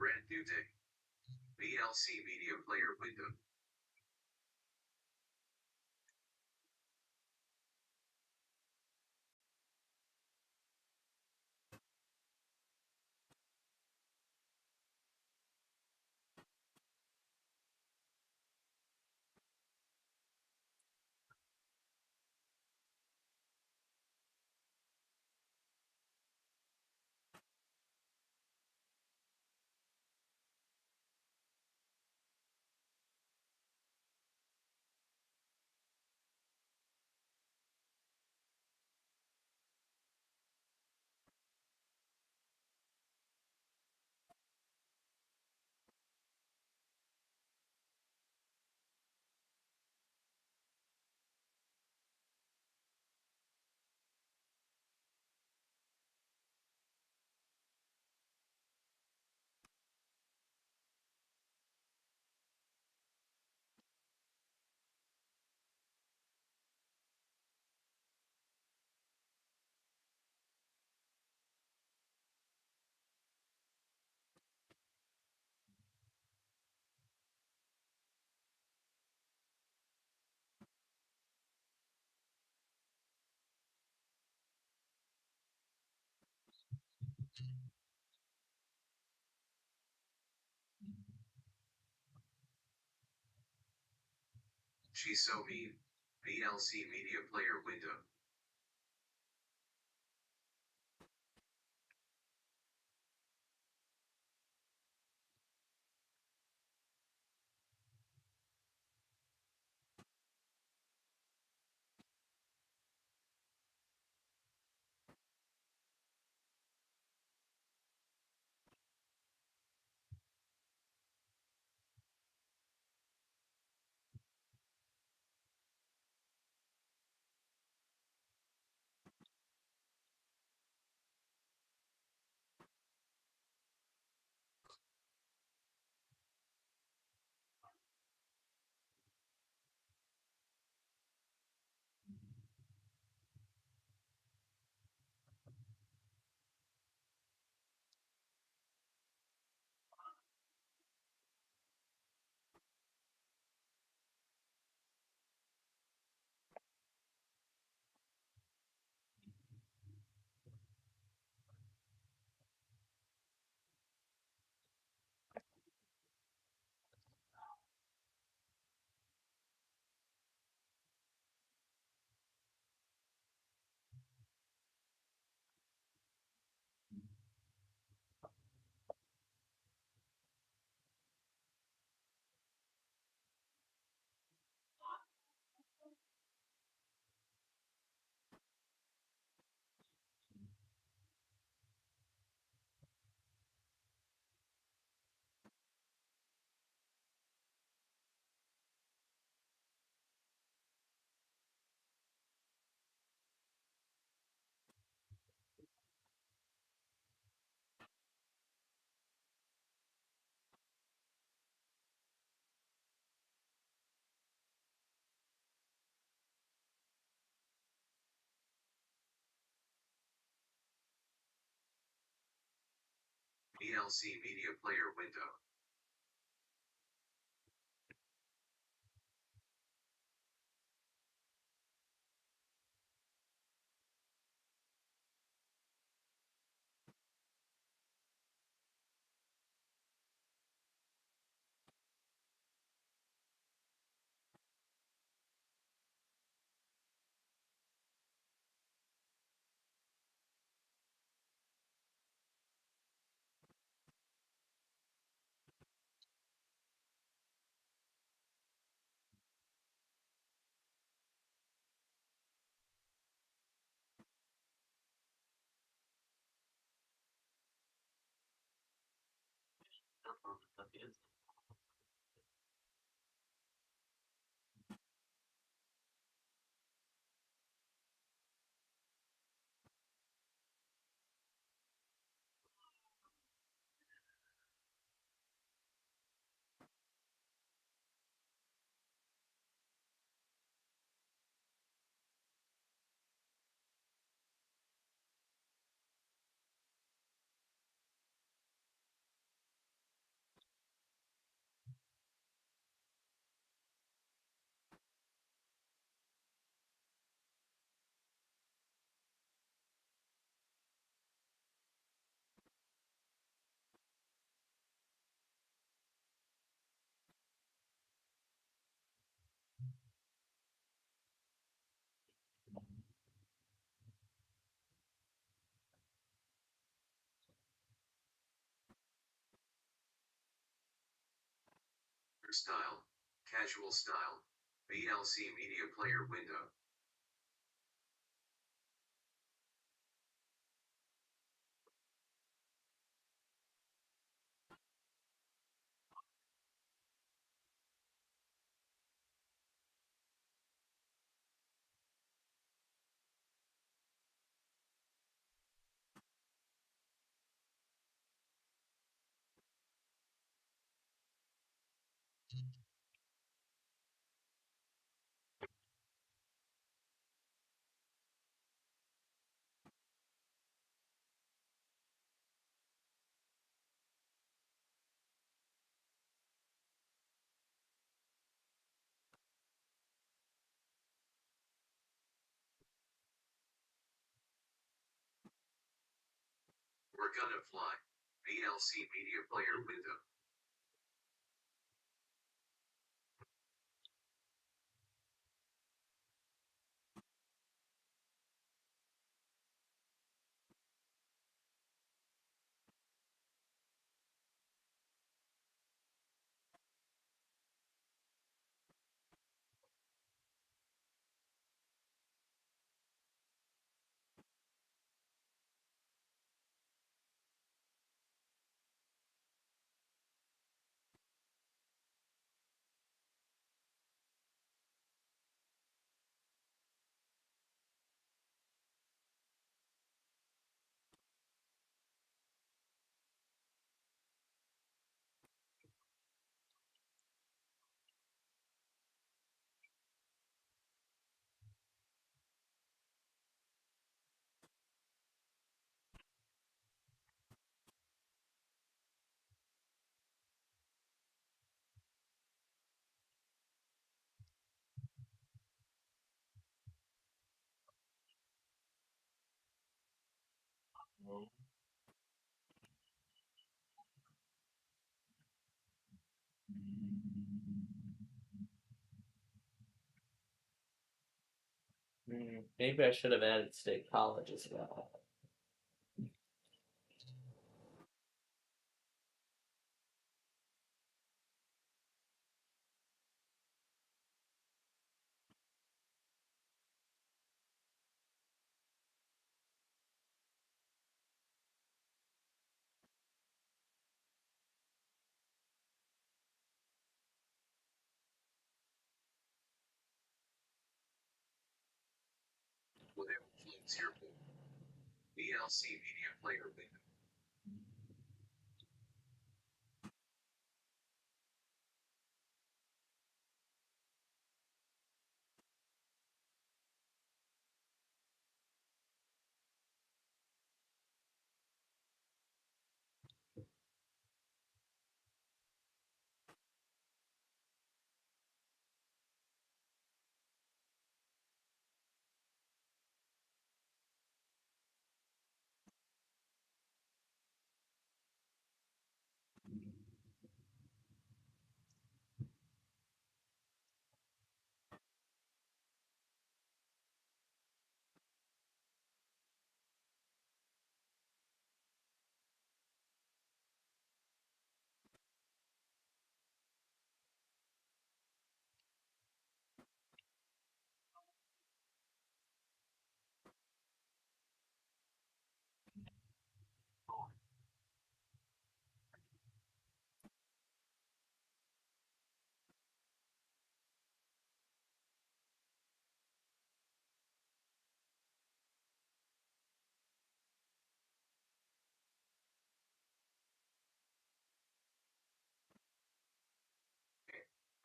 Brand new day. VLC media player window. She's so mean. VLC media player window. VLC media player window. Standard style, casual style, VLC media player window. We're gonna fly. VLC media player window. Maybe I should have added State College as well. Whatever floats your boat. VLC media player window.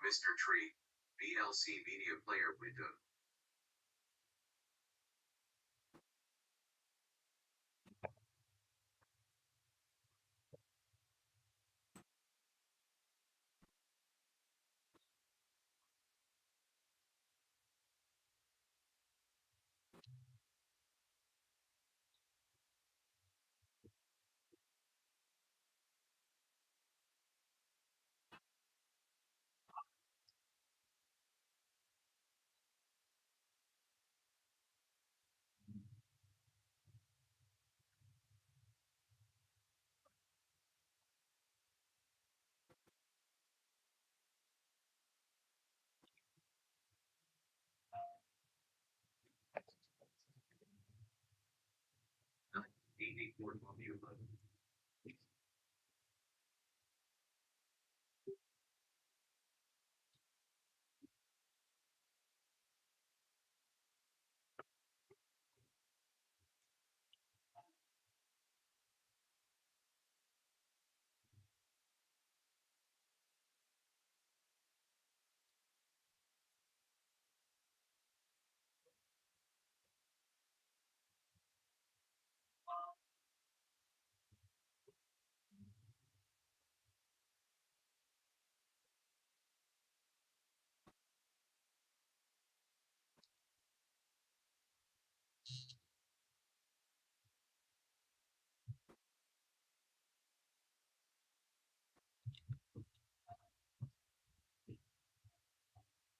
Mr. Tree. VLC media player window.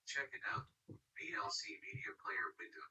Check it out. VLC Media Player window.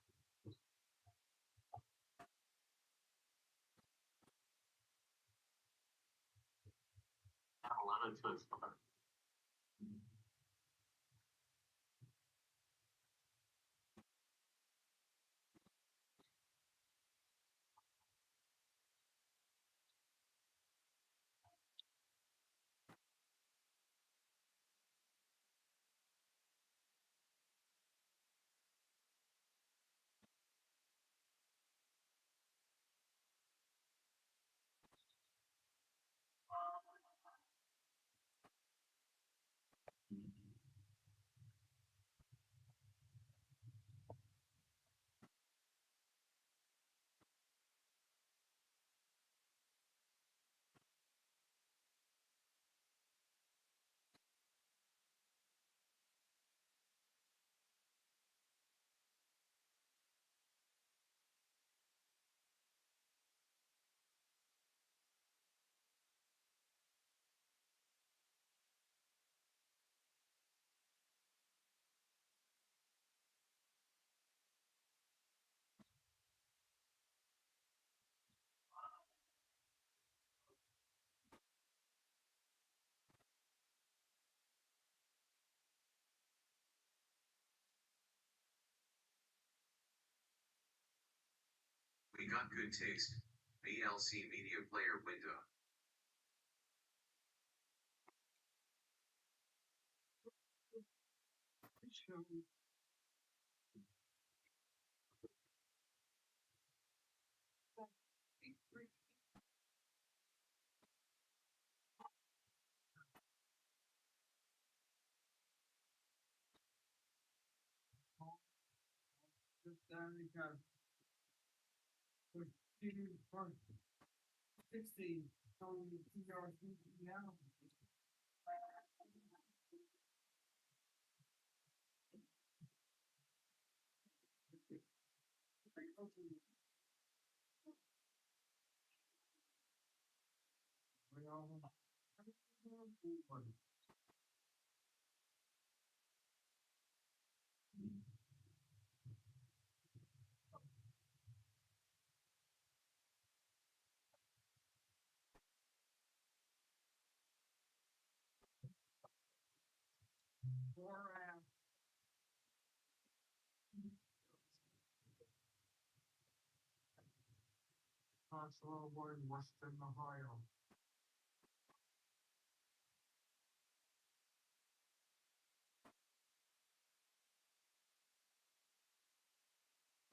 We got good taste. VLC Media Player window.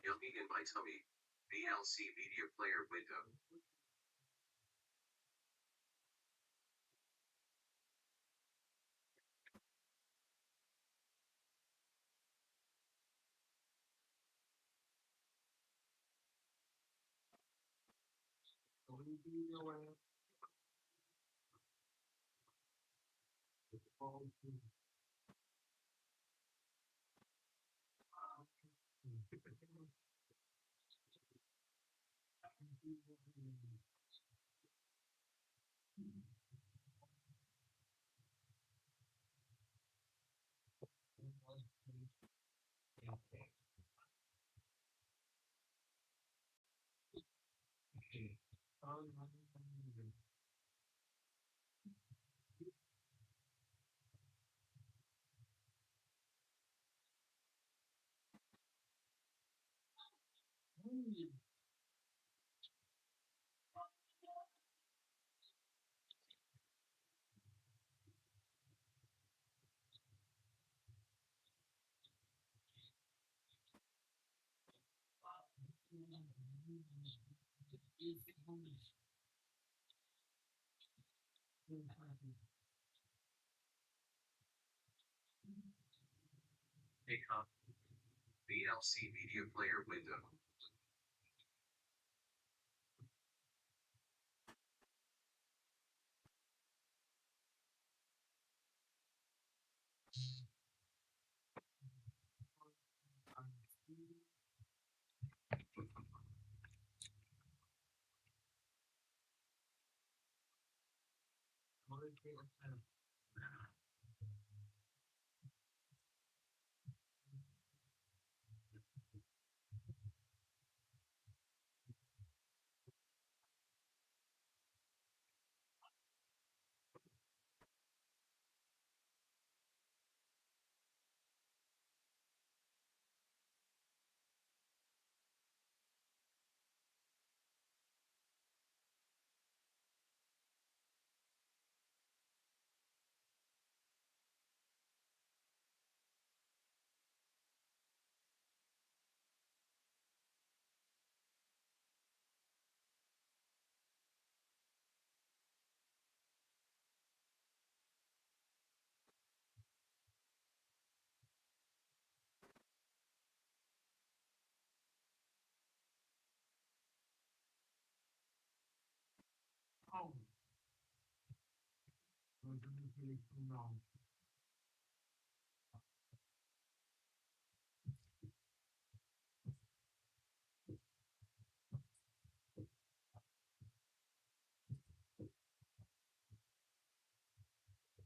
Yummy in my tummy. VLC Media Player window. ACOM. VLC media player window.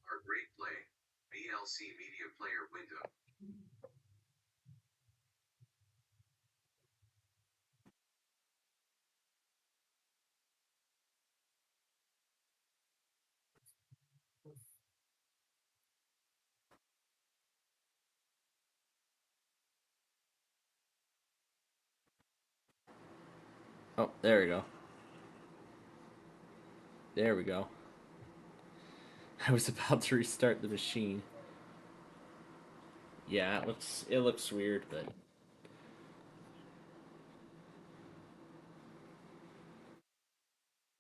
Heart rate play. VLC media player window. Oh, there we go. There we go. I was about to restart the machine. Yeah, it looks weird, but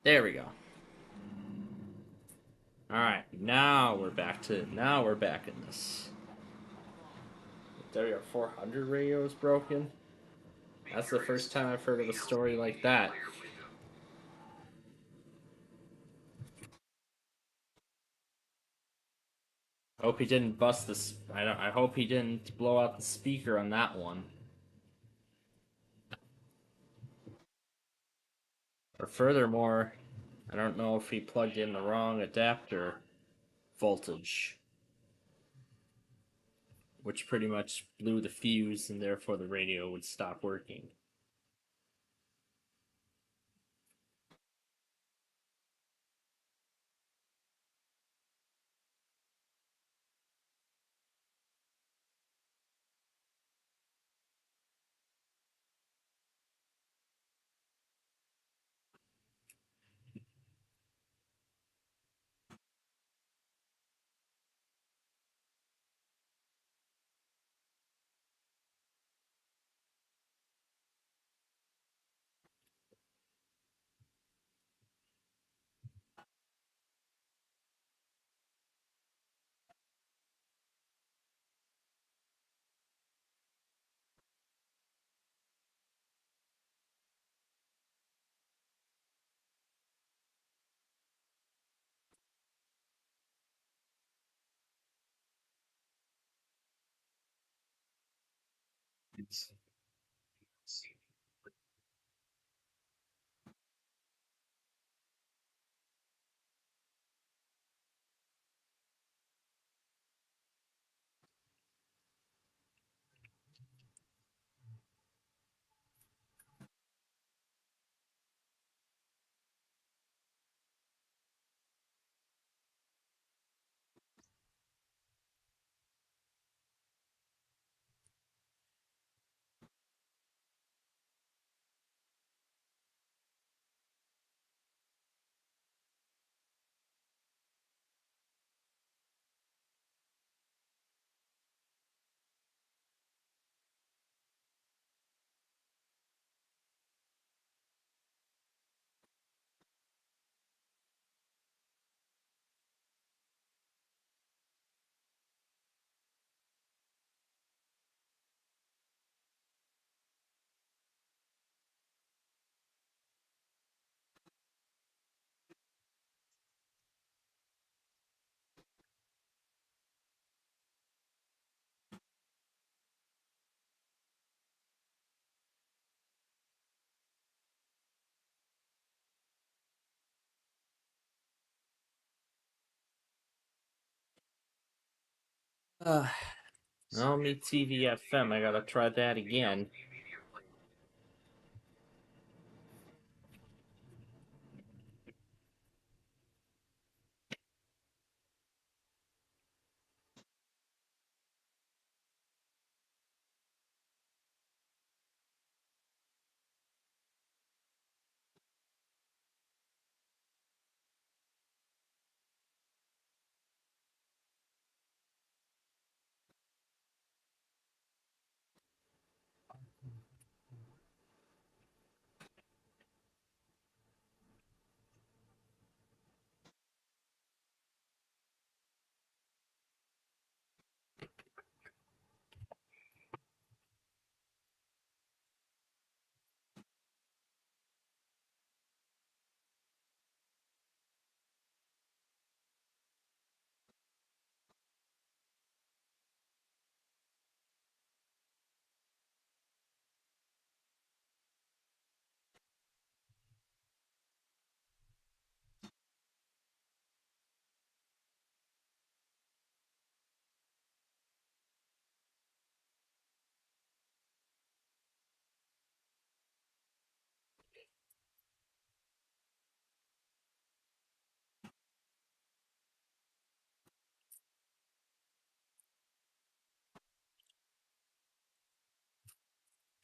there we go. All right, now we're back in this. WR400 radio is broken. That's the first time I've heard of a story like that. Hope he didn't bust this. I hope he didn't blow out the speaker on that one. Or furthermore, I don't know if he plugged in the wrong adapter voltage, which pretty much blew the fuse and therefore the radio would stop working. It's No, me TV FM. I gotta try that again.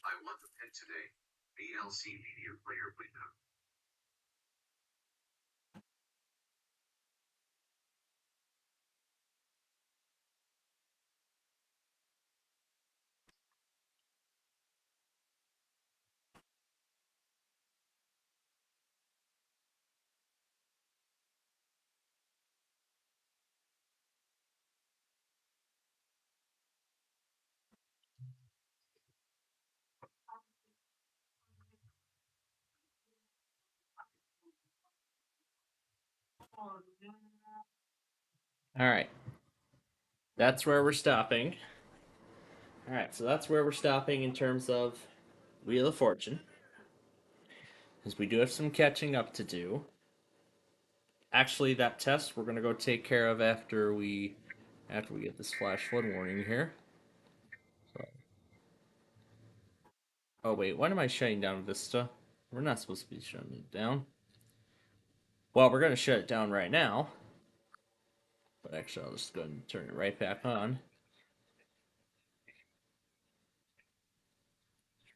I want the pen today. VLC Media Player window. Alright. That's where we're stopping. Alright, so that's where we're stopping in terms of Wheel of Fortune. Because we do have some catching up to do. Actually, that test we're gonna go take care of after we get this flash flood warning here. So. Oh wait, why am I shutting down Vista? We're not supposed to be shutting it down. Well, we're gonna shut it down right now. But actually, I'll just go ahead and turn it right back on.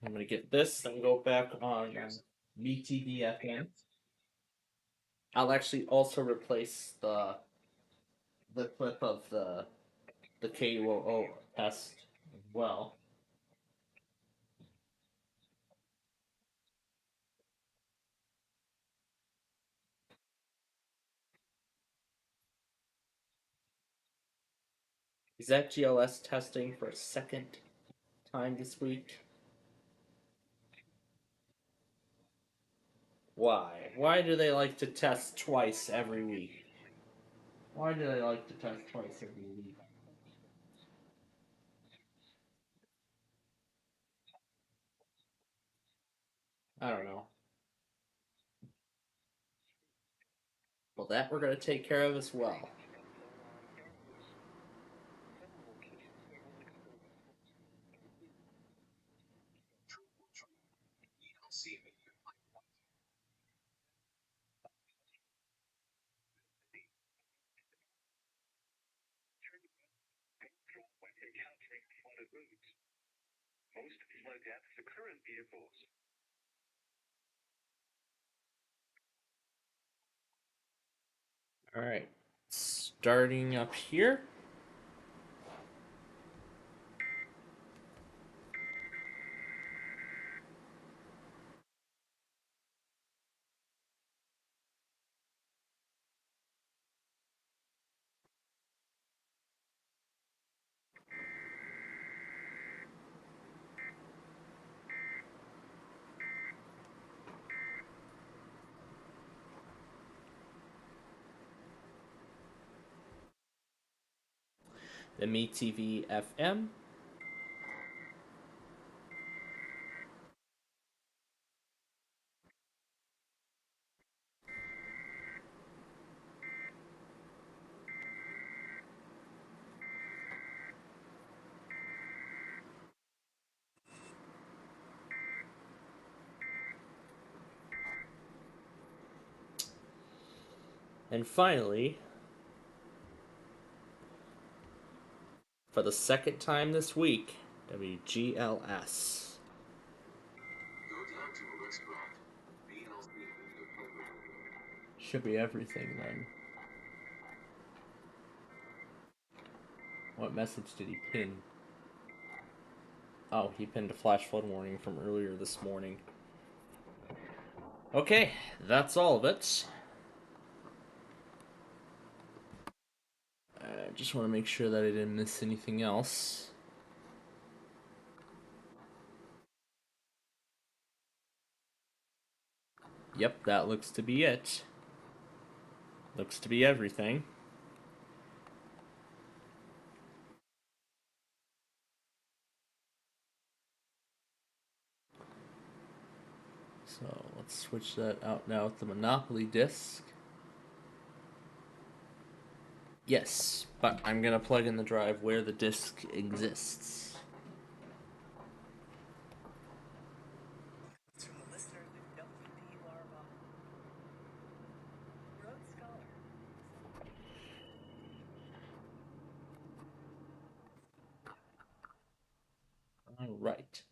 I'm gonna get this and go back on VTV FM. I'll actually also replace the clip of the KUOO test as well. Is that GLS testing for a second time this week? Why? Why do they like to test twice every week? Why do they like to test twice every week? I don't know. Well, that we're going to take care of as well. Most flood deaths occur in vehicles. All right. Starting up here. The MeTV FM. And finally, for the second time this week, WGLS. Should be everything then. What message did he pin? Oh, he pinned a flash flood warning from earlier this morning. Okay, that's all of it. I just want to make sure that I didn't miss anything else. Yep, that looks to be it. Looks to be everything. So let's switch that out now with the Monopoly disc. Yes, but I'm gonna plug in the drive where the disc exists. All right.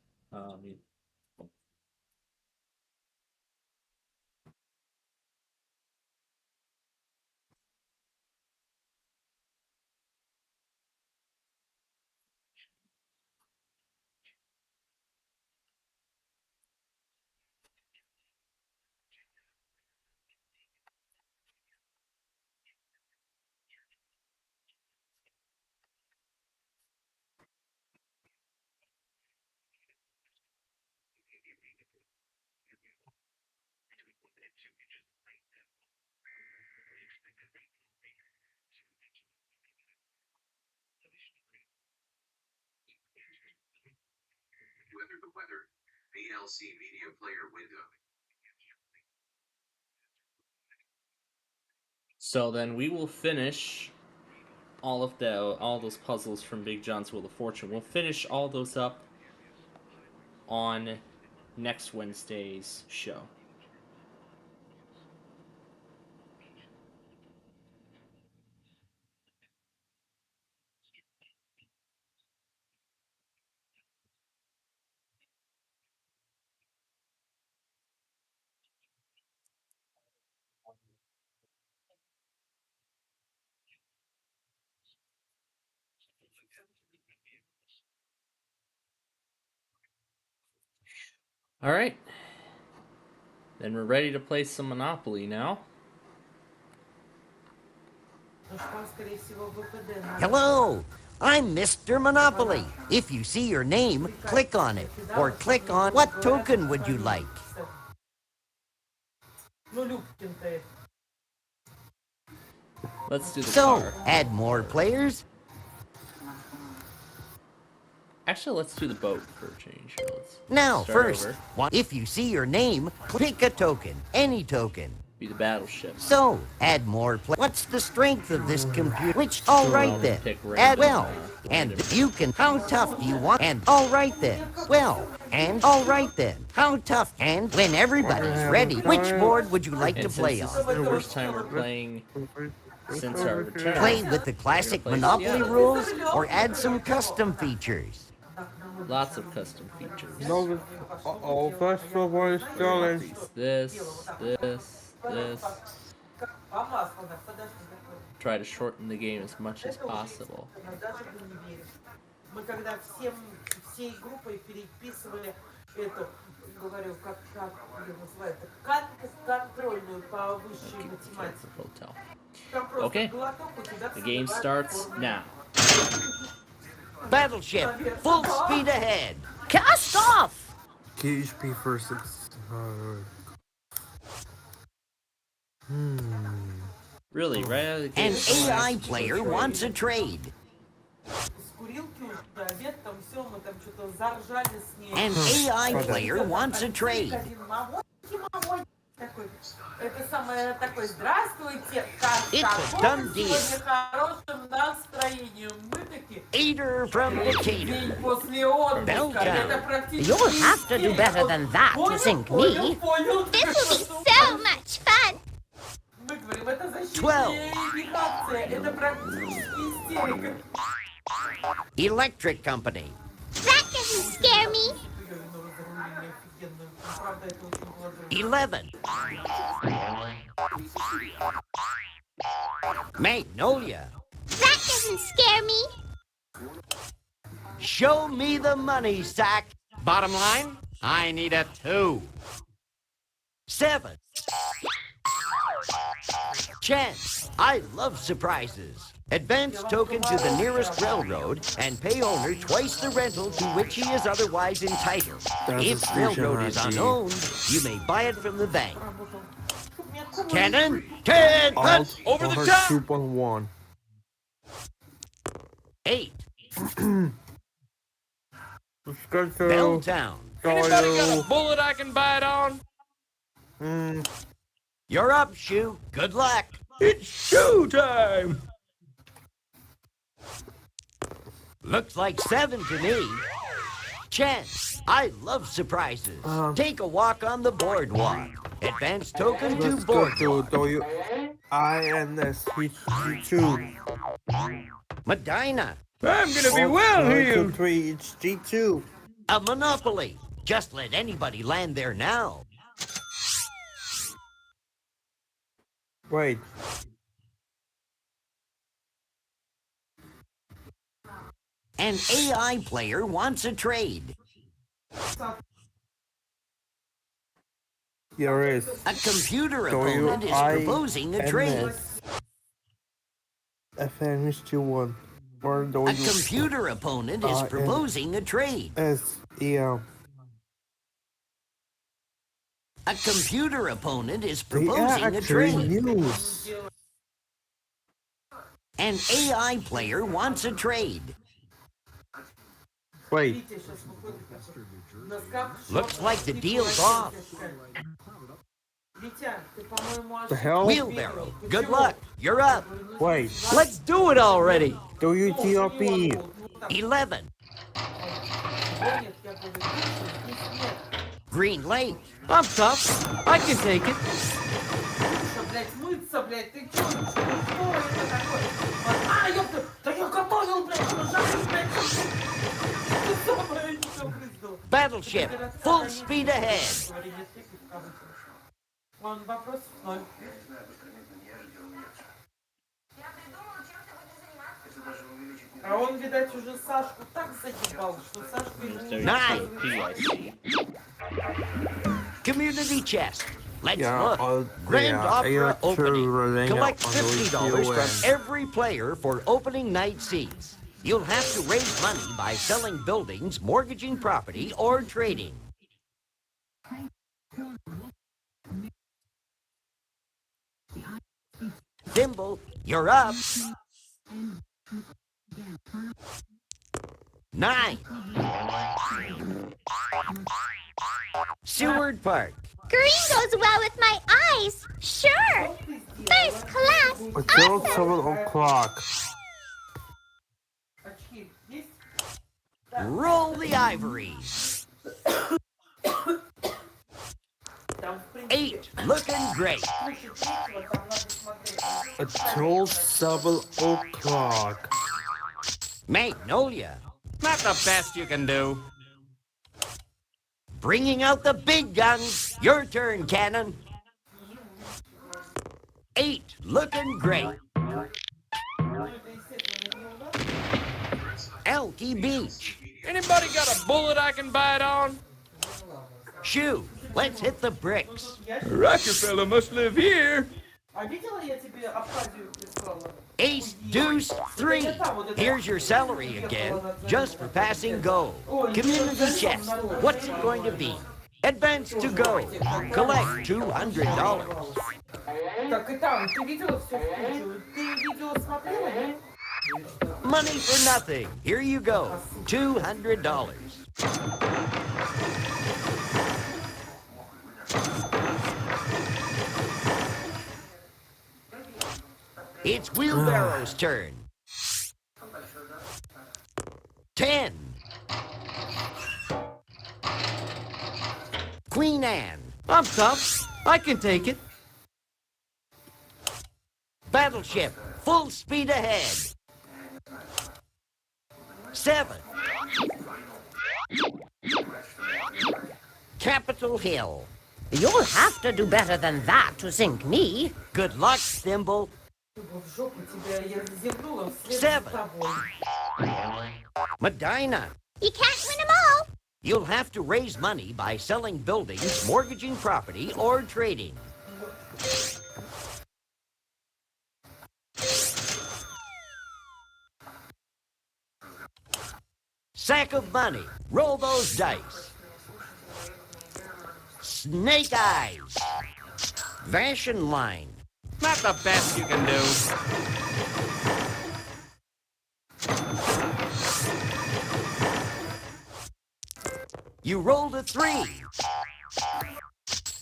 The weather, VLC media player window. So then we will finish all those puzzles from Big John's Wheel of Fortune. We'll finish all those up on next Wednesday's show. All right. Then we're ready to play some Monopoly now. Hello, I'm Mr. Monopoly. If you see your name, click on it, or click on what token would you like? Let's do the So, car. add more players? Actually, let's do the boat for a change. Let's Now, start first, over. if you see your name, pick a token, any token. Be the battleship. So, add more players. What's the strength of this computer? Which, all right then. Add well, and you can. How tough do you want? And all right then. Well, and all right then. How tough? And when everybody's ready, which board would you like to play This on? is the first time we're playing since our return. Play with the classic We're gonna play Monopoly Seattle. rules, or add some custom features? Lots of custom features. Oh, first of all, it's going. This. Try to shorten the game as much as possible. Мы когда всей группой переписывали эту, говорю, как ее называют, контрольную по высшей математике. Hotel. Там просто Okay. глоток у тебя The game starts now. Battleship, full speed ahead. Cast off! KHP first. Really, right out of the An gate. someone AI has to player trade. wants a trade. с курилки уже обед, там все, мы там что-то заржали с ней. An AI player wants a trade. Такой, это самое такой, здравствуйте, как It's a done deal. сегодня хорошим настроением. Мы такие, Eater from Decatur. день после отдыха, Belgium. это практически You'll have to do better than that to sink me. Понял? This will be so much fun. Мы же говорим, это защитная 12. имитация. Это практически истерика. Electric Company. That doesn't scare me. 11. Magnolia. That doesn't scare me. Show me the money, Sack. Bottom line, I need a 2. 7. Chance. I love surprises. Advance token to the nearest railroad and pay owner twice the rental to which he is otherwise entitled. If railroad is unowned, you may buy it from the bank. Cannon, 10, punch, over the top. 2.1. 8. Let's go to Belltown. Anybody got a bullet I can bite on? You're up, Shoe. Good luck. It's shoe time. Looks like 7 to me. Chance. I love surprises. Take a walk on the boardwalk. Advance token to Let's go boardwalk. to INSG2. Medina. I'm gonna be well here. 3, it's G2. A monopoly. Just let anybody land there now. Wait. An AI player wants a trade. Here is. A computer opponent is proposing a trade. FNH21. A computer opponent is proposing a trade. SEM. A computer opponent is proposing a trade. News. An AI player wants a trade. Wait. Looks like the deal's off. The hell? Wheelbarrow, good luck. You're up. Wait. Let's do it already. WTOP. 11. Green Lake. I'm tough. I can take it. Блять, мыться, блять, ты чё? Что это такое? А, ёпта! Да я готовил, блять, ужасно, блять! Battleship, full speed ahead. Вопрос 0. А он, видать, уже Сашку так заебал, что Сашка ему... 9. Community chest. Let's look. Grand Opera opening. Collect $50 from every player for opening night seats. You'll have to raise money by selling buildings, mortgaging property, or trading. Thimble, you're up. 9. Seward Park. Green goes well with my eyes. Sure. First class. Until 7 o'clock. Roll the ivories. 8. Looking great. Until 7 o'clock. Magnolia. Not the best you can do. Bringing out the big guns. Your turn, Cannon. 8. Looking great. Elky Beach. Anybody got a bullet I can bite on? Shoe. Let's hit the bricks. Rockefeller must live here. А видела я тебе Абхазию прислала? Ace, deuce, 3. Here's your salary again, just for passing go. Community chest. What's it going to be? Advance to go. Collect $200. Так и там, ты видела все в кучу? Ты видео смотрела, нет? Money for nothing. Here you go. $200. It's Wheelbarrow's turn. 10. Queen Anne. I'm tough. I can take it. Battleship, full speed ahead. 7. Capitol Hill. You'll have to do better than that to sink me. Good luck, Thimble. 7. Medina. You can't win them all. You'll have to raise money by selling buildings, mortgaging property, or trading. 'Sack of money. Roll those dice. Snake eyes. Vashon line. Not the best you can do. You rolled a 3.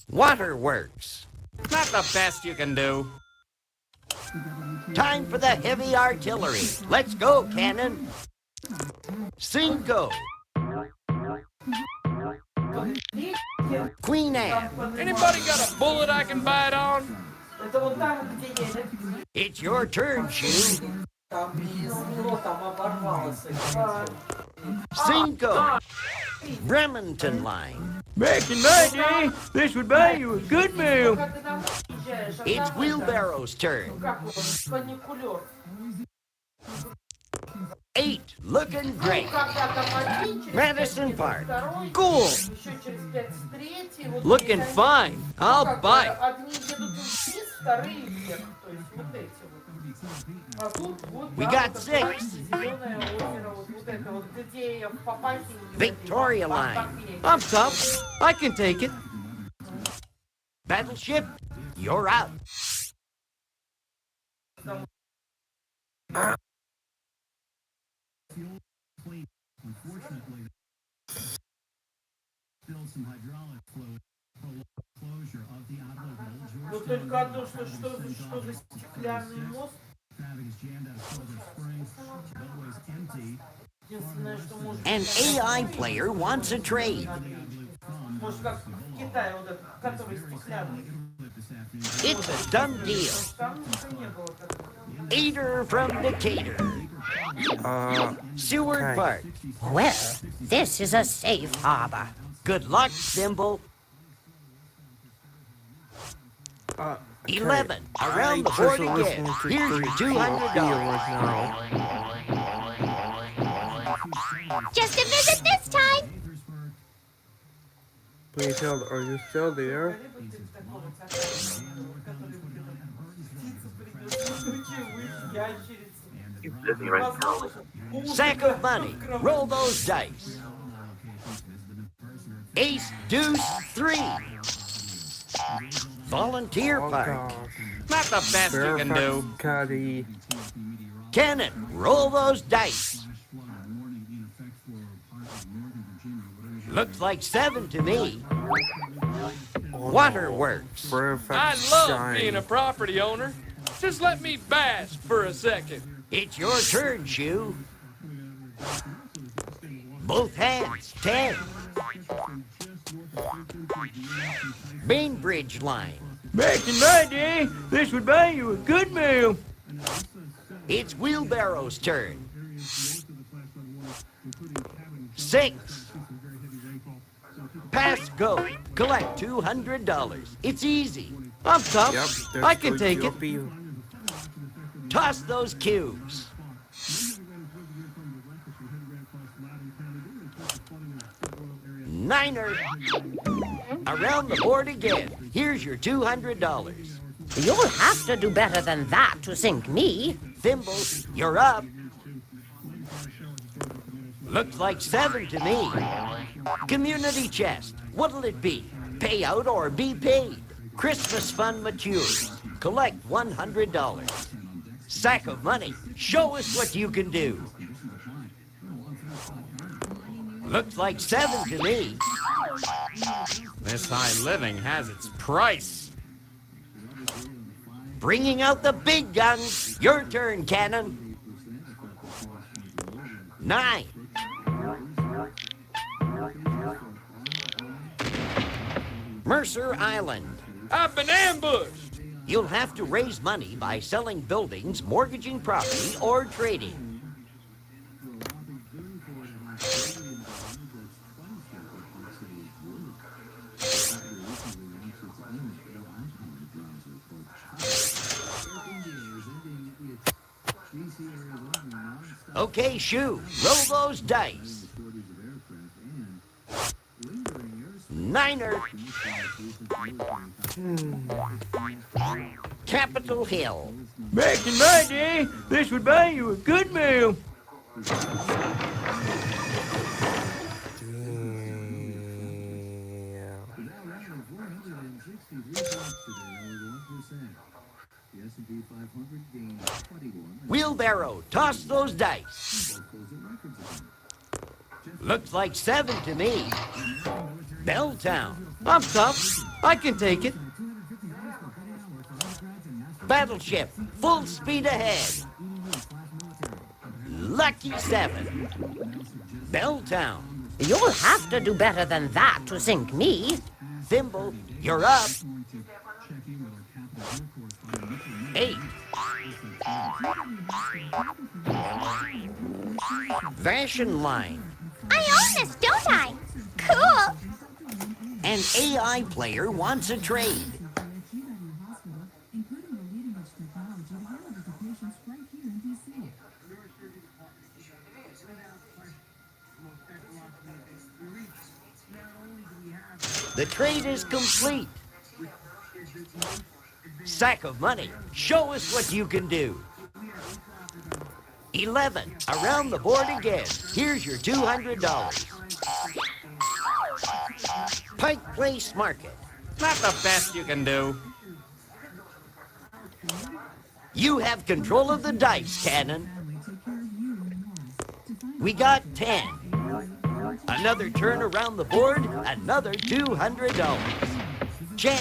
Waterworks. Not the best you can do. Time for the heavy artillery. Let's go, cannon. 5. Queen Anne. Anybody got a bullet I can bite on? It's your turn, Shoe. 5. Bremerton line. Back in my day, this would buy you a good meal. It's Wheelbarrow's turn. 8. Looking great. Madison Park. Cool. Looking fine. I'll bite. We got 6. Victoria line. I'm tough. I can take it. Battleship, you're out. Unfortunately, still some hydraulic fluid closure of the outlet hole. Вот только одно, что за стеклянный мост. Traffic is jammed out of Silver Springs. Railway is empty. Единственное, что может... An AI player wants a trade. Может, как в Китае, вот этот, который стеклянный. It's a done deal. Там ничего не было такого. Eater from Decatur. Seward Park. Well, this is a safe harbor. Good luck, Thimble. 11. Around the board again. Here's your $200. Just a visit this time. Please hold. Are you still there? Sack of money. Roll those dice. Ace, deuce, 3. Volunteer Park. Not the best you can do. Cuddy. Cannon, roll those dice. Looks like 7 to me. Waterworks. I love being a property owner. Just let me bask for a second. It's your turn, Shoe. Both hands, 10. Bainbridge line. Back in my day, this would buy you a good meal. It's Wheelbarrow's turn. 6. Pass go. Collect $200. It's easy. I'm tough. I can take it. Toss those cubes. Niner. Around the board again. Here's your $200. You'll have to do better than that to sink me. Thimble, you're up. Looks like 7 to me. Community chest. What'll it be? Pay out or be paid? Christmas fund matures. Collect $100. Sack of money. Show us what you can do. Looks like 7 to me. This high living has its price. Bringing out the big guns. Your turn, Cannon. 9. Mercer Island. I've been ambushed. You'll have to raise money by selling buildings, mortgaging property, or trading. Okay, Shoe, roll those dice. Niner. Capitol Hill. Back in my day, this would buy you a good meal. Wheelbarrow, toss those dice. Looks like 7 to me. Belltown. I'm tough. I can take it. Battleship, full speed ahead. Lucky 7. Belltown. You'll have to do better than that to sink me. Thimble, you're up. 8. Vashon Line. I own this, don't I? Cool. An AI player wants a trade. The trade is complete. Sack of money. Show us what you can do. 11. Around the board again. Here's your $200. Pike Place Market. Not the best you can do. You have control of the dice, Cannon. We got 10. Another turn around the board, another $200. Jan,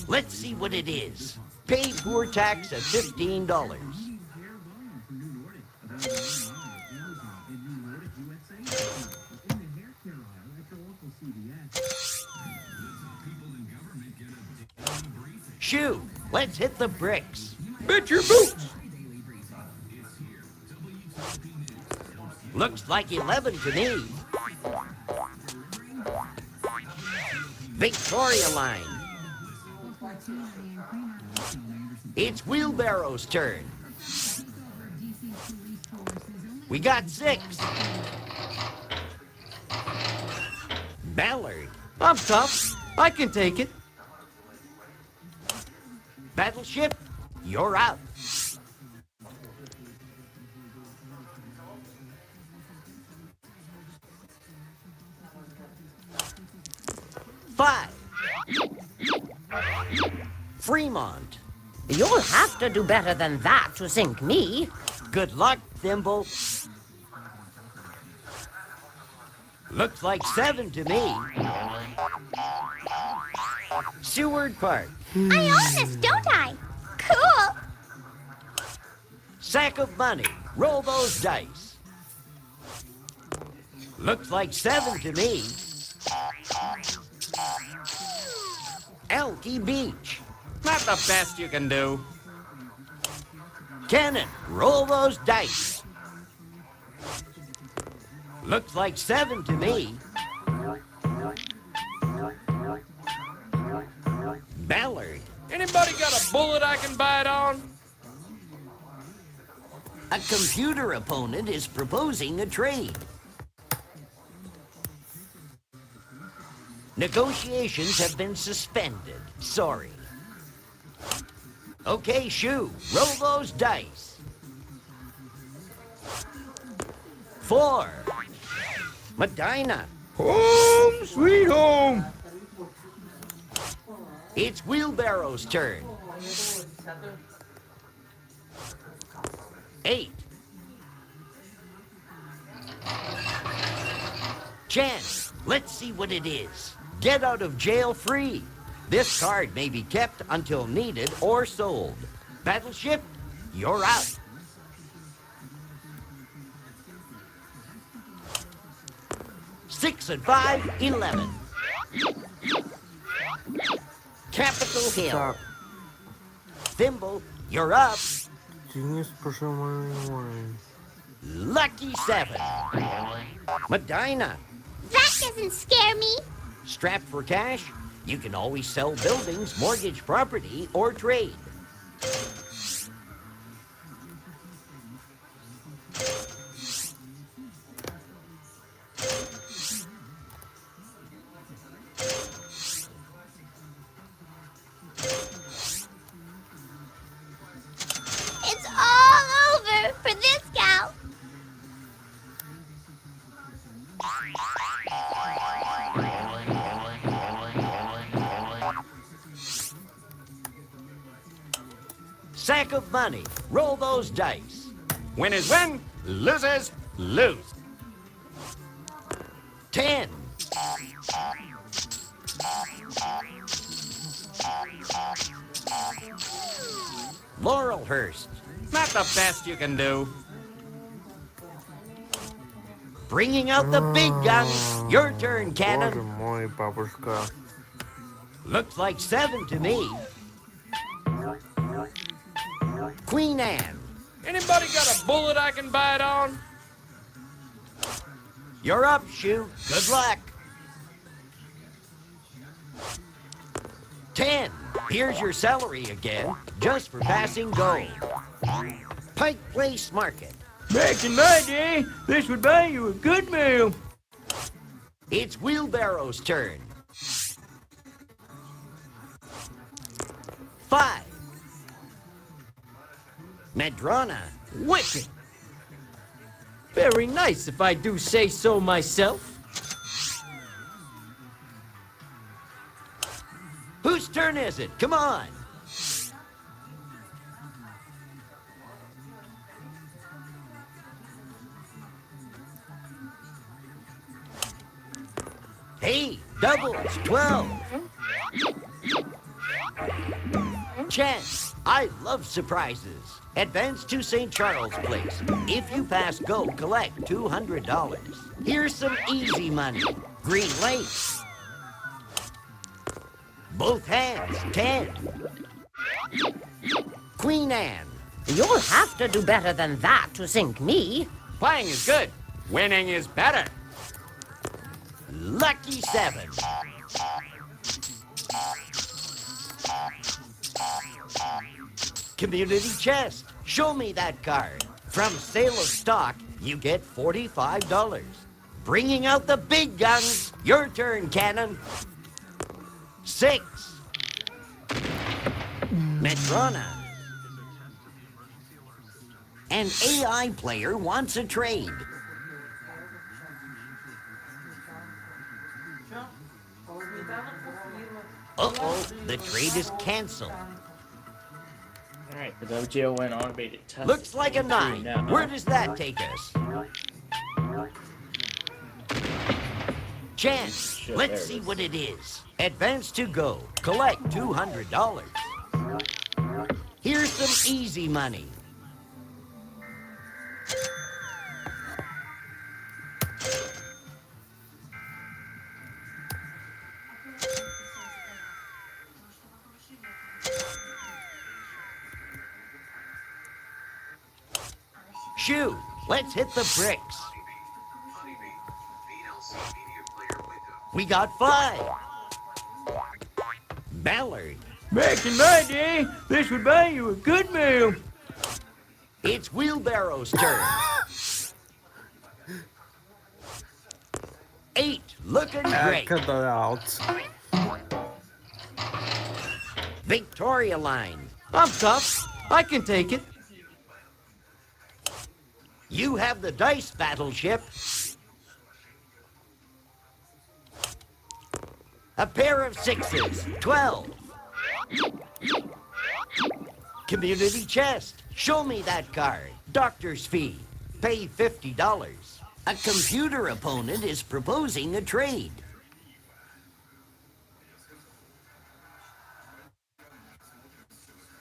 let's see what it is. Pay poor tax of $15. Shoe, let's hit the bricks. Bet your boots. Looks like 11 to me. Victoria Line. It's Wheelbarrow's turn. We got 6. Ballard. I'm tough. I can take it. Battleship, you're out. Five. Fremont. You'll have to do better than that to sink me. Good luck, Thimble. Looks like 7 to me. Seward Park. I own this, don't I? Cool. Sack of money. Roll those dice. Looks like 7 to me. Elky Beach. Not the best you can do. Cannon, roll those dice. Looks like 7 to me. Ballard. Anybody got a bullet I can bite on? A computer opponent is proposing a trade. Negotiations have been suspended. Sorry. Okay, Shoe, roll those dice. 4. Medina. Home, sweet home. It's Wheelbarrow's turn. 8. Chance, let's see what it is. Get out of jail free. This card may be kept until needed or sold. Battleship, you're out. Six and 5, 11. Capitol Hill. Thimble, you're up. Genius person. Lucky 7. Medina, That doesn't scare me. strapped for cash? You can always sell buildings, mortgage property, or trade. It's all over for this gal. Sack of money. Roll those dice. Winners win, losers lose. 10. Laurelhurst. Not the best you can do. Bringing out the big guns. Your turn, Cannon. Боже мой, бабушка. Looks like 7 to me. Queen Anne. Anybody got a bullet I can bite on? You're up, Shoe. Good luck. 10. Here's your celery again, just for passing go. Pike Place Market. Back in my day, this would buy you a good meal. It's Wheelbarrow's turn. 5. Madrona. Wicked. Very nice if I do say so myself. Whose turn is it? Come on. Hey, doubles, 12. Chance, I love surprises. Advance to St. Charles Place. If you pass go, collect $200. Here's some easy money. Green Lake. Both hands, 10. Queen Anne. You'll have to do better than that to sink me. Playing is good. Winning is better. Lucky 7. Community chest. Show me that card. From sale of stock, you get $45. Bringing out the big guns. Your turn, Cannon. 6. Medrona. An AI player wants a trade. Uh-oh, the trade is canceled. Alright, the dojo went automated test. Looks like a 9. Now. Where does that take us? Chance, Shit, let's there it see is. what it is. Advance to go. Collect $200. Here's some easy money. Shoo, let's hit the bricks. We got 5. Ballard. Back in my day, this would buy you a good meal. It's Wheelbarrow's turn. 8, looking great. Cut that out. Victoria Line. I'm tough. I can take it. You have the dice, Battleship. A pair of 6s, 12. Community chest. Show me that card. Doctor's fee. Pay $50. A computer opponent is proposing a trade.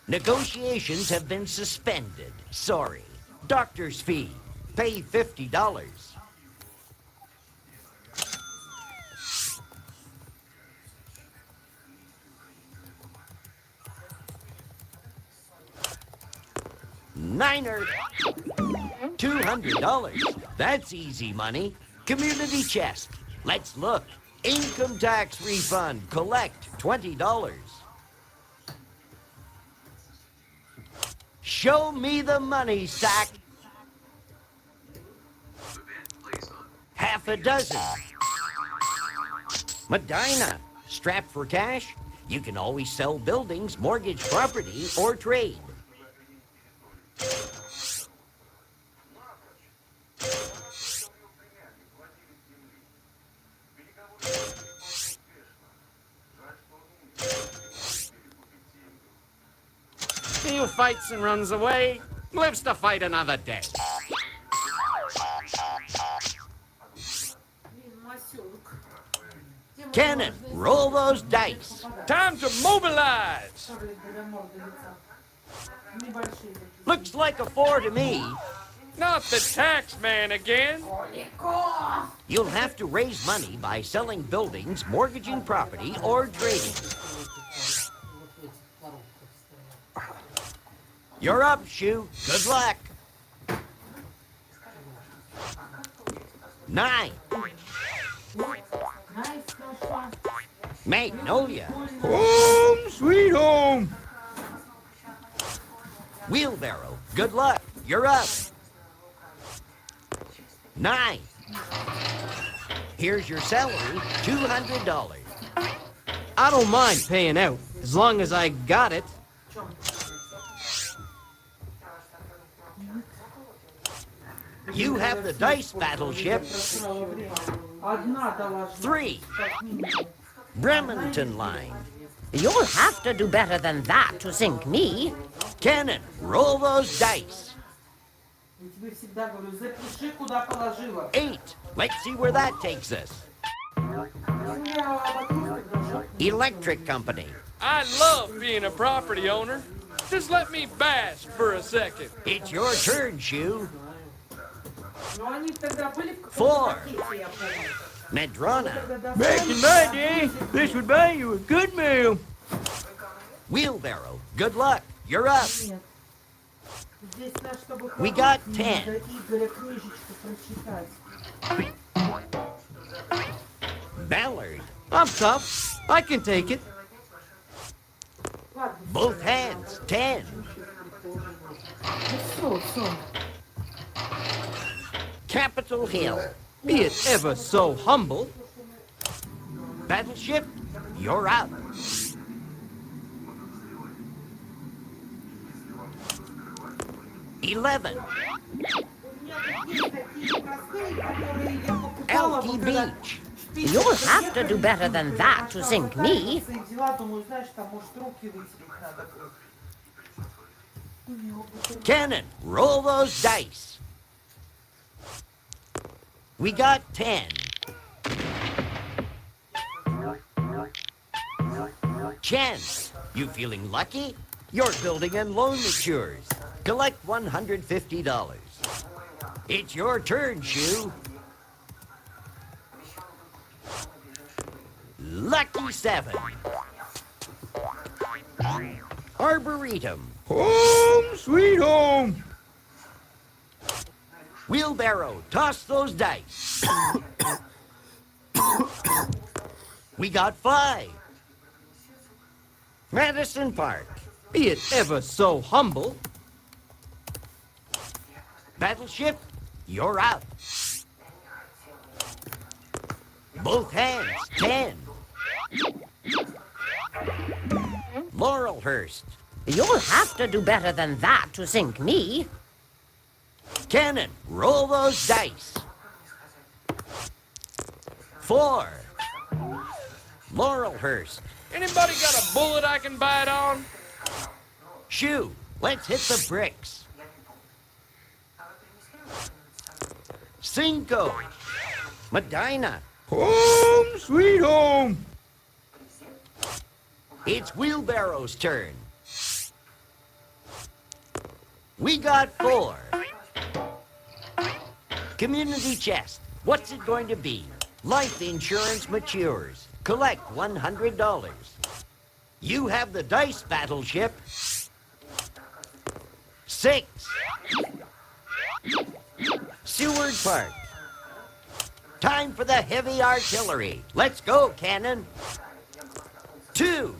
Negotiations have been suspended. Sorry. Doctor's fee. Pay $50. Niner. $200. That's easy money. Community chest. Let's look. Income tax refund. Collect $20. Show me the money, Sack. Half a dozen. Medina. Strapped for cash? You can always sell buildings, mortgage property, or trade. He who fights and runs away lives to fight another day. Cannon, roll those dice. Time to mobilize. Looks like a 4 to me. Not the tax man again. You'll have to raise money by selling buildings, mortgaging property, or trading. You're up, Shoe. Good luck. 9. Magnolia. Home sweet home. Wheelbarrow. Good luck. You're up. 9. Here's your salary, $200. I don't mind paying out, as long as I got it. You have the dice battleship. 3. Bremerton line. You'll have to do better than that to sink me. Cannon, roll those dice. 8. Let's see where that takes us. Electric company. I love being a property owner. Just let me bask for a second. It's your turn, Shoe. 4. Medrona. Back in my day, this would buy you a good meal. Wheelbarrow. Good luck. You're up. We got 10. Ballard. I'm tough. I can take it. Both hands. 10. Capitol Hill. Be it ever so humble. Battleship, you're out. 11. Elky Beach. You'll have to do better than that to sink me. Cannon, roll those dice. We got 10. Chance, you feeling lucky? Your building and loan matures. Collect $150. It's your turn, Shoe. Lucky 7. Arboretum. Home sweet home. Wheelbarrow, toss those dice. We got 5. Madison Park. Be it ever so humble. Battleship, you're out. Both hands, 10. Laurelhurst. You'll have to do better than that to sink me. Cannon, roll those dice. 4. Laurelhurst. Anybody got a bullet I can bite on? Shoe, let's hit the bricks. 5. Medina. Home sweet home. It's Wheelbarrow's turn. We got 4. Community chest. What's it going to be? Life insurance matures. Collect $100. You have the dice battleship. 6. Seward Park. Time for the heavy artillery. Let's go, Cannon. 2.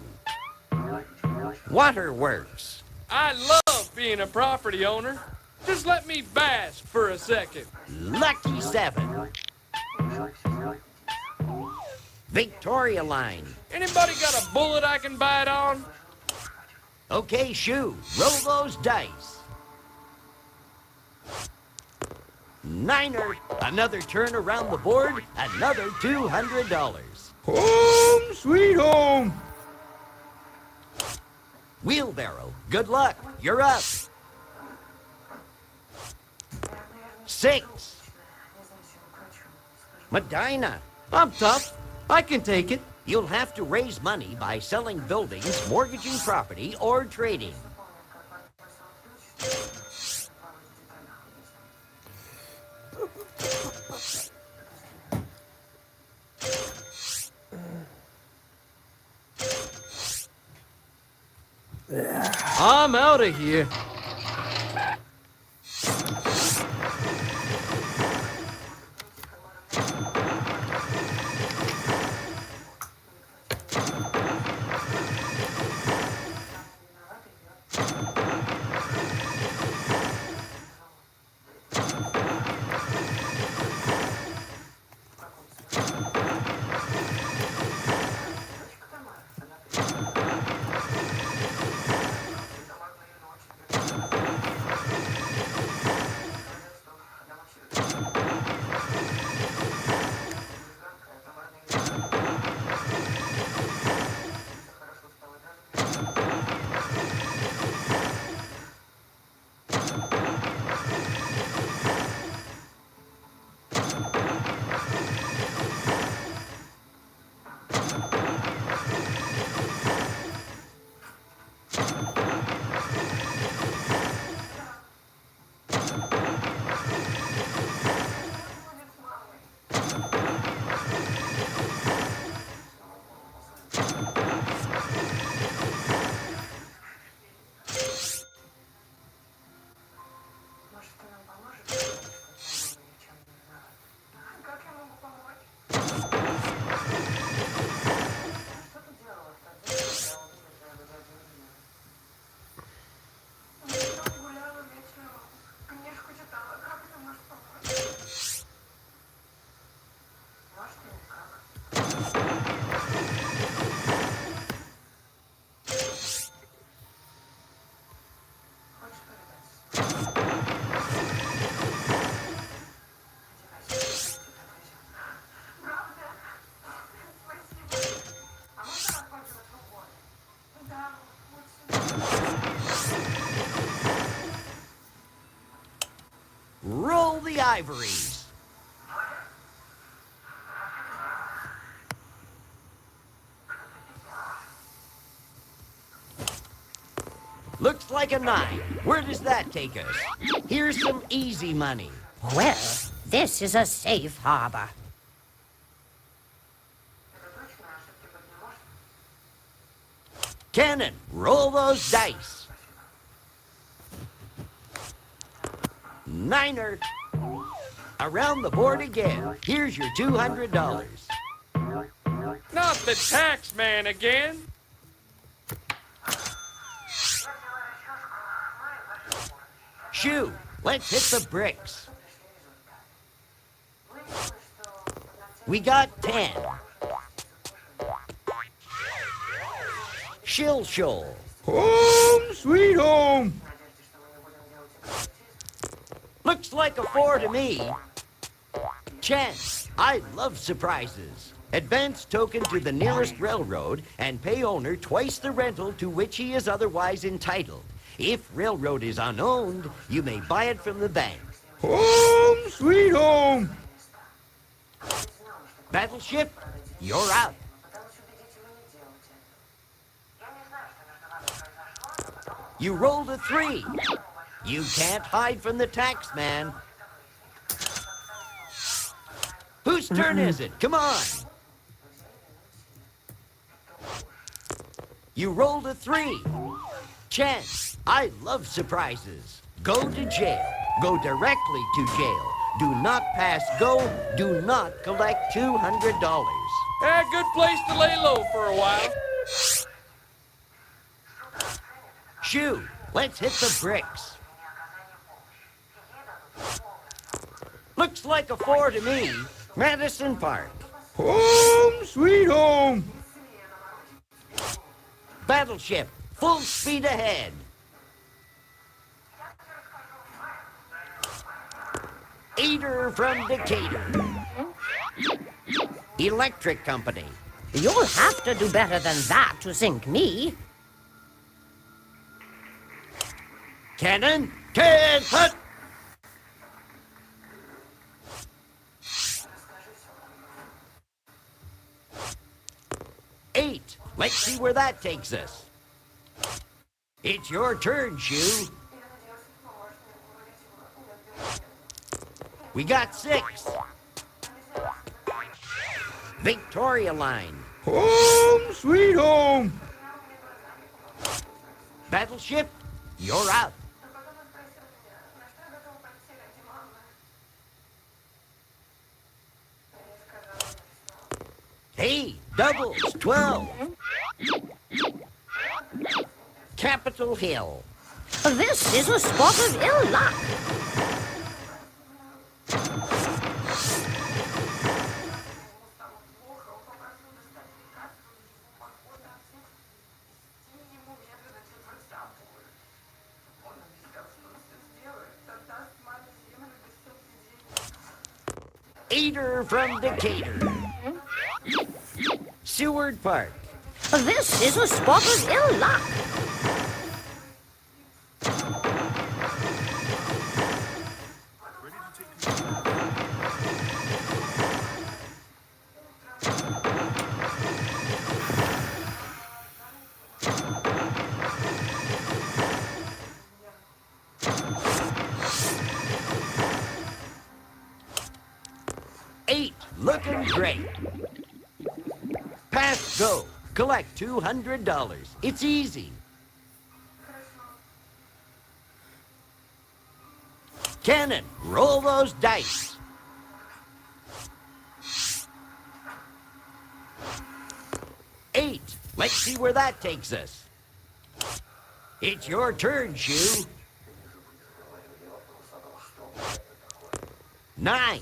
Waterworks. I love being a property owner. Just let me bask for a second. Lucky 7. Victoria Line. Anybody got a bullet I can bite on? Okay, Shoe, roll those dice. 9er, another turn around the board, another $200. Home sweet home. Wheelbarrow, good luck, you're up. 6. Medina, I'm tough. I can take it. you'll have to raise money by selling buildings, mortgaging property, or trading. I'm out of here. Roll the ivories. Looks like a 9. Where does that take us? Here's some easy money. Well, this is a safe harbor. Cannon, roll those dice. 9er. Around the board again. Here's your $200. Not the tax man again. Shoo, let's hit the bricks. We got 10. Shill Shoal. Home sweet home. Looks like a 4 to me. Chance, I love surprises. Advance token to the nearest railroad and pay owner twice the rental to which he is otherwise entitled. If railroad is unowned, you may buy it from the bank. Home sweet home. Battleship, you're out. You rolled a 3. You can't hide from the tax man. Whose turn is it? Come on. You rolled a 3. Chance, I love surprises. Go to jail. Go directly to jail. Do not pass go. Do not collect $200. Good place to lay low for a while. Shoo, let's hit the bricks. Looks like a 4 to me. Madison Park. Home sweet home. Battleship, full speed ahead. Eater from Decatur. Electric Company. You'll have to do better than that to sink me. Cannon, 10 foot. Eight. Let's see where that takes us. It's your turn, Shoo. We got 6. Victoria Line. Home sweet home. Battleship, you're out. Hey, doubles, 12. Capitol Hill. This is a spot of ill luck. Eater from Decatur. Seward Park. This is a spot of ill luck. Looking great. Pass go. Collect $200. It's easy. Cannon, roll those dice. Eight. Let's see where that takes us. It's your turn, Shoo. 9.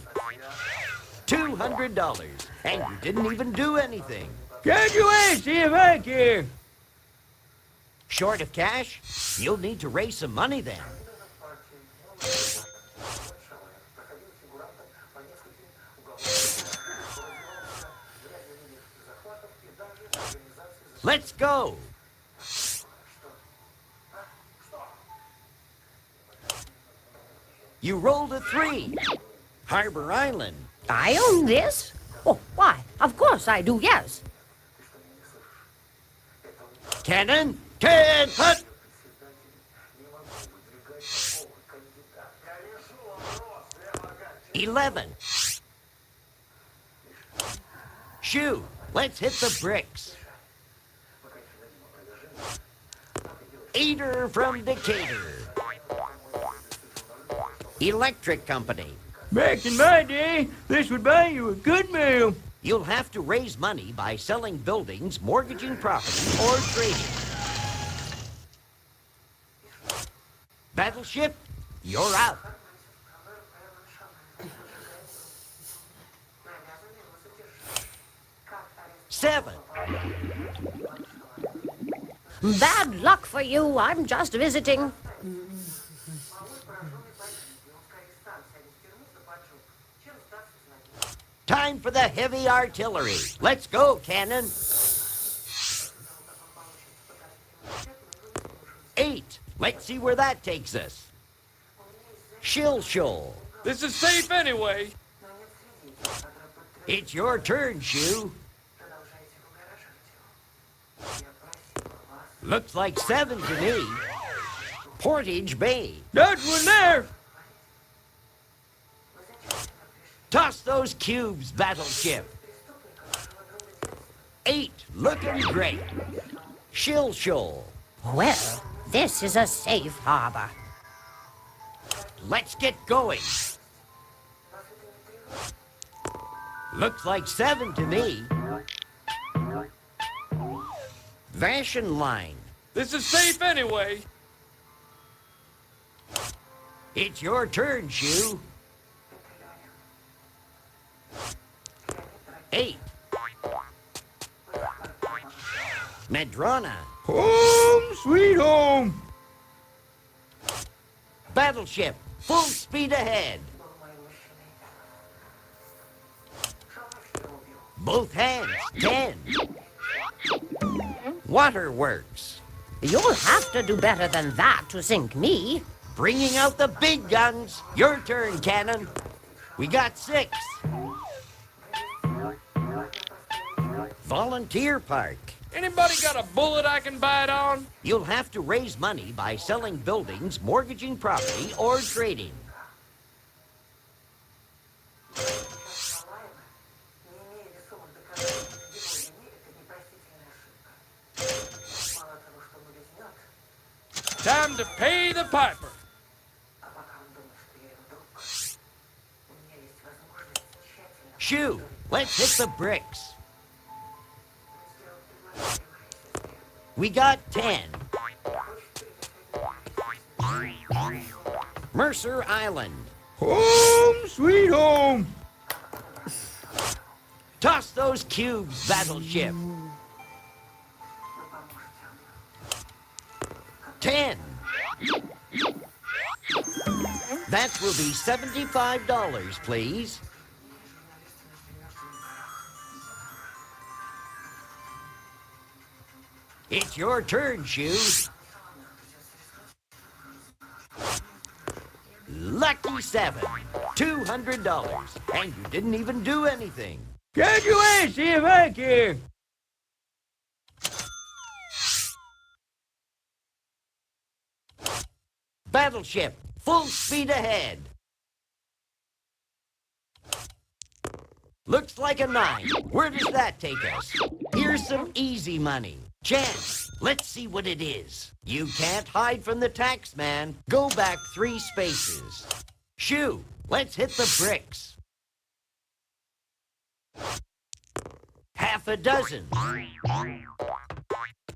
$200. And you didn't even do anything. Can't you wait? See if I care. Short of cash? You'll need to raise some money then. Let's go. You rolled a 3. Harbor Island. I own this? Oh, why? Of course I do, yes. Cannon, 10 foot. $11. Shoo, let's hit the bricks. Eater from Decatur. Electric Company. Back in my day, this would buy you a good meal. You'll have to raise money by selling buildings, mortgaging property, or trading. Battleship, you're out. $7. Bad luck for you. I'm just visiting. Time for the heavy artillery. Let's go, Cannon. 8. Let's see where that takes us. Shill Shoal. This is safe anyway. It's your turn, Shoo. Looks like 7 to me. Portage Bay. That's one there. Toss those cubes, Battleship. 8. Looking great. Shill Shoal. Well, this is a safe harbor. Let's get going. Looks like 7 to me. Vashon line. This is safe anyway. It's your turn, Shoe. 8. Madrona. Home sweet home. Battleship. Full speed ahead. Both hands. 10. Waterworks. You'll have to do better than that to sink me. Bringing out the big guns. Your turn, Cannon. We got 6. Volunteer Park. Anybody got a bullet I can bite on? You'll have to raise money by selling buildings, mortgaging property, or trading. Time to pay the piper. Shoe, let's hit the bricks. We got 10. Mercer Island. Home sweet home. Toss those cubes, Battleship. 10. That will be $75, please. It's your turn, Shoe. Lucky 7. $200. And you didn't even do anything. Get you in, see if I can. Battleship, full speed ahead. Looks like a 9. Where does that take us? Here's some easy money. Chance, let's see what it is. You can't hide from the tax man. Go back 3 spaces. Shoe, let's hit the bricks. Half a dozen.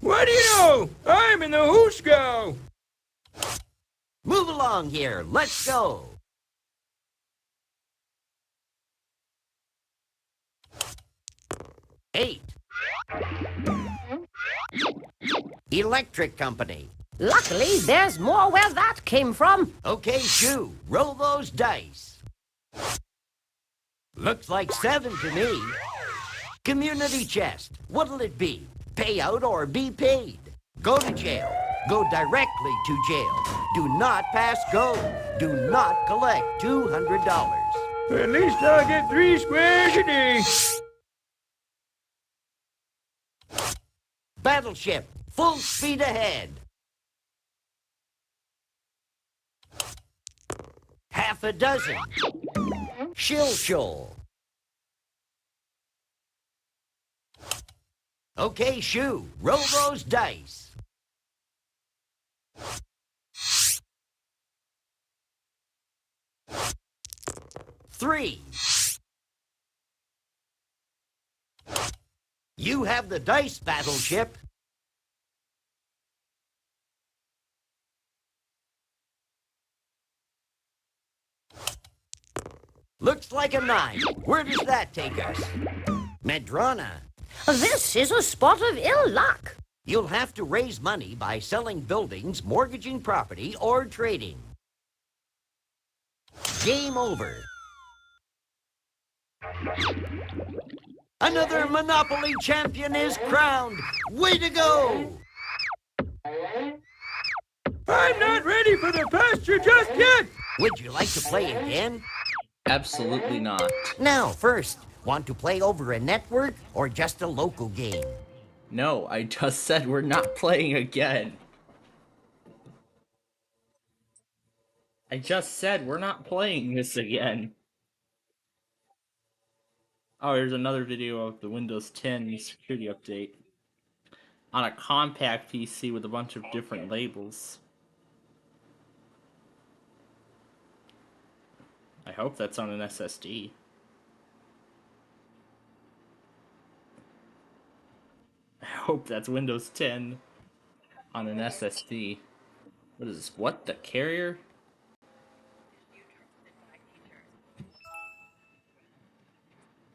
What do you know? I'm in the Husko. Move along here. Let's go. Eight. Electric company. Luckily, there's more where that came from. Okay, Shoe, roll those dice. Looks like 7 to me. Community chest. What'll it be? Pay out or be paid? Go to jail. Go directly to jail. Do not pass go. Do not collect $200. At least I'll get 3 squares a day. Battleship, full speed ahead. Half a dozen. Shill shoal. Okay, Shoe, roll those dice. Three. You have the dice, Battleship. Looks like a 9. Where does that take us? Madrona. This is a spot of ill luck. You'll have to raise money by selling buildings, mortgaging property, or trading. Game over. Another Monopoly champion is crowned. Way to go! I'm not ready for the pasture just yet. Would you like to play again? Absolutely not. Now, first, want to play over a network or just a local game? No, I just said we're not playing again. I just said we're not playing this again. Oh, here's another video of the Windows 10 security update. On a compact PC with a bunch of different labels. I hope that's on an SSD. hope that's Windows 10 on an SSD. What is this? What? The carrier?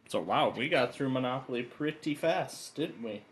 So wow, we got through Monopoly pretty fast, didn't we?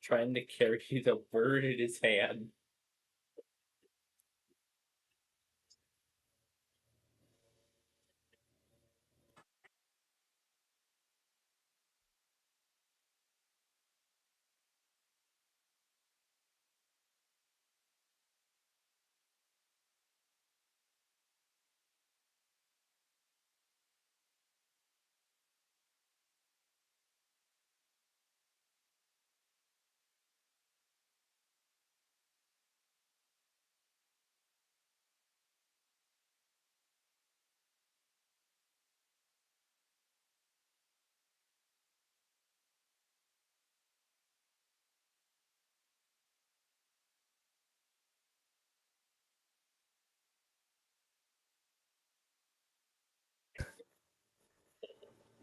Trying to carry the bird in his hand.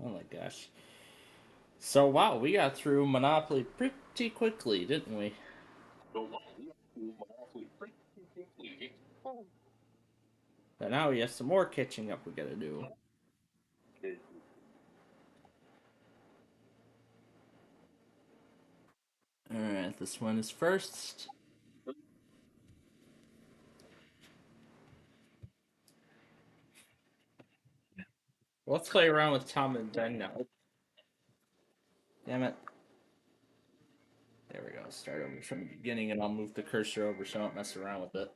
Oh my gosh. So wow, we got through Monopoly pretty quickly, didn't we? But now we have some more catching up we gotta do. Alright, this one is first. Let's play around with Tom and Ben now. Damn it. There we go. Start over from the beginning and I'll move the cursor over so I don't mess around with it.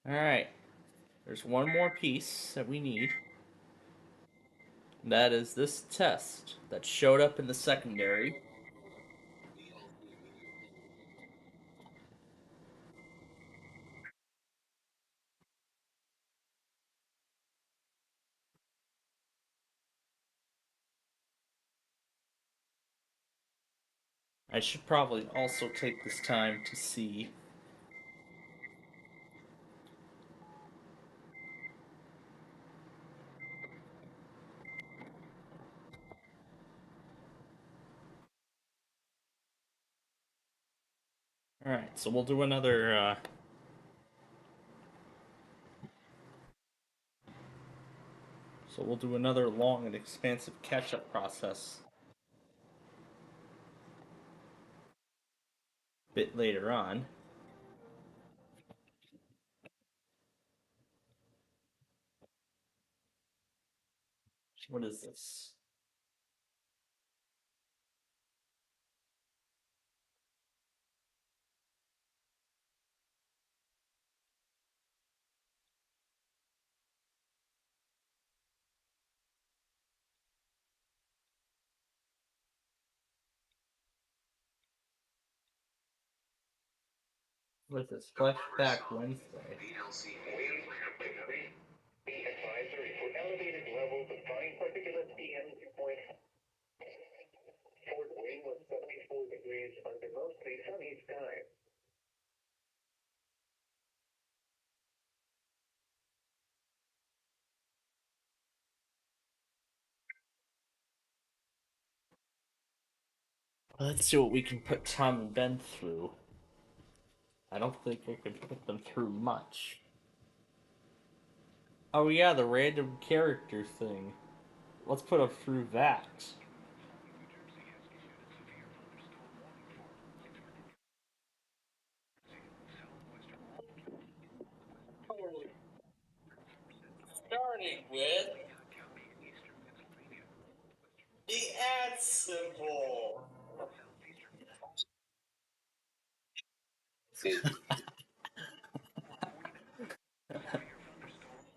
Alright. There's one more piece that we need. That is this test that showed up in the secondary. I should probably also take this time to see. Alright, so we'll do another, So we'll do another long and expansive catch-up process a bit later on. What is this? What is this? Flashback Wednesday. Advisory for elevated levels of fine particulate PM 2.5. Fort Wayne was 74 degrees under mostly sunny skies. Let's see what we can put Tom and Ben through. I don't think we can put them through much. Oh yeah, the random character thing. Let's put them through that. Starting with the @ symbol.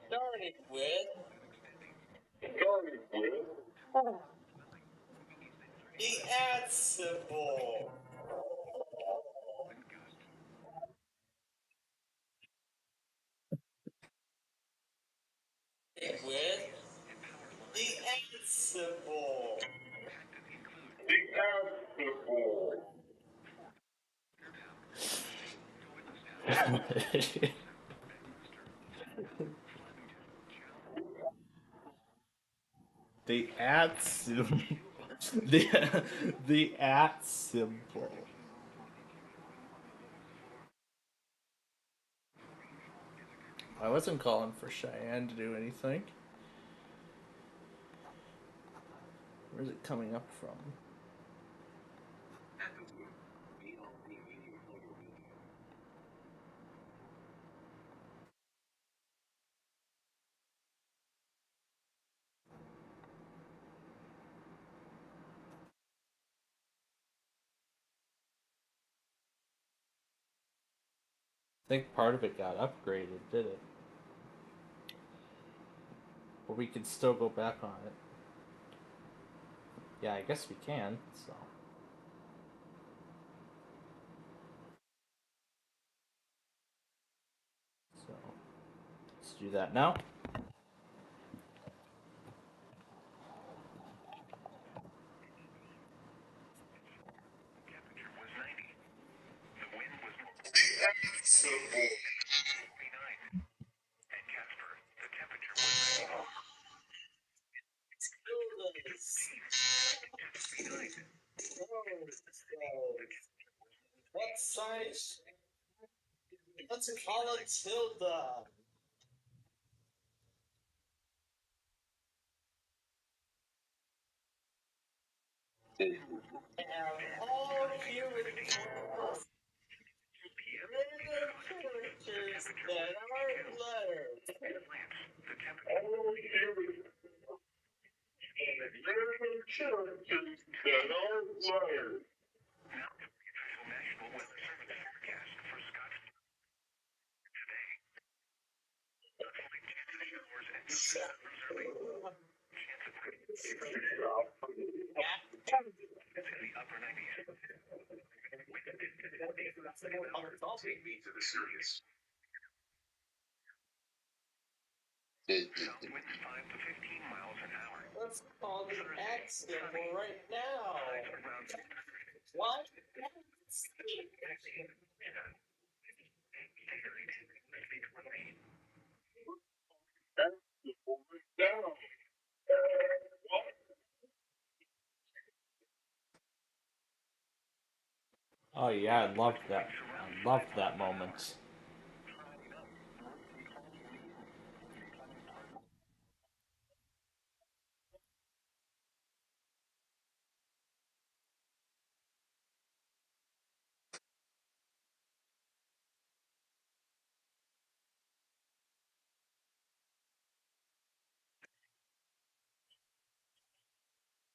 Starting with the @ symbol. With the @ symbol. The @ symbol. The @ symbol. the @ symbol. I wasn't calling for Cheyenne to do anything. Where's it coming up from? I think part of it got upgraded, did it? But we can still go back on it. Yeah, I guess we can, so. So, let's do that now. Symbol. What size? Let's call it Tilda. And all human characters that are letters. All human characters that are letters. Take me to the Sirius. South winds 5 to 15 miles an hour. Let's call the accident right now. What? Oh yeah, I loved that. I loved that moment.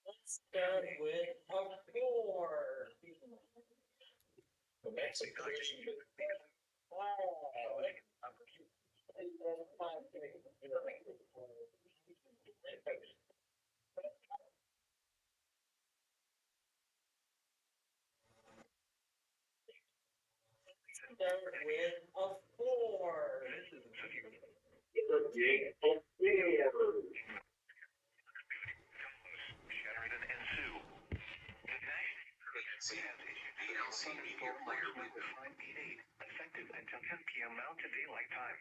Let's start with a 4. Start with a 4. Sheridan and Sue. NBC has issued VLC media player window 588, effective until 10 p.m. Mountain Daylight Time.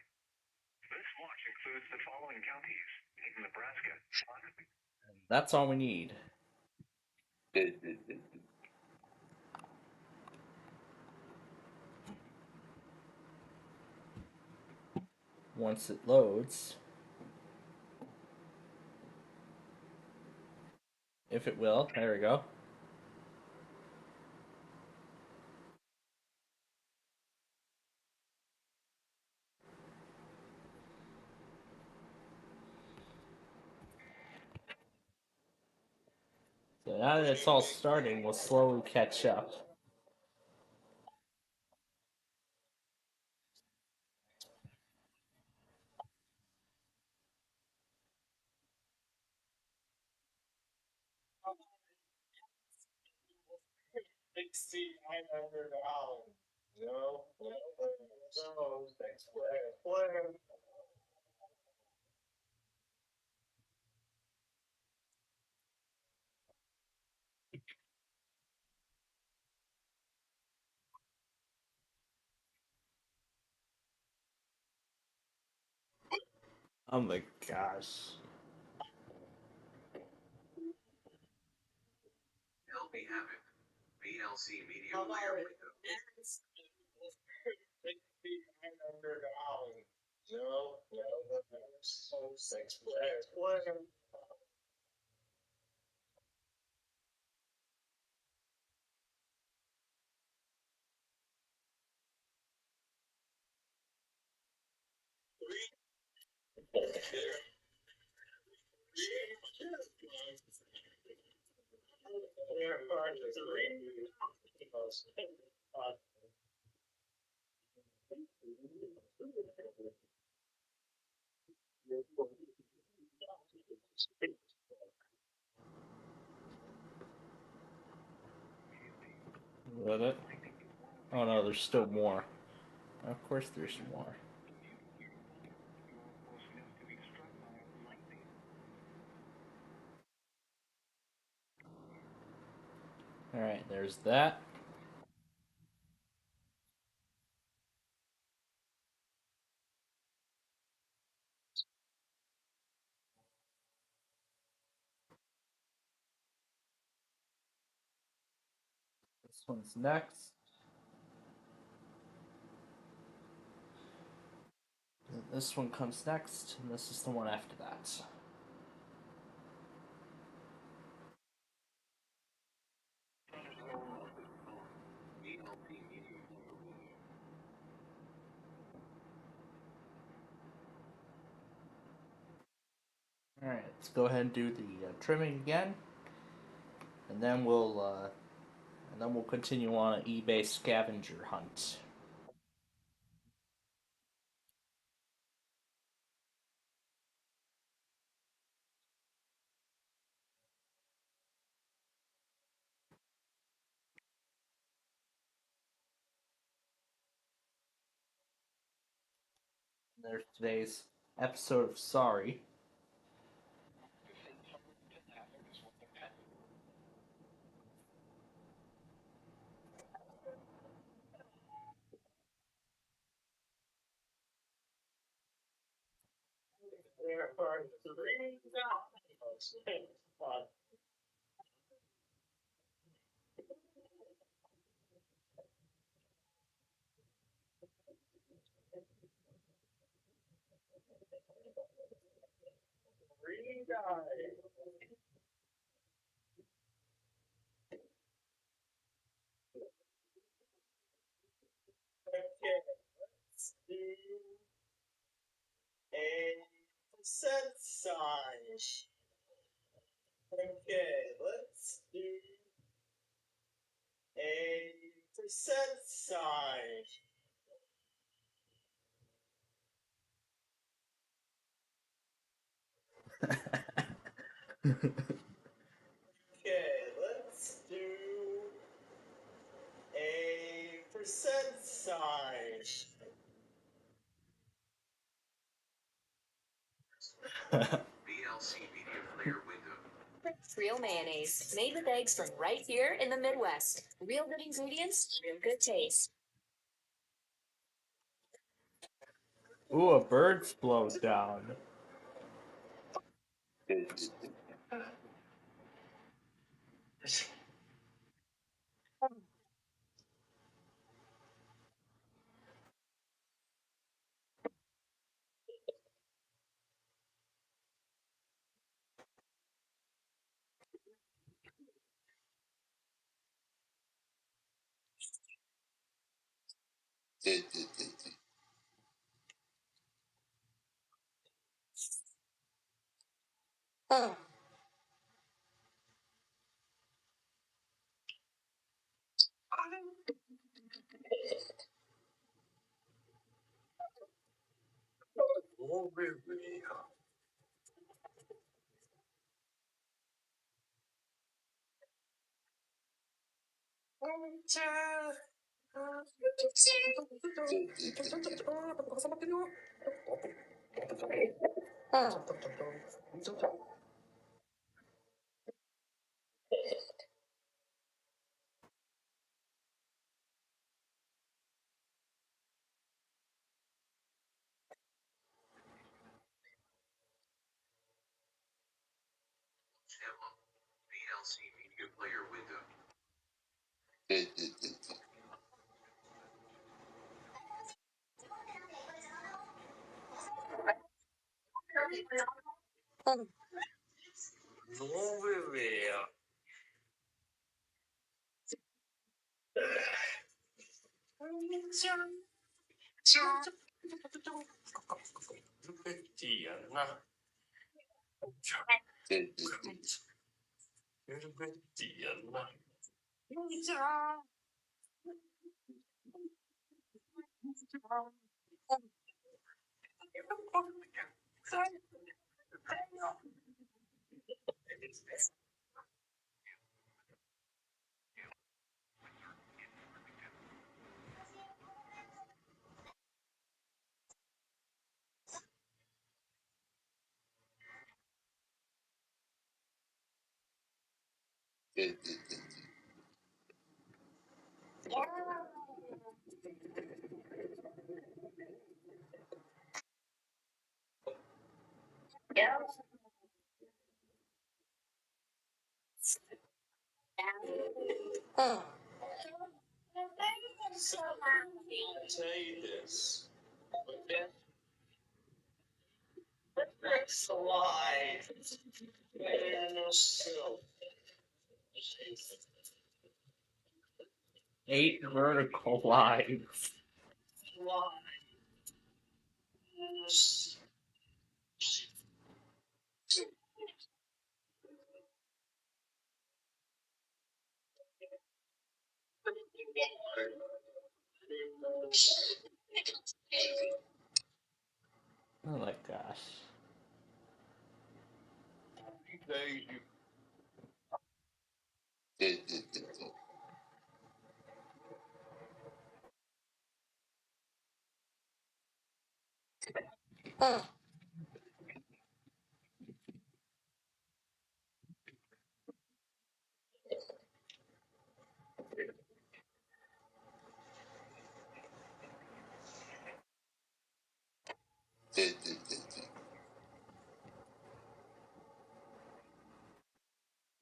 This watch includes the following counties: Nebraska. That's all we need. Once it loads, if it will, there we go. So now that it's all starting, we'll slowly catch up. $6,900. No, thanks for that plan. Oh my gosh. LB Havoc. VLC media player window. $6,900. No, thanks for that plan. Is that it? Oh no, there's still more. Of course there's more. Alright, there's that. This one's next. This one comes next, and this is the one after that. Alright, let's go ahead and do the trimming again. And then we'll continue on an eBay scavenger hunt. there's today's episode of Sorry. There are 3 guys. Three guys. Okay, let's do a percent size. Okay, let's do a percent size. Okay, let's do a percent size. VLC Media Player window. Real mayonnaise, made with eggs from right here in the Midwest. Real good ingredients, real good taste. Ooh, a bird's blown down. VLC Media Player window. I'll tell you this. Next slide. So, 8 vertical lines. Oh my gosh.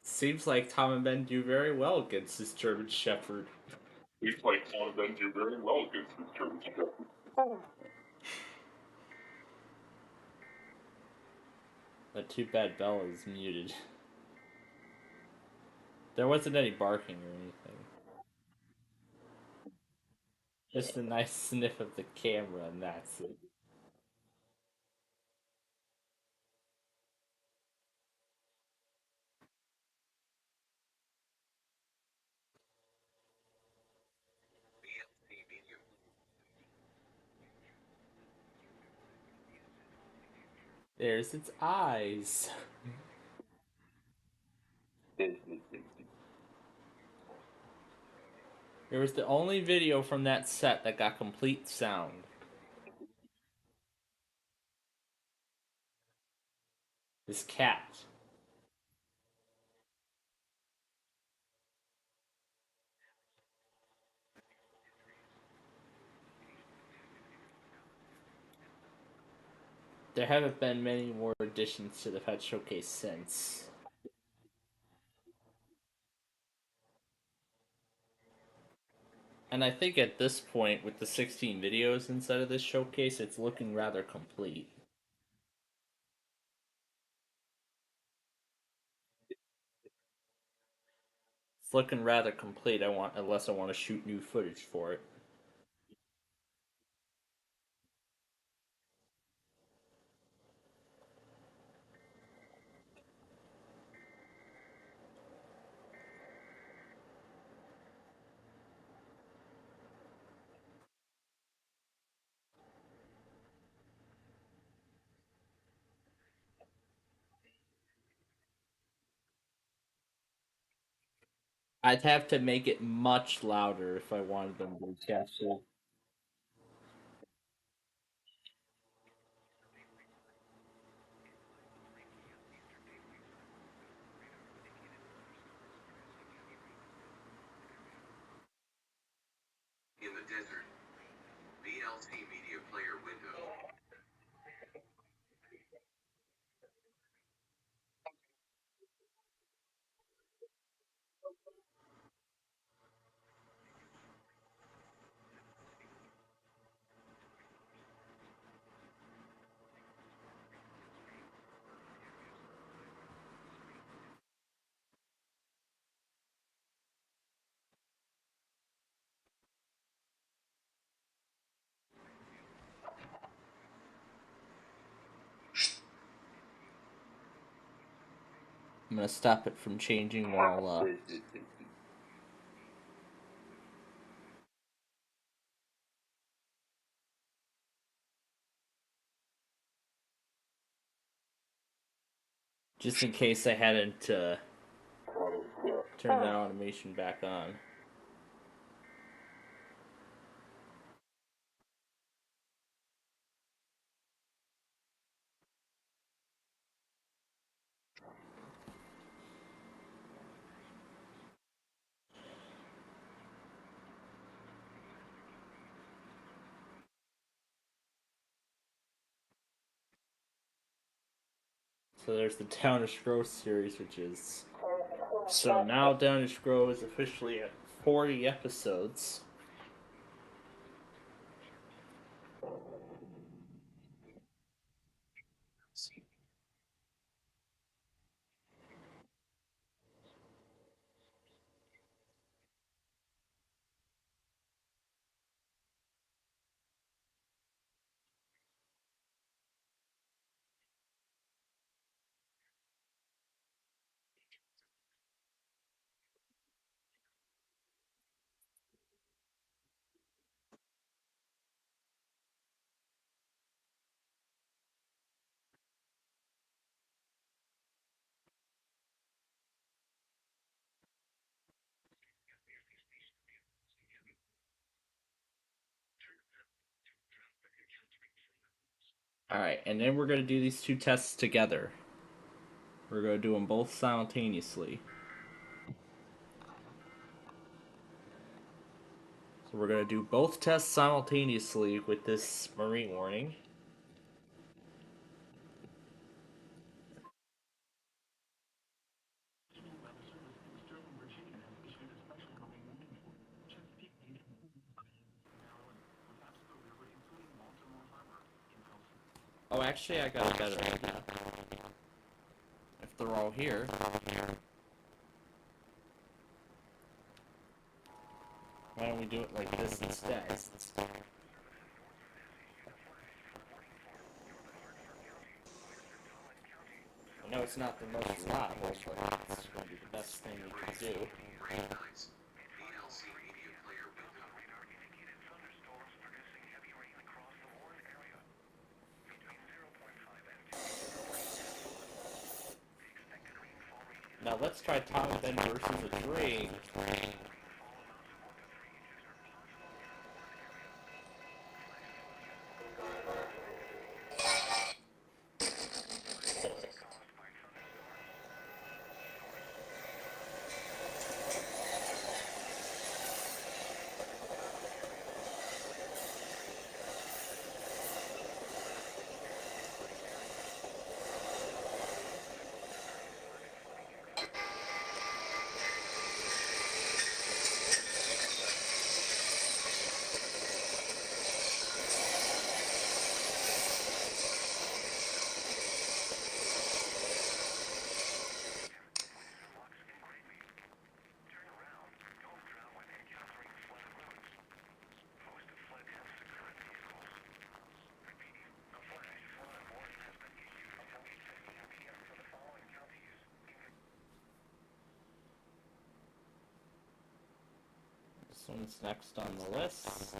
Seems like Tom and Ben do very well against this German Shepherd. Seems like Tom and Ben do very well against this German Shepherd. But too bad Bella is muted. There wasn't any barking or anything. Just a nice sniff of the camera and that's it. There's its eyes. It was the only video from that set that got complete sound. This cat. There haven't been many more additions to the Pet Showcase since. And I think at this point, with the 16 videos inside of this showcase, it's looking rather complete. It's looking rather complete. Unless I want to shoot new footage for it. I'd have to make it much louder if I wanted them to capture. In the desert. VLC Media Player window. I'm gonna stop it from changing while just in case I hadn't turned that automation back on. So there's the Downish Grove series, which is... So now Downish Grove is officially at 40 episodes. Alright, and then we're going to do these two tests together. We're going to do them both simultaneously. So we're going to do both tests simultaneously with this marine warning. Oh, actually, I got a better idea. If they're all here. Why don't we do it like this instead? I know it's not the most reliable, but it's going to be the best thing we can do. Now let's try Tom and Ben versus a Drake. This one's next on the list.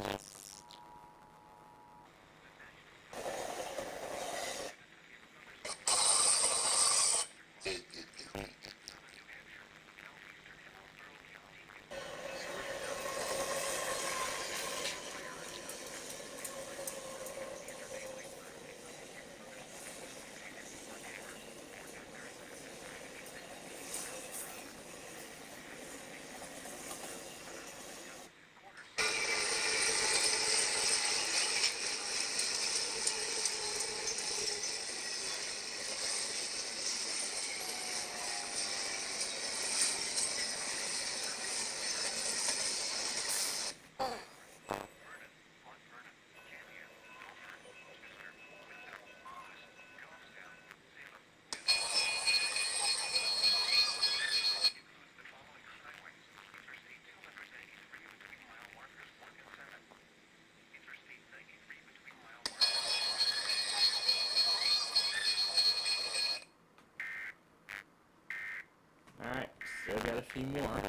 Alright, still got a few more.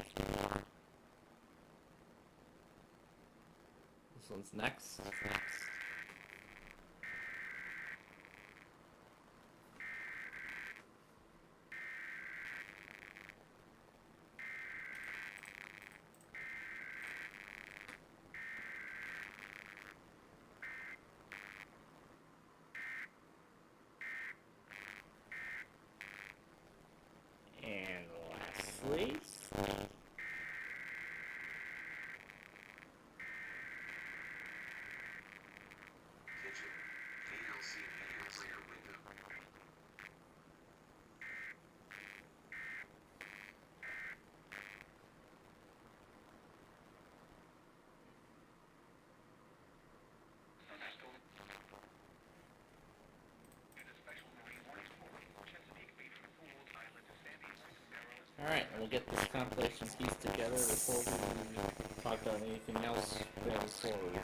This one's next. And lastly, alright, we'll get this compilation piece together before we talk about anything else going forward.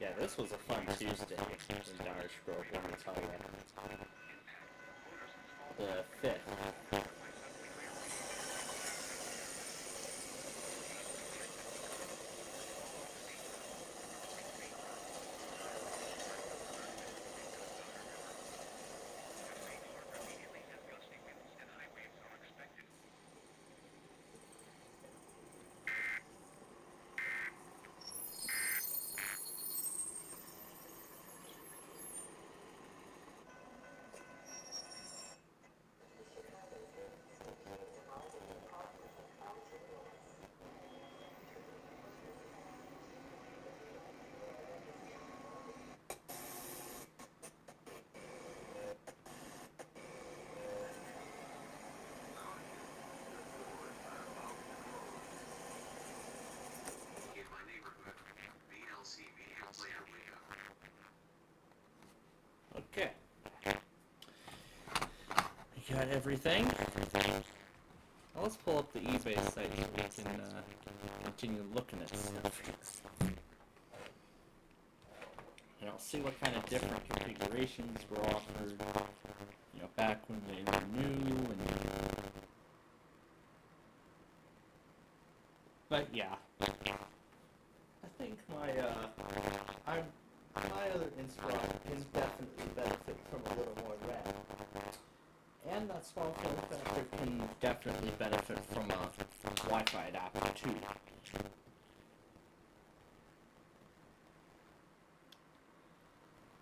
Yeah, this was a fun Tuesday in Dire Scroll, let me tell you. The 5th. got everything. Well, let's pull up the eBay site so we can continue looking at stuff. And I'll see what kind of different configurations were offered, you know, back when they were new, and... But yeah, I think my other Inspiron can definitely benefit from a little more RAM. And that small form factor can definitely benefit from a Wi-Fi adapter too.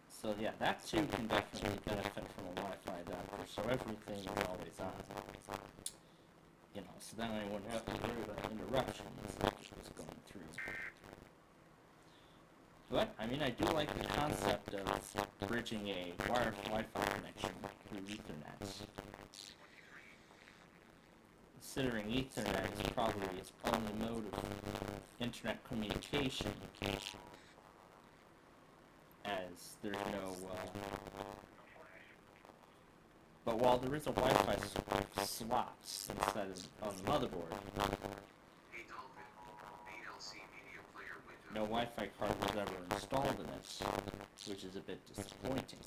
So yeah, that too can definitely benefit from a Wi-Fi adapter, so everything is always on. You know, so then I wouldn't have to worry about interruptions as it was going through. But, I mean, I do like the concept of bridging a wired Wi-Fi connection through Ethernet. Considering Ethernet is probably its only mode of internet communication, as there's no, but while there is a Wi-Fi slot inside of the motherboard, no Wi-Fi card was ever installed in it, which is a bit disappointing.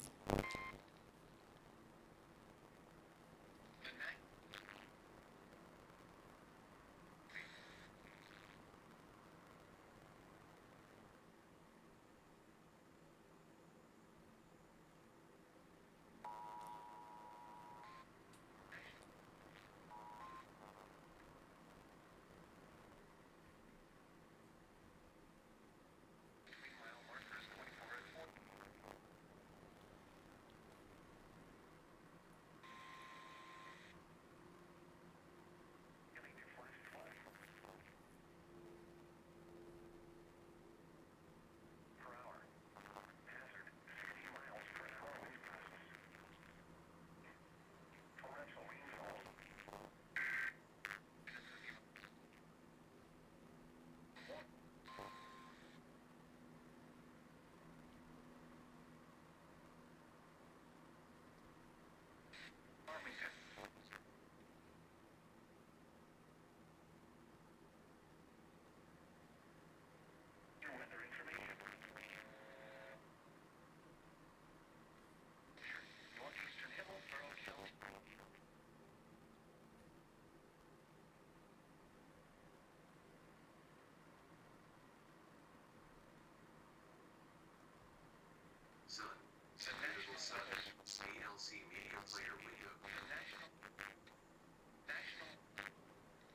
ALC media player window.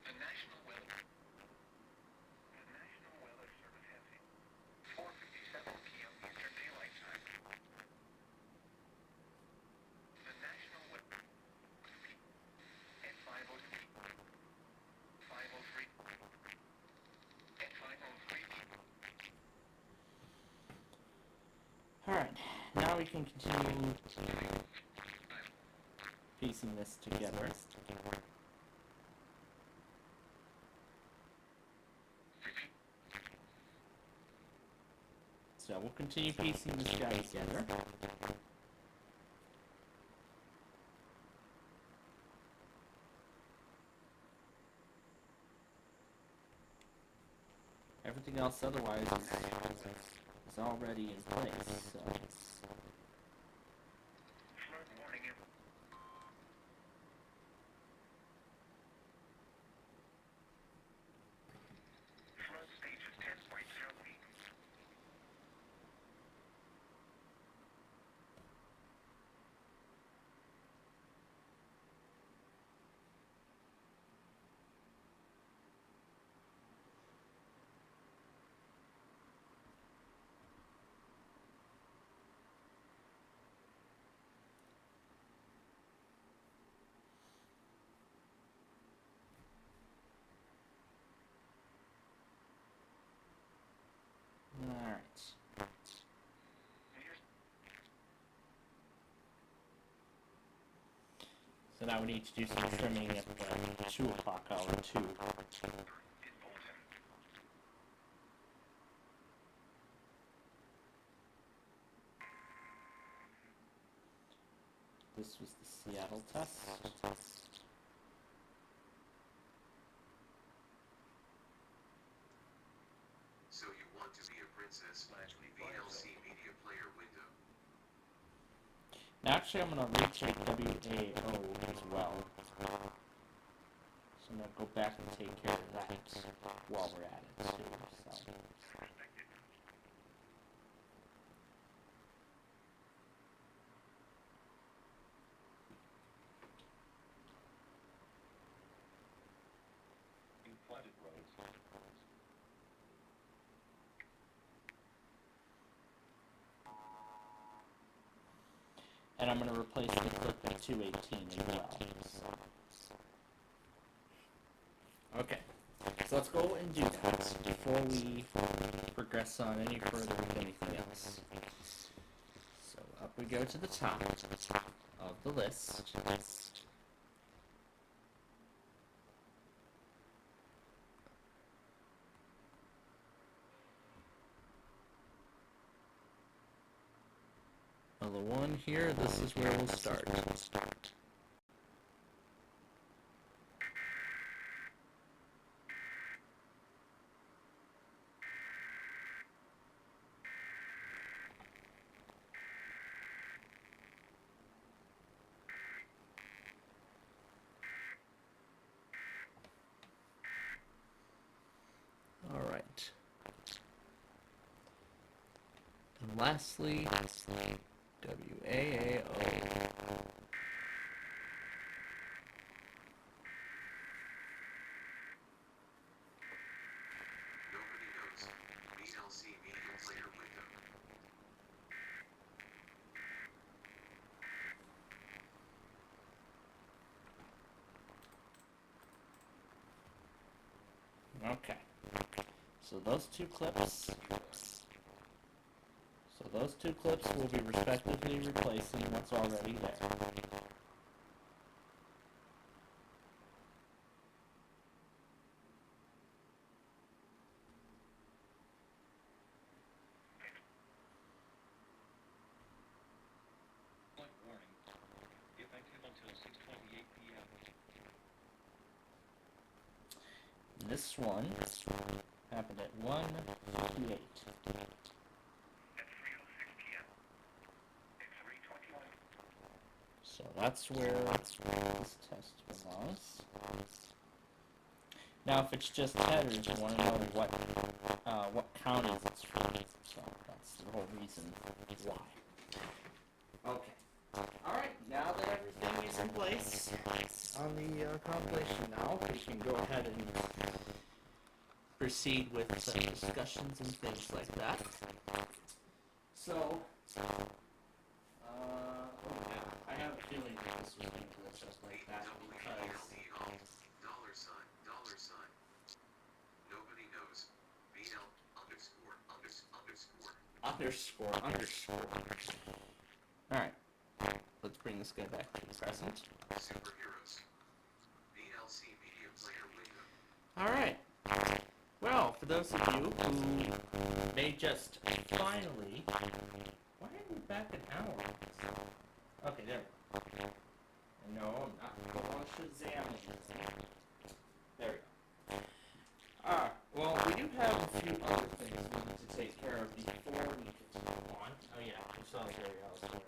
The National Weather Service has it. 4:57 p.m. Eastern Daylight Time. The National Weather at 5:03. 5:03. At 5:03. Alright, now we can continue piecing this together. So we'll continue piecing this guy together. Everything else otherwise is already in place, so... Alright. So now we need to do some trimming at the 2 o'clock hour too. This was the Seattle test. So you want to be a princess? VLC media player window. Now actually I'm going to retake WAO as well. So I'm going to go back and take care of that while we're at it too. So. And I'm going to replace the clip at 218 as well. So. Okay, so let's go and do that before we progress on any further with anything else. So up we go to the top of the list. Well, the one here, this is where we'll start. All right. And lastly, WAAO. Nobody knows. VLC media player window. Okay. So those two clips. So those two clips will be respectively replacing what's already there. Warning. Effective until 6:28 p.m. This one happened at 1:58. So that's where this test belongs. Now, if it's just headers, you want to know what counties it's from. So that's the whole reason why. Okay. All right. Now that everything is in place on the compilation, now we can go ahead and proceed with discussions and things like that. So. I have a feeling that this was going to look just like that because $. Nobody knows. VL ____. Alright. Let's bring this guy back to the present. Superheroes. VLC media player window. Alright. Well, for those of you who may just finally... Why are we back an hour? Okay, there we go. No, I'm not going on Shazam anything. There we go. Alright, well, we do have a few other things we need to take care of before we continue on. Oh yeah, we saw Gary elsewhere.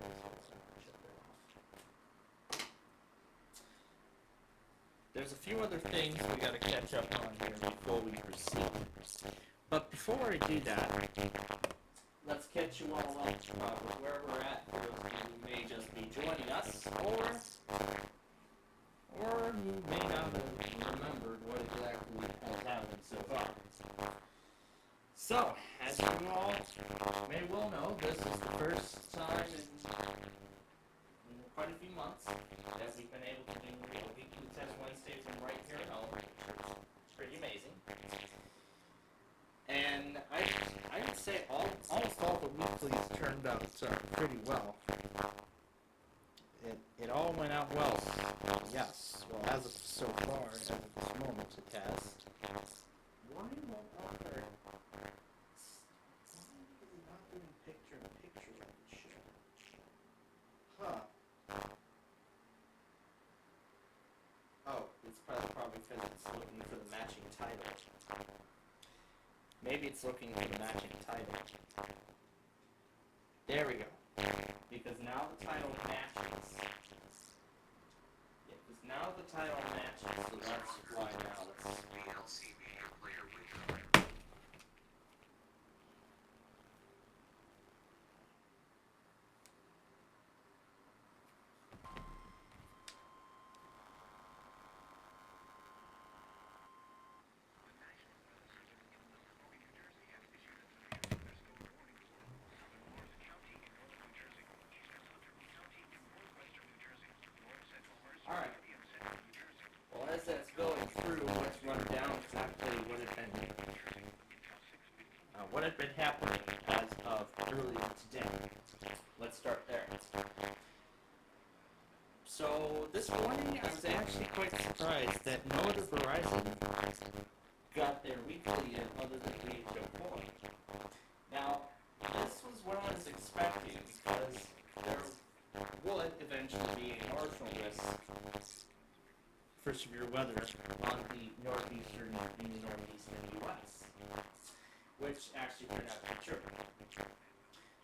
There's a few other things we gotta catch up on here before we proceed. But before I do that, let's catch you all up with where we're at for those of you who may just be joining us, or who may not have remembered what exactly has happened so far. So, as you all may well know, this is the first time in quite a few months that we've been able to do weekly test Wednesdays and right here at home. It's pretty amazing. And I'd say almost all the weeklies turned out pretty well. It all went out well. Yes. Well, as of so far, as of this moment, it has. Why won't Arthur? Why is it not doing picture-in-picture like it should? Huh. probably because it's looking for the matching title. Maybe it's looking for the matching title. There we go. Because now the title matches. Yeah, because now the title matches, so that's why now it's VLC Media Player window. Alright. Well, as that's going through, let's run down exactly what had been happening as of earlier today. Let's start there. So, this morning I was actually quite surprised that no other Verizon got their weekly in other than VH04. Now, this was what I was expecting because there would eventually be a marginal risk for severe weather on the northeastern U.S., which actually turned out to be true.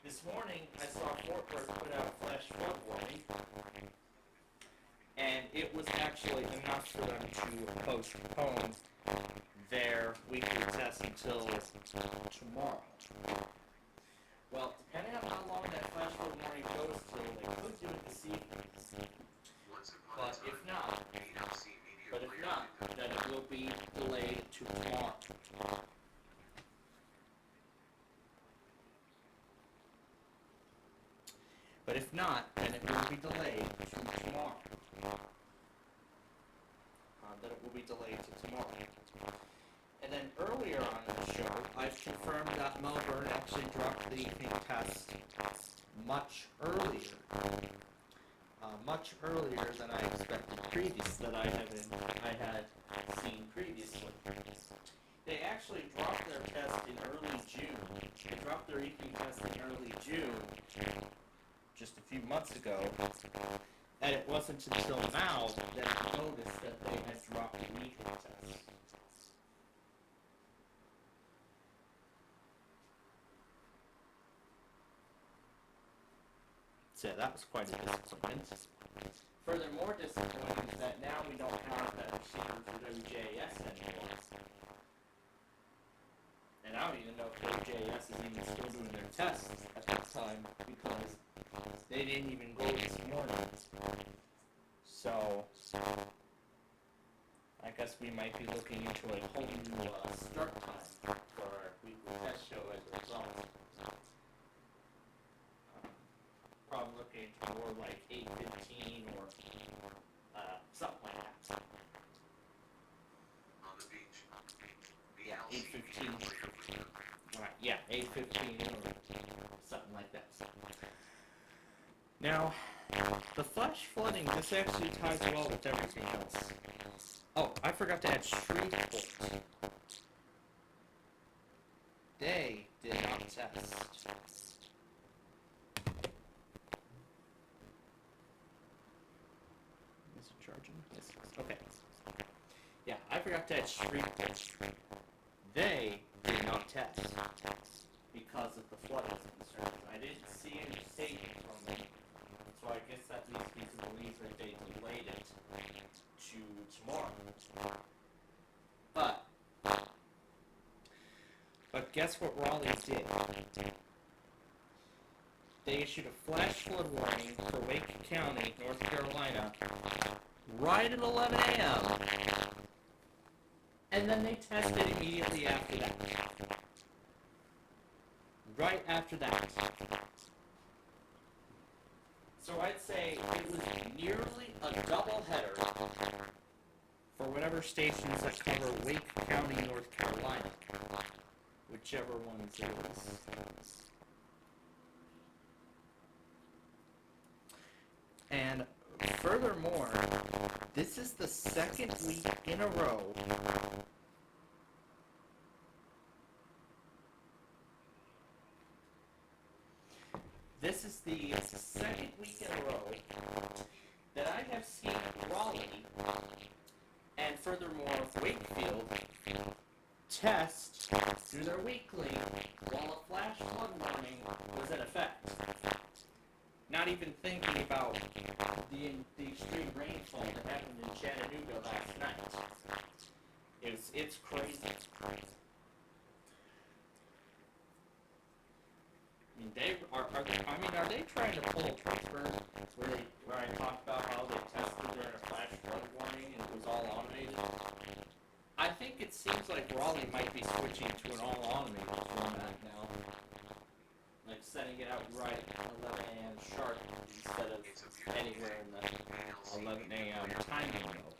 This morning, I saw Fort Worth put out a flash flood warning, and it was actually enough for them to postpone their weekly test until tomorrow. Well, depending on how long that flash flood warning goes till, they could do it this evening. But if not, then it will be delayed to tomorrow. But if not, then it will be delayed to tomorrow. And then earlier on in the show, I've confirmed that Melbourne actually dropped the evening test much earlier than I expected I had seen previously. They actually dropped their test in early June. They dropped their evening test in early June, just a few months ago, and it wasn't until now that I noticed that they had dropped the weekly test. So that was quite a disappointment. Furthermore disappointing is that now we don't have that receiver for WJS anymore. And I don't even know if WJS is even still doing their tests at this time, because they didn't even go this morning. So I guess we might be looking into a whole new start time for our weekly test show as a result. Probably looking into more like 8:15 or something like that. On the beach. Yeah, 8:15. Alright, yeah, 8:15 or something like that. Now, the flash flooding, this actually ties well with everything else. Oh, I forgot to add Shreveport. They did not test. Is it charging? Yes, okay. Yeah, I forgot to add Shreveport. They did not test because of the flooding concerns. I didn't see any statement from them, so I guess that leads me to believe that they delayed it to tomorrow. But guess what Raleigh did? They issued a flash flood warning for Wake County, North Carolina, right at 11 a.m., and then they tested immediately after that. Right after that. So I'd say it was nearly a doubleheader for whatever stations that cover Wake County, North Carolina. Whichever ones it is. And furthermore, this is the second week in a row that I have seen Raleigh and furthermore, Wakefield test through their weekly while a flash flood warning was in effect. Not even thinking about the extreme rainfall that happened in Chattanooga last night. It's crazy. Are they trying to pull a Pittsburgh where I talked about how they tested during a flash flood warning and it was all automated? I think it seems like Raleigh might be switching to an all automated format now. Like setting it out right at 11 a.m. sharp instead of anywhere in the 11 a.m. timing window.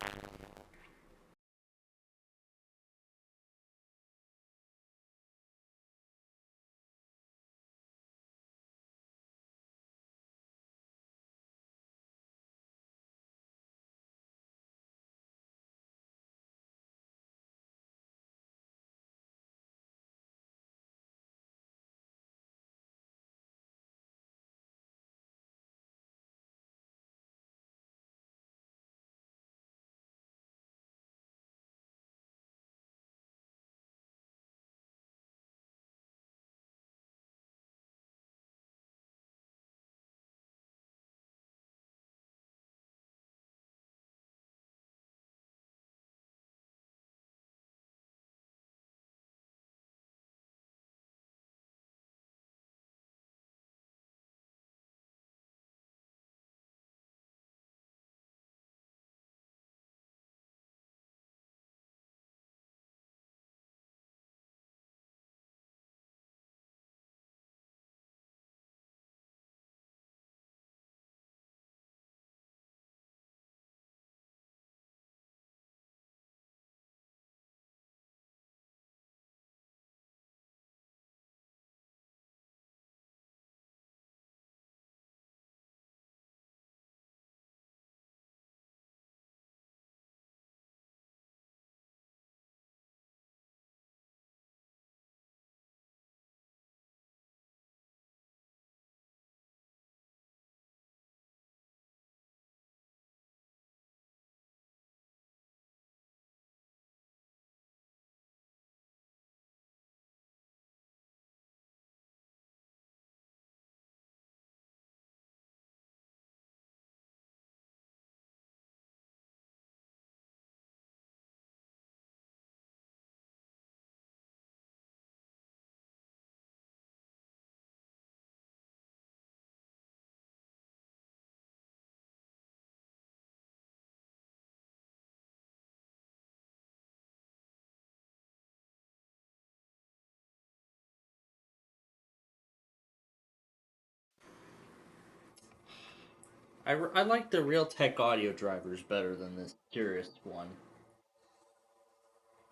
I like the Realtek audio drivers better than this Sirius one.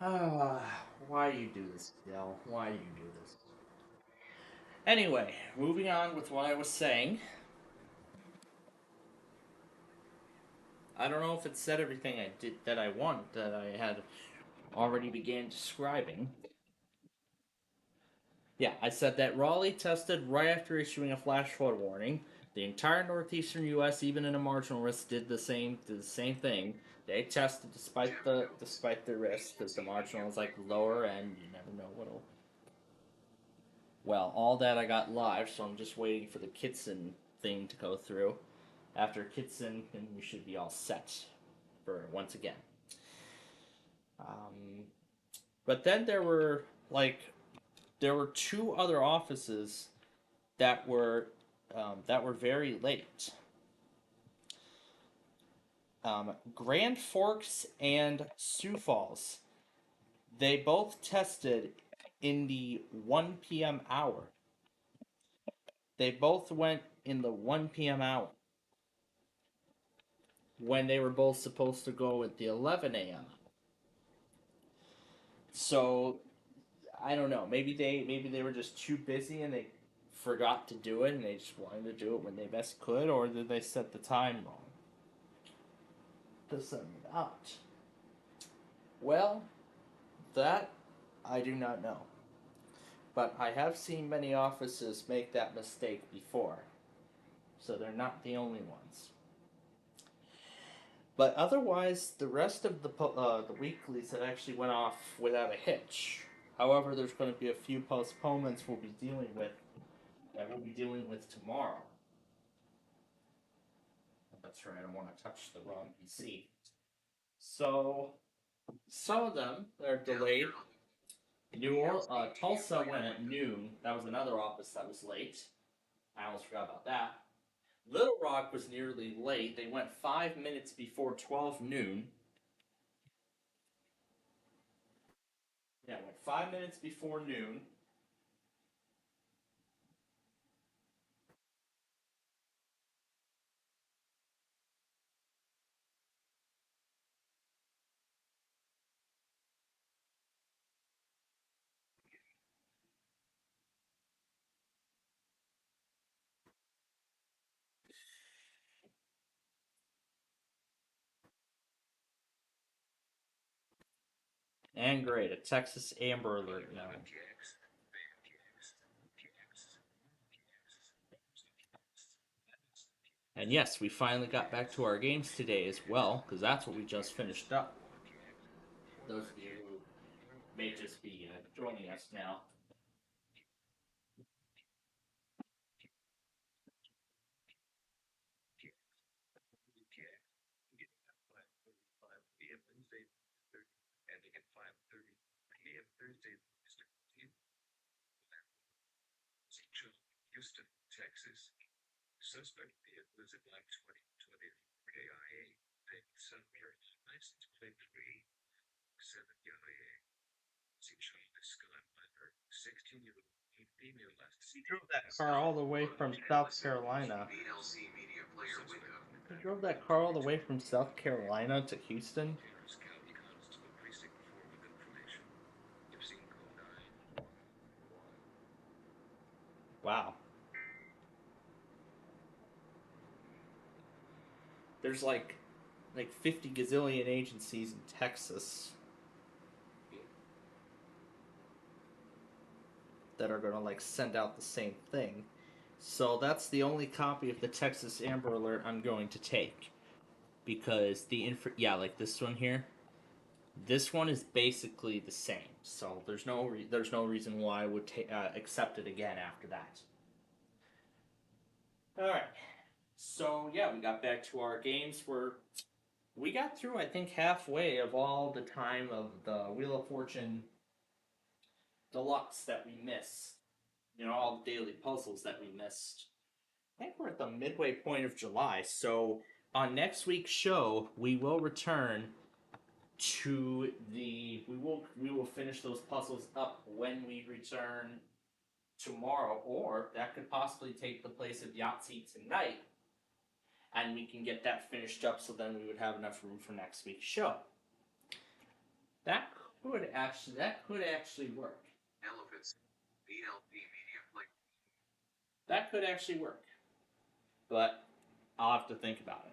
Why do you do this, Dell? Why do you do this? Anyway, moving on with what I was saying. I don't know if it said everything I did that I want that I had already began describing. Yeah, I said that Raleigh tested right after issuing a flash flood warning. The entire northeastern U.S., even in a marginal risk, did the same thing. They tested despite the risk, because the marginal is like lower end. You never know what'll. Well, all that I got live, so I'm just waiting for the Kitson thing to go through. After Kitson, then we should be all set for once again. But then there were two other offices that were very late. Grand Forks and Sioux Falls. They both tested in the 1 p.m. hour. They both went in the 1 p.m. hour. When they were both supposed to go at the 11 a.m. So, I don't know. Maybe they were just too busy and they forgot to do it and they just wanted to do it when they best could, or did they set the time wrong to send it out? Well, that I do not know. But I have seen many offices make that mistake before. So they're not the only ones. But otherwise, the rest of the weeklies have actually went off without a hitch. However, there's going to be a few postponements we'll be dealing with tomorrow. That's right. I don't want to touch the wrong PC. So some of them are delayed. Tulsa went at noon. That was another office that was late. I almost forgot about that. Little Rock was nearly late. They went 5 minutes before 12 noon. Yeah, went 5 minutes before noon. And great, a Texas Amber Alert now. And yes, we finally got back to our games today as well, because that's what we just finished up. Those of you who may just be joining us now. Ending at 5:30 p.m. Thursday, Mr. Houston, Texas. Suspect vehicle is a black 2020 KIA. Sun license plate 3-7 KIA. Skylander, 16-year-old female last. He drove that car all the way from South Carolina. He drove that car all the way from South Carolina to Houston. Wow. There's like 50 gazillion agencies in Texas that are gonna send out the same thing. So that's the only copy of the Texas Amber Alert I'm going to take, because like this one here, this one is basically the same. So there's no reason why I would accept it again after that. All right. So yeah, we got back to our games. We got through, I think, halfway of all the time of the Wheel of Fortune Deluxe that we missed. All the daily puzzles that we missed. I think we're at the midway point of July. So on next week's show, we will return to we will finish those puzzles up when we return tomorrow, or that could possibly take the place of Yahtzee tonight, and we can get that finished up, so then we would have enough room for next week's show. That could actually work. Elephants, BLP Media Play. That could actually work, but I'll have to think about it.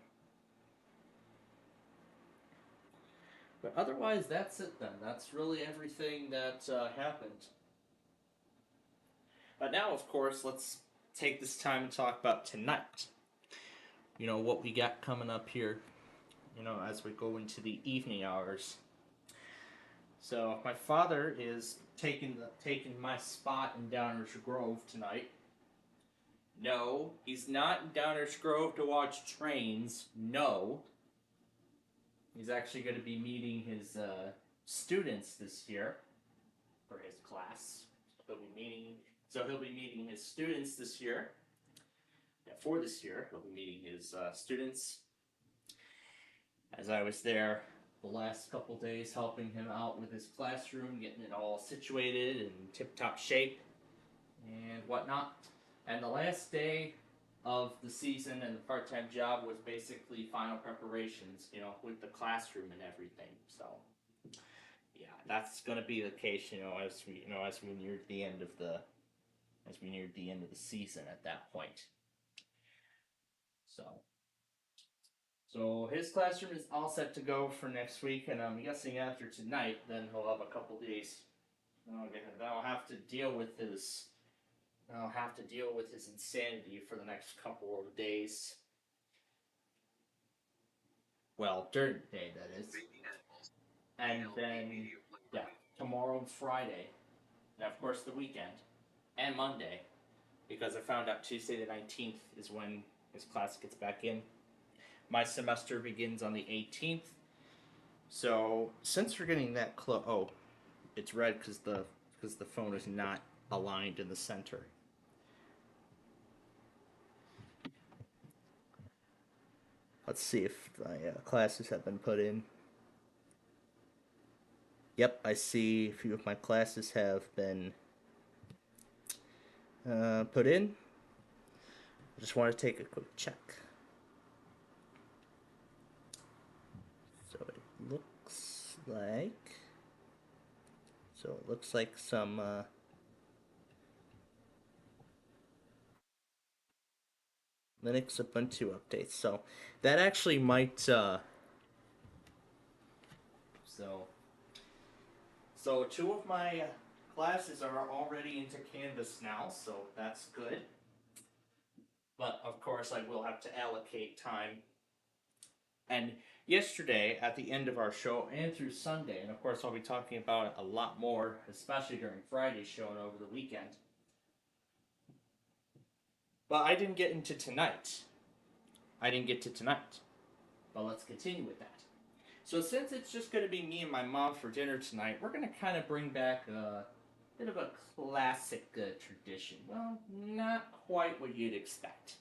But otherwise, that's it then. That's really everything that happened. But now, of course, let's take this time to talk about tonight. What we got coming up here, as we go into the evening hours. So my father is taking my spot in Downers Grove tonight. No, he's not in Downers Grove to watch trains. No. He's actually going to be meeting his students this year for his class. He'll be meeting his students this year. Yeah, for this year, he'll be meeting his students. As I was there the last couple days helping him out with his classroom, getting it all situated in tip-top shape and whatnot. And the last day of the season and the part-time job was basically final preparations, with the classroom and everything. So, yeah, that's going to be the case, as we near the end of the season at that point. So his classroom is all set to go for next week, and I'm guessing after tonight, then he'll have a couple days. I'll have to deal with his insanity for the next couple of days. Well, during the day, that is. And then, yeah, tomorrow and Friday. And of course, the weekend. And Monday. Because I found out Tuesday the 19th is when his class gets back in. My semester begins on the 18th. So, since we're getting that close... Oh, it's red because the phone is not aligned in the center. Let's see if my classes have been put in. Yep, I see a few of my classes have been put in. I just want to take a quick check. So it looks like some Linux Ubuntu updates. So that actually might so two of my classes are already into Canvas now, so that's good. But of course I will have to allocate time. And yesterday, at the end of our show and through Sunday, and of course I'll be talking about it a lot more, especially during Friday's show and over the weekend. But I didn't get into tonight. But let's continue with that. So since it's just going to be me and my mom for dinner tonight, we're going to kind of bring back a bit of a classic tradition. Well, not quite what you'd expect.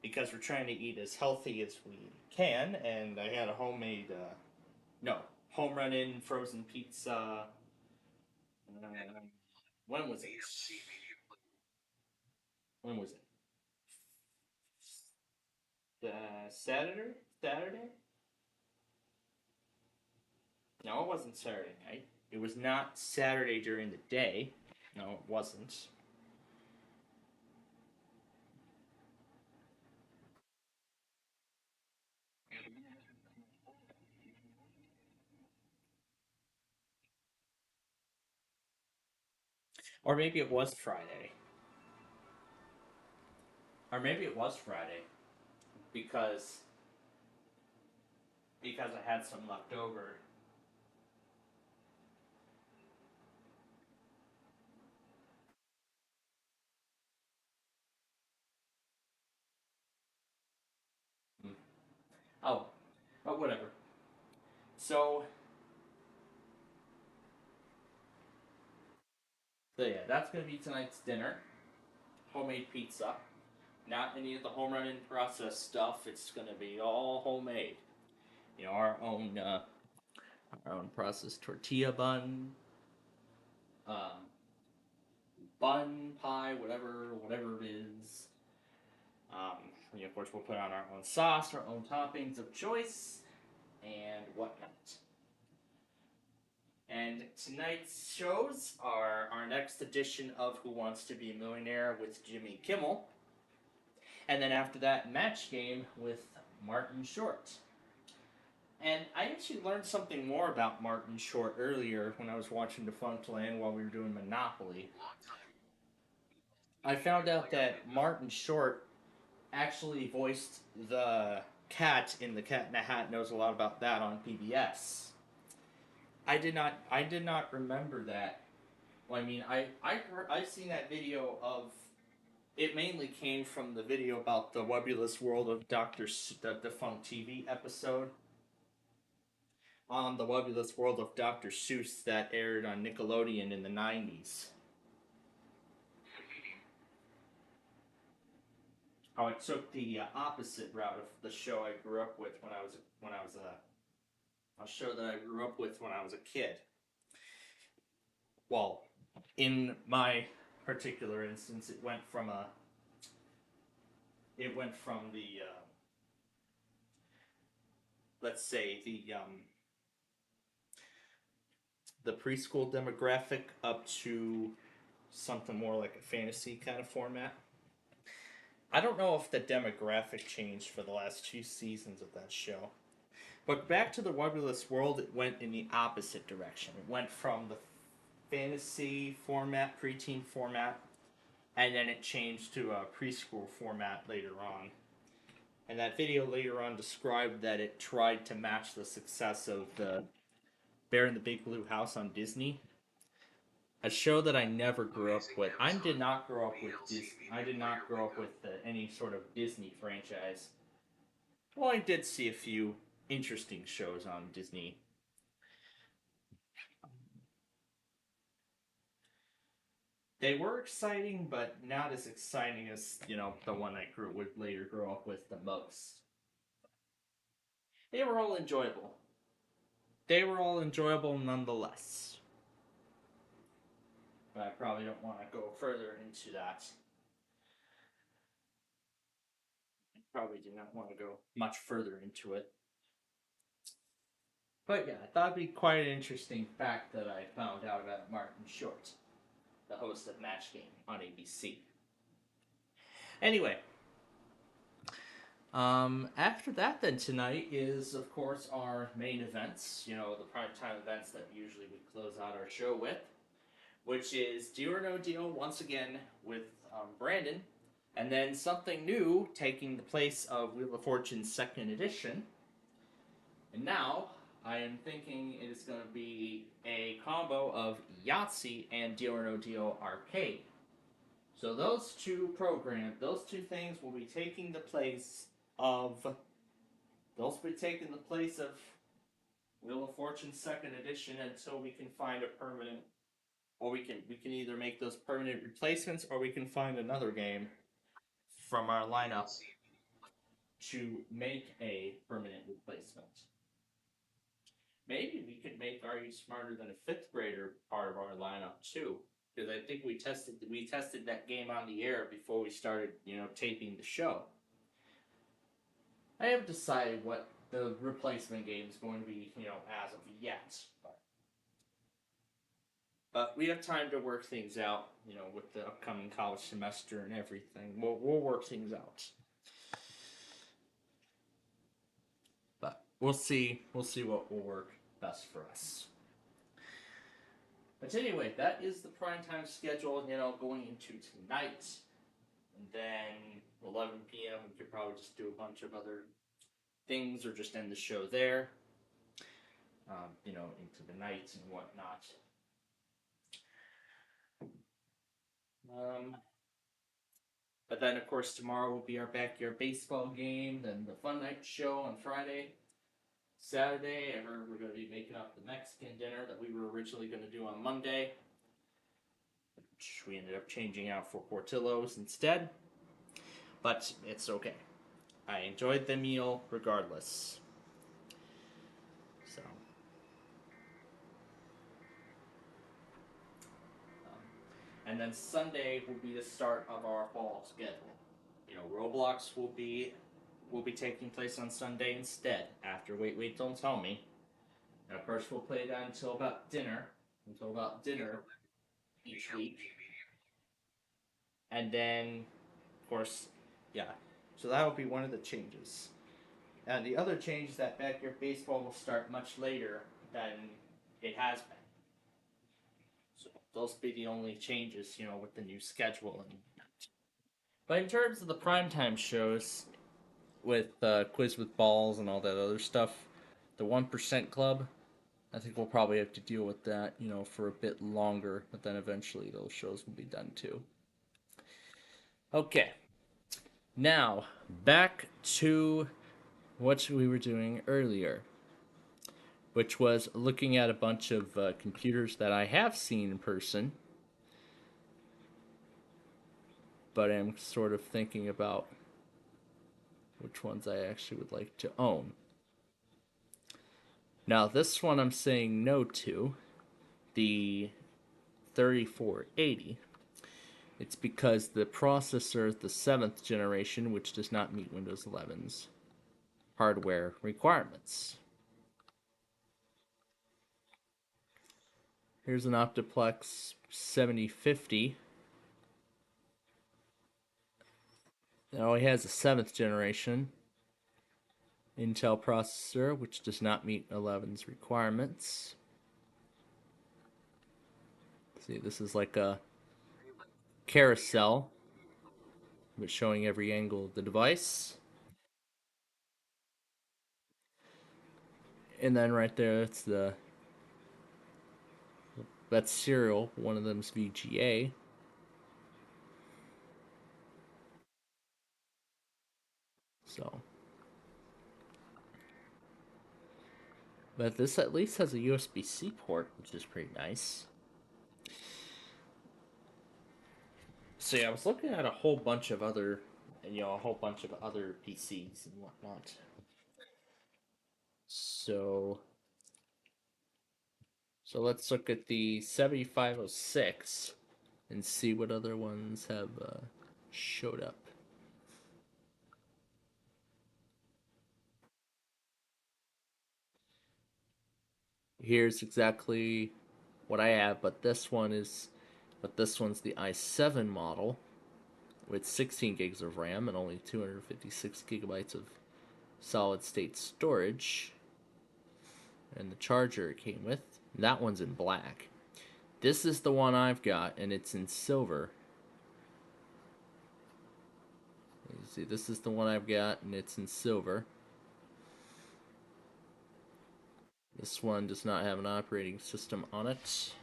Because we're trying to eat as healthy as we can, and I had a homemade, home run-in frozen pizza. When was it? Saturday? No, it wasn't Saturday night. It was not Saturday during the day. No, it wasn't. Or maybe it was Friday. Because I had some left over. Oh, but whatever. So yeah, that's gonna be tonight's dinner. Homemade pizza. Not any of the home run in process stuff. It's gonna be all homemade. You know, our own processed tortilla bun, bun pie, whatever it is. Of course, we'll put on our own sauce, our own toppings of choice, and whatnot. And tonight's shows are our next edition of Who Wants to Be a Millionaire with Jimmy Kimmel. And then after that, Match Game with Martin Short. And I actually learned something more about Martin Short earlier when I was watching Defunct Land while we were doing Monopoly. I found out that Martin Short actually voiced the cat in The Cat in the Hat. Knows a lot about that on PBS. I did not remember that. Well, I mean, I've seen that video of. It mainly came from the video about the Webulous World of the Defunct TV episode on the Webulous World of Dr. Seuss that aired on Nickelodeon in the 90s. How it took the opposite route of the show I grew up with when I was a show that I grew up with when I was a kid. Well, in my particular instance, it went from the let's say the preschool demographic up to something more like a fantasy kind of format. I don't know if the demographic changed for the last 2 seasons of that show. But back to the Webulous World, it went in the opposite direction. It went from the fantasy format, preteen format, and then it changed to a preschool format later on. And that video later on described that it tried to match the success of the Bear in the Big Blue House on Disney. A show that I never grew up with. I did not grow up with Disney. I did not grow up with any sort of Disney franchise. Well, I did see a few interesting shows on Disney. They were exciting, but not as exciting as, you know, the one I would later grow up with the most. They were all enjoyable. They were all enjoyable nonetheless. But I probably don't want to go further into that. I probably do not want to go much further into it. But yeah, I thought it'd be quite an interesting fact that I found out about Martin Short, the host of Match Game on ABC. Anyway, after that then tonight is, of course, our main events, you know, the primetime events that usually we close out our show with, which is Deal or No Deal once again with Brandon, and then something new taking the place of Wheel of Fortune 2nd Edition. And now, I am thinking it is going to be a combo of Yahtzee and Deal or No Deal Arcade. So those two things will be taking the place of Wheel of Fortune 2nd Edition until we can find a permanent, or we can either make those permanent replacements, or we can find another game from our lineup to make a permanent replacement. Maybe we could make Are You Smarter Than a Fifth Grader part of our lineup too, because I think we tested that game on the air before we started, you know, taping the show. I haven't decided what the replacement game is going to be, you know, as of yet, but we have time to work things out, you know, with the upcoming college semester and everything. We'll work things out. But we'll see what will work best for us. But anyway, that is the primetime schedule, you know, going into tonight. And then 11 p.m. we could probably just do a bunch of other things or just end the show there. You know, into the night and whatnot. But then, of course, tomorrow will be our backyard baseball game, then the Fun Night show on Friday. Saturday, I heard we're going to be making up the Mexican dinner that we were originally going to do on Monday, which we ended up changing out for Portillo's instead. But it's okay. I enjoyed the meal regardless. So. And then Sunday will be the start of our fall schedule. You know, Roblox will be taking place on Sunday instead, after Wait, Don't Tell Me. And of course, we'll play that until about dinner each week. And then, of course, yeah. So that will be one of the changes. And the other change is that backyard baseball will start much later than it has been. So those will be the only changes, you know, with the new schedule. But in terms of the primetime shows, with Quiz with Balls and all that other stuff, the 1% Club, I think we'll probably have to deal with that, you know, for a bit longer, but then eventually those shows will be done too. Okay, now back to what we were doing earlier, which was looking at a bunch of computers that I have seen in person, but I'm sort of thinking about which ones I actually would like to own. Now, this one I'm saying no to, the 3480. It's because the processor is the 7th generation, which does not meet Windows 11's hardware requirements. Here's an Optiplex 7050. Now he has a 7th generation Intel processor, which does not meet 11's requirements. See, this is like a carousel, but showing every angle of the device. And then right there, that's serial. One of them's VGA. So, but this at least has a USB-C port, which is pretty nice. So yeah, I was looking at a whole bunch of other, PCs and whatnot. So let's look at the 7506 and see what other ones have showed up. Here's exactly what I have, but this one's the i7 model with 16 gigs of RAM and only 256 gigabytes of solid state storage. And the charger it came with, that one's in black. This is the one I've got, and it's in silver. You see, this is the one I've got, and it's in silver. This one does not have an operating system on it.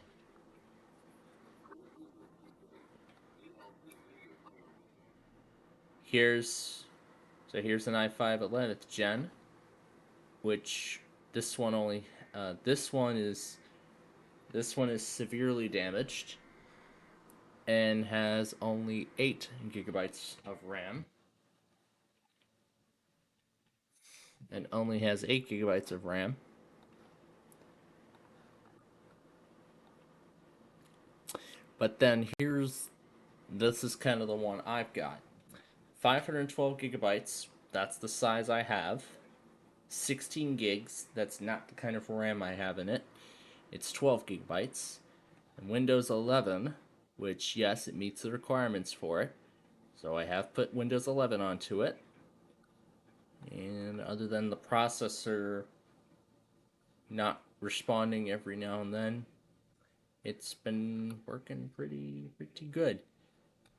Here's an i5 11th gen, which this one is severely damaged and has only 8 gigabytes of RAM. And only has 8 gigabytes of RAM. But then this is kind of the one I've got. 512 gigabytes, that's the size I have. 16 gigs, that's not the kind of RAM I have in it. It's 12 gigabytes. And Windows 11, which, yes, it meets the requirements for it. So I have put Windows 11 onto it. And other than the processor not responding every now and then, it's been working pretty good.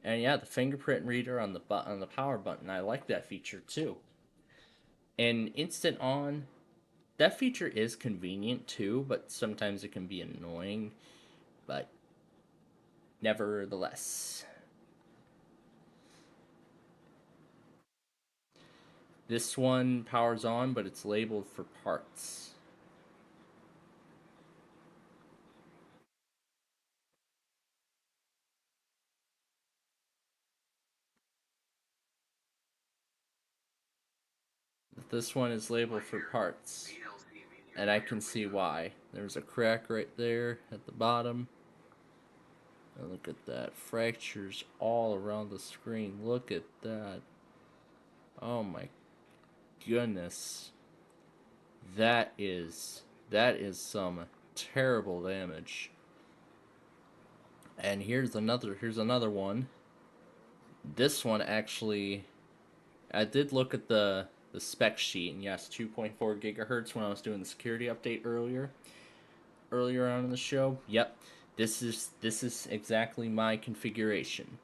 And yeah, the fingerprint reader on the power button, I like that feature too. And instant on, that feature is convenient too, but sometimes it can be annoying. But nevertheless, this one powers on, but it's labeled for parts. This one is labeled for parts, and I can see why. There's a crack right there at the bottom. And look at that. Fractures all around the screen. Look at that. Oh my goodness. That is some terrible damage. And here's another one. This one actually, I did look at the spec sheet, and yes, 2.4 gigahertz when I was doing the security update earlier on in the show. Yep, this is exactly my configuration.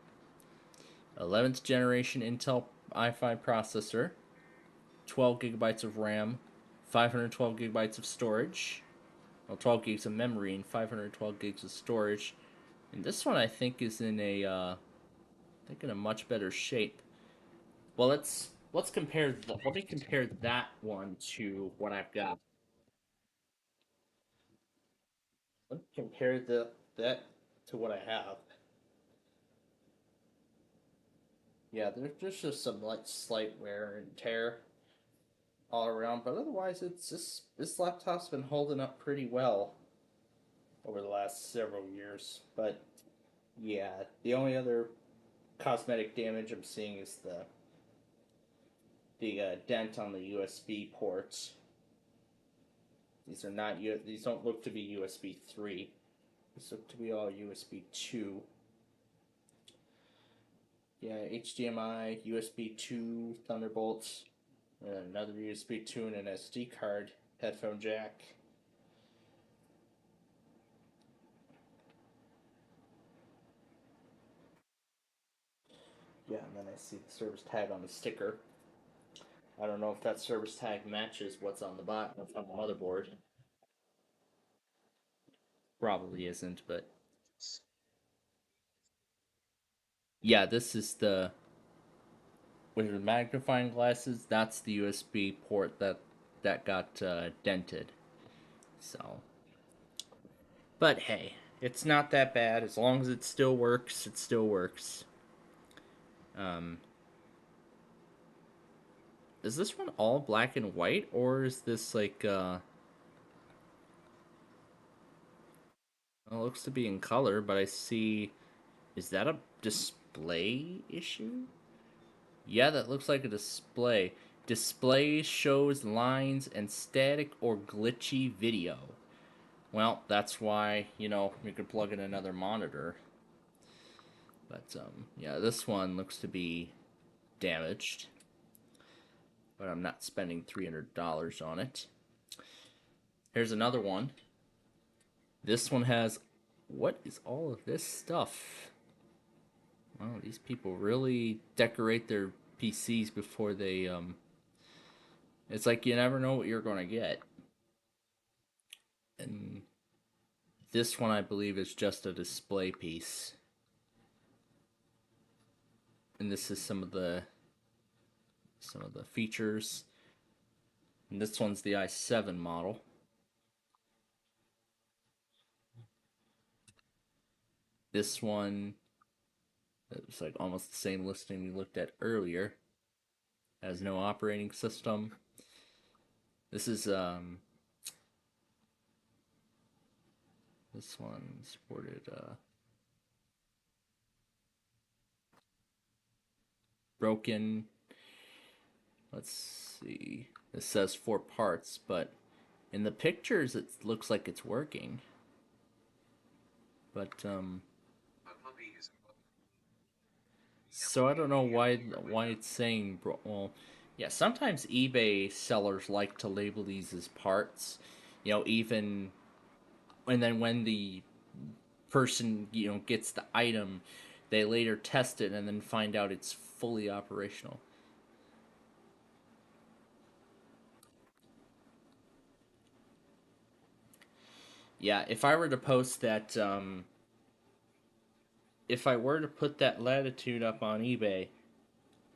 11th generation Intel i5 processor, 12 gigabytes of RAM, 512 gigabytes of storage, well, 12 gigs of memory and 512 gigs of storage. And this one I think is in a much better shape. Well, let me compare that one to what I've got. Let me compare that to what I have. Yeah, there's just some slight wear and tear all around, but otherwise this laptop's been holding up pretty well over the last several years. But yeah, the only other cosmetic damage I'm seeing is the dent on the USB ports. These don't look to be USB 3. These look to be all USB 2. Yeah, HDMI, USB 2, Thunderbolts, and another USB 2 and an SD card, headphone jack. Yeah, and then I see the service tag on the sticker. I don't know if that service tag matches what's on the bottom of the motherboard. Probably isn't, but yeah, this is the with the magnifying glasses. That's the USB port that got dented. So, but hey, it's not that bad as long as it still works. It still works. Is this one all black and white, or is this like well, it looks to be in color, but I see, is that a display issue? Yeah, that looks like a display. Display shows lines and static or glitchy video. Well, that's why, you know, you could plug in another monitor. But, yeah, this one looks to be damaged. But I'm not spending $300 on it. Here's another one. This one has... What is all of this stuff? Wow, these people really decorate their PCs before they, It's like you never know what you're going to get. And this one, I believe, is just a display piece. And this is some of the features. And this one's the i7 model. This one, it's like almost the same listing we looked at earlier. Has no operating system. This is this one supported broken. Let's see. It says 4 parts, but in the pictures it looks like it's working. But so I don't know why it's saying well, yeah, sometimes eBay sellers like to label these as parts, you know, even and then when the person, you know, gets the item, they later test it and then find out it's fully operational. Yeah, if I were to post that, if I were to put that Latitude up on eBay,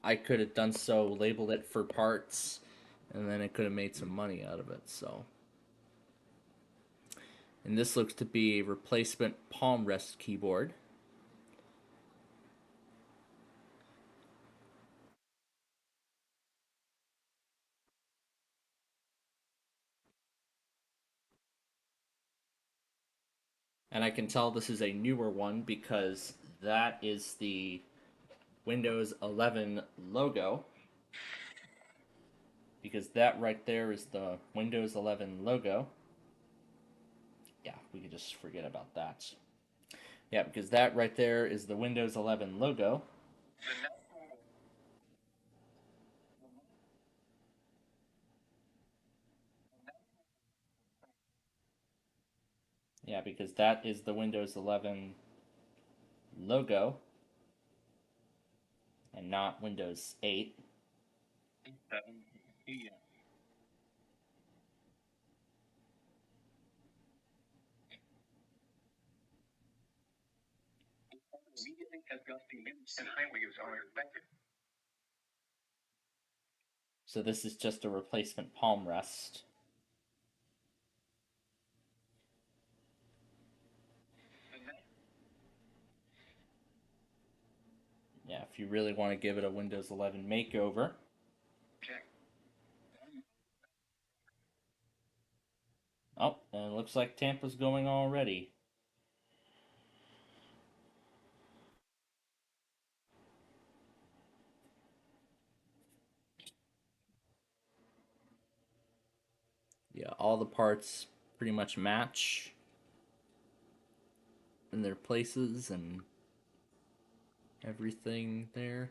I could have done so, labeled it for parts, and then I could have made some money out of it, so. And this looks to be a replacement palm rest keyboard. And I can tell this is a newer one because that is the Windows 11 logo. Because that right there is the Windows 11 logo. Yeah, we could just forget about that. Yeah, because that right there is the Windows 11 logo. Yeah, because that is the Windows 11 logo and not Windows 8. So this is just a replacement palm rest. Yeah, if you really want to give it a Windows 11 makeover. Oh, and it looks like Tampa's going already. Yeah, all the parts pretty much match in their places and everything there.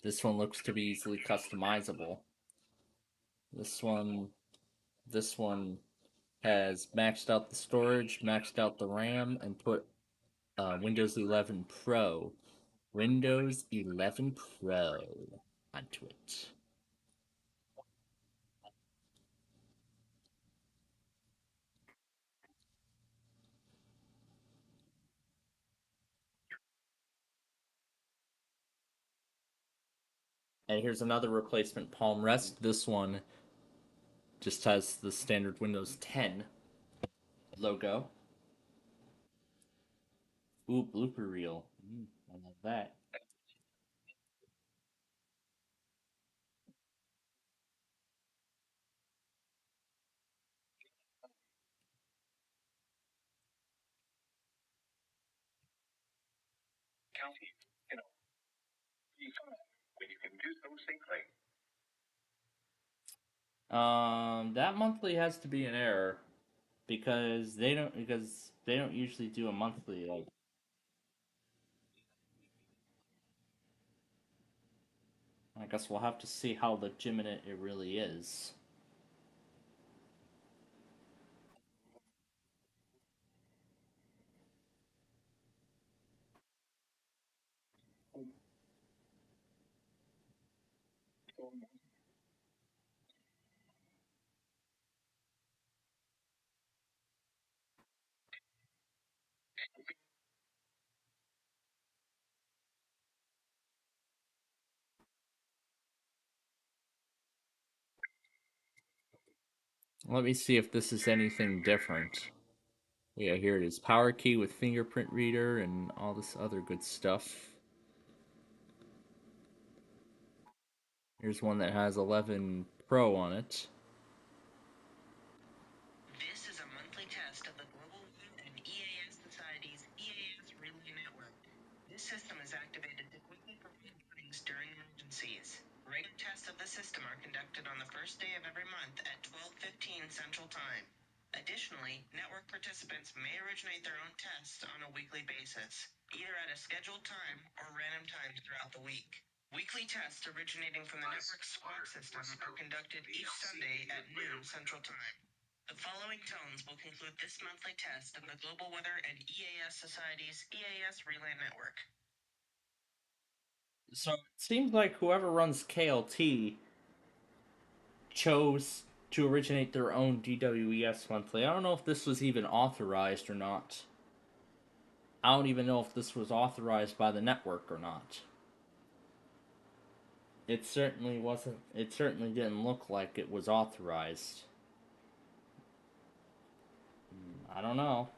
This one looks to be easily customizable. This one has maxed out the storage, maxed out the RAM, and put Windows 11 Pro. Windows 11 Pro onto it. And here's another replacement Palm Rest. This one just has the standard Windows 10 logo. Ooh, blooper reel. I love that. County, be fun when you can do so safely. That monthly has to be an error because they don't usually do a monthly. Like, I guess we'll have to see how legitimate it really is. Let me see if this is anything different. Yeah, here it is. Power key with fingerprint reader and all this other good stuff. Here's one that has 11 Pro on it. This is a monthly test of the Global and EAS Society's EAS Relay Network. This system is activated to quickly prevent warnings during emergencies. Regular tests of the system are conducted on the first day of every month at 12:15 Central Time. Additionally, network participants may originate their own tests on a weekly basis, either at a scheduled time or random times throughout the week. Weekly tests originating from the network's SWAT system are conducted each Sunday at noon Central Time. The following tones will conclude this monthly test of the Global Weather and EAS Society's EAS Relay Network. So it seems like whoever runs KLT chose to originate their own DWES monthly. I don't know if this was even authorized or not. I don't even know if this was authorized by the network or not. It certainly wasn't. It certainly didn't look like it was authorized. I don't know.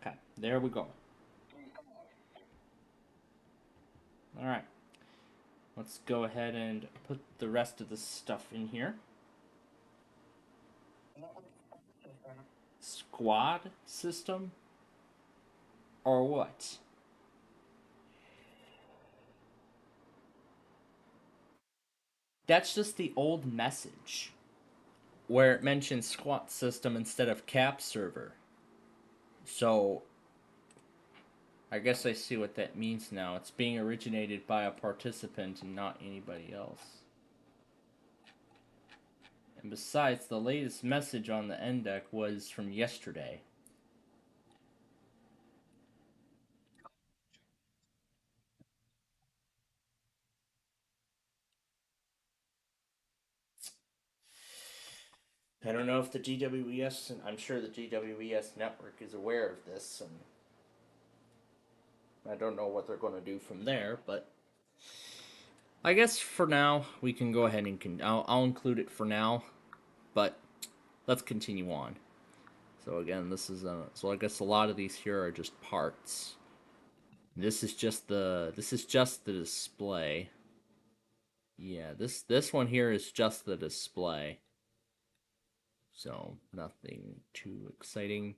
Okay, there we go. Alright. Let's go ahead and put the rest of the stuff in here. Squad system? Or what? That's just the old message where it mentions squad system instead of cap server. So I guess I see what that means now. It's being originated by a participant and not anybody else. And besides, the latest message on the NDEC was from yesterday. I don't know if the GWES, and I'm sure the GWES network is aware of this, and I don't know what they're going to do from there, but I guess for now we can go ahead and I'll include it for now, but let's continue on. So again, this is so I guess a lot of these here are just parts. This is just the display. Yeah, this one here is just the display. So nothing too exciting.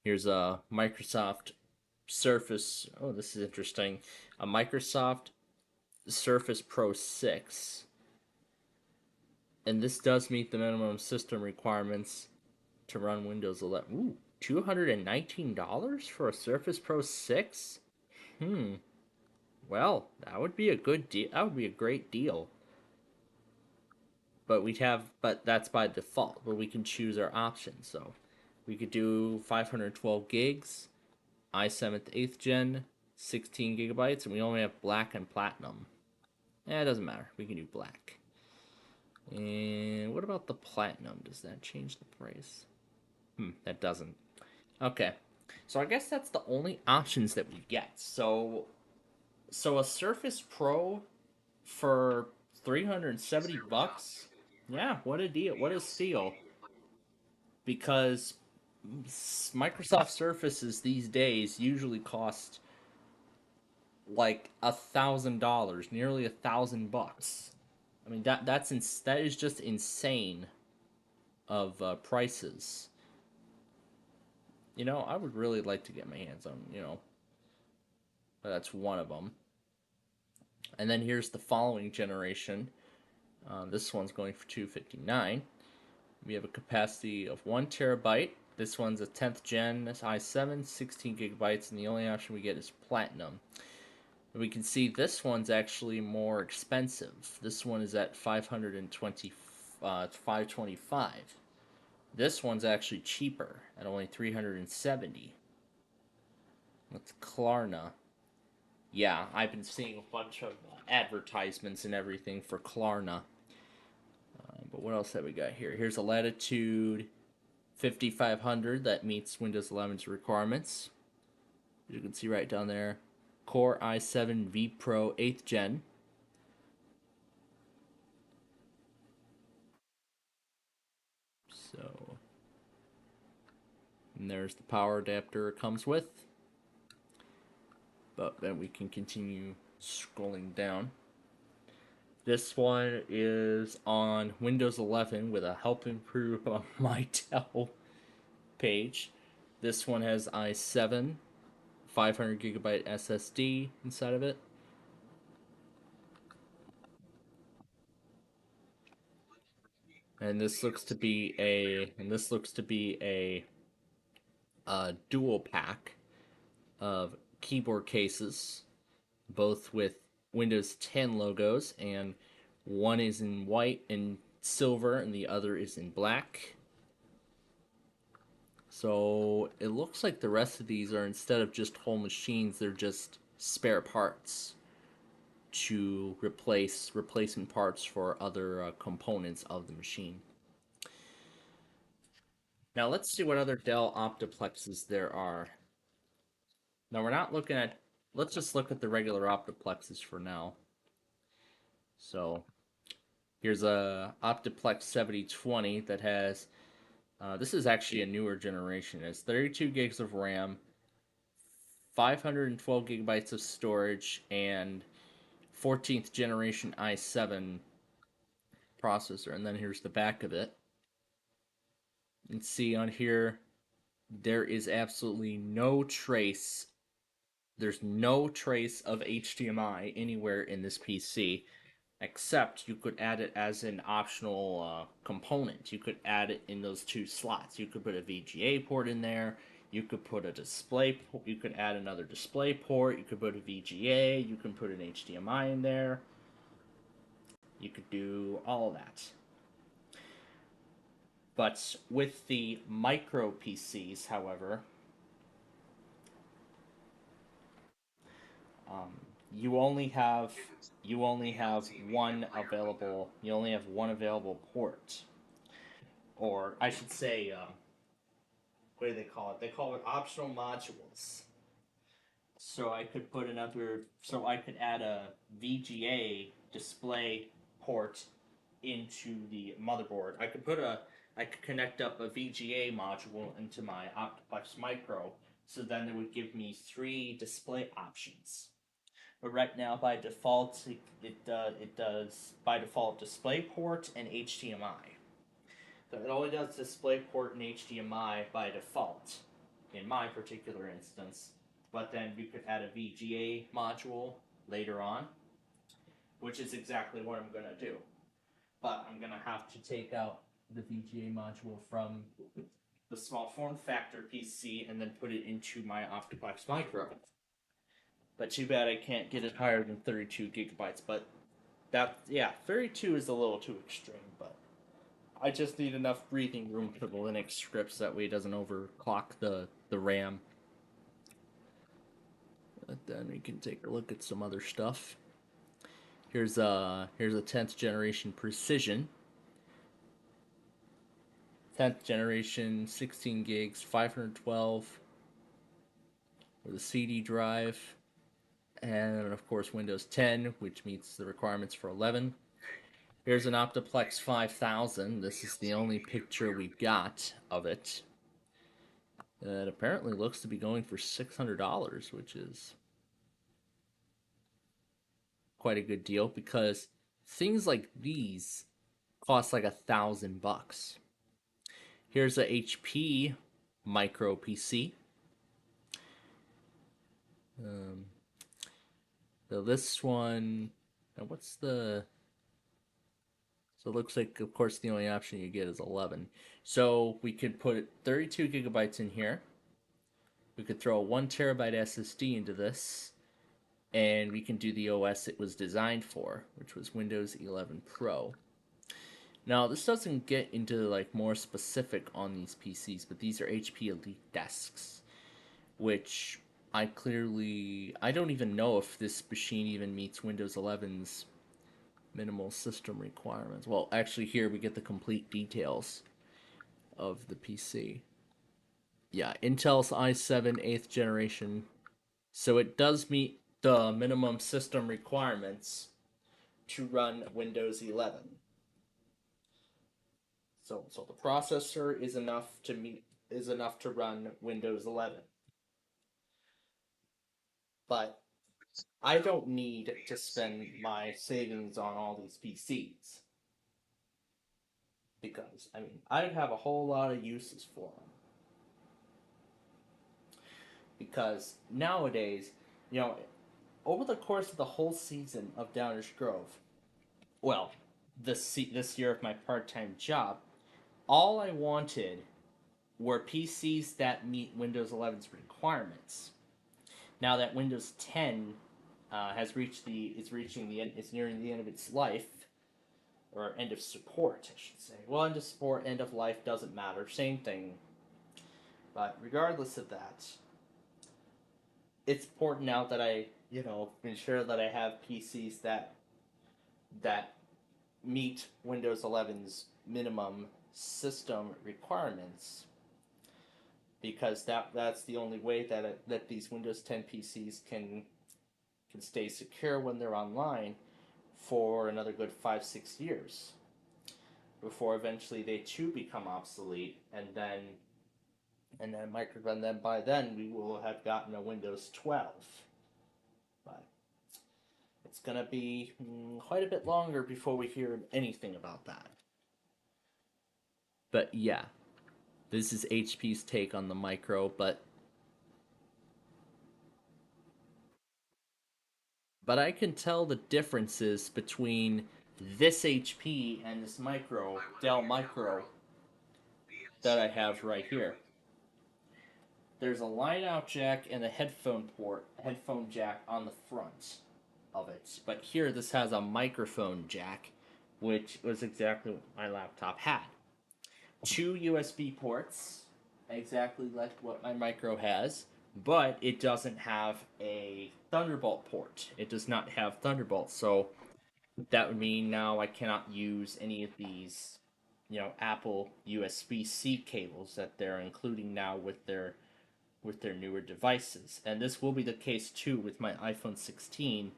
Here's a Microsoft Surface. Oh, this is interesting. A Microsoft Surface Pro 6. And this does meet the minimum system requirements to run Windows 11. Ooh, $219 for a Surface Pro 6? Well, that would be a good deal. That would be a great deal. but that's by default, but we can choose our options. So we could do 512 gigs, i7 8th gen, 16 gigabytes, and we only have black and platinum. It doesn't matter. We can do black. And what about the platinum? Does that change the price? That doesn't. Okay. So I guess that's the only options that we get. So a Surface Pro for $370? Yeah, what a deal. What a steal. Because Microsoft Surfaces these days usually cost like $1,000, nearly $1,000. I mean that is just insane of prices. You know, I would really like to get my hands on, but that's one of them. And then here's the following generation. This one's going for $259. We have a capacity of 1 terabyte. This one's a 10th gen i7, 16 gigabytes, and the only option we get is platinum. We can see this one's actually more expensive. This one is at $525. This one's actually cheaper at only $370. That's Klarna. Yeah, I've been seeing a bunch of advertisements and everything for Klarna. But what else have we got here? Here's a Latitude 5500 that meets Windows 11's requirements. You can see right down there. Core i7 vPro 8th gen. So, and there's the power adapter it comes with. But then we can continue scrolling down. This one is on Windows 11 with a Help Improve on My Dell page. This one has i7, 500 gigabyte SSD inside of it. And this looks to be a dual pack of keyboard cases, both with Windows 10 logos, and one is in white and silver and the other is in black. So it looks like the rest of these are, instead of just whole machines, they're just spare parts to replacement parts for other components of the machine. Now let's see what other Dell Optiplexes there are. Now we're not looking at, let's just look at the regular Optiplexes for now. So here's a Optiplex 7020 that has, this is actually a newer generation. It has 32 gigs of RAM, 512 gigabytes of storage, and 14th generation i7 processor. And then here's the back of it. You can see on here, there is absolutely no trace. There's no trace of HDMI anywhere in this PC, except you could add it as an optional component. You could add it in those two slots. You could put a VGA port in there. You could put a display. You could add another display port. You could put a VGA. You can put an HDMI in there. You could do all of that. But with the micro PCs, however, you only have one available. You only have one available port, or I should say, what do they call it? They call it optional modules. So I could put another. So I could add a VGA display port into the motherboard. I could connect up a VGA module into my Optiplex Micro, so then it would give me 3 display options. But right now, by default, it does by default DisplayPort and HDMI. So it only does DisplayPort and HDMI by default, in my particular instance. But then you could add a VGA module later on, which is exactly what I'm going to do. But I'm going to have to take out the VGA module from the small form factor PC and then put it into my Optiplex Micro. But too bad I can't get it higher than 32 gigabytes. But yeah, 32 is a little too extreme, but I just need enough breathing room for the Linux scripts that way it doesn't overclock the RAM. But then we can take a look at some other stuff. Here's a 10th generation Precision. 10th generation, 16 gigs, 512 with a CD drive, and of course Windows 10, which meets the requirements for 11. Here's an Optiplex 5000. This is the only picture we've got of it. It apparently looks to be going for $600, which is quite a good deal because things like these cost like $1,000. Here's a HP Micro PC. So this one, what's the? So it looks like, of course, the only option you get is 11. So we could put 32 gigabytes in here. We could throw a 1 terabyte SSD into this, and we can do the OS it was designed for, which was Windows 11 Pro. Now, this doesn't get into like more specific on these PCs, but these are HP Elite desks, which I don't even know if this machine even meets Windows 11's minimal system requirements. Well, actually here we get the complete details of the PC. Yeah, Intel's i7 8th generation. So it does meet the minimum system requirements to run Windows 11. So the processor is enough to run Windows 11. But I don't need to spend my savings on all these PCs. Because, I mean, I'd have a whole lot of uses for them. Because nowadays, you know, over the course of the whole season of Downers Grove, well, this year of my part-time job, all I wanted were PCs that meet Windows 11's requirements. Now that Windows 10 is nearing the end of its life, or end of support, I should say. Well, end of support, end of life, doesn't matter, same thing. But regardless of that, it's important now that I, ensure that I have PCs that meet Windows 11's minimum system requirements, because that's the only way that these Windows 10 PCs can stay secure when they're online for another good 5-6 years before eventually they too become obsolete, and then by then we will have gotten a Windows 12. But it's gonna be quite a bit longer before we hear anything about that. But yeah, this is HP's take on the Micro, but I can tell the differences between this HP and this Micro, Dell Micro, that I have right here. There's a line-out jack and a headphone jack on the front of it. But here this has a microphone jack, which was exactly what my laptop had. 2 USB ports, exactly like what my Micro has, but it doesn't have a Thunderbolt port. It does not have Thunderbolt, so that would mean now I cannot use any of these, Apple USB-C cables that they're including now with their newer devices. And this will be the case too with my iPhone 16.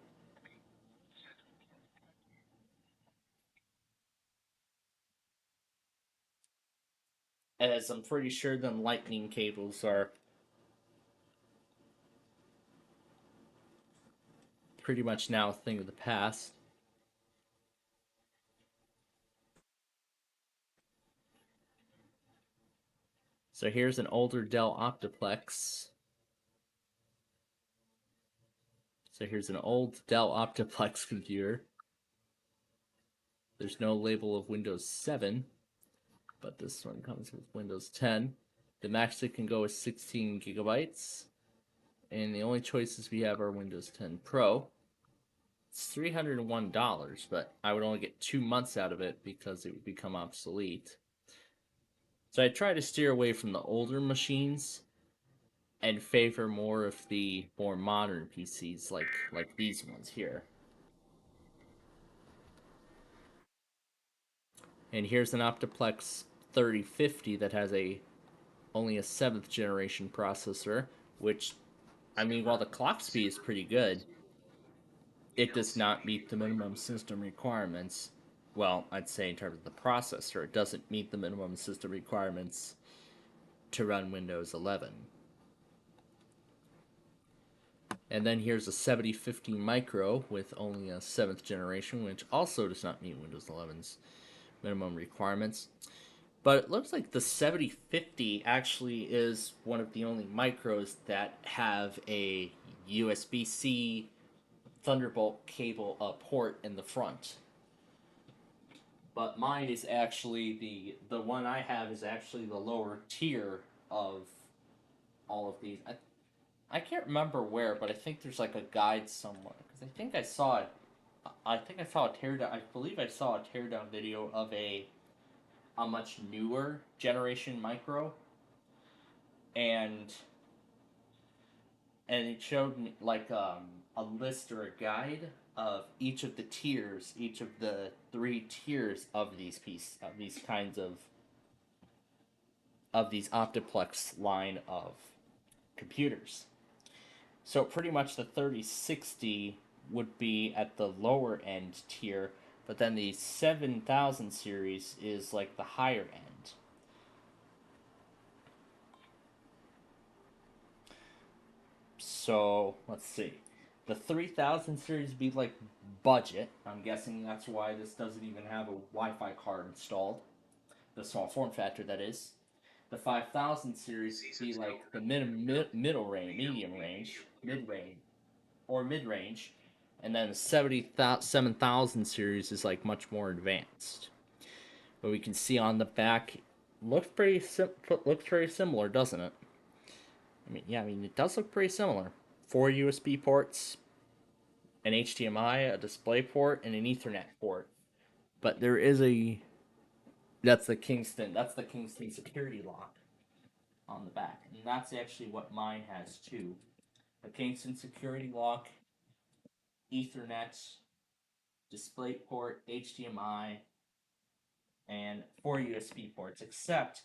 As I'm pretty sure the Lightning cables are pretty much now a thing of the past. So here's an older Dell Optiplex. So here's an old Dell Optiplex computer. There's no label of Windows 7, but this one comes with Windows 10. The max it can go is 16 gigabytes, and the only choices we have are Windows 10 Pro. It's $301, but I would only get 2 months out of it because it would become obsolete. So I try to steer away from the older machines and favor more of the more modern PCs like these ones here. And here's an Optiplex 3050 that has only a 7th generation processor, which, I mean, while the clock speed is pretty good, it does not meet the minimum system requirements. Well, I'd say in terms of the processor, it doesn't meet the minimum system requirements to run Windows 11. And then here's a 7050 Micro with only a 7th generation, which also does not meet Windows 11's minimum requirements. But it looks like the 7050 actually is one of the only micros that have a USB-C Thunderbolt cable port in the front. But mine is actually the one I have is actually the lower tier of all of these. I can't remember where, but I think there's like a guide somewhere, because I think I saw it. I think I saw a teardown. I believe I saw a teardown video of a much newer generation micro, and it showed me like a list or a guide of each of the tiers, each of the 3 tiers of these kinds of these Optiplex line of computers. So pretty much the 3060 would be at the lower end tier, but then the 7000 series is like the higher end. So let's see. The 3000 series would be like budget. I'm guessing that's why this doesn't even have a Wi-Fi card installed. The small form factor, that is. The 5000 series would be like the middle range, medium range, mid-range, or mid-range. And then the 7000 series is like much more advanced. But we can see on the back, looks very similar, doesn't it? I mean, it does look pretty similar. 4 USB ports, an HDMI, a display port, and an Ethernet port. But there is that's the Kingston security lock on the back. And that's actually what mine has too. The Kingston security lock, Ethernet, display port, HDMI, and 4 USB ports, except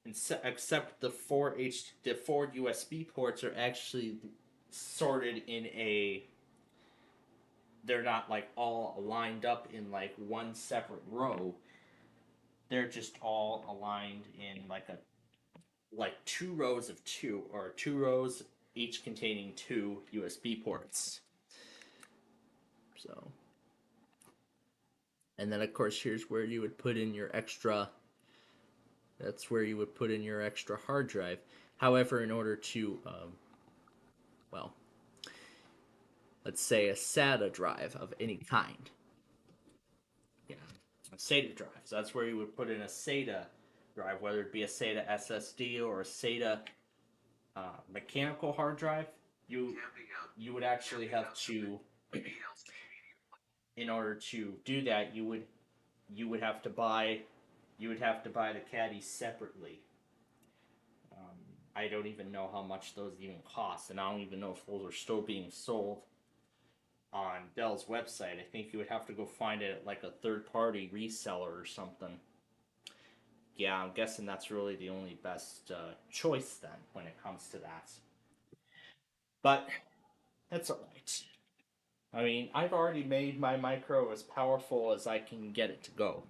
the 4 USB ports are actually sorted in they're not like all lined up in like one separate row. They're just all aligned in like 2 rows of 2, or 2 rows each containing 2 USB ports. So, and then of course here's where you would put in your extra. That's where you would put in your extra hard drive. However, in order to, let's say a SATA drive of any kind. Yeah, a SATA drive. So that's where you would put in a SATA drive, whether it be a SATA SSD or a SATA mechanical hard drive. You would actually have to, in order to do that, you would have to buy the caddies separately. I don't even know how much those even cost, and I don't even know if those are still being sold on Dell's website. I think you would have to go find it at like a third-party reseller or something. Yeah, I'm guessing that's really the only best choice then when it comes to that. But that's alright. I mean, I've already made my micro as powerful as I can get it to go.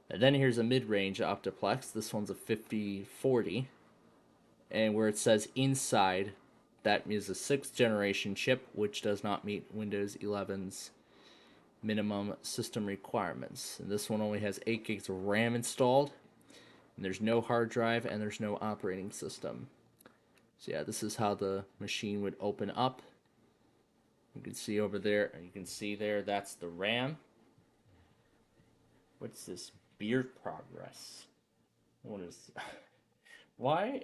And then here's a mid-range Optiplex. This one's a 5040. And where it says inside, that is a 6th generation chip, which does not meet Windows 11's minimum system requirements. And this one only has 8 gigs of RAM installed. And there's no hard drive, and there's no operating system. So yeah, this is how the machine would open up. You can see over there, you can see there, that's the RAM. What's this? Beard progress. What is... Why?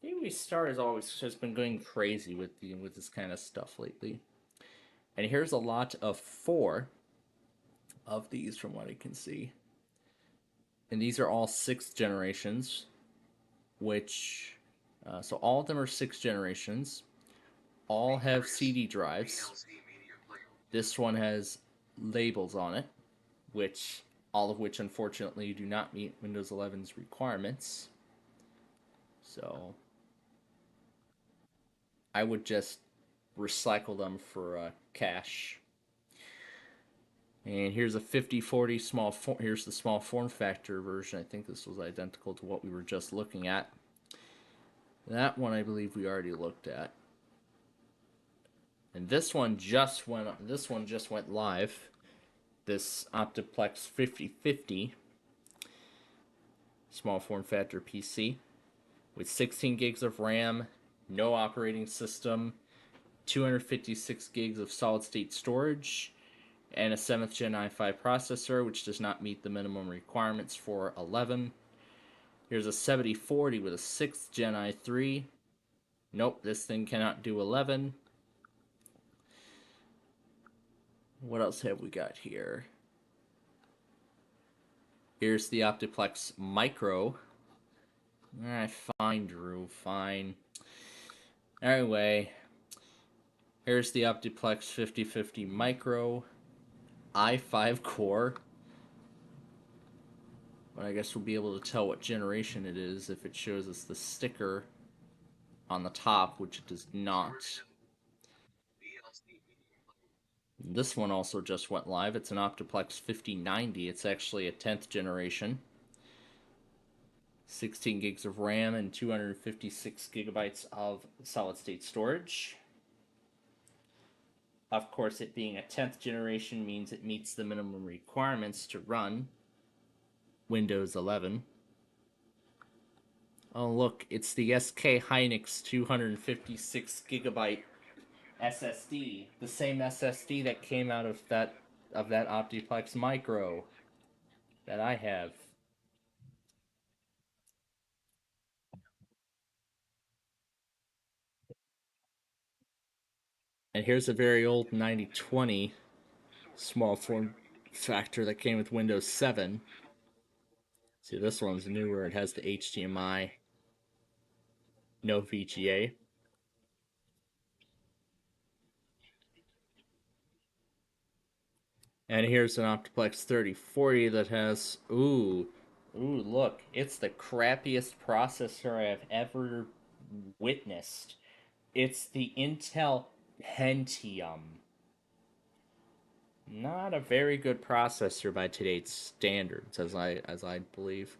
TV Star has always just been going crazy with this kind of stuff lately. And here's a lot of 4 of these from what I can see. And these are all 6th generations, which, so all of them are 6 generations. All have CD drives. This one has labels on it, which, all of which unfortunately do not meet Windows 11's requirements. So, I would just recycle them for cash. And here's a 5040 small form. Here's the small form factor version. I think this was identical to what we were just looking at. That one I believe we already looked at. And this one just went live. This Optiplex 5050 small form factor PC with 16 gigs of RAM, no operating system, 256 gigs of solid state storage, and a 7th Gen i5 processor, which does not meet the minimum requirements for 11. Here's a 7040 with a 6th Gen i3. Nope, this thing cannot do 11. What else have we got here? Here's the Optiplex Micro. Alright, fine, Drew, fine. Anyway, here's the Optiplex 5050 Micro. i5 core. But I guess we'll be able to tell what generation it is if it shows us the sticker on the top, which it does not. This one also just went live. It's an Optiplex 5090. It's actually a 10th generation. 16 gigs of RAM and 256 gigabytes of solid-state storage. Of course, it being a 10th generation means it meets the minimum requirements to run Windows 11. Oh look, it's the SK Hynix 256 gigabyte SSD, the same SSD that came out of that Optiplex Micro that I have. And here's a very old 9020 small form factor that came with Windows 7. See, this one's newer. It has the HDMI, no VGA. And here's an Optiplex 3040 that has, ooh, look, it's the crappiest processor I have ever witnessed. It's the Intel Pentium. Not a very good processor by today's standards, as I believe.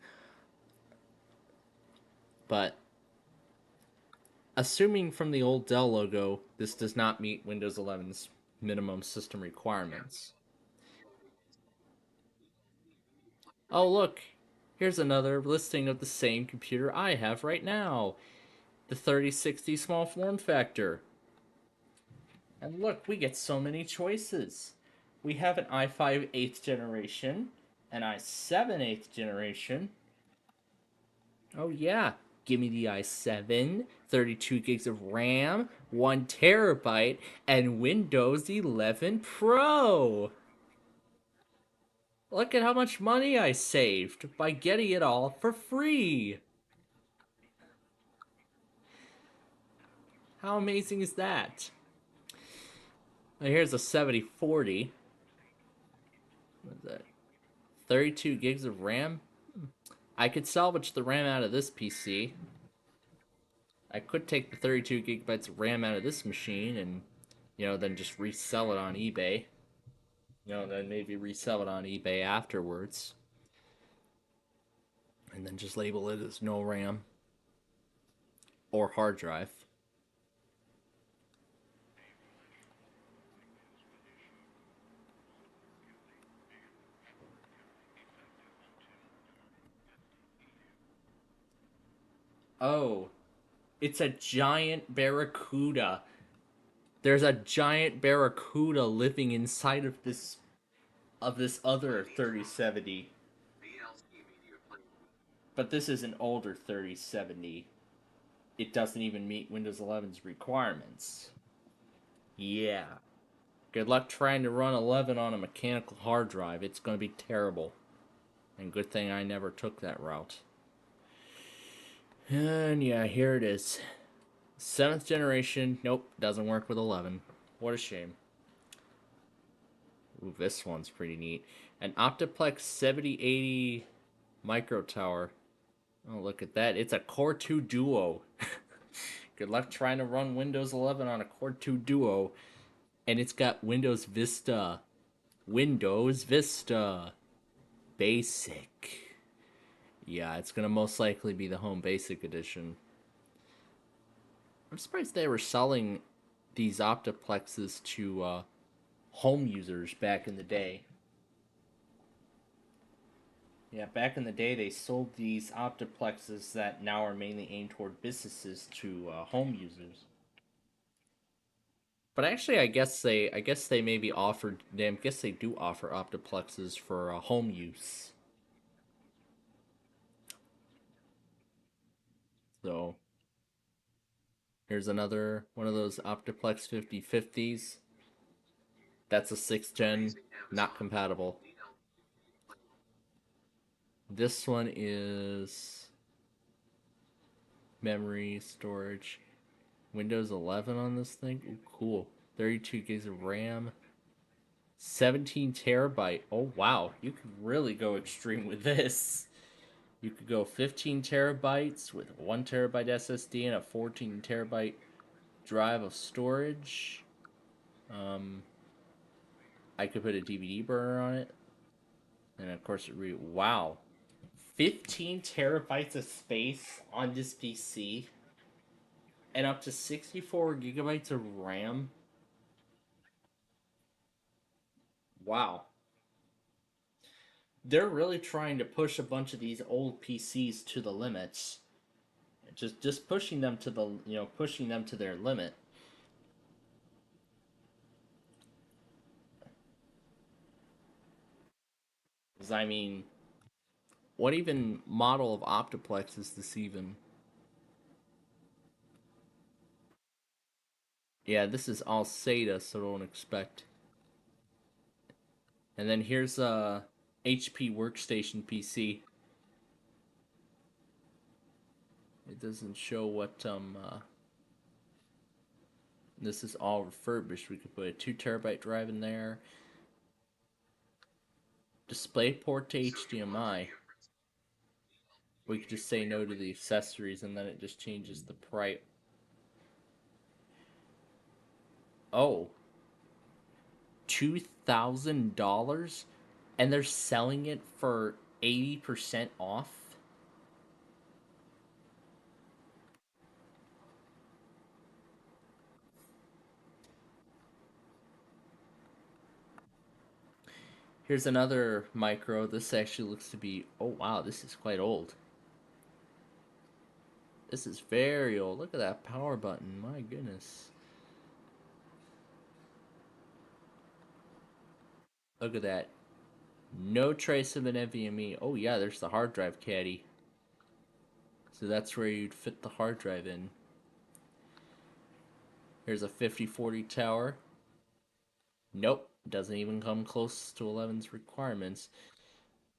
But assuming from the old Dell logo, this does not meet Windows 11's minimum system requirements. Oh look, here's another listing of the same computer I have right now. The 3060 small form factor. And look, we get so many choices. We have an i5 8th generation, an i7 8th generation. Oh yeah, give me the i7, 32 gigs of RAM, 1 terabyte, and Windows 11 Pro. Look at how much money I saved by getting it all for free. How amazing is that? Now here's a 7040. What is that? 32 gigs of RAM? I could salvage the RAM out of this PC. I could take the 32 gigabytes of RAM out of this machine and, then just resell it on eBay. Then maybe resell it on eBay afterwards. And then just label it as no RAM. Or hard drive. Oh, it's a giant barracuda. There's a giant barracuda living inside of this other 3070. But this is an older 3070. It doesn't even meet Windows 11's requirements. Yeah. Good luck trying to run 11 on a mechanical hard drive. It's going to be terrible. And good thing I never took that route. And yeah, here it is. 7th generation. Nope, doesn't work with 11. What a shame. Ooh, this one's pretty neat. An Optiplex 7080 micro tower. Oh, look at that. It's a Core 2 Duo. Good luck trying to run Windows 11 on a Core 2 Duo. And it's got Windows Vista. Windows Vista. Basic. Yeah, it's going to most likely be the Home Basic Edition. I'm surprised they were selling these Optiplexes to home users back in the day. Yeah, back in the day they sold these Optiplexes that now are mainly aimed toward businesses to home users. But actually, I guess they maybe offered. I guess they do offer Optiplexes for home use. So here's another one of those Optiplex 5050s. That's a 6th gen, not compatible. This one is memory storage. Windows 11 on this thing. Ooh, cool. 32 gigs of RAM. 17 terabyte. Oh, wow. You could really go extreme with this. You could go 15 terabytes with a 1 terabyte SSD and a 14 terabyte drive of storage. I could put a DVD burner on it. And of course, wow. 15 terabytes of space on this PC. And up to 64 gigabytes of RAM. Wow. They're really trying to push a bunch of these old PCs to the limits. Just pushing them to the, pushing them to their limit. Because, I mean, what even model of Optiplex is this even? Yeah, this is all SATA, so don't expect. And then here's a HP Workstation PC. It doesn't show what this is all refurbished. We could put a 2 terabyte drive in there. DisplayPort to HDMI. We could just say no to the accessories and then it just changes the price. Oh. $2,000? And they're selling it for 80% off? Here's another micro. This actually looks to be... Oh, wow, this is quite old. This is very old. Look at that power button. My goodness. Look at that. No trace of an NVMe. Oh, yeah, there's the hard drive caddy. So that's where you'd fit the hard drive in. Here's a 5040 tower. Nope. Doesn't even come close to 11's requirements.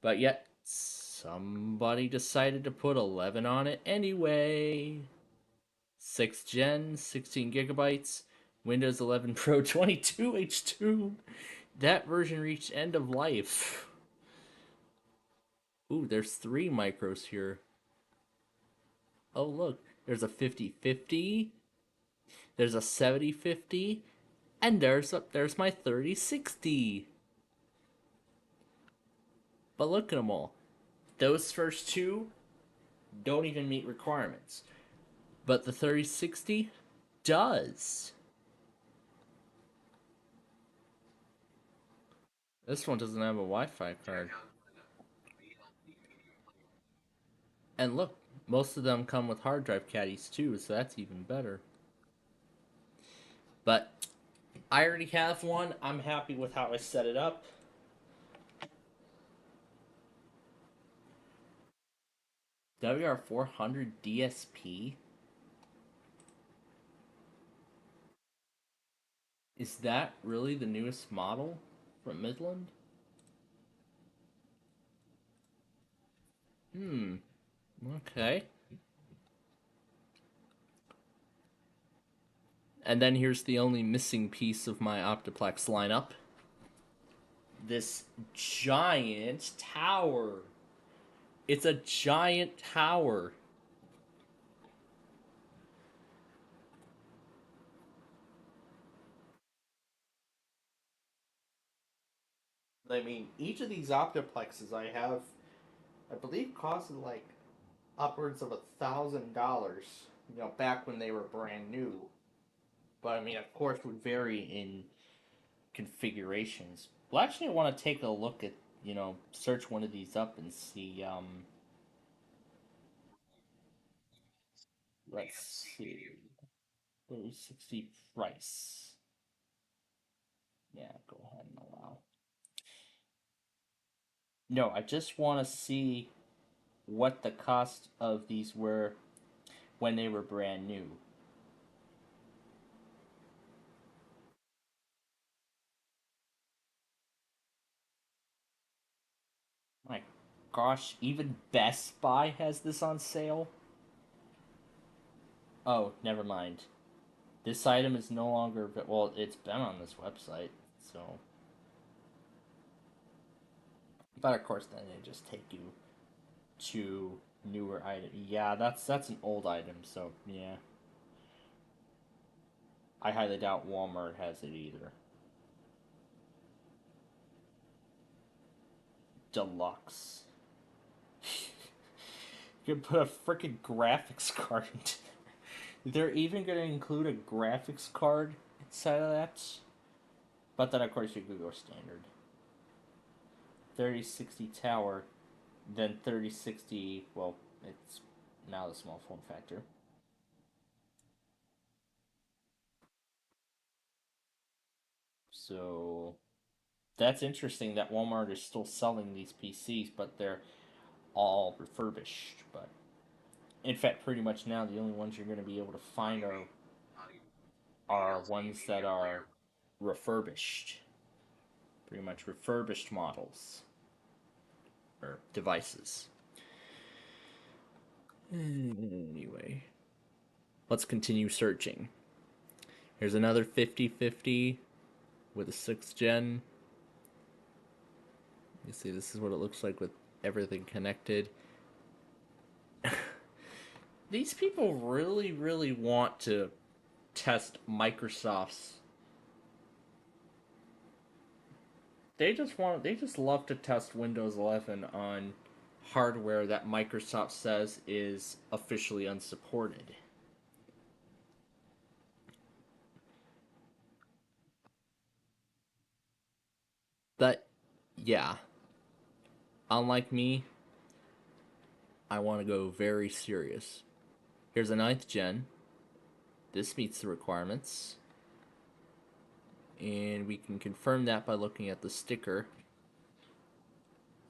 But yet, somebody decided to put 11 on it anyway. 6th gen, 16 gigabytes, Windows 11 Pro 22H2. That version reached end of life. Ooh, there's 3 micros here. Oh, look. There's a 5050. There's a 7050. And there's my 3060. But look at them all. Those first 2 don't even meet requirements. But the 3060 does. This one doesn't have a Wi-Fi card. And look, most of them come with hard drive caddies too, so that's even better. But I already have one. I'm happy with how I set it up. WR400 DSP. Is that really the newest model from Midland? Okay. And then here's the only missing piece of my Optiplex lineup. This giant tower. It's a giant tower. I mean, each of these Optiplexes I have, I believe, costed like upwards of $1,000. You know, back when they were brand new. But I mean, of course, would vary in configurations. Well, actually, I want to take a look at, you know, search one of these up and see. Let's see, 3060 price. Yeah, go ahead and allow. No, I just want to see what the cost of these were when they were brand new. My gosh, even Best Buy has this on sale? Oh, never mind. This item is no longer... Well, it's been on this website, so... But of course, then they just take you to newer item. Yeah, that's an old item, so yeah. I highly doubt Walmart has it either. Deluxe. You could put a freaking graphics card into there. They're even going to include a graphics card inside of that. But then, of course, you could go standard. 3060 tower, then 3060, well, it's now the small form factor. So, that's interesting that Walmart is still selling these PCs, but they're all refurbished. But in fact, pretty much now the only ones you're going to be able to find are ones that are refurbished. Pretty much refurbished models or devices. Anyway, let's continue searching. Here's another 5050 with a 6th gen. You see, this is what it looks like with everything connected. These people really, really want to test Microsoft's. They just love to test Windows 11 on hardware that Microsoft says is officially unsupported. But, yeah. Unlike me, I want to go very serious. Here's a 9th gen. This meets the requirements. And we can confirm that by looking at the sticker.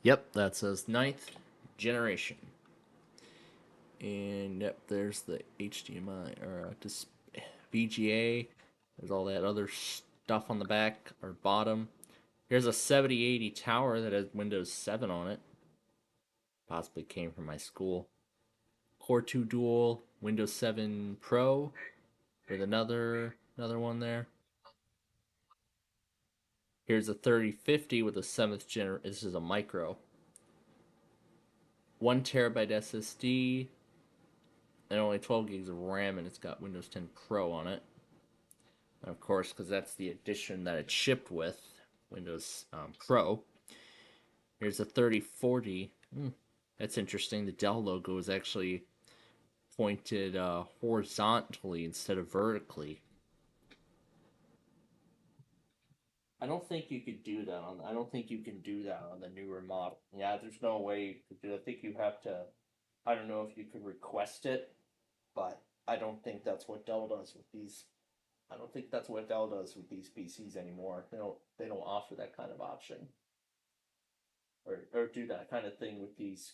Yep, that says 9th generation. And yep, there's the HDMI or just VGA. There's all that other stuff on the back or bottom. Here's a 7080 tower that has Windows 7 on it. Possibly came from my school. Core 2 Dual, Windows 7 Pro with another one there. Here's a 3050 with a 7th gen. This is a micro. 1 terabyte SSD and only 12 gigs of RAM, and it's got Windows 10 Pro on it. And of course, because that's the edition that it's shipped with, Windows Pro. Here's a 3040. That's interesting. The Dell logo is actually pointed horizontally instead of vertically. I don't think you could do that on. I don't think you can do that on the newer model. Yeah, there's no way you could do it. I think you have to. I don't know if you could request it, but I don't think that's what Dell does with these. I don't think that's what Dell does with these PCs anymore. They don't offer that kind of option, or do that kind of thing with these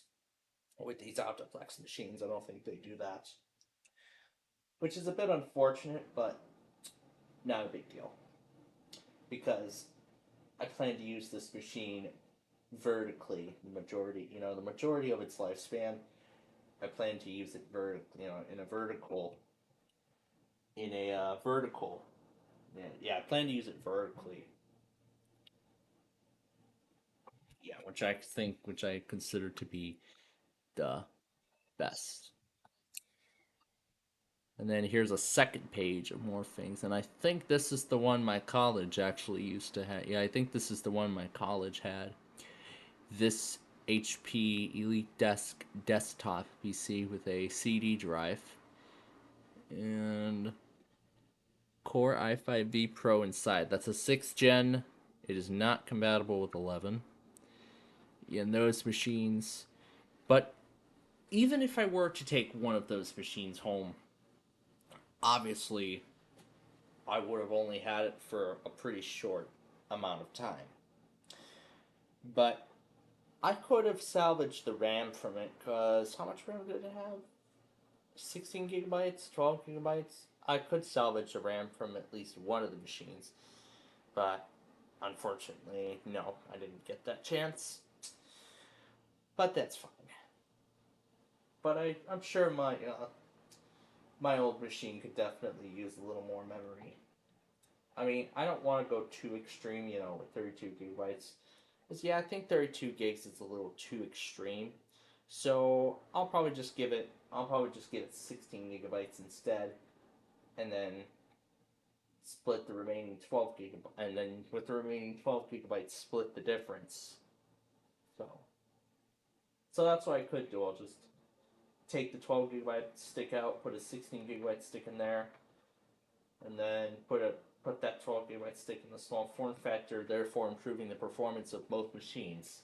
Optiplex machines. I don't think they do that, which is a bit unfortunate, but not a big deal. because I plan to use this machine vertically. The majority of its lifespan, I plan to use it in a vertical. Yeah, I plan to use it vertically. Yeah, which I consider to be the best. And then here's a second page of more things, and I think this is the one my college actually used to have. Yeah, I think this is the one my college had. This HP Elite desktop PC with a CD drive and Core i5V Pro inside. That's a 6th gen. It is not compatible with 11. In those machines. But even if I were to take one of those machines home, obviously I would have only had it for a pretty short amount of time. But I could have salvaged the RAM from it, because how much RAM did it have? 16 gigabytes? 12 gigabytes? I could salvage the RAM from at least one of the machines. But unfortunately, no, I didn't get that chance. But that's fine. But I'm sure my old machine could definitely use a little more memory. I mean, I don't want to go too extreme, with 32 gigabytes. Because, yeah, I think 32 gigs is a little too extreme. So I'll probably just give it 16 gigabytes instead, and then split the remaining 12 gigabytes, and then with the remaining 12 gigabytes, split the difference. So that's what I could do. I'll just take the 12 gigabyte stick out, put a 16 gigabyte stick in there, and then put that 12 gigabyte stick in the small form factor, therefore improving the performance of both machines.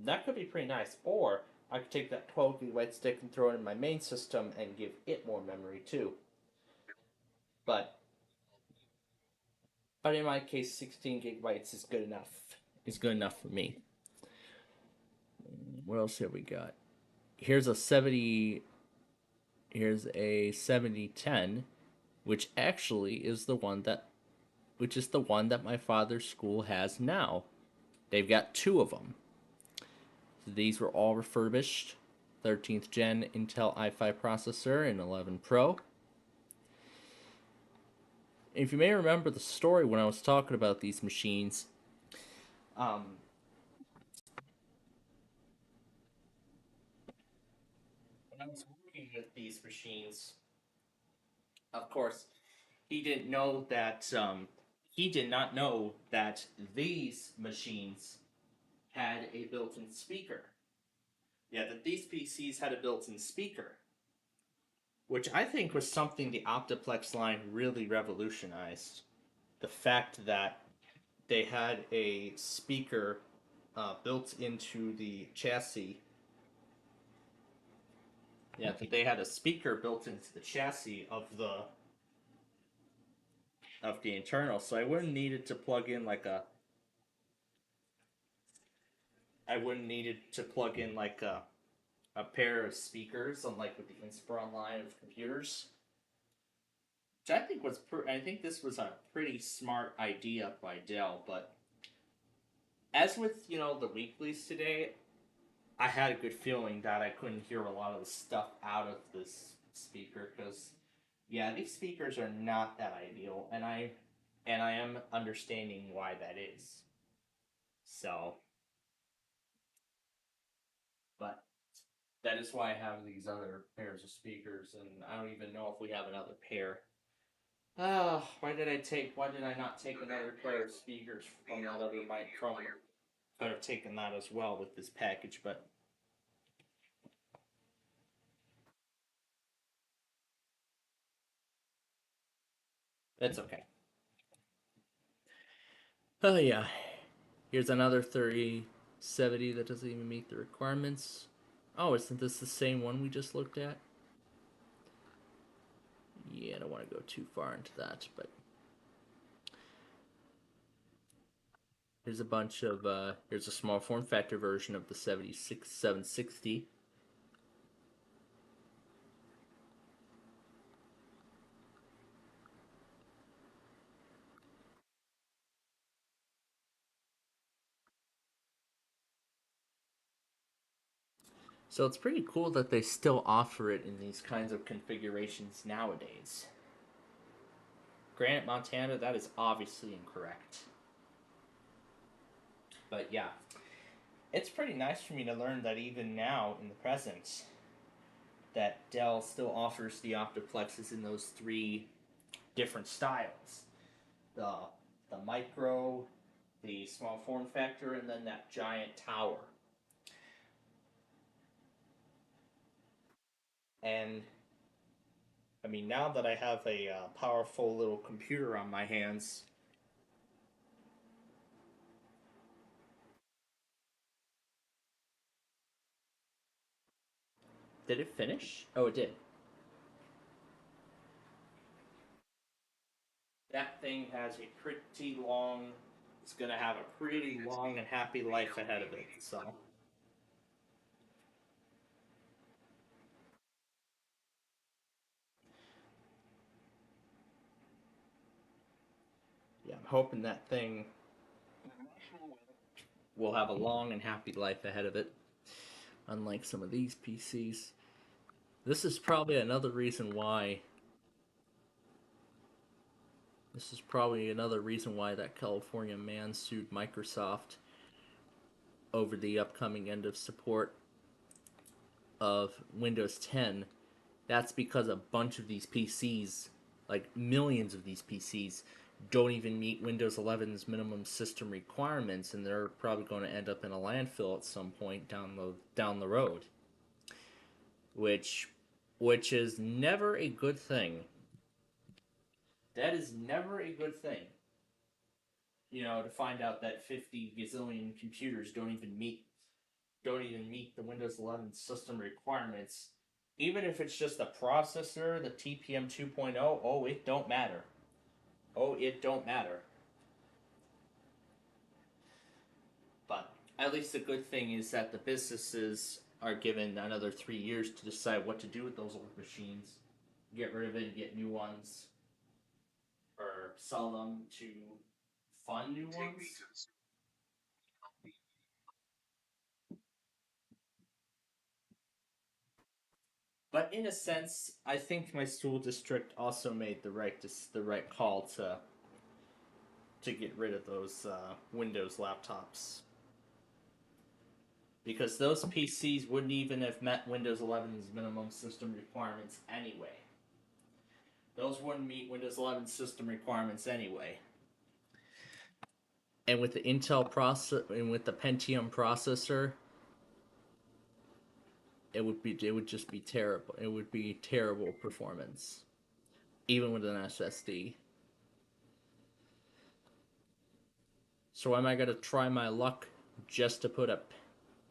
That could be pretty nice. Or I could take that 12 gigabyte stick and throw it in my main system and give it more memory too. But in my case, 16 gigabytes is good enough. It's good enough for me. What else have we got? Here's a 7010, which actually is the one that my father's school has now. They've got two of them. These were all refurbished, 13th gen Intel i5 processor and 11 Pro. If you may remember the story when I was talking about these machines, when I was working with these machines, of course, he did not know that these machines had a built-in speaker. Yeah, that these PCs had a built-in speaker, which I think was something the Optiplex line really revolutionized. The fact that they had a speaker built into the chassis. Yeah, that they had a speaker built into the chassis of the internal, so I wouldn't need it to plug in like a pair of speakers, unlike with the Inspiron line of computers. Which I think this was a pretty smart idea by Dell, but as with, the weeklies today, I had a good feeling that I couldn't hear a lot of the stuff out of this speaker, because, yeah, these speakers are not that ideal, and I am understanding why that is. So, but that is why I have these other pairs of speakers, and I don't even know if we have another pair. Why did I not take another pair of speakers from that other mic from? Could have taken that as well with this package, but that's okay. Oh yeah, here's another 3070 that doesn't even meet the requirements. Oh, isn't this the same one we just looked at? Yeah, I don't want to go too far into that, but here's a small form factor version of the 760. So it's pretty cool that they still offer it in these kinds of configurations nowadays. Granite Montana, that is obviously incorrect. But yeah, it's pretty nice for me to learn that even now, in the present, that Dell still offers the Optiplexes in those 3 different styles. The micro, the small form factor, and then that giant tower. And I mean, now that I have a powerful little computer on my hands, did it finish? Oh, it did. That thing has a pretty long, it's going to have a pretty long and happy life ahead of it, so. Yeah, I'm hoping that thing will have a long and happy life ahead of it, unlike some of these PCs. This is probably another reason why that California man sued Microsoft over the upcoming end of support of Windows 10. That's because a bunch of these PCs, like millions of these PCs, don't even meet Windows 11's minimum system requirements, and they're probably going to end up in a landfill at some point down the road, which is never a good thing. That is never a good thing. You know, to find out that 50 gazillion computers don't even meet the Windows 11 system requirements. Even if it's just the processor, the TPM 2.0, oh, it don't matter. Oh, it don't matter. But at least the good thing is that the businesses are given another 3 years to decide what to do with those old machines. Get rid of it and get new ones. Or sell them to fund new ones. But in a sense, I think my school district also made the right call to get rid of those Windows laptops, because those PCs wouldn't even have met Windows 11's minimum system requirements anyway. Those wouldn't meet Windows 11 system requirements anyway. And with the Intel and with the Pentium processor, it would just be terrible. It would be terrible performance, even with an SSD. So am I gonna try my luck just to put a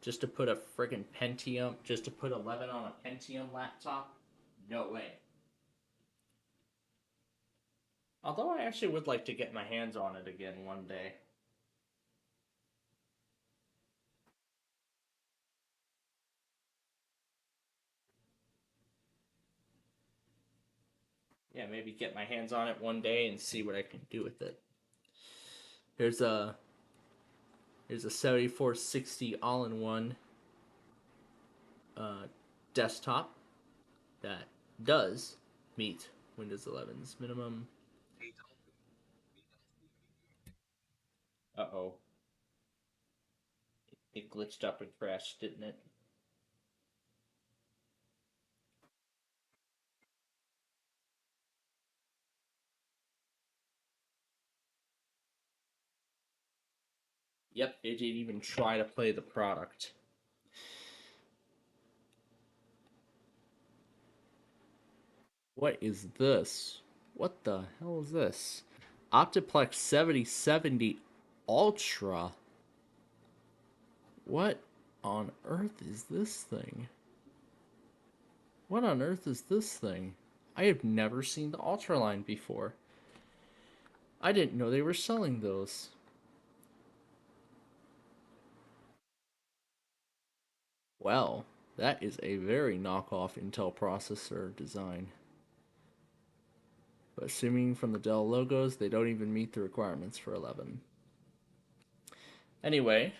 friggin' Pentium, just to put 11 on a Pentium laptop? No way. Although I actually would like to get my hands on it again one day. Yeah, maybe get my hands on it one day and see what I can do with it. Here's a 7460 all-in-one desktop that does meet Windows 11's minimum. Uh-oh. It glitched up and crashed, didn't it? Yep, it didn't even try to play the product. What is this? What the hell is this? Optiplex 7070 Ultra? What on earth is this thing? What on earth is this thing? I have never seen the Ultra line before. I didn't know they were selling those. Well, that is a very knockoff Intel processor design. But assuming from the Dell logos, they don't even meet the requirements for 11. Anyway,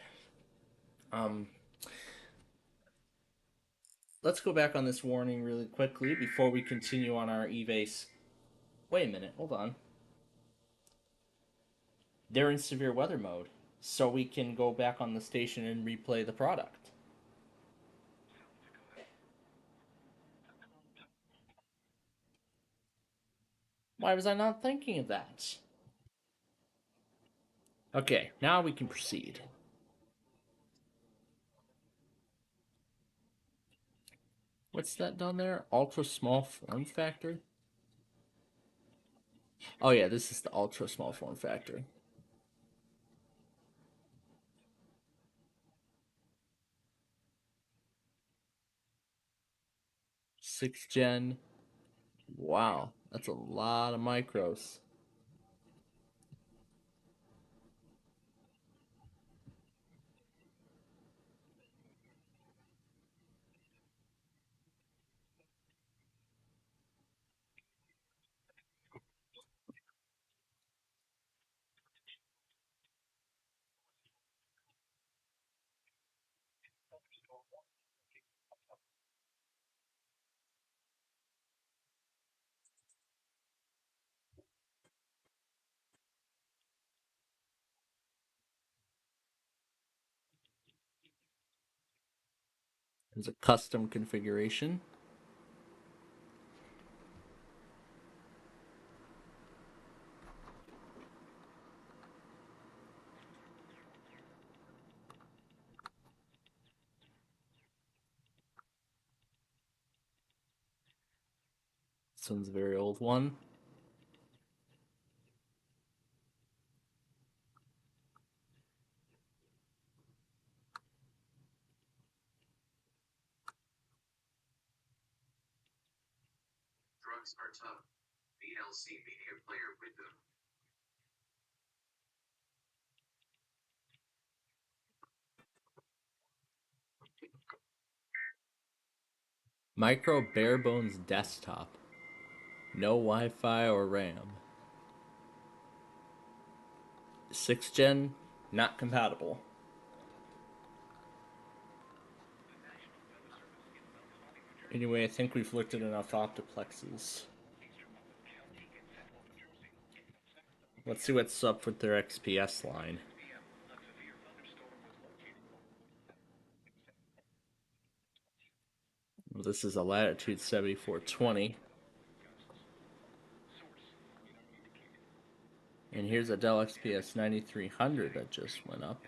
let's go back on this warning really quickly before we continue on our evase. Wait a minute, hold on. They're in severe weather mode, so we can go back on the station and replay the product. Why was I not thinking of that? Okay, now we can proceed. What's that down there? Ultra small form factor? Oh yeah, this is the ultra small form factor. Sixth gen. Wow, that's a lot of micros. There's a custom configuration. This one's a very old one. Drugs are tough. VLC Media Player window. Micro bare bones desktop. No Wi-Fi or RAM. 6th gen, not compatible. Anyway, I think we've looked at enough optiplexes. Let's see what's up with their XPS line. Well, this is a Latitude 7420. And here's a Dell XPS 9300 that just went up.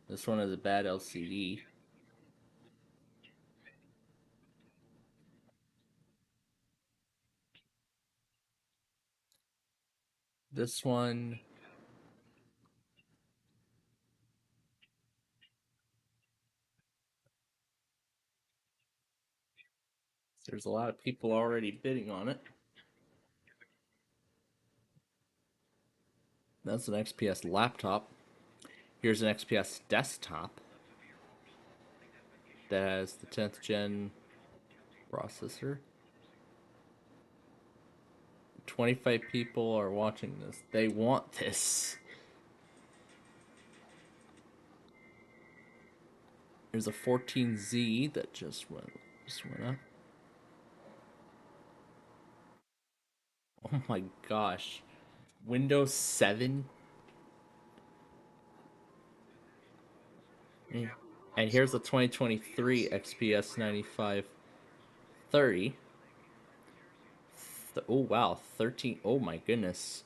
This one is a bad LCD. This one... There's a lot of people already bidding on it. That's an XPS laptop. Here's an XPS desktop that has the 10th gen processor. 25 people are watching this. They want this. There's a 14Z that just went up. Oh my gosh. Windows 7? And here's the 2023 XPS 9530. Oh wow, 13. Oh my goodness.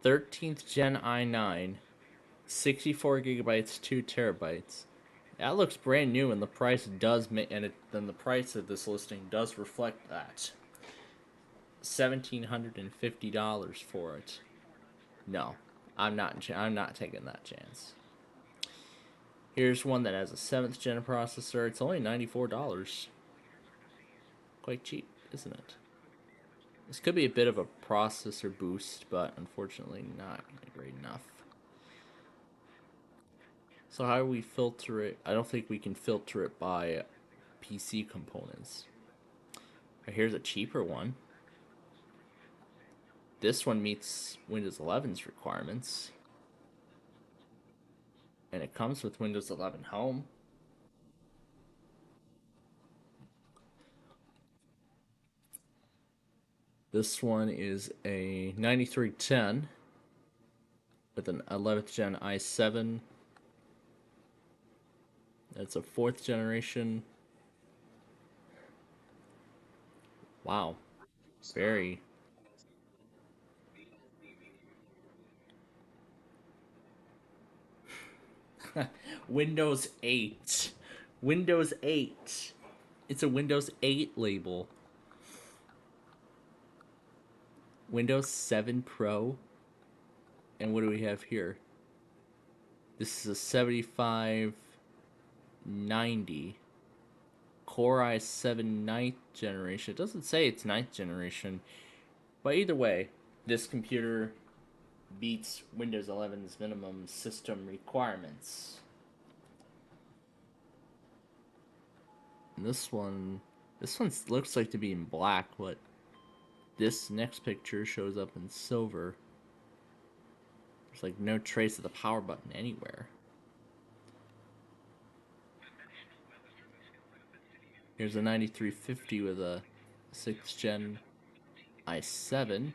13th gen i9. 64 gigabytes, 2 terabytes. That looks brand new, and the price does then the price of this listing does reflect that. $1,750 for it. No, I'm not taking that chance. Here's one that has a 7th gen processor. It's only $94. Quite cheap, isn't it? This could be a bit of a processor boost, but unfortunately not great enough. So how do we filter it? I don't think we can filter it by PC components. Here's a cheaper one. This one meets Windows 11's requirements. And it comes with Windows 11 Home. This one is a 9310 with an 11th gen i7. It's a 4th generation. Wow. Very. Windows 8. Windows 8. It's a Windows 8 label. Windows 7 Pro. And what do we have here? This is a 7590 Core i7 9th generation. It doesn't say it's 9th generation. But either way, this computer beats Windows 11's minimum system requirements. And this one looks like to be in black, but this next picture shows up in silver. There's like no trace of the power button anywhere. Here's a 9350 with a 6th gen i7.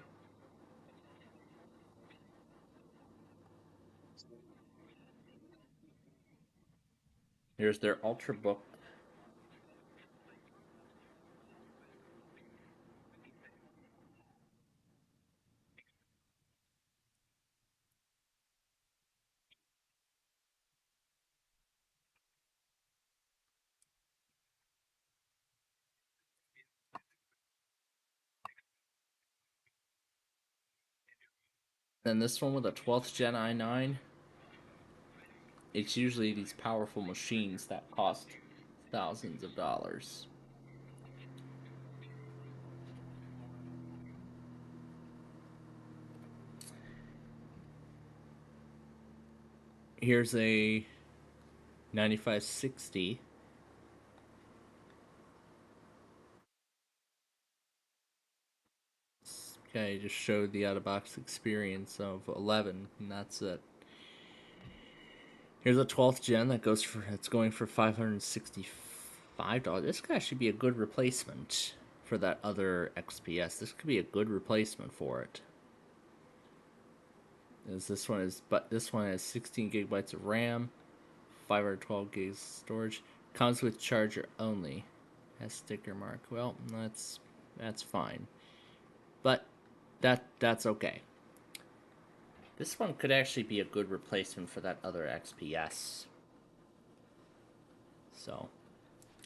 Here's their Ultrabook. Then this one with a 12th gen i9. It's usually these powerful machines that cost thousands of dollars. Here's a 9560. Okay, just showed the out-of-box experience of 11, and that's it. Here's a 12th gen that's going for $565. This guy should be a good replacement for that other XPS. This could be a good replacement for it. This one has 16 gigabytes of RAM, 512 gigs storage. Comes with charger only. Has sticker mark. Well, that's fine. But that's okay. This one could actually be a good replacement for that other XPS. So,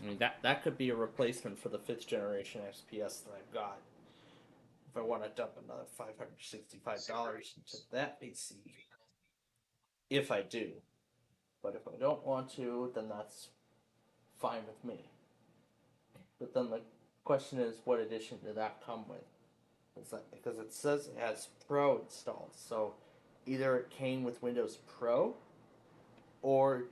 I mean, that could be a replacement for the 5th generation XPS that I've got. If I want to dump another $565 into that PC. If I do. But if I don't want to, then that's fine with me. But then the question is, what edition did that come with? Because it says it has Pro installed, so either it came with Windows Pro, or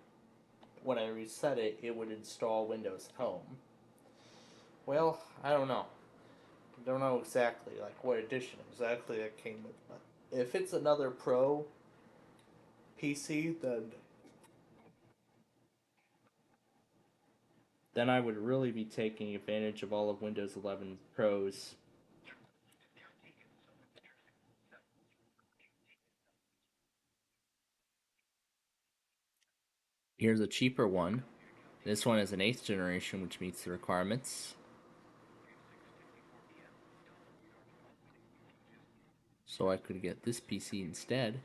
when I reset it, it would install Windows Home. Well, I don't know. I don't know exactly what edition exactly it came with. But if it's another Pro PC, then I would really be taking advantage of all of Windows 11 Pro's. Here's a cheaper one. This one is an 8th generation, which meets the requirements. So I could get this PC instead.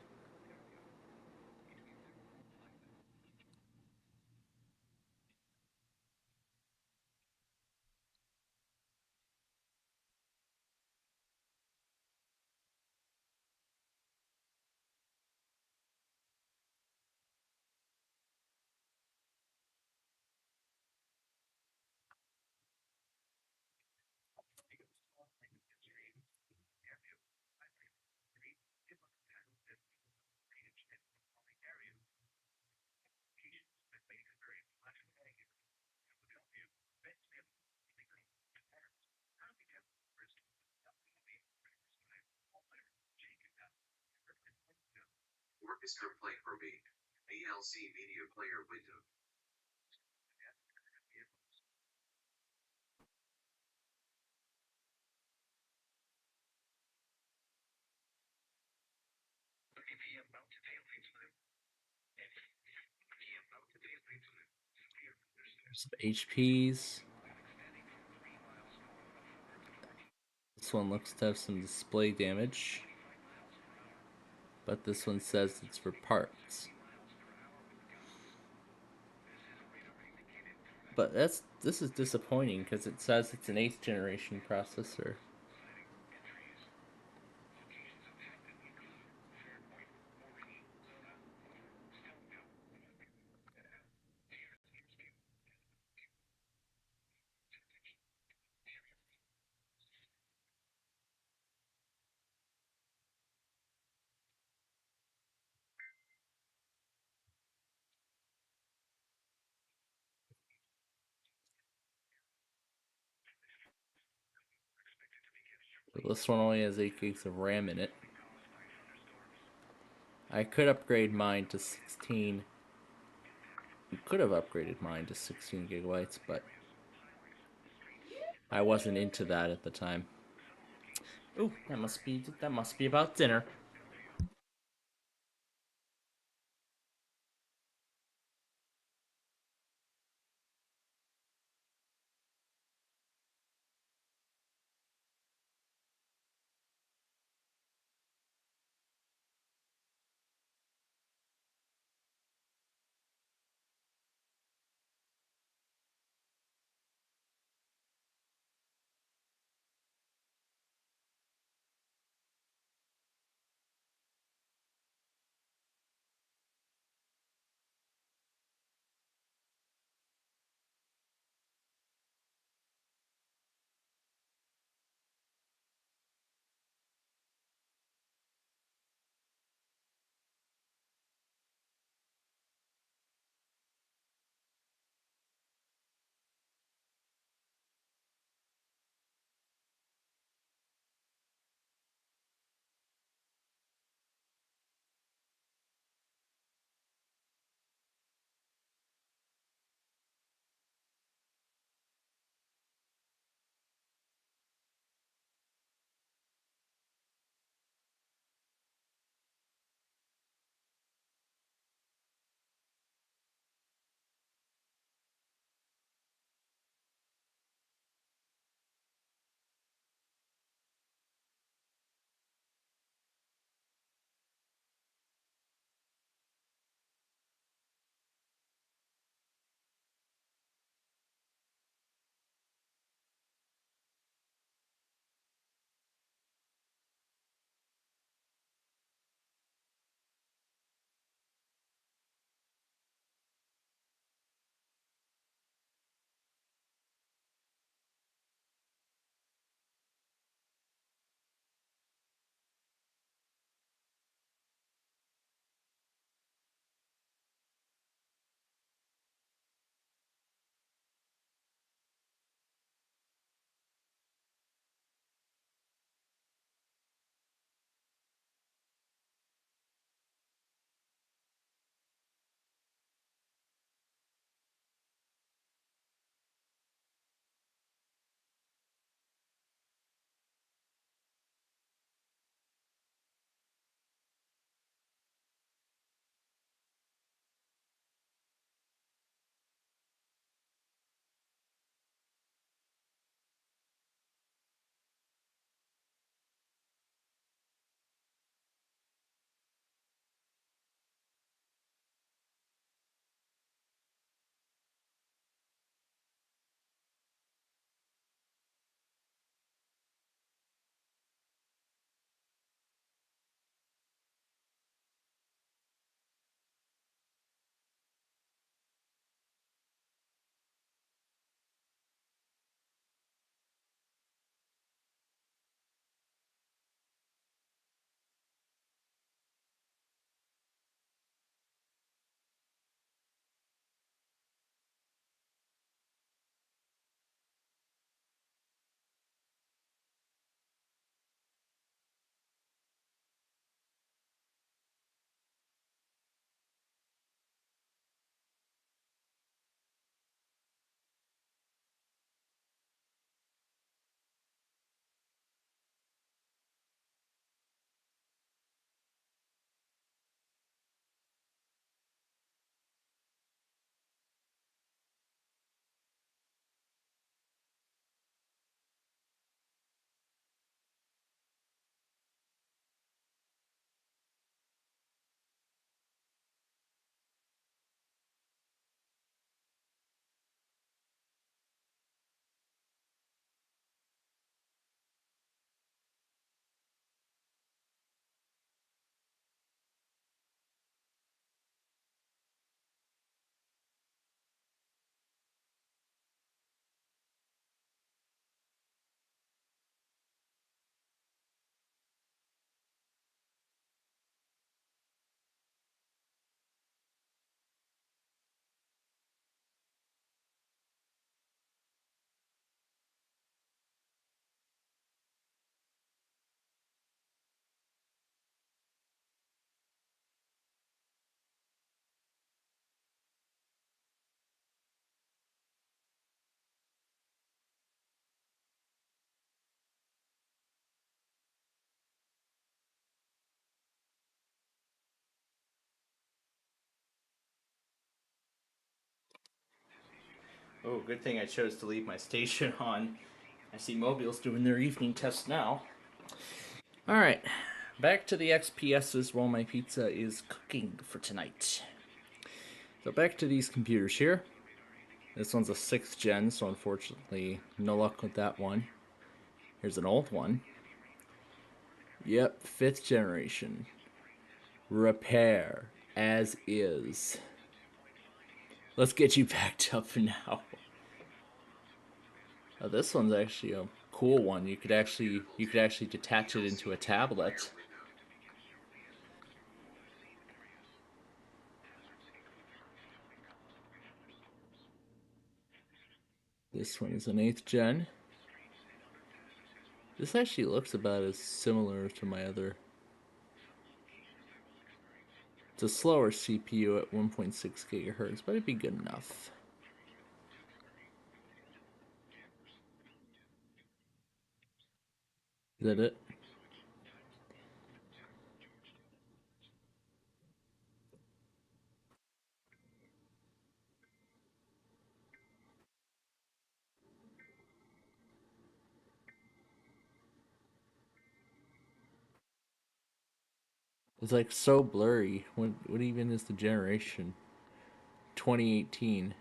Orchestra play for me. VLC media player window. There's some HPs. This one looks to have some display damage, but this one says it's for parts. But this is disappointing because it says it's an 8th generation processor. So this one only has 8 gigs of RAM in it. I could upgrade mine to 16. You could have upgraded mine to 16 gigabytes, but I wasn't into that at the time. Ooh, that must be about dinner. Oh, good thing I chose to leave my station on. I see Mobile's doing their evening test now. Alright, back to the XPSs while my pizza is cooking for tonight. So back to these computers here. This one's a 6th gen, so unfortunately no luck with that one. Here's an old one. Yep, 5th generation. Repair as is. Let's get you backed up now. Oh, this one's actually a cool one. You could actually detach it into a tablet. This one is an 8th gen. This actually looks about as similar to my other. It's a slower CPU at 1.6 gigahertz, but it'd be good enough. Is that it? It's like so blurry. What even is the generation? 2018.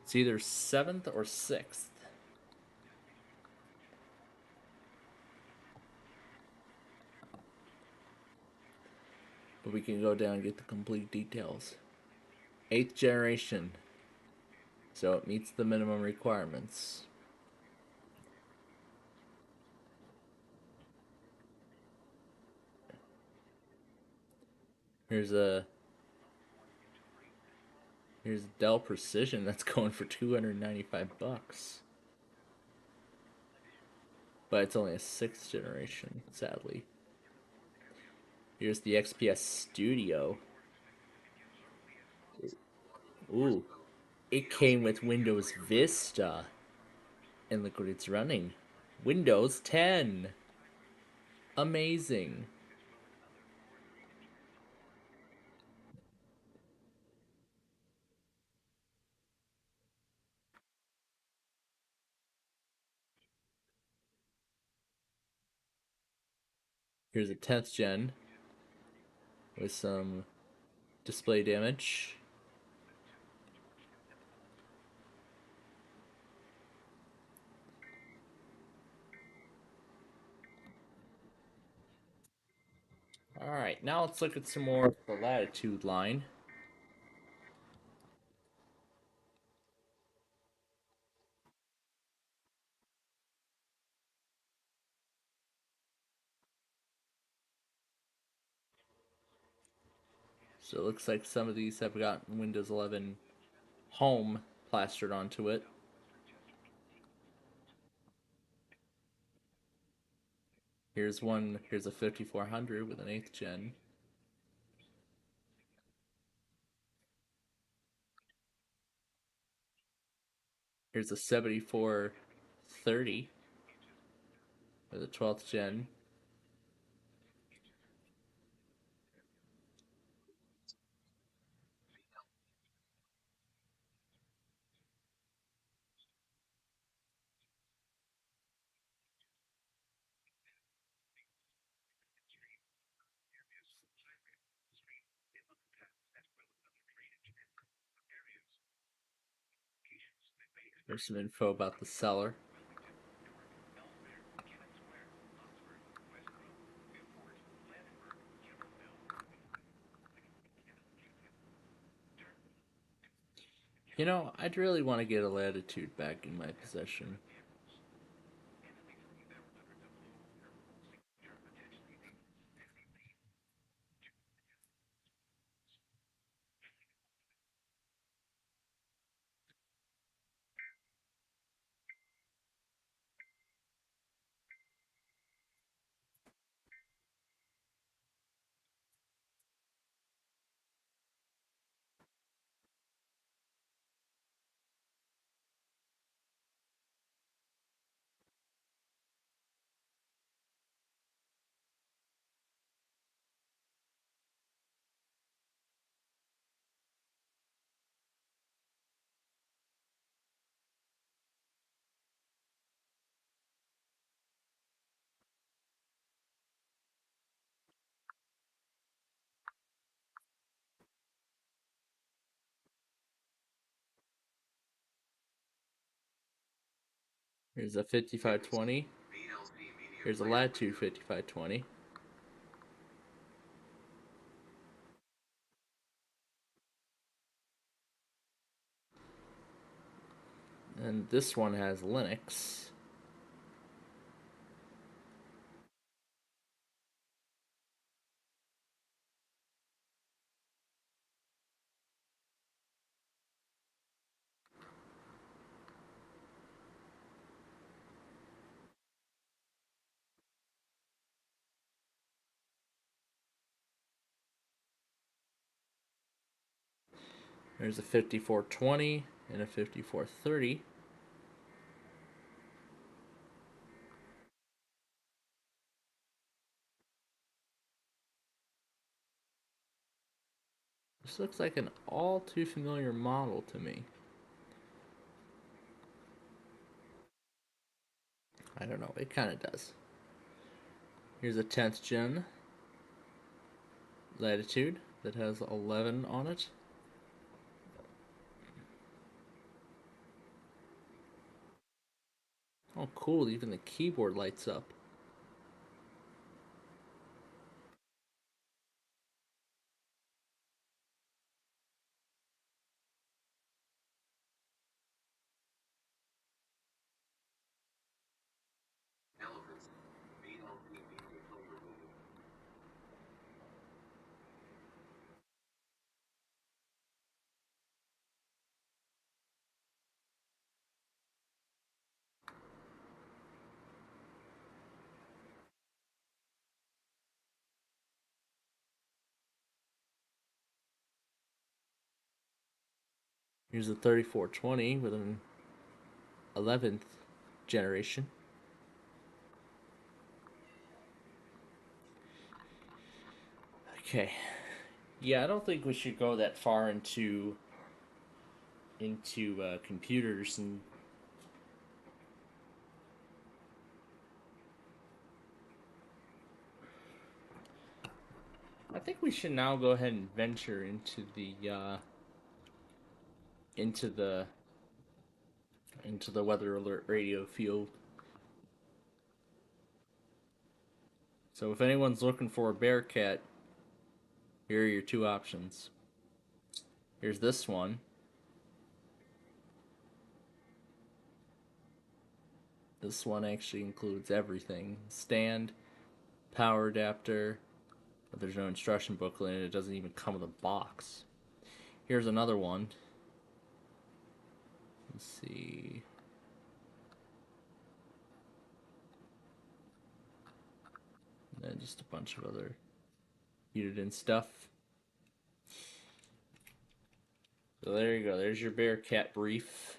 It's either 7th or 6th. But we can go down and get the complete details. 8th generation. So it meets the minimum requirements. Here's Dell Precision that's going for $295. But it's only a 6th generation, sadly. Here's the XPS Studio. Ooh. It came with Windows Vista. And look what it's running. Windows 10. Amazing. Here's a 10th gen with some display damage. Alright, now let's look at some more of the Latitude line. So it looks like some of these have gotten Windows 11 Home plastered onto it. Here's a 5400 with an 8th gen. Here's a 7430 with a 12th gen. There's some info about the seller. You know, I'd really want to get a Latitude back in my possession. Here's a 5520. Here's a Latitude 5520. And this one has Linux. There's a 5420 and a 5430. This looks like an all too familiar model to me. I don't know, it kind of does. Here's a 10th gen Latitude that has 11 on it. Oh cool, even the keyboard lights up. Here's a 3420 with an 11th generation. Okay. Yeah, I don't think we should go that far into computers and I think we should now go ahead and venture into the weather alert radio field. So if anyone's looking for a Bearcat, here are your two options. Here's this one. This one actually includes everything. Stand, power adapter, but there's no instruction booklet and it doesn't even come with a box. Here's another one. Let's see. And just a bunch of other heated in stuff. So there you go. There's your Bearcat brief.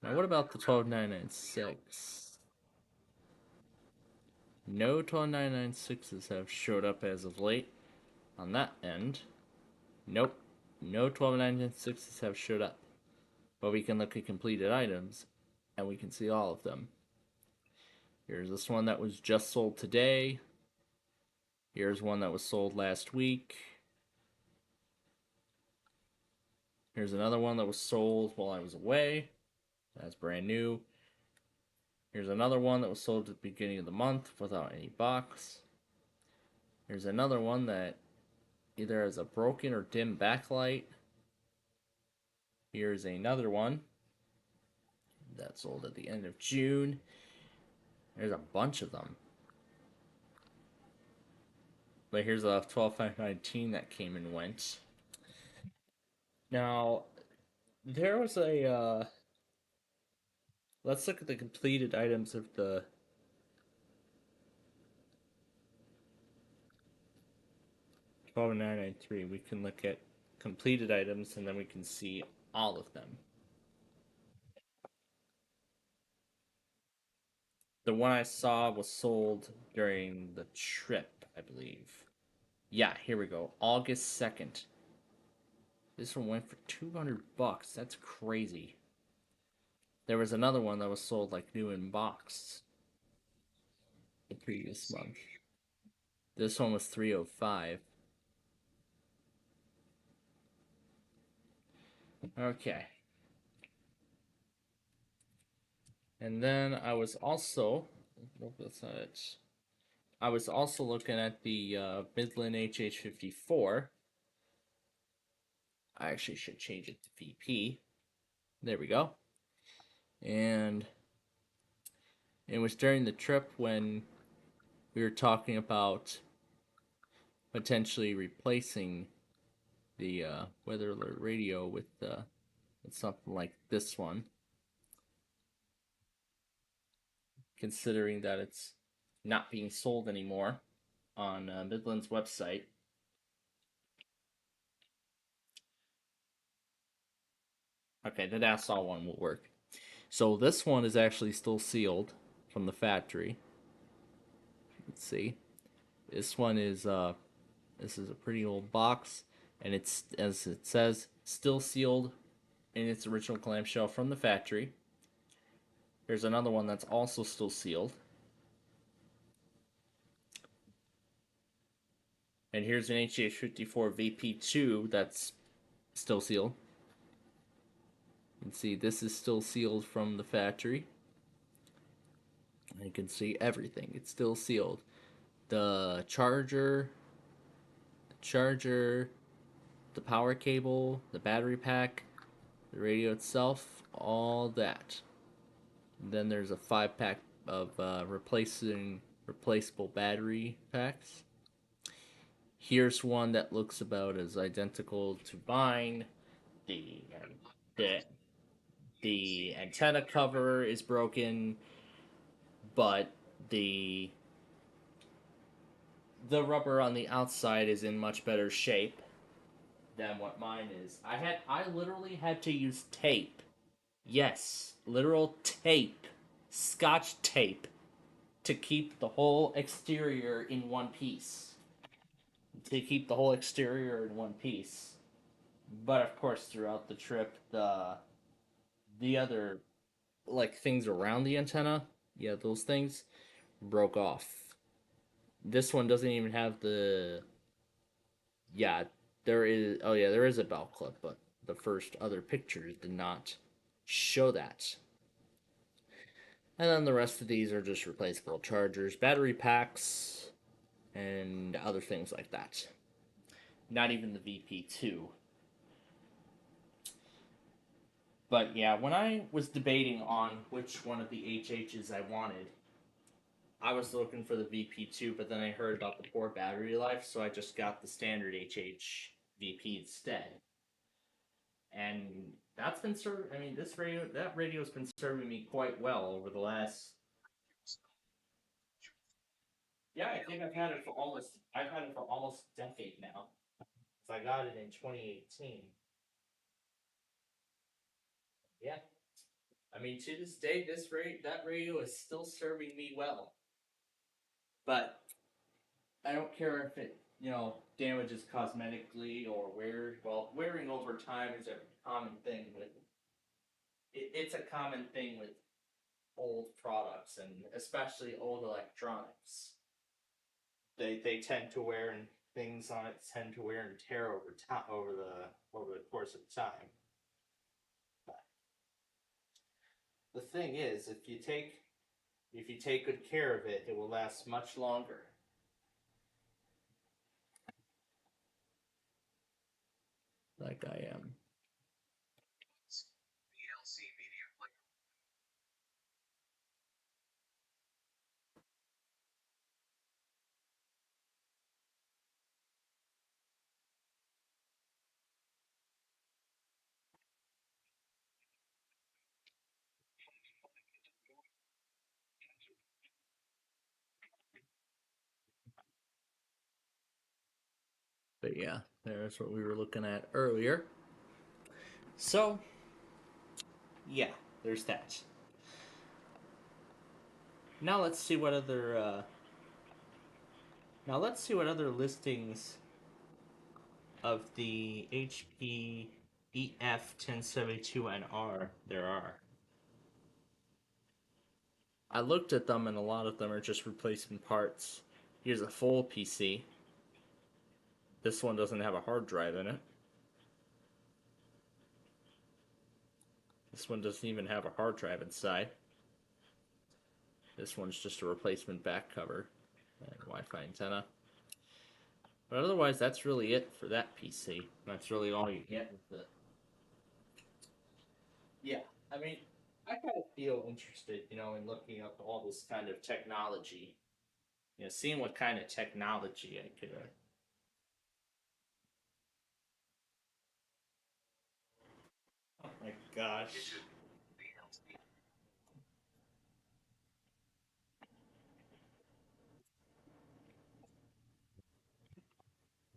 Now what about the 12996? No 12996s have showed up as of late on that end. Nope. No 12996s have showed up. But we can look at completed items and we can see all of them. Here's this one that was just sold today. Here's one that was sold last week. Here's another one that was sold while I was away. That's brand new. Here's another one that was sold at the beginning of the month without any box. Here's another one that either has a broken or dim backlight. Here's another one that sold at the end of June. There's a bunch of them. But here's a 12519 that came and went. Now, there was a, let's look at the completed items of the $12,993. We can look at completed items and then we can see all of them. The one I saw was sold during the trip, I believe. Yeah, here we go. August 2nd. This one went for $200. That's crazy. There was another one that was sold like new in box the previous month. This one was $305. Okay. And then I was also, nope, that's not it. I was also looking at the Midland HH54. I actually should change it to VP. There we go. And it was during the trip when we were talking about potentially replacing the weather alert radio with something like this one, considering that it's not being sold anymore on Midland's website. Okay, the Nassau one will work. So this one is actually still sealed from the factory. Let's see. This one is this is a pretty old box, and it's, as it says, still sealed in its original clamshell from the factory. There's another one that's also still sealed. And here's an HH54 VP2 that's still sealed. You can see this is still sealed from the factory. And you can see everything. It's still sealed. The charger, the power cable, the battery pack, the radio itself, all that. And then there's a 5-pack of replaceable battery packs. Here's one that looks about as identical to mine. The antenna cover is broken, but the rubber on the outside is in much better shape than what mine is. I literally had to use tape. Yes, literal tape, Scotch tape, to keep the whole exterior in one piece. But of course, throughout the trip, the other, like, things around the antenna, yeah, those things broke off. This one doesn't even have the, yeah, there is a belt clip, but the first other pictures did not show that. And then the rest of these are just replaceable chargers, battery packs, and other things like that. Not even the VP2. But yeah, when I was debating on which one of the HHs I wanted, I was looking for the VP2, but then I heard about the poor battery life, so I just got the standard HH VP instead. And that's been that radio's been serving me quite well over the last. Yeah, I think I've had it for almost a decade now. So I got it in 2018. Yeah. I mean, to this day, that radio is still serving me well. But I don't care if it, damages cosmetically or wearing over time is a common thing it's a common thing with old products, and especially old electronics. They tend to wear, and things on it tend to wear and tear over the course of time. But the thing is, if you take good care of it, it will last much longer. Like I am. But yeah, there's what we were looking at earlier. So, yeah, there's that. Now let's see what other listings of the HP EF1072NR there are. I looked at them, and a lot of them are just replacement parts. Here's a full PC. This one doesn't have a hard drive in it. This one doesn't even have a hard drive inside. This one's just a replacement back cover and Wi-Fi antenna. But otherwise, that's really it for that PC. That's really all you get with it. Yeah, I mean, I kind of feel interested, in looking up all this kind of technology. Seeing what kind of technology I could. Oh my gosh.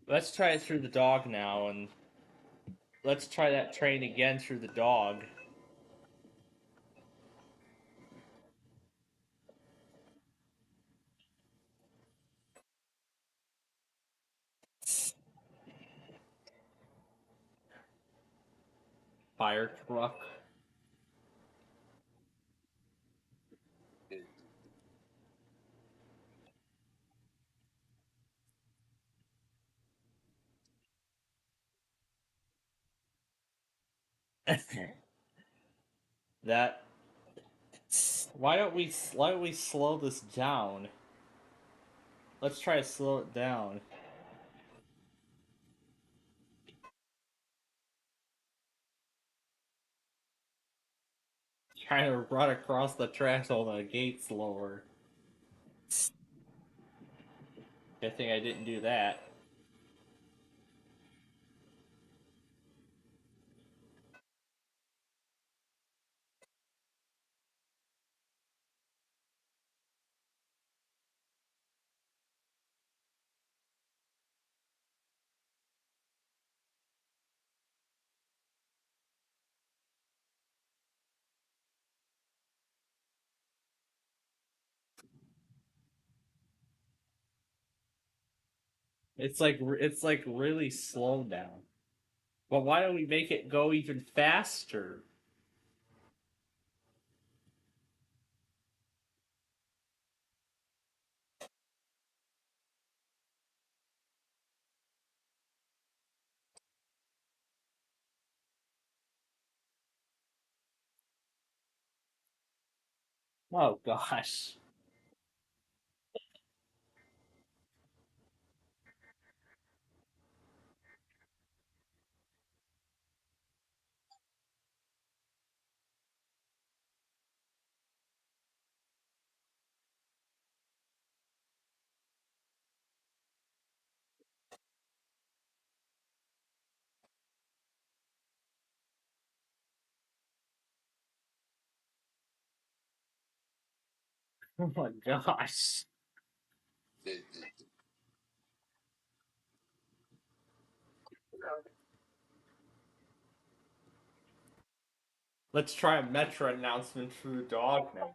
Let's try it through the dog now, and let's try that train again through the dog. Fire truck. That. Why don't we slow this down? Let's try to slow it down. Trying to run across the tracks while the gate's lower. Good thing I didn't do that. It's like really slow down. But why don't we make it go even faster? Oh gosh. Oh my gosh. Let's try a Metro announcement for the dog now.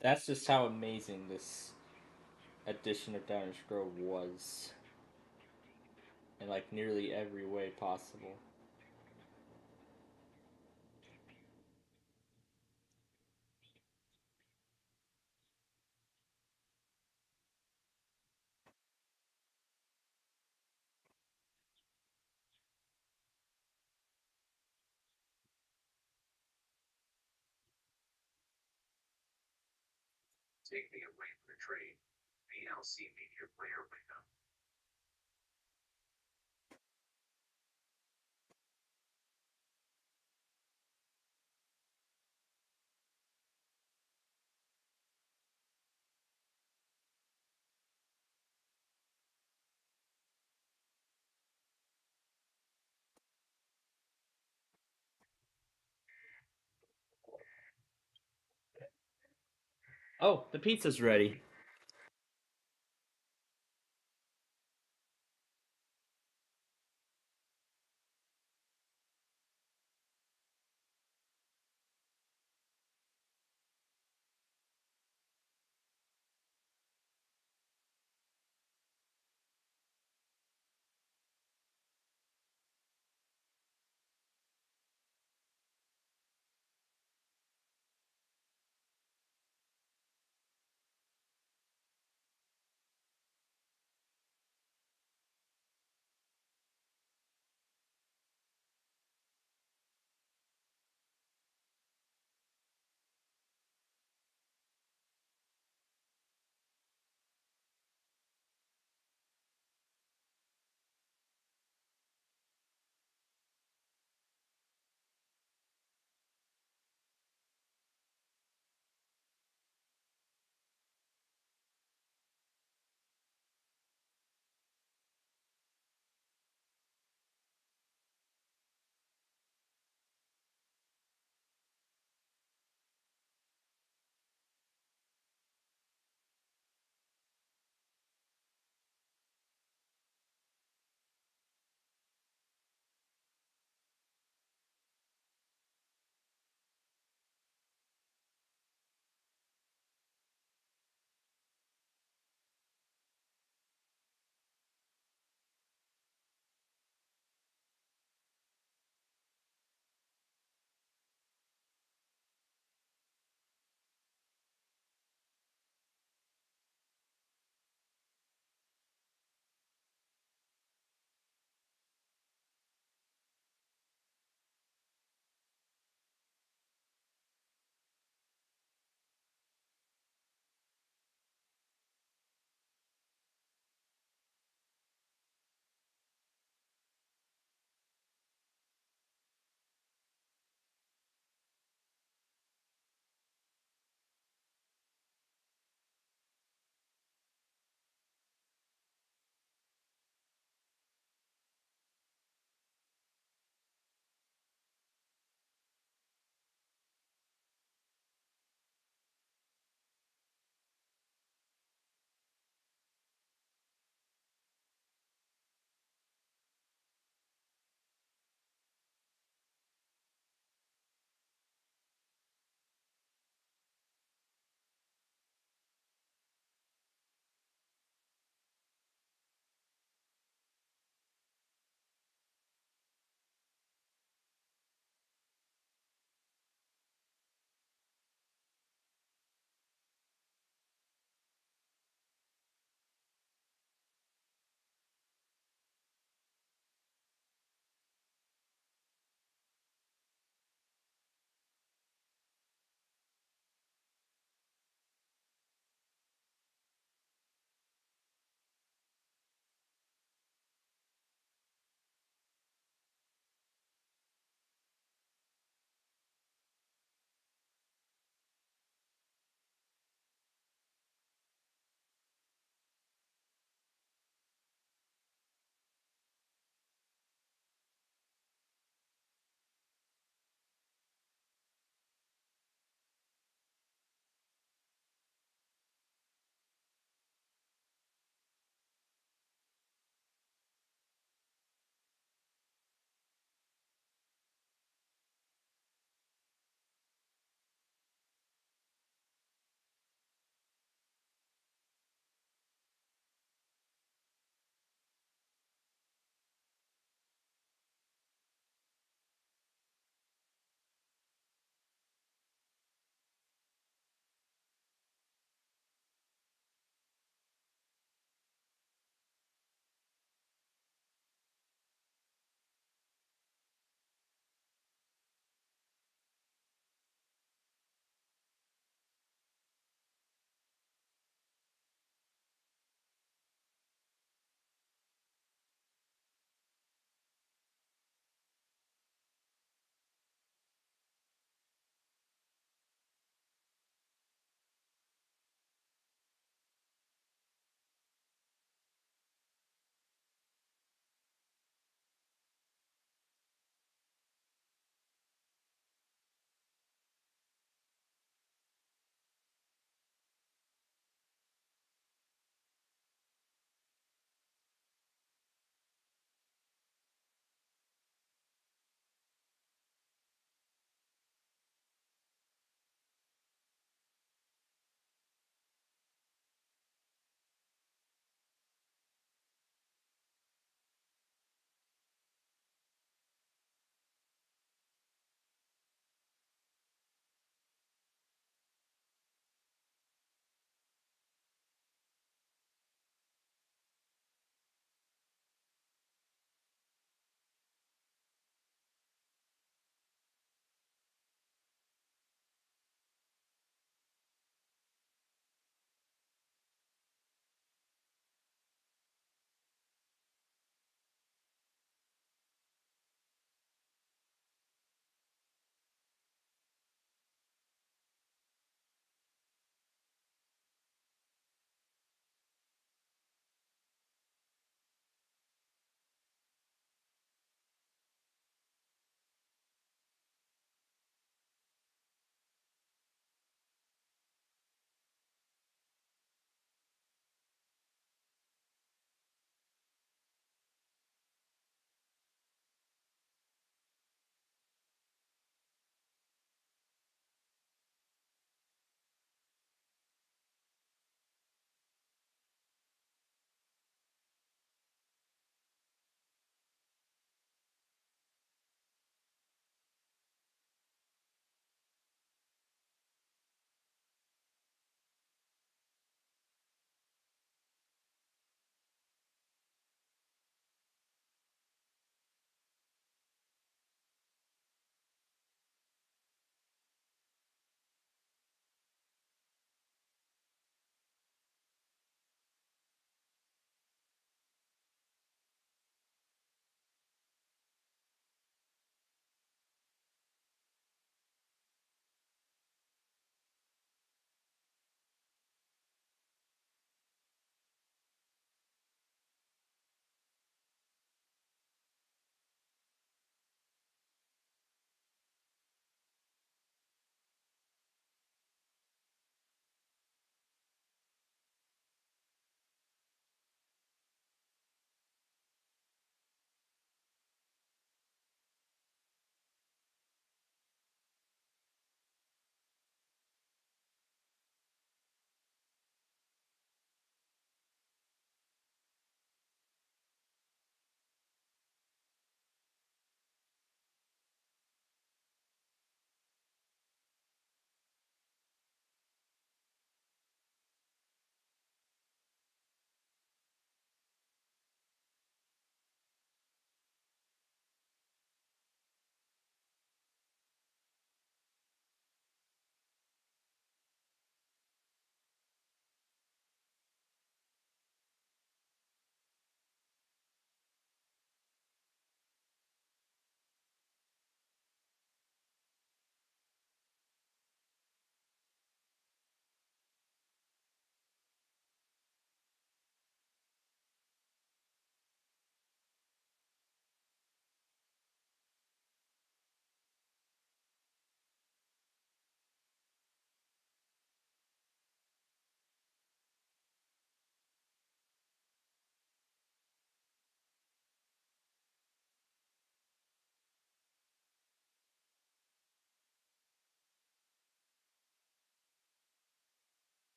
That's just how amazing this edition of Downers Grove was. In like nearly every way possible. Take me away from the trade. VLC Media Player window. Oh, the pizza's ready.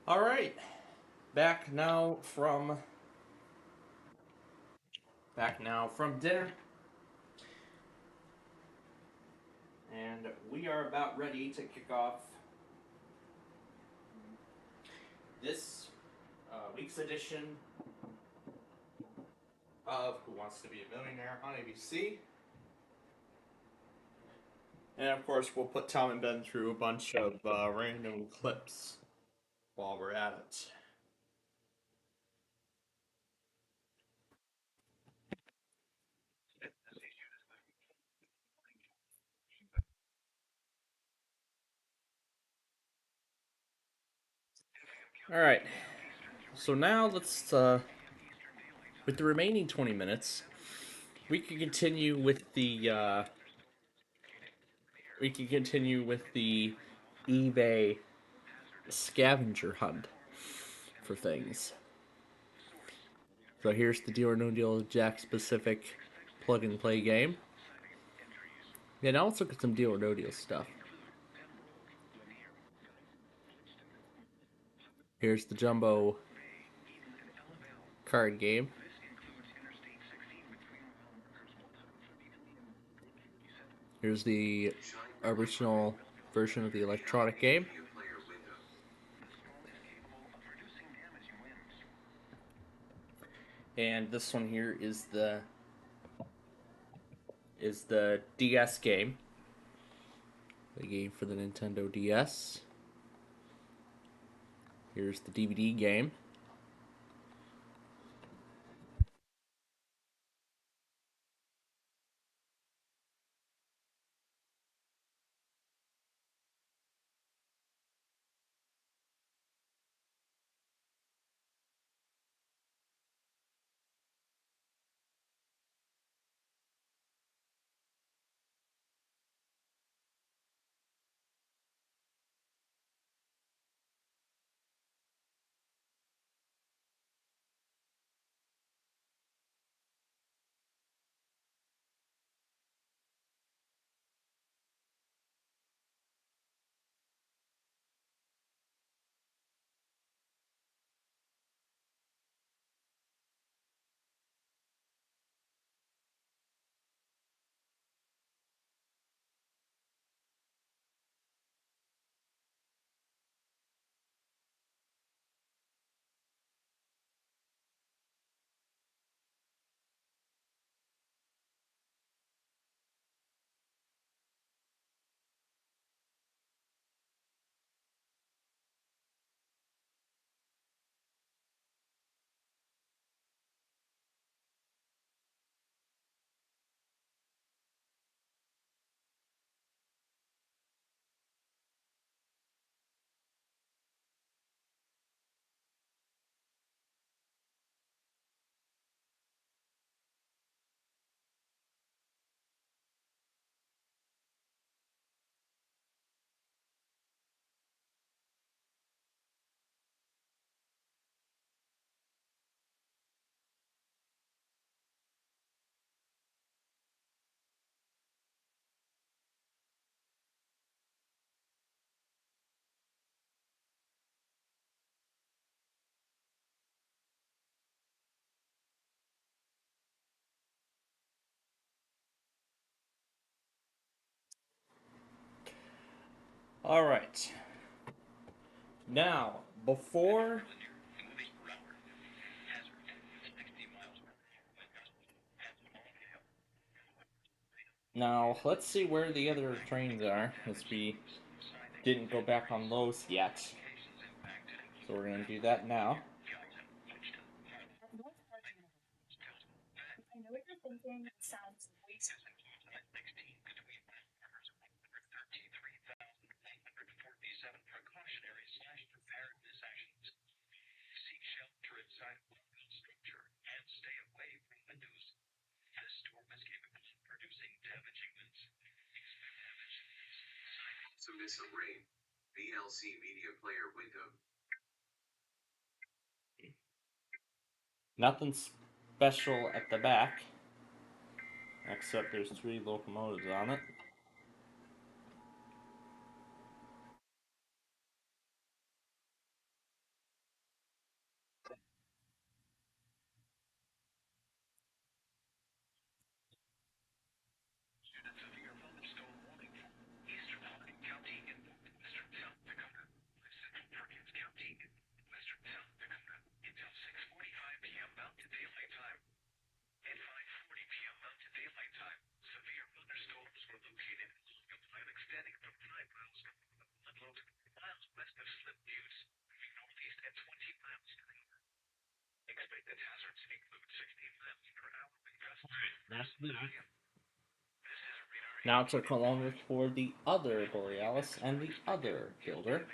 All right, back now from dinner, and we are about ready to kick off this week's edition of Who Wants to Be a Millionaire on ABC. And of course, we'll put Tom and Ben through a bunch of random clips while we're at it. All right. So now let's, with the remaining 20 minutes, we can continue with the eBay scavenger hunt for things. So here's the Deal or No Deal Jack specific plug and play game. Yeah, now let's look at some Deal or No Deal stuff. Here's the Jumbo card game. Here's the original version of the electronic game. And this one here is the DS game. The game for the Nintendo DS. Here's the DVD game. All right. Now, before let's see where the other trains are, as we didn't go back on those yet. So we're going to do that now. I know what you're thinking. It sounds way too precautionary/preparedness actions. Seek shelter inside a well-built structure and stay away from windows. This storm is capable of producing damaging winds. Expect damage. Submit some rain. VLC Media Player window. Nothing special at the back, except there's 3 locomotives on it. That's that. Now to kilometers for the other Borealis and the other builder.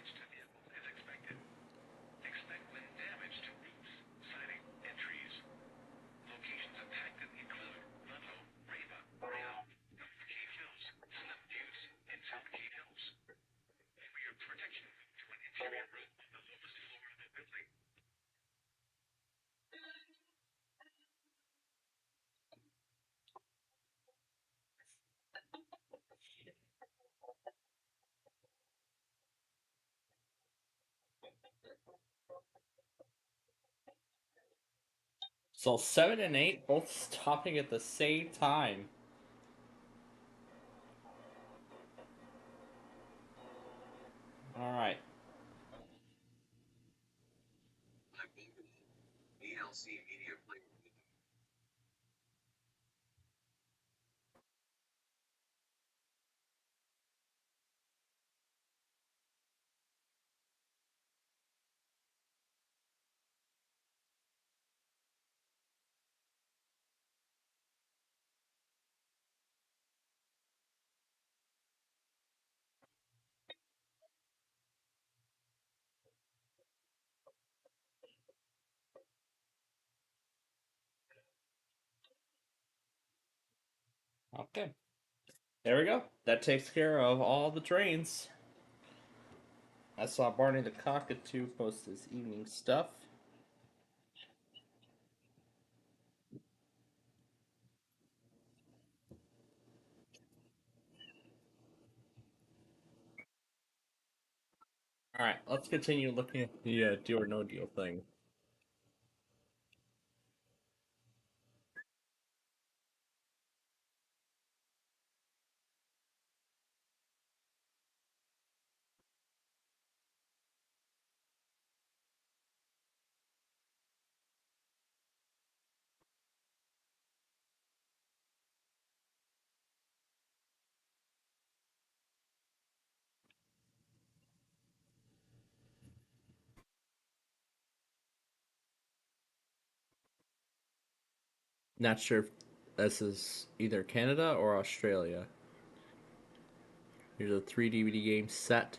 So 7 and 8 both stopping at the same time. Alright. ELC Media Player. Okay. There we go. That takes care of all the trains. I saw Barney the Cockatoo post his evening stuff. Alright, let's continue looking at the deal or no deal thing. Not sure if this is either Canada or Australia. Here's a 3 DVD game set.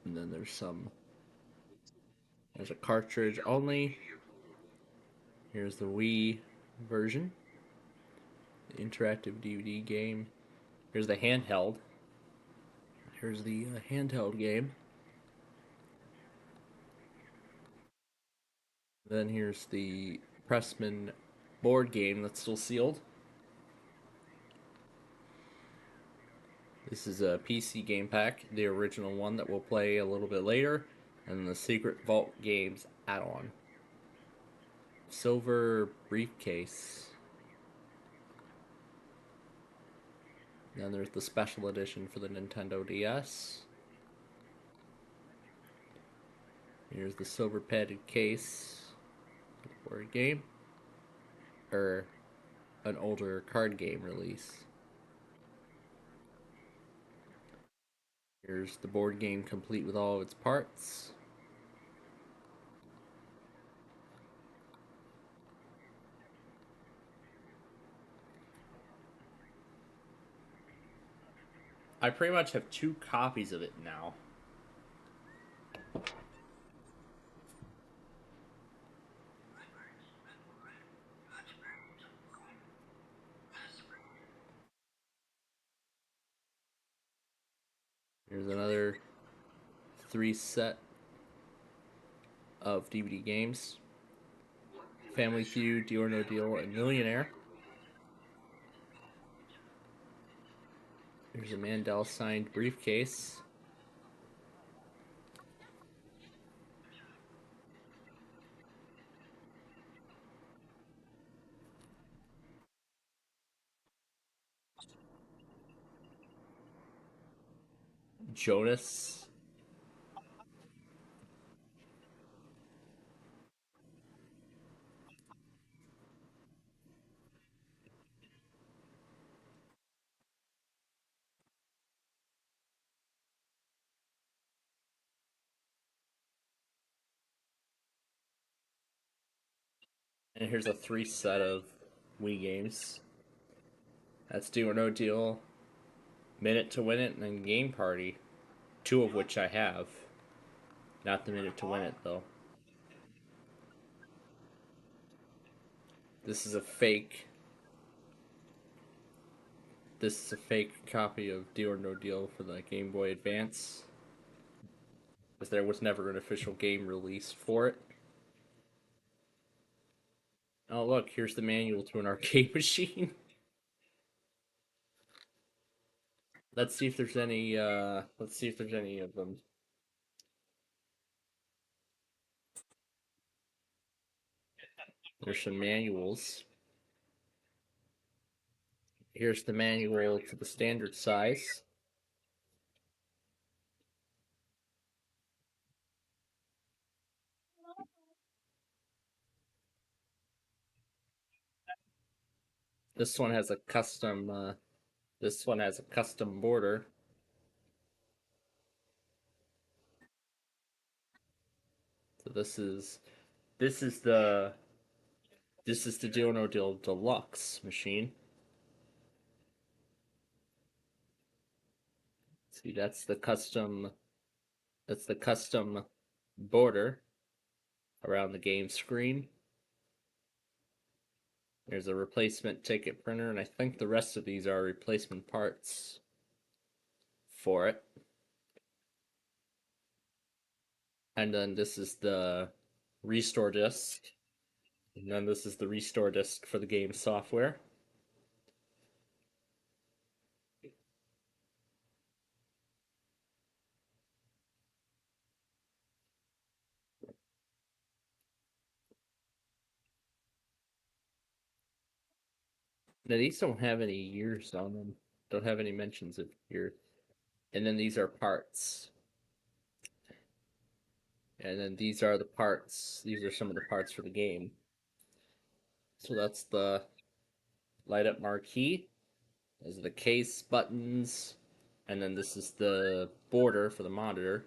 And then there's a cartridge only. Here's the Wii version. The interactive DVD game. Here's the handheld. Here's the handheld game. Then here's the Pressman board game that's still sealed. This is a PC game pack, the original one that we'll play a little bit later, and the Secret Vault Games add-on. Silver briefcase. Then there's the special edition for the Nintendo DS. Here's the silver padded case for a game, or an older card game release. Here's the board game complete with all of its parts. I pretty much have 2 copies of it now. Here's another 3 set of DVD games. Family Feud, Deal or No Deal, and Millionaire. Here's a Mandel signed briefcase. Jonas. And here's a 3 set of Wii games. That's Deal or No Deal, Minute to Win It, and then Game Party. 2 of which I have. Not the Minute to Win It, though. This is a fake. This is a fake copy of Deal or No Deal for the Game Boy Advance. Because there was never an official game released for it. Oh look, here's the manual to an arcade machine. Let's see if there's any of them. There's some manuals. Here's the manual to the standard size. This one has a custom border. So this is the Deal or No Deal Deluxe machine. See, that's the custom border around the game screen. There's a replacement ticket printer, and I think the rest of these are replacement parts for it. And then this is the restore disc. And then this is the restore disc for the game software. Now these don't have any years on them. Don't have any mentions of years. And then these are parts. And then these are the parts. These are some of the parts for the game. So that's the light up marquee. Those are the case, buttons, and then this is the border for the monitor.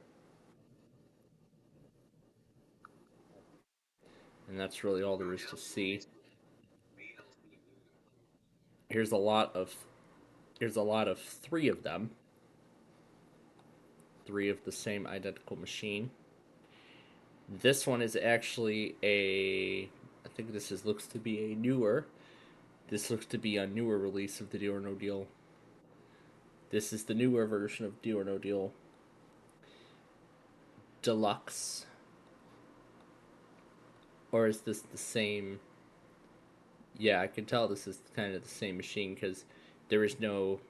And that's really all there is to see. Here's a lot of 3 of them. 3 of the same identical machine. This one is actually I think this looks to be a newer release of the Deal or No Deal. This is the newer version of Deal or No Deal Deluxe. Or is this the same? Yeah, I can tell this is kind of the same machine because there is no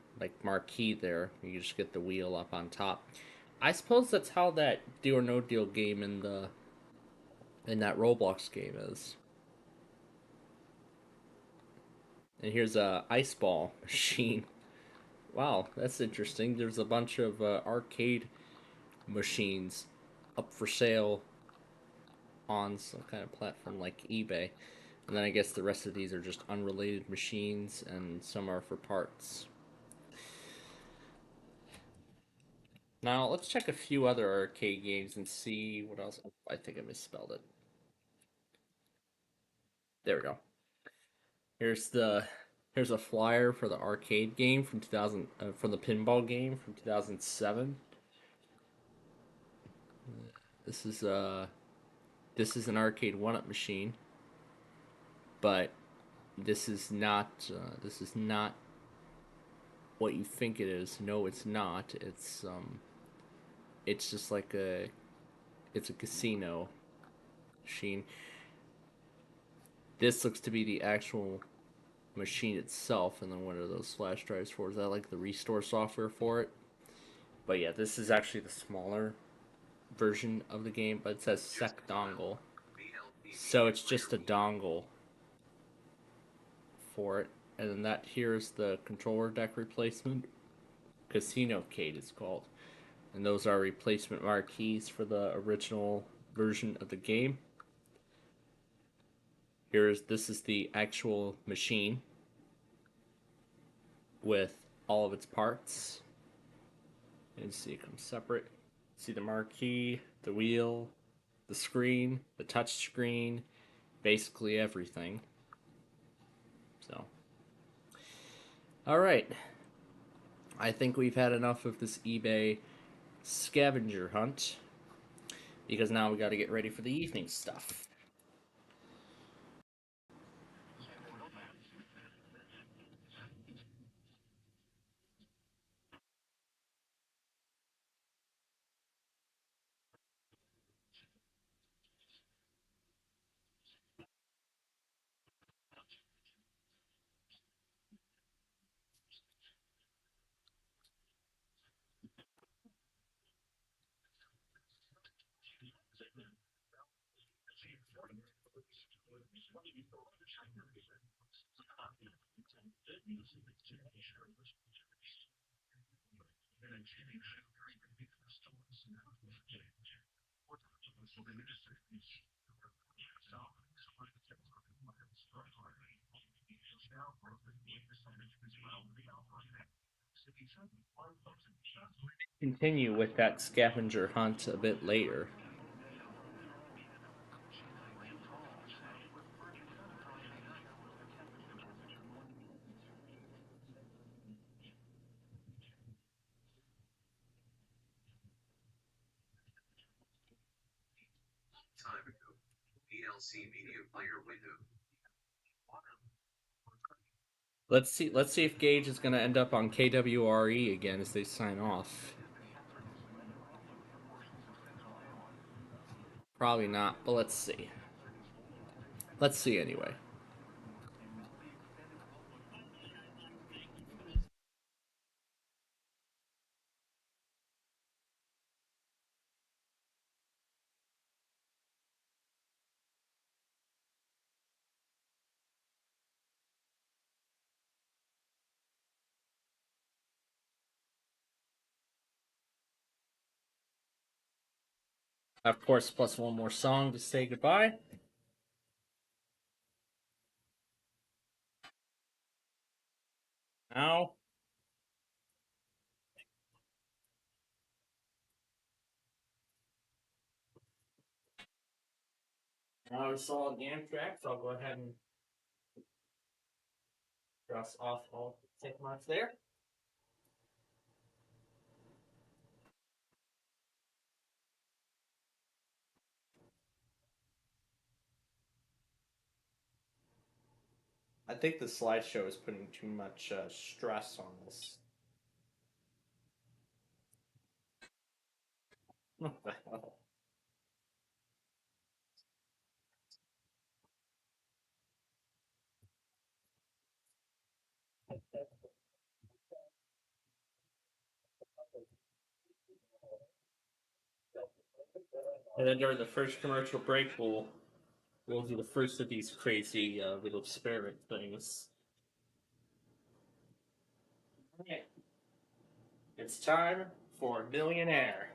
marquee there. You just get the wheel up on top. I suppose that's how that Deal or No Deal game in that Roblox game is. And here's a ice ball machine. Wow, that's interesting. There's a bunch of arcade machines up for sale on some kind of platform like eBay. And then I guess the rest of these are just unrelated machines, and some are for parts. Now, let's check a few other arcade games and see what else. I think I misspelled it. There we go. Here's a flyer for the arcade game from 2000, from the pinball game from 2007. This is an arcade 1-up machine, but this is not what you think it is. No, it's not. It's just like it's a casino machine. This looks to be the actual machine itself, and then what are those flash drives for? Is that like the restore software for it? But yeah, this is actually the smaller version of the game, but it says SEC dongle, so it's just a dongle for it. And then that here is the controller deck replacement. Casinocade is called, and those are replacement marquees for the original version of the game. This is the actual machine with all of its parts. And see, it comes separate. See the marquee, the wheel, the screen, the touch screen, basically everything. So, all right. I think we've had enough of this eBay scavenger hunt, because now we got to get ready for the evening stuff. Continue with that scavenger hunt a bit later. Time ago. PLC Media Player window. Let's see if Gage is going to end up on KWRE again as they sign off. Probably not, but let's see. Let's see anyway. Of course, plus one more song to say goodbye. Now. Now we saw the Amtrak, so I'll go ahead and cross off all tick marks there. I think the slideshow is putting too much stress on this. What the hell? And then during the first commercial break, we'll do the first of these crazy little experiment things. Okay. It's time for Millionaire.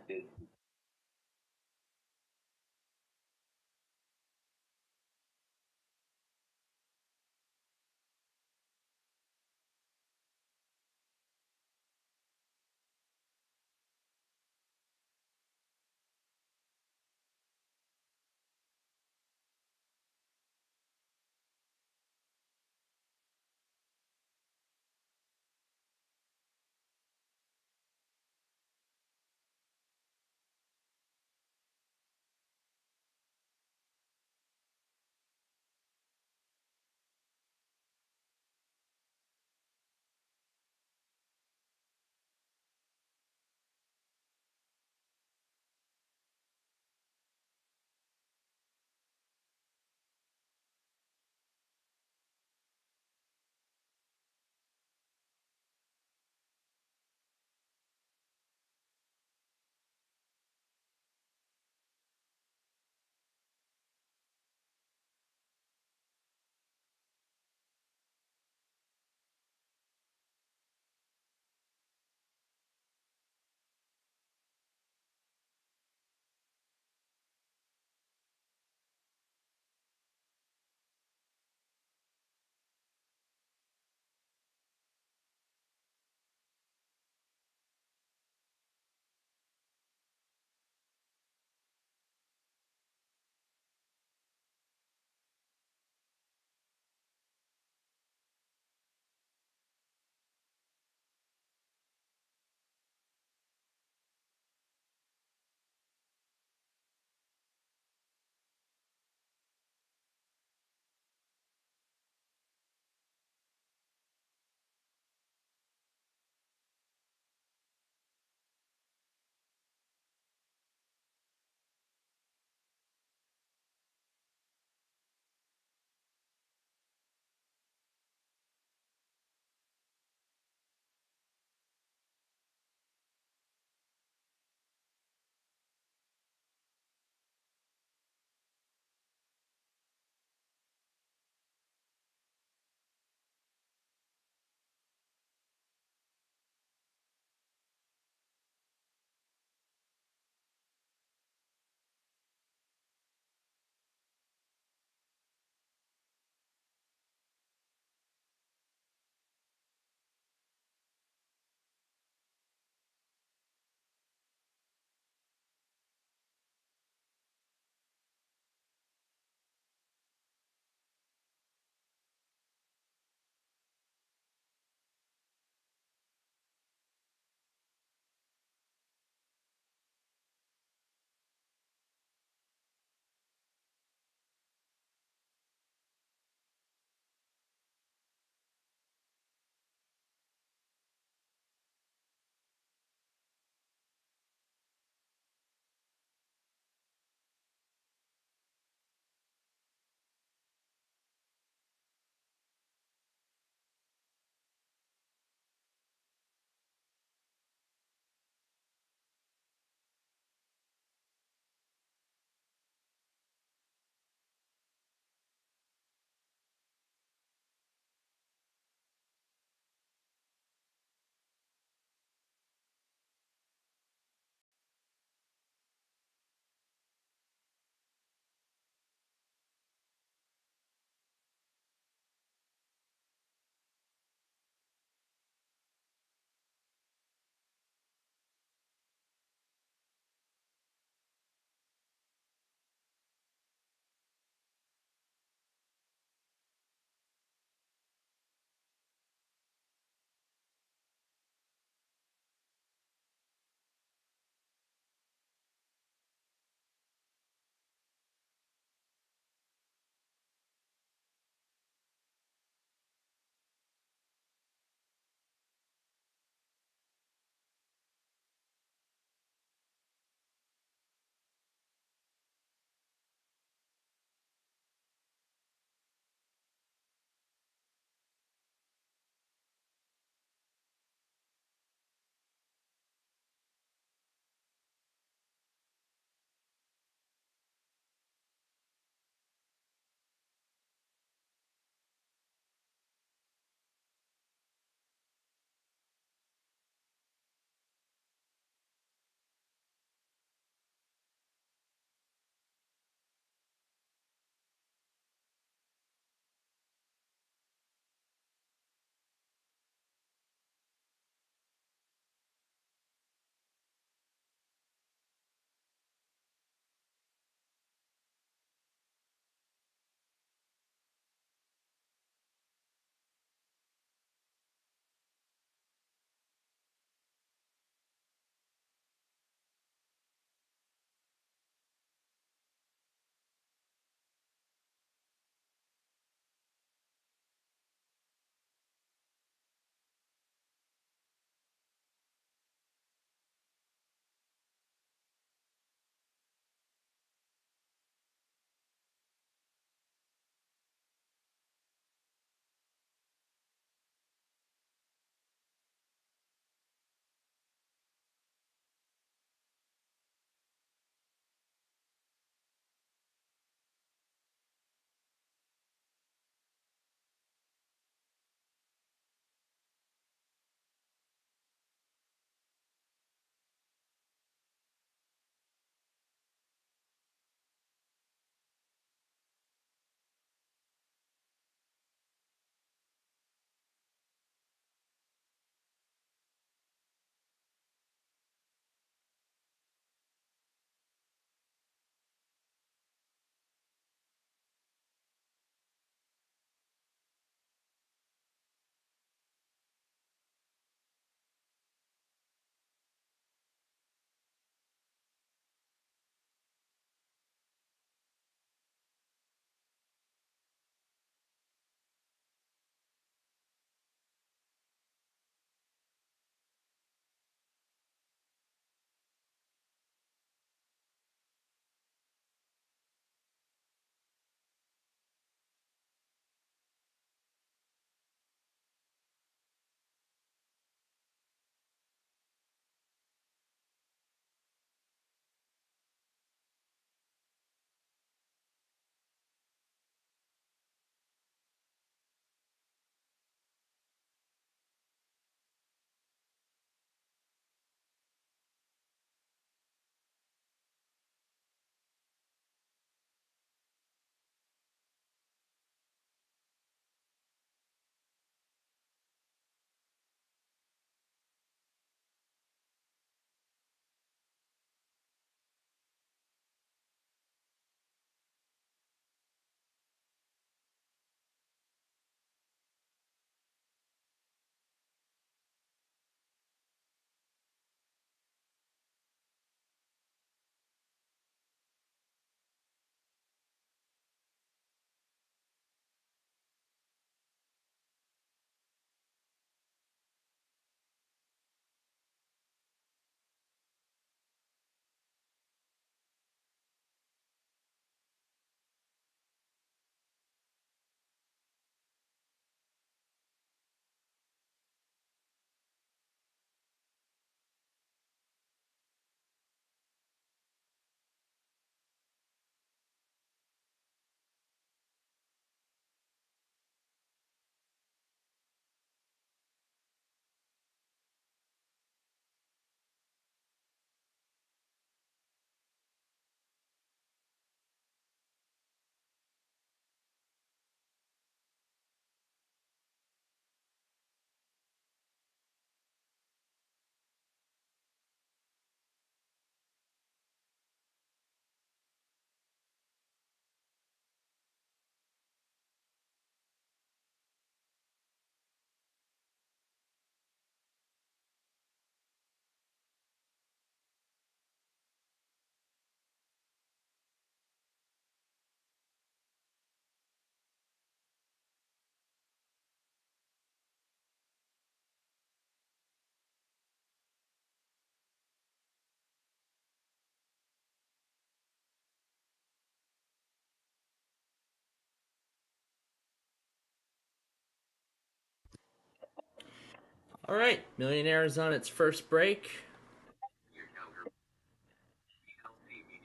Alright, Millionaire's on its first break.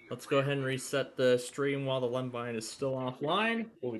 Let's go ahead and reset the stream while the Lembine is still offline. We'll be